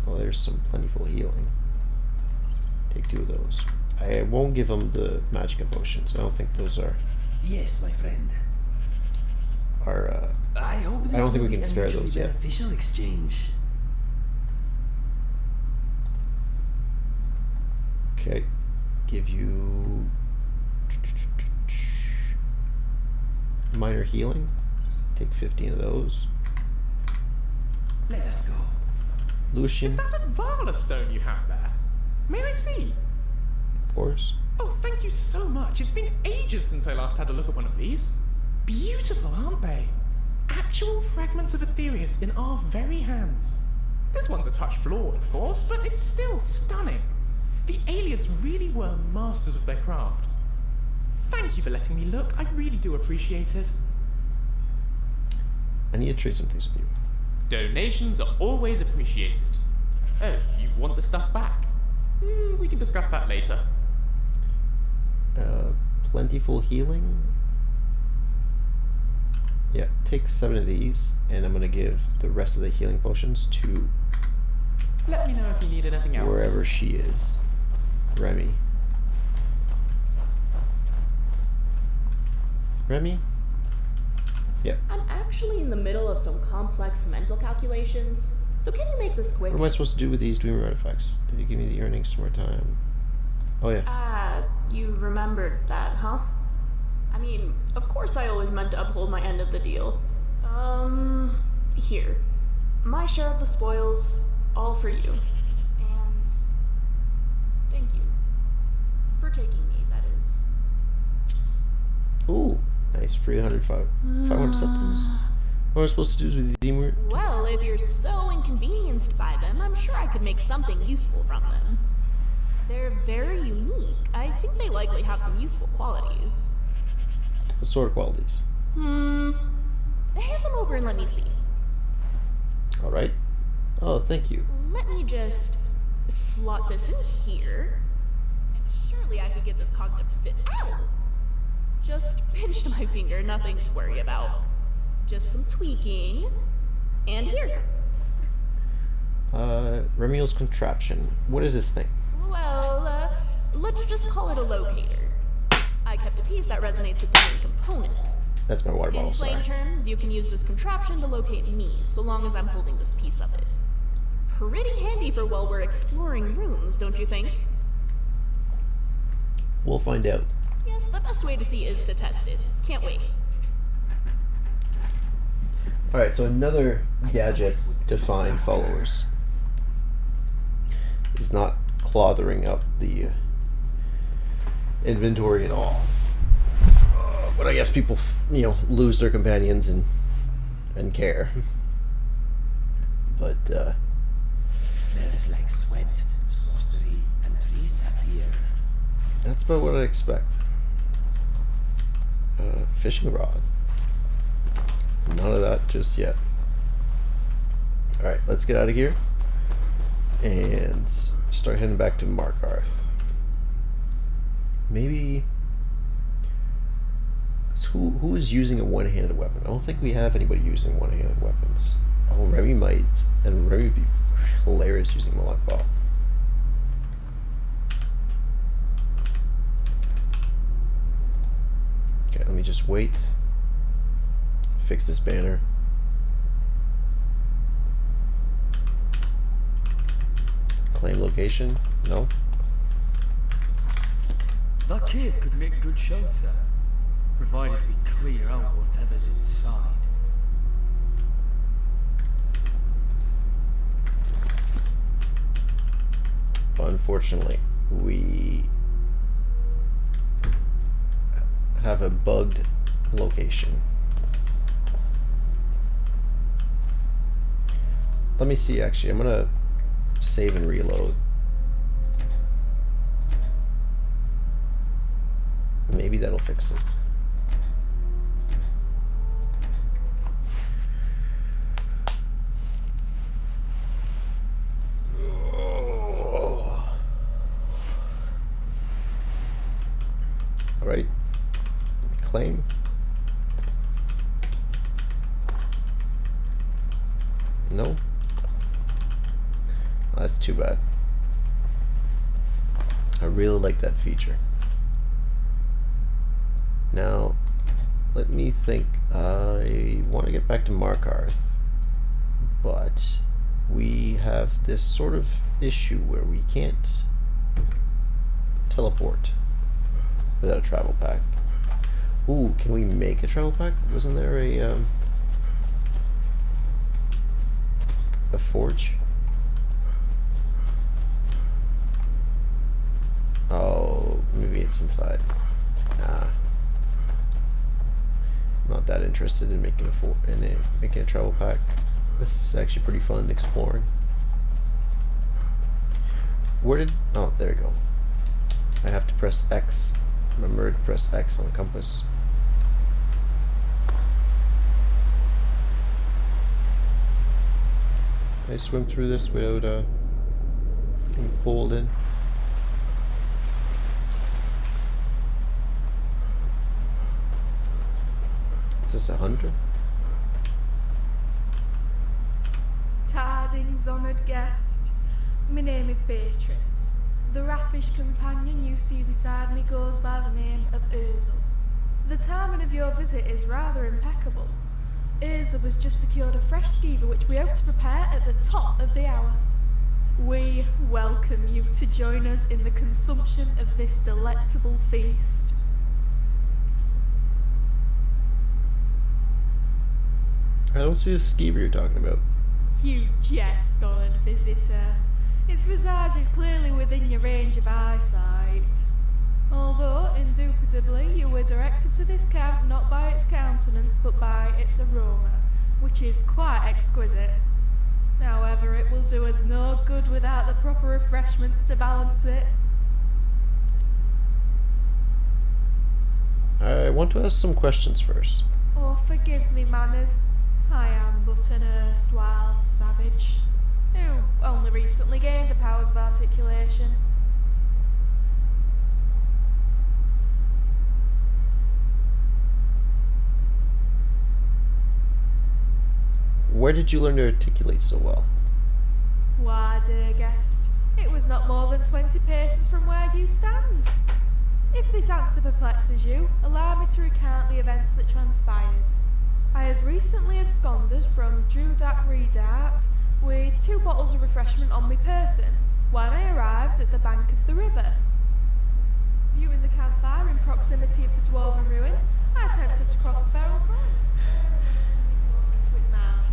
Oh, there's some plentiful healing. Take 2 of those. I won't give them the magic potions. I don't think those are. Yes, my friend. I hope this I don't think will we can be a spare mutually those yet. beneficial exchange. Okay, give you minor healing. Take 15 of those. Let us go. Lucian. Is that a Vala stone you have there? May I see? Of course. Oh, thank you so much. It's been ages since I last had a look at one of these. Beautiful, aren't they? Actual fragments of Aetherius in our very hands. This one's a touch flawed, of course, but it's still stunning. The aliens really were masters of their craft. Thank you for letting me look. I really do appreciate it. I need to trade some things with you. Donations are always appreciated. Oh, you want the stuff back? We can discuss that later. Plentiful healing. Yeah, take 7 of these, and I'm gonna give the rest of the healing potions to. Let me know if you need anything else. Wherever she is. Remy. Remy? Yeah. I'm actually in the middle of some complex mental calculations, so can you make this quick? What am I supposed to do with these dream artifacts? Did you give me the earnings more time? Oh yeah. You remembered that, huh? I mean, of course I always meant to uphold my end of the deal. Here. My share of the spoils, all for you. And thank you. For taking me, that is. Ooh, nice. 500 septums. What am I supposed to do with the demon? Well, if you're so inconvenienced by them, I'm sure I could make something useful from them. They're very unique. I think they likely have some useful qualities. What sort of qualities? Hand them over and let me see. Alright. Oh, thank you. Let me just slot this in here. And surely I could get this cog to fit. Ow! Just pinched my finger, nothing to worry about. Just some tweaking. And here. Remio's contraption. What is this thing? Well, let's just call it a locator. I kept a piece that resonates with the main component. That's my water bottle, In plain terms, you can use this contraption to locate me, so long as I'm holding this piece of it. Pretty handy for while we're exploring runes, don't you think? We'll find out. Yes, the best way to see is to test it. Can't wait. Alright, so another gadget to find followers is not clothering up the inventory at all. But I guess people, lose their companions and care. But, Smells like sweat, sorcery, and trees up here. that's about what I expect. Fishing rod. None of that just yet. Alright, let's get out of here and start heading back to Markarth. Maybe... Who is using a one-handed weapon? I don't think we have anybody using one-handed weapons. Oh, Remy might. And Remy would be hilarious using the lockball. Okay, let me just wait. Fix this banner. Claim location? No. That cave could make good shelter, provided we clear out whatever's inside. Unfortunately, we have a bugged location. Let me see, actually. I'm gonna save and reload. Maybe that'll fix it. Alright. Claim. No. That's too bad. I really like that feature. Now, let me think. I want to get back to Markarth, but we have this sort of issue where we can't teleport without a travel pack. Ooh, can we make a travel pack? Wasn't there a forge? Oh, maybe it's inside. Nah. I'm not that interested in making making a travel pack. This is actually pretty fun exploring. Where did... Oh, there you go. I have to press X. Remember to press X on the compass. Can I swim through this without being pulled in? Is this a hunter? Tidings, honoured guest. My name is Beatrice. The raffish companion you see beside me goes by the name of Urzel. The timing of your visit is rather impeccable. Urzel has just secured a fresh skeever which we hope to prepare at the top of the hour. We welcome you to join us in the consumption of this delectable feast. I don't see a skeever you're talking about. You jest, honoured visitor. Its visage is clearly within your range of eyesight. Although, indubitably, you were directed to this camp not by its countenance, but by its aroma, which is quite exquisite. However, it will do us no good without the proper refreshments to balance it. I want to ask some questions first. Oh, forgive me, manners. I am but an erstwhile savage, who only recently gained the powers of articulation. Where did you learn to articulate so well? Why, dear guest, it was not more than 20 paces from where you stand. If this answer perplexes you, allow me to recount the events that transpired. I had recently absconded from Drudak Redart with 2 bottles of refreshment on my person when I arrived at the bank of the river. Viewing the campfire in proximity of the dwarven ruin, I attempted to cross the feral current. Into its mouth.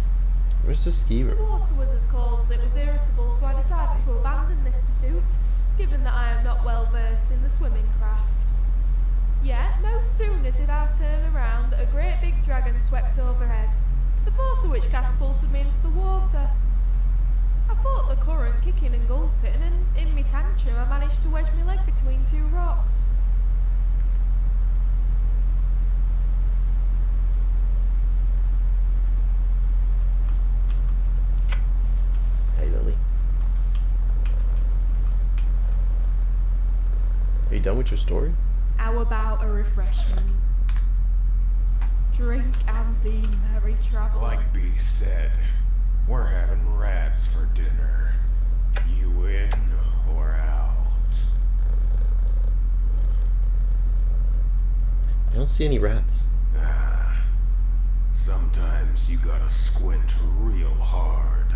Where's the skeever? The water was as cold as it was irritable, so I decided to abandon this pursuit, given that I am not well versed in the swimming craft. Yet, no sooner did I turn around that a great big dragon swept overhead, the force of which catapulted me into the water. I fought the current, kicking and gulping, and in my tantrum I managed to wedge my leg between two rocks. Hey, Lily. Are you done with your story? How about a refreshment? Drink and be merry, traveller. Like B said, we're having rats for dinner. You in or out? I don't see any rats. Sometimes you gotta squint real hard.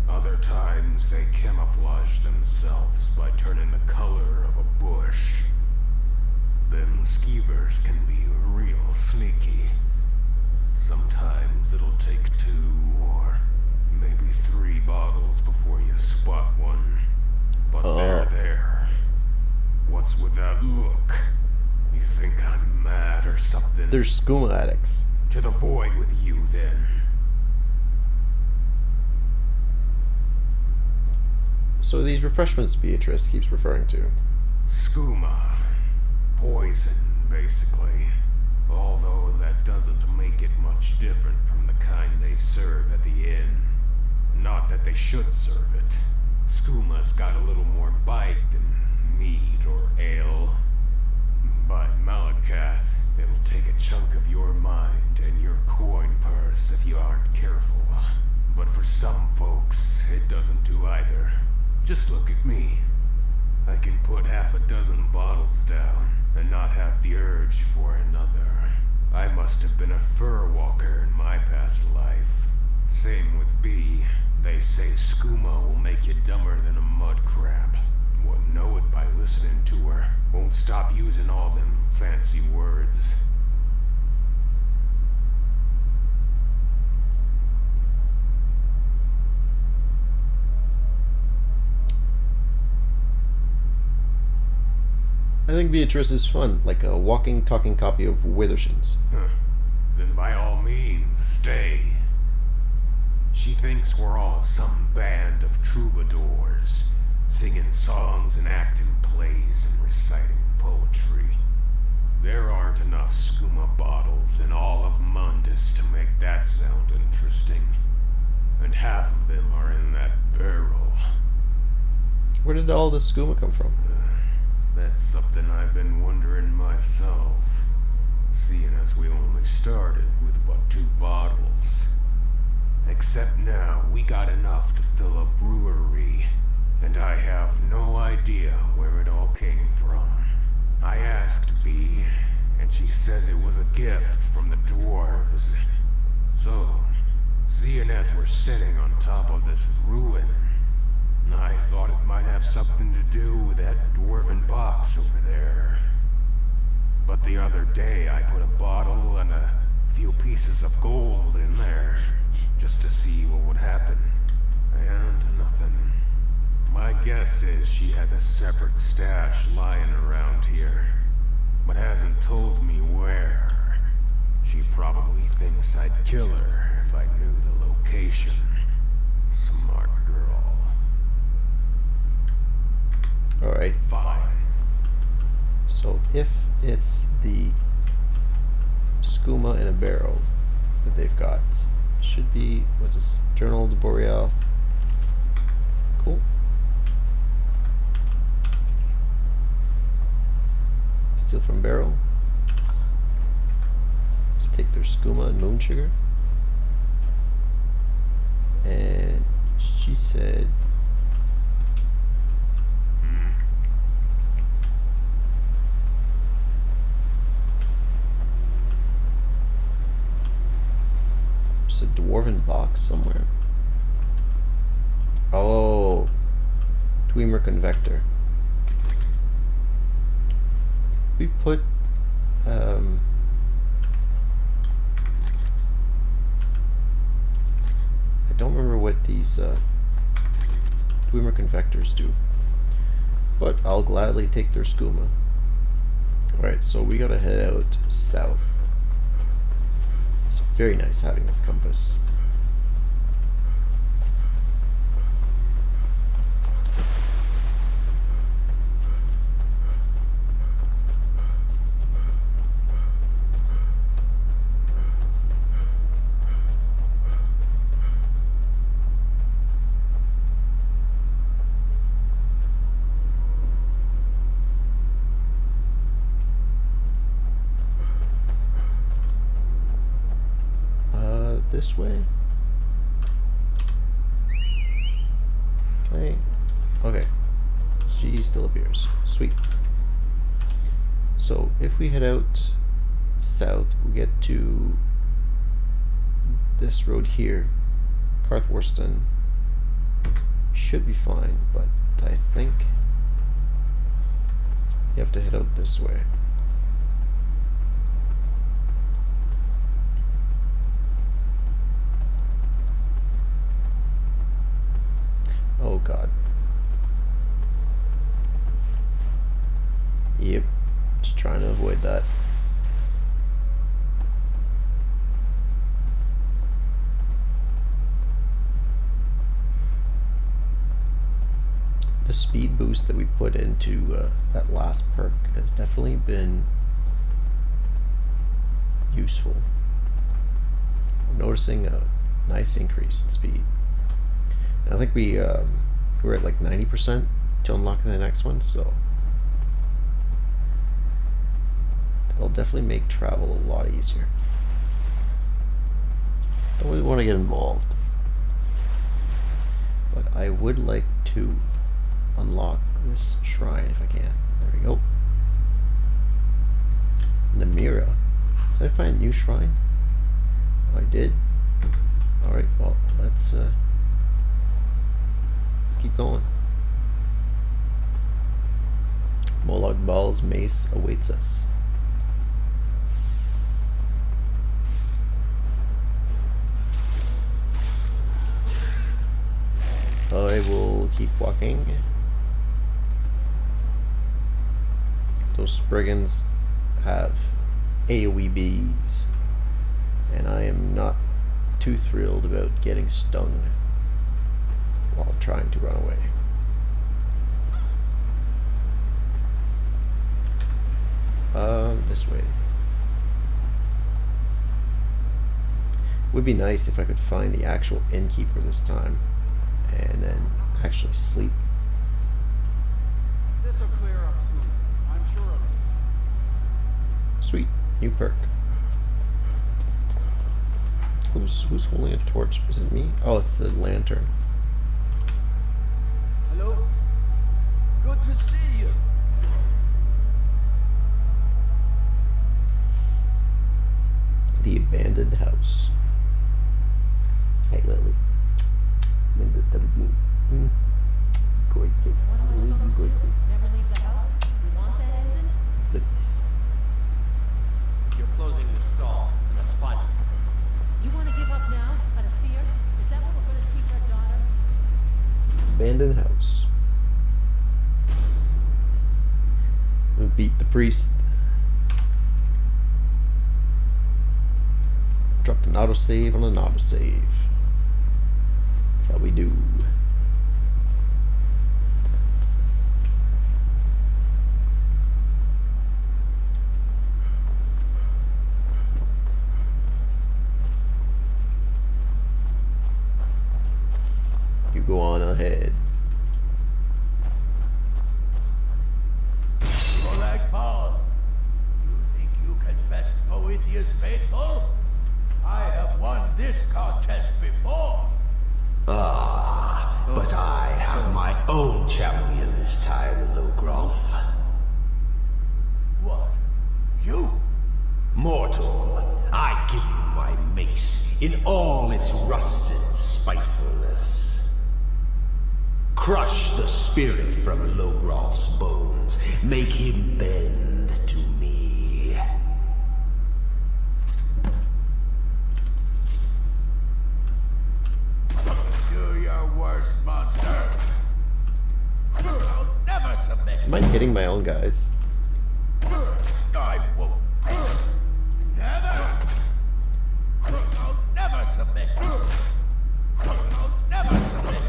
Other times they camouflage themselves by turning the color of a bush. Them skeevers can be real sneaky. Sometimes it'll take 2 or maybe 3 bottles before you spot one. But they're there. What's with that look? You think I'm mad or something? They're skooma addicts. To the void with you, then. So these refreshments Beatrice keeps referring to. Skooma. Poison, basically. Although that doesn't make it much different from the kind they serve at the inn. Not that they should serve it. Skooma's got a little more bite than mead or ale. By Malakath, it'll take a chunk of your mind and your coin purse if you aren't careful. But for some folks, it doesn't do either. Just look at me. I can put half a dozen bottles down and not have the urge for another. I must have been a fur walker in my past life. Same with B. They say skooma will make you dumber than a mud crab. Wouldn't know it by listening to her. Won't stop using all them fancy words. I think Beatrice is fun, like a walking, talking copy of Withershins. Then by all means, stay. She thinks we're all some band of troubadours, singing songs and acting plays and reciting poetry. There aren't enough skooma bottles in all of Mundus to make that sound interesting. And half of them are in that barrel. Where did all this skooma come from? That's something I've been wondering myself, seeing as we only started with but 2 bottles. Except now we got enough to fill a brewery, and I have no idea where it all came from. I asked B, and she says it was a gift from the dwarves. So, seeing as we're sitting on top of this ruin, I thought it might have something to do with that dwarven box over there. But the other day I put a bottle and a few pieces of gold in there, just to see what would happen. And nothing. My guess is she has a separate stash lying around here, but hasn't told me where. She probably thinks I'd kill her if I knew the location. Smart girl. Alright. Fine. So if it's the skooma in a barrel that they've got, should be, what's this? Journal de Boreal. Cool. Steal from barrel. Let's take their skooma and moon sugar. And she said there's a dwarven box somewhere. Oh, Dwemer Convector. we put I don't remember what these Dwemer convectors do, but I'll gladly take their skooma. Alright, so we gotta head out south. It's very nice having this compass. This way? Okay. She still appears. Sweet. So if we head out south, we get to this road here, Carthwarston. Should be fine, but I think you have to head out this way. Oh god. Yep. Just trying to avoid that. The speed boost that we put into that last perk has definitely been useful. I'm noticing a nice increase in speed. I think we're at like 90% to unlock the next one, so that'll definitely make travel a lot easier. Don't really want to get involved, but I would like to unlock this shrine if I can. There we go. Namira. Did I find a new shrine? Oh, I did. Alright, well, let's keep going. Molag Bal's mace awaits us. I will keep walking. Those Spriggans have AoE bees, and I am not too thrilled about getting stung while trying to run away. This way. Would be nice if I could find the actual innkeeper this time and then actually sleep. This'll clear up soon. I'm sure of it. Sweet, new perk. Who's holding a torch? Is it me? Oh, it's the lantern. Hello? Good to see you. The abandoned house. Hey, Lily. Gorgeous. Gorgeous. Never leave the house? You want that engine? Goodness. You're closing this stall, and that's fine. You want to give up now, out of fear? Is that what we're going to teach our daughter? Abandoned house. We beat the priest. Dropped an autosave on an autosave. That's how we do. You go on ahead. Molag Bal, you think you can best Boethiah's faithful? I have won this contest before. Ah, but I have my own champion this time, Logroth. What? You? Mortal, I give you my mace in all its rusted spitefulness. Crush the spirit from Logroth's bones, make him bend to submit. Am I hitting my own guys? I won't. Never. I'll never submit. I'll never submit.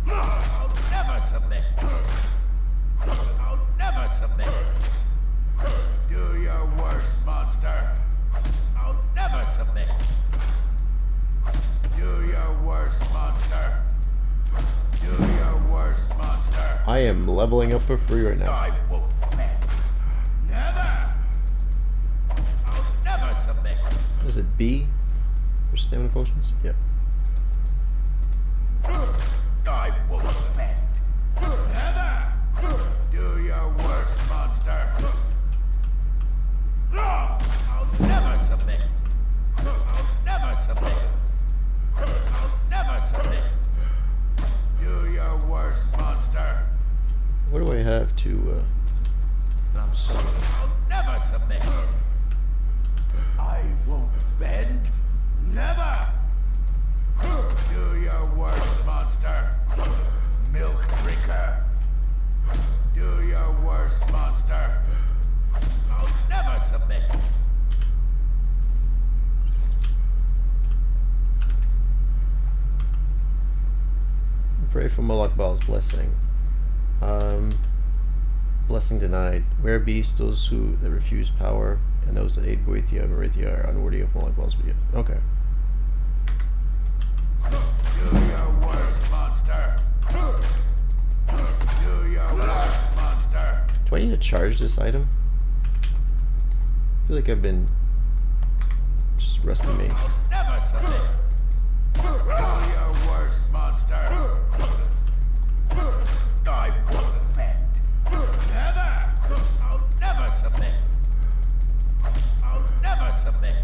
I'll never submit. I'll never submit. Do your worst, monster. I'll never submit. Do your worst, monster. Do your worst, monster. I am leveling up for free right now. I won't bend. Never. I'll never submit. Is it B for stamina potions? Yep. I won't bend. Never. Do your worst, monster. I'll never submit. I'll never submit. I'll never submit. Do your worst, monster. What do I have to, I'm sorry. I'll never submit. I won't bend. Never. Do your worst, monster. Milk drinker. Do your worst, monster. I'll never submit. Pray for Moloch Baal's blessing. Blessing denied. Where beast those who that refuse power, and those that aid Boethia and Marithia are unworthy of Moloch Baal's gift. Okay. Do your worst, monster. Do your worst, monster. Do I need to charge this item? I feel like I've been just rusty mace. Never submit. Do your worst, monster. I won't bend. Never. I'll never submit. I'll never submit.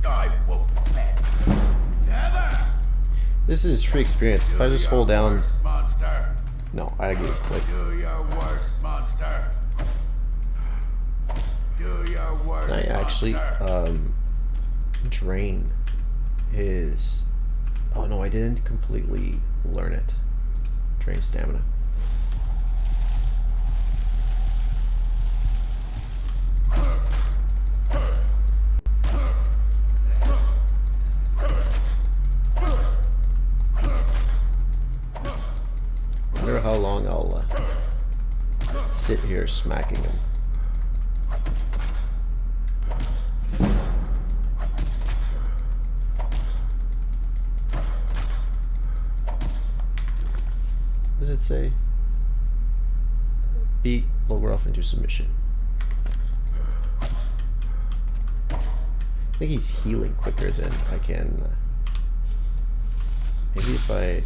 I won't bend. Never. This is free experience. If I just hold down. Monster. No, I gotta click. Do your worst, monster. Do your worst, Can I actually drain his. Oh no, I didn't completely learn it. Drain stamina. I wonder how long I'll sit here smacking him. What does it say? Beat Logrov into submission. I think he's healing quicker than I can. Maybe if I.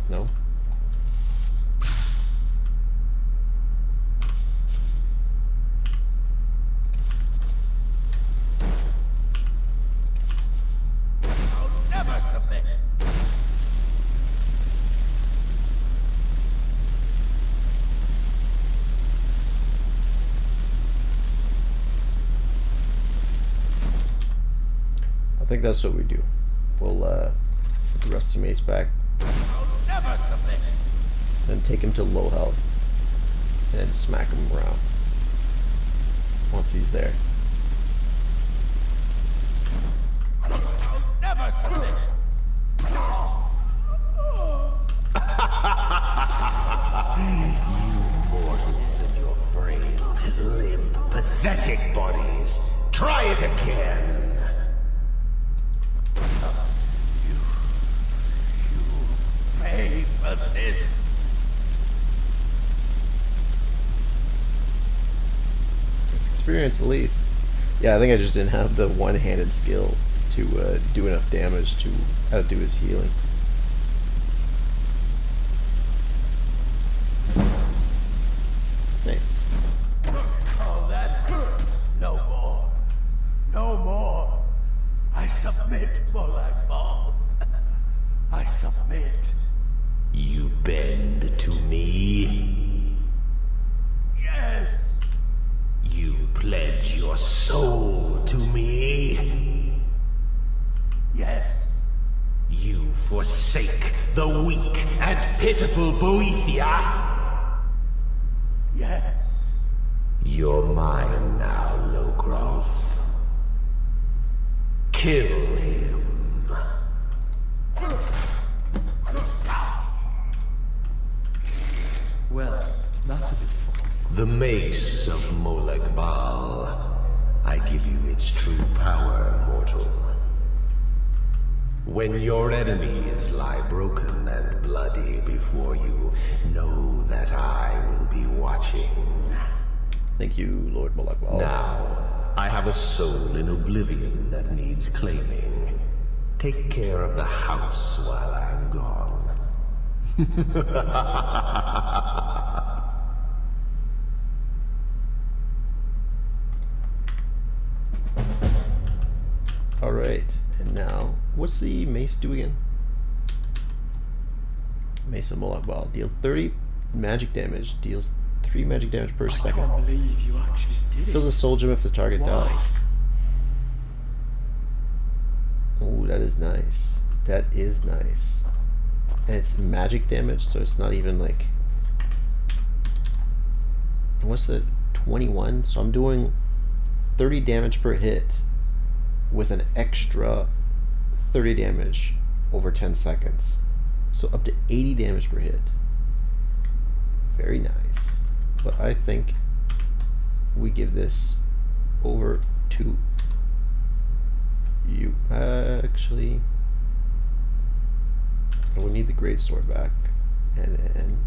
No? I'll never submit. I think that's what we do. We'll put the rusty mace back. Never submit. Then take him to low health. And then smack him around. Once he's there. I'll never submit. You mortals and your frail, limp, pathetic bodies. Try it again. Pay for this. It's experience at least. Yeah, I think I just didn't have the one-handed skill to do enough damage to outdo his healing. Nice. Oh, that. No more. No more. I submit, Moloch Baal. I submit. You bend to me? Yes. You pledge your soul to me? Yes. You forsake the weak and pitiful Boethia? Yes. You're mine now, Logroth. Kill him. Well, that's a bit fucking... The mace of Molag Bal. I give you its true power, mortal. When your enemies lie broken and bloody before you, know that I will be watching. Thank you, Lord Molag Bal. Now, I have a soul in Oblivion that needs claiming. Take care of the house while I'm gone. Alright, and now, what's the mace do again? Mace of Molag Bal. Deal 30 magic damage, deals 3 magic damage per second. I can't believe you actually did it. Fills a soul gem if the target dies. Oh, that is nice. That is nice. And it's magic damage, so it's not even like... What's the 21? So I'm doing 30 damage per hit with an extra 30 damage over 10 seconds. So up to 80 damage per hit. Very nice. But I think we give this over to you. Actually, I would need the greatsword back. And then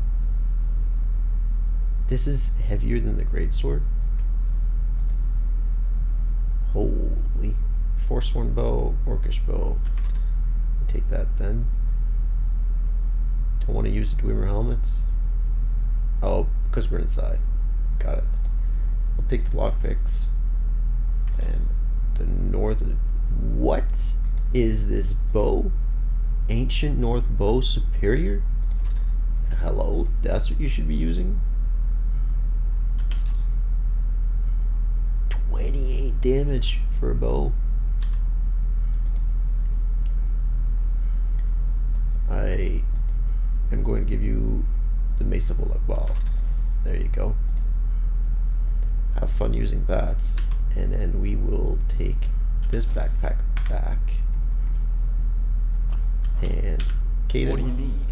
this is heavier than the greatsword. Holy. Forsworn bow, orcish bow. Take that then. Don't want to use the Dwemer helmet. Oh, because we're inside. Got it. I'll take the lockpicks. And the northern. What is this bow? Ancient North bow superior? Hello, that's what you should be using? 28 damage for a bow. I am going to give you the Mace of Molag Bal. There you go. Have fun using that. And then we will take this backpack back. And Kaden, what do you need?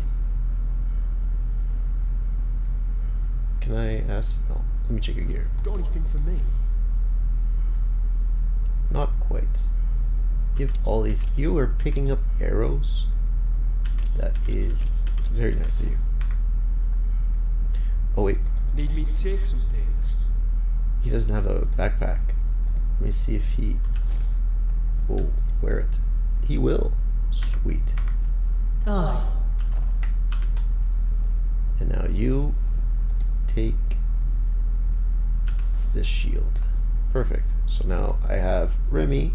Can I ask? No. Let me check your gear. Got anything for me? Not quite. Give all these. You are picking up arrows. That is very nice of you. Oh wait. Need me to take some things? He doesn't have a backpack. Let me see if he will wear it. He will. Sweet. Aye. And now you take this shield. Perfect. So now I have Remy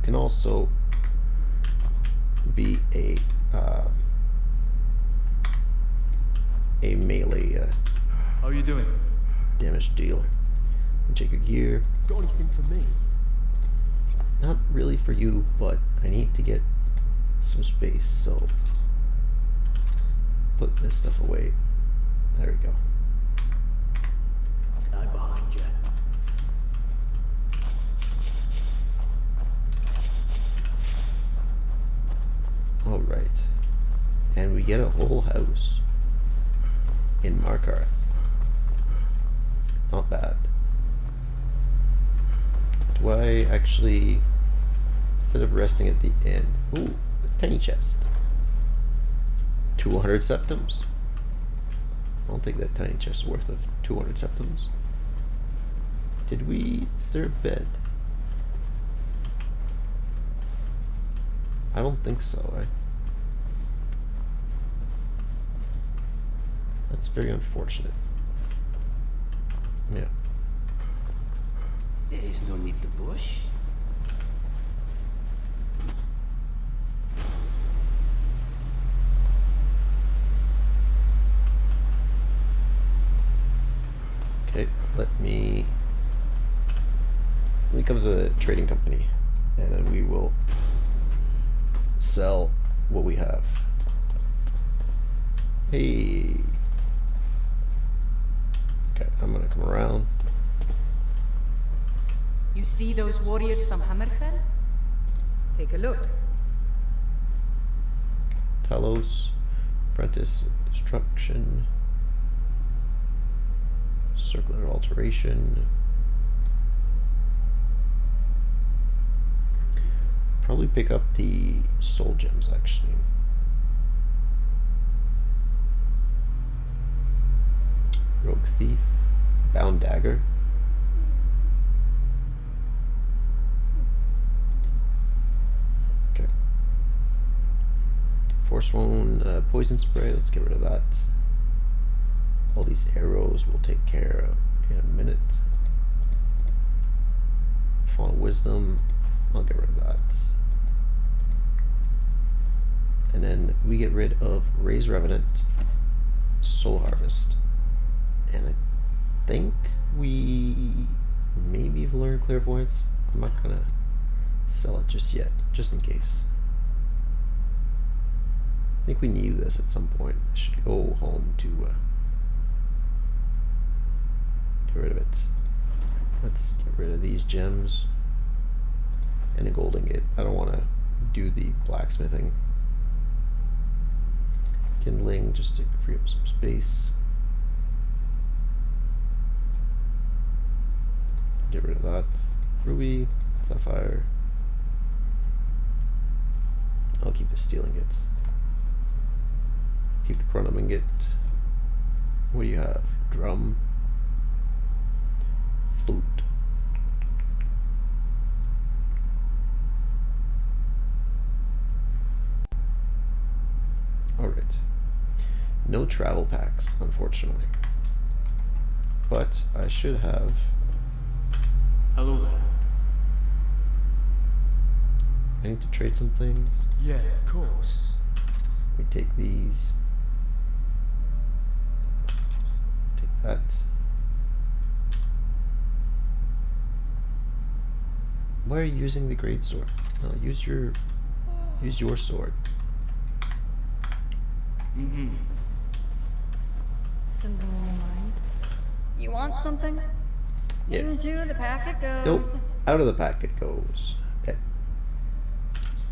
can also be a melee how are you doing? Damage dealer. Check your gear. Got anything for me? Not really for you, but I need to get some space, so put this stuff away. There we go. Right behind you. Alright. And we get a whole house in Markarth. Not bad. Do I actually, instead of resting at the end, ooh, a tiny chest. 200 septums. I'll take that tiny chest worth of 200 septums. Is there a bed? I don't think so, right? That's very unfortunate. Yeah. There is no need to push. Okay, let me come to the trading company, and then we will sell what we have. Hey. Okay, I'm gonna come around. You see those warriors from Hammerfell? Take a look. Talos, Apprentice Destruction, Circular Alteration. Probably pick up the soul gems actually. Rogue Thief, Bound Dagger. Okay. Forsworn Poison Spray, let's get rid of that. All these arrows we'll take care of in a minute. Fawn of Wisdom, I'll get rid of that. And then we get rid of Raise Revenant, Soul Harvest. And I think we maybe have learned Clairvoyance. I'm not gonna sell it just yet, just in case. I think we need this at some point. I should go home to get rid of it. Let's get rid of these gems and a gold ingot. I don't want to do the blacksmithing. Kindling, just to free up some space. Get rid of that. Ruby, Sapphire. I'll keep the steel ingots. Keep the chronom ingot. What do you have? Drum. Flute. Alright. No travel packs, unfortunately. But I should have... Hello there. I need to trade some things. Yeah, of course. We take these. Take that. Why are you using the great sword? No, use your sword. Mm-hmm. Something on your mind? You want something? Yeah. Into the pack it goes. Nope. Out of the pack it goes. Okay.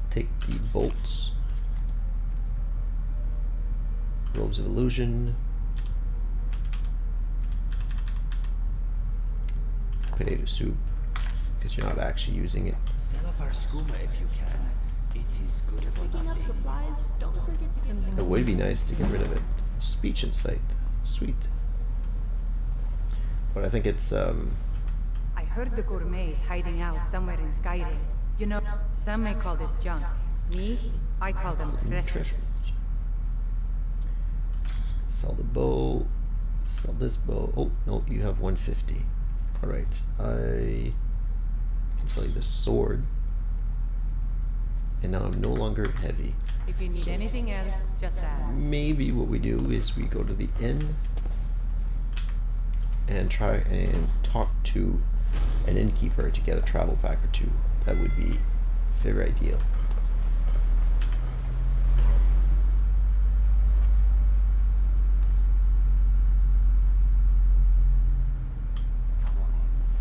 Take the bolts. Robes of Illusion. Potato soup. Because you're not actually using it. Sell off our skooma if you can. It is good for Picking up nothing. supplies, don't forget to get It would be nice to get rid of it. Speech Insight. Sweet. But I think it's I heard the gourmets hiding out somewhere in Skyrim. You know, some may call this junk. Me, I call them treasures. Sell the bow. Sell this bow. Oh no, you have 150. All right, I can sell you this sword. And now I'm no longer heavy. If you need anything else, just ask. Maybe what we do is we go to the inn and try and talk to an innkeeper to get a travel pack or two. That would be very ideal.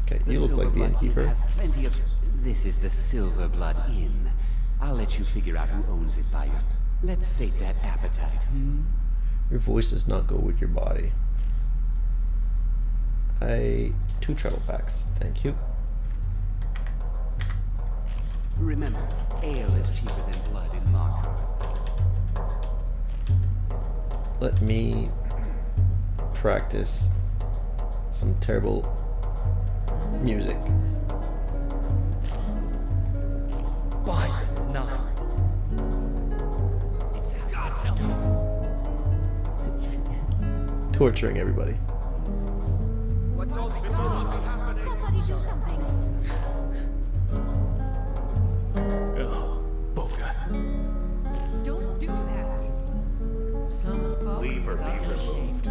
Okay, you look like the innkeeper. Has plenty of. This is the Silver Blood Inn. I'll let you figure out who owns it by your. Let's sate that appetite. Your voice does not go with your body. 2 travel packs, thank you. Remember, ale is cheaper than blood in Mark. Let me practice some terrible music. By the night. It's Torturing everybody. What's all this happening? Somebody do something. Oh, bugger. Don't do that. Some folk Leave her be removed.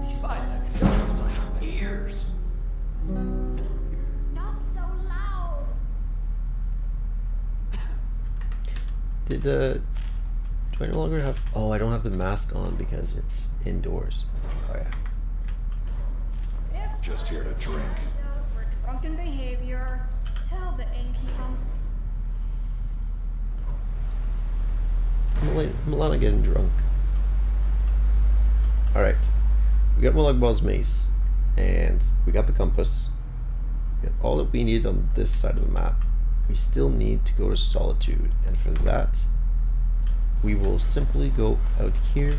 Besides, that tells my ears. Not so loud. do I no longer have... Oh, I don't have the mask on because it's indoors. Oh yeah. Just here to drink. For drunken behavior, tell the innkeepers. Milana getting drunk. Alright. We got Molagbau's mace. And we got the compass. We got all that we need on this side of the map. We still need to go to Solitude. And for that, we will simply go out here.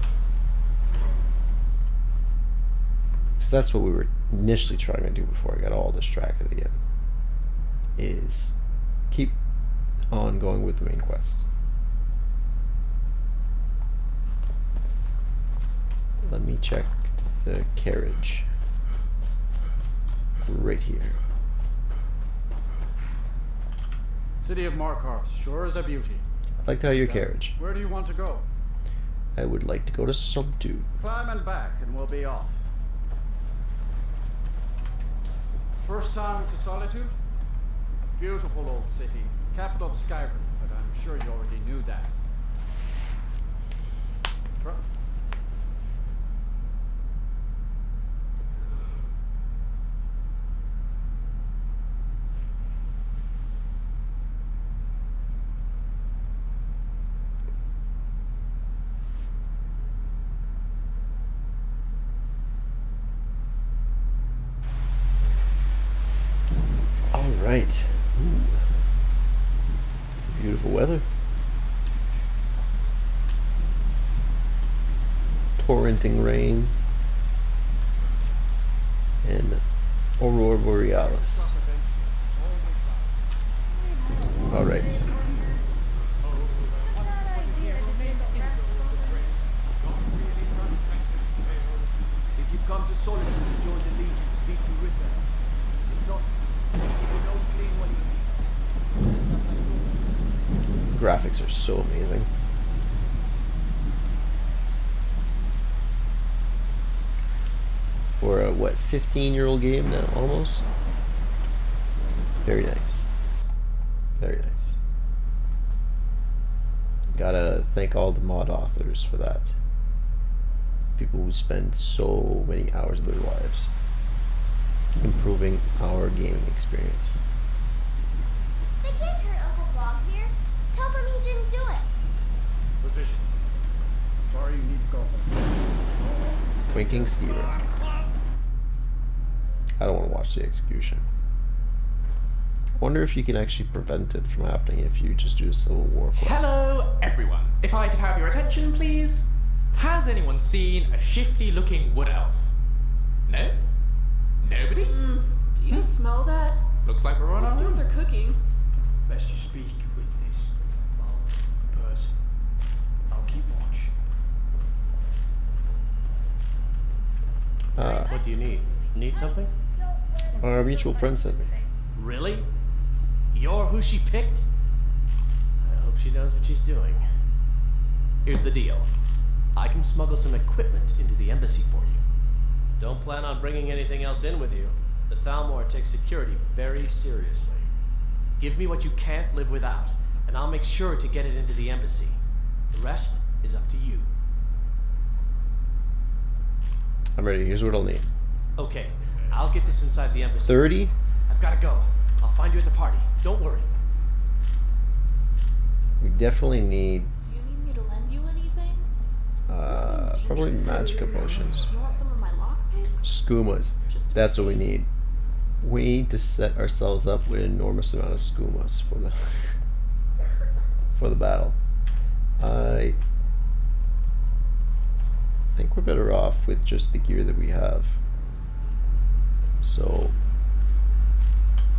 Because that's what we were initially trying to do before I got all distracted again. Is keep on going with the main quest. Let me check the carriage. Right here. City of Markarth sure is a beauty. I'd like to have your carriage. Where do you want to go? I would like to go to Solitude. Climb and back and we'll be off. First time to Solitude? Beautiful old city. Capital of Skyrim, but I'm sure you already knew that. Right. Ooh. Beautiful weather. Torrenting rain. And Aurora Borealis. Alright. If you come to Solitude to join the Legion, speak to Ritter. If not, graphics are so amazing. For a, what, 15-year-old game now, almost? Very nice. Very nice. Gotta thank all the mod authors for that. People who spend so many hours of their lives improving our gaming experience. They can't hurt Uncle Bob here. Tell them he didn't do it. Position. Sorry, you need to go home. Winking Skeeter. I don't want to watch the execution. I wonder if you can actually prevent it from happening if you just do a Civil War quest. Hello, everyone. If I could have your attention, please. Has anyone seen a shifty-looking wood elf? No? Nobody? Do you smell that? Looks like we're on Let's our see way. what they're cooking. Best you speak with this, well, person. I'll keep watch. What do you need? Need something? Our mutual friend sent me. Really? You're who she picked? I hope she knows what she's doing. Here's the deal. I can smuggle some equipment into the embassy for you. Don't plan on bringing anything else in with you. The Thalmor takes security very seriously. Give me what you can't live without, and I'll make sure to get it into the embassy. The rest is up to you. I'm ready. Here's what I'll need. Okay, I'll get this inside the embassy. 30? I've gotta go. I'll find you at the party. Don't worry. We definitely need Do you need me to lend you anything? probably magica potions. Do you want some of my lockpicks? Skumas. That's what we need. We need to set ourselves up with an enormous amount of skumas for the for the battle. I think we're better off with just the gear that we have. So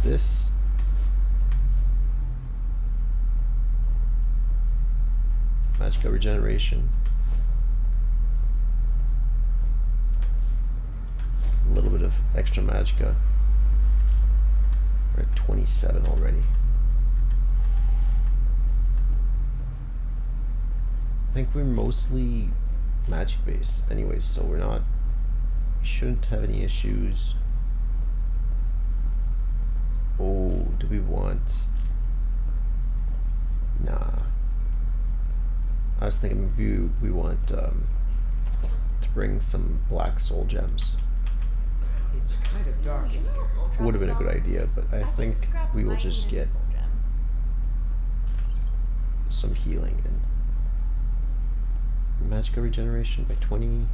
this magica regeneration. A little bit of extra magicka. We're at 27 already. I think we're mostly magic based anyways, so we shouldn't have any issues. Oh, do we want... Nah. was thinking maybe we want to bring some black soul gems. It's kind of dark in here. Would have been a good idea, but I think we will just get some healing and magical regeneration by 28.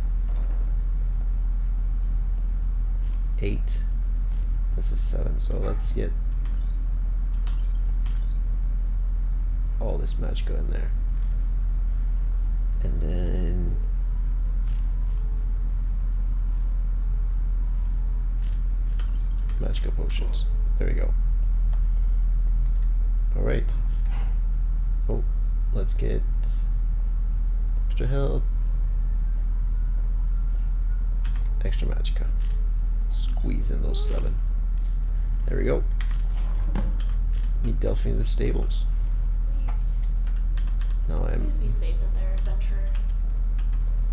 This is 7, so let's get all this magicka in there. And then magicka potions. There we go. Alright. Oh, let's get extra health. Extra magicka. Squeeze in those 7. There we go. Meet Delphine in the stables. Please. Now I'm Please be safe in their adventure.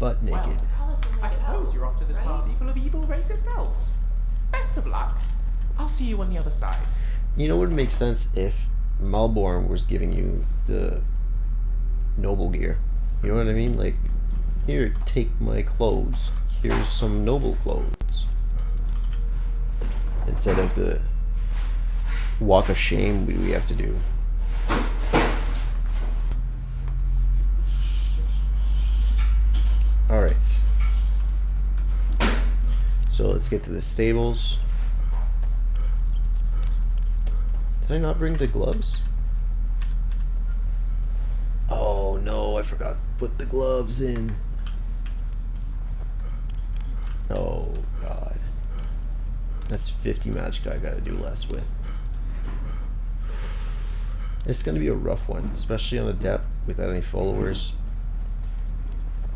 butt naked. Well, I suppose you're off to this party full of evil racist elves. Best of luck. I'll see you on the other side. You know, it would make sense if Malborn was giving you the noble gear. You know what I mean? Like, here, take my clothes. Here's some noble clothes. Instead of the walk of shame we have to do. Alright. So let's get to the stables. Did I not bring the gloves? Oh no, I forgot to put the gloves in. Oh god. That's 50 magicka I gotta do less with. It's gonna be a rough one, especially on the depth without any followers.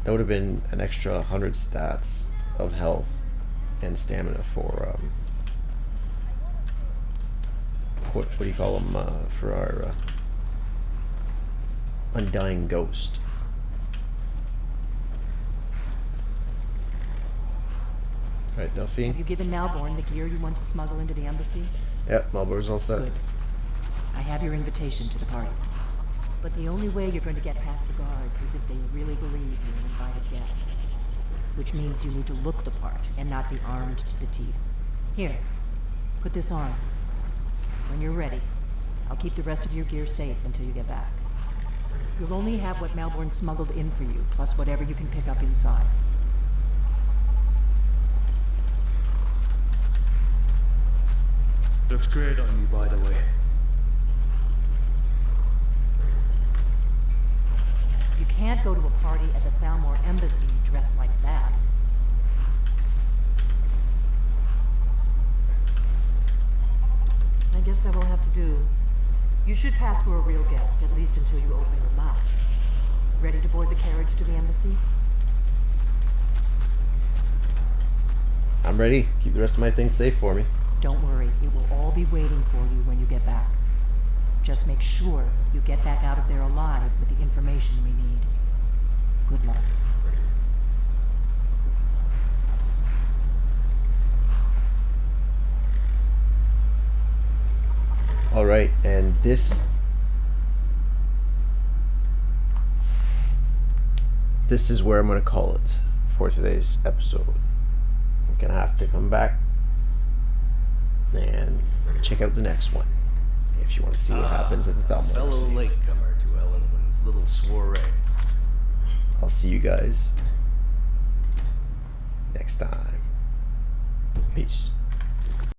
That would have been an extra 100 stats of health and stamina for what do you call them, for our undying ghost. Alright, Delphine. Have you given Malborn the gear you want to smuggle into the embassy? Yep, Malborn's all set. Good. I have your invitation to the party. But the only way you're going to get past the guards is if they really believe you're an invited guest. Which means you need to look the part and not be armed to the teeth. Here, put this on. When you're ready, I'll keep the rest of your gear safe until you get back. You'll only have what Malborn smuggled in for you, plus whatever you can pick up inside. Looks great on you, by the way. You can't go to a party at the Thalmor embassy dressed like that. I guess that will have to do. You should pass for a real guest, at least until you open your mouth. Ready to board the carriage to the embassy? I'm ready. Keep the rest of my things safe for me. Don't worry, it will all be waiting for you when you get back. Just make sure you get back out of there alive with the information we need. Good luck. Alright, and this is where I'm going to call it for today's episode. I'm going to have to come back and check out the next one if you want to see what happens at the Thalmor Fellow embassy. latecomer to Ellenwood's little soiree. I'll see you guys next time. Peace.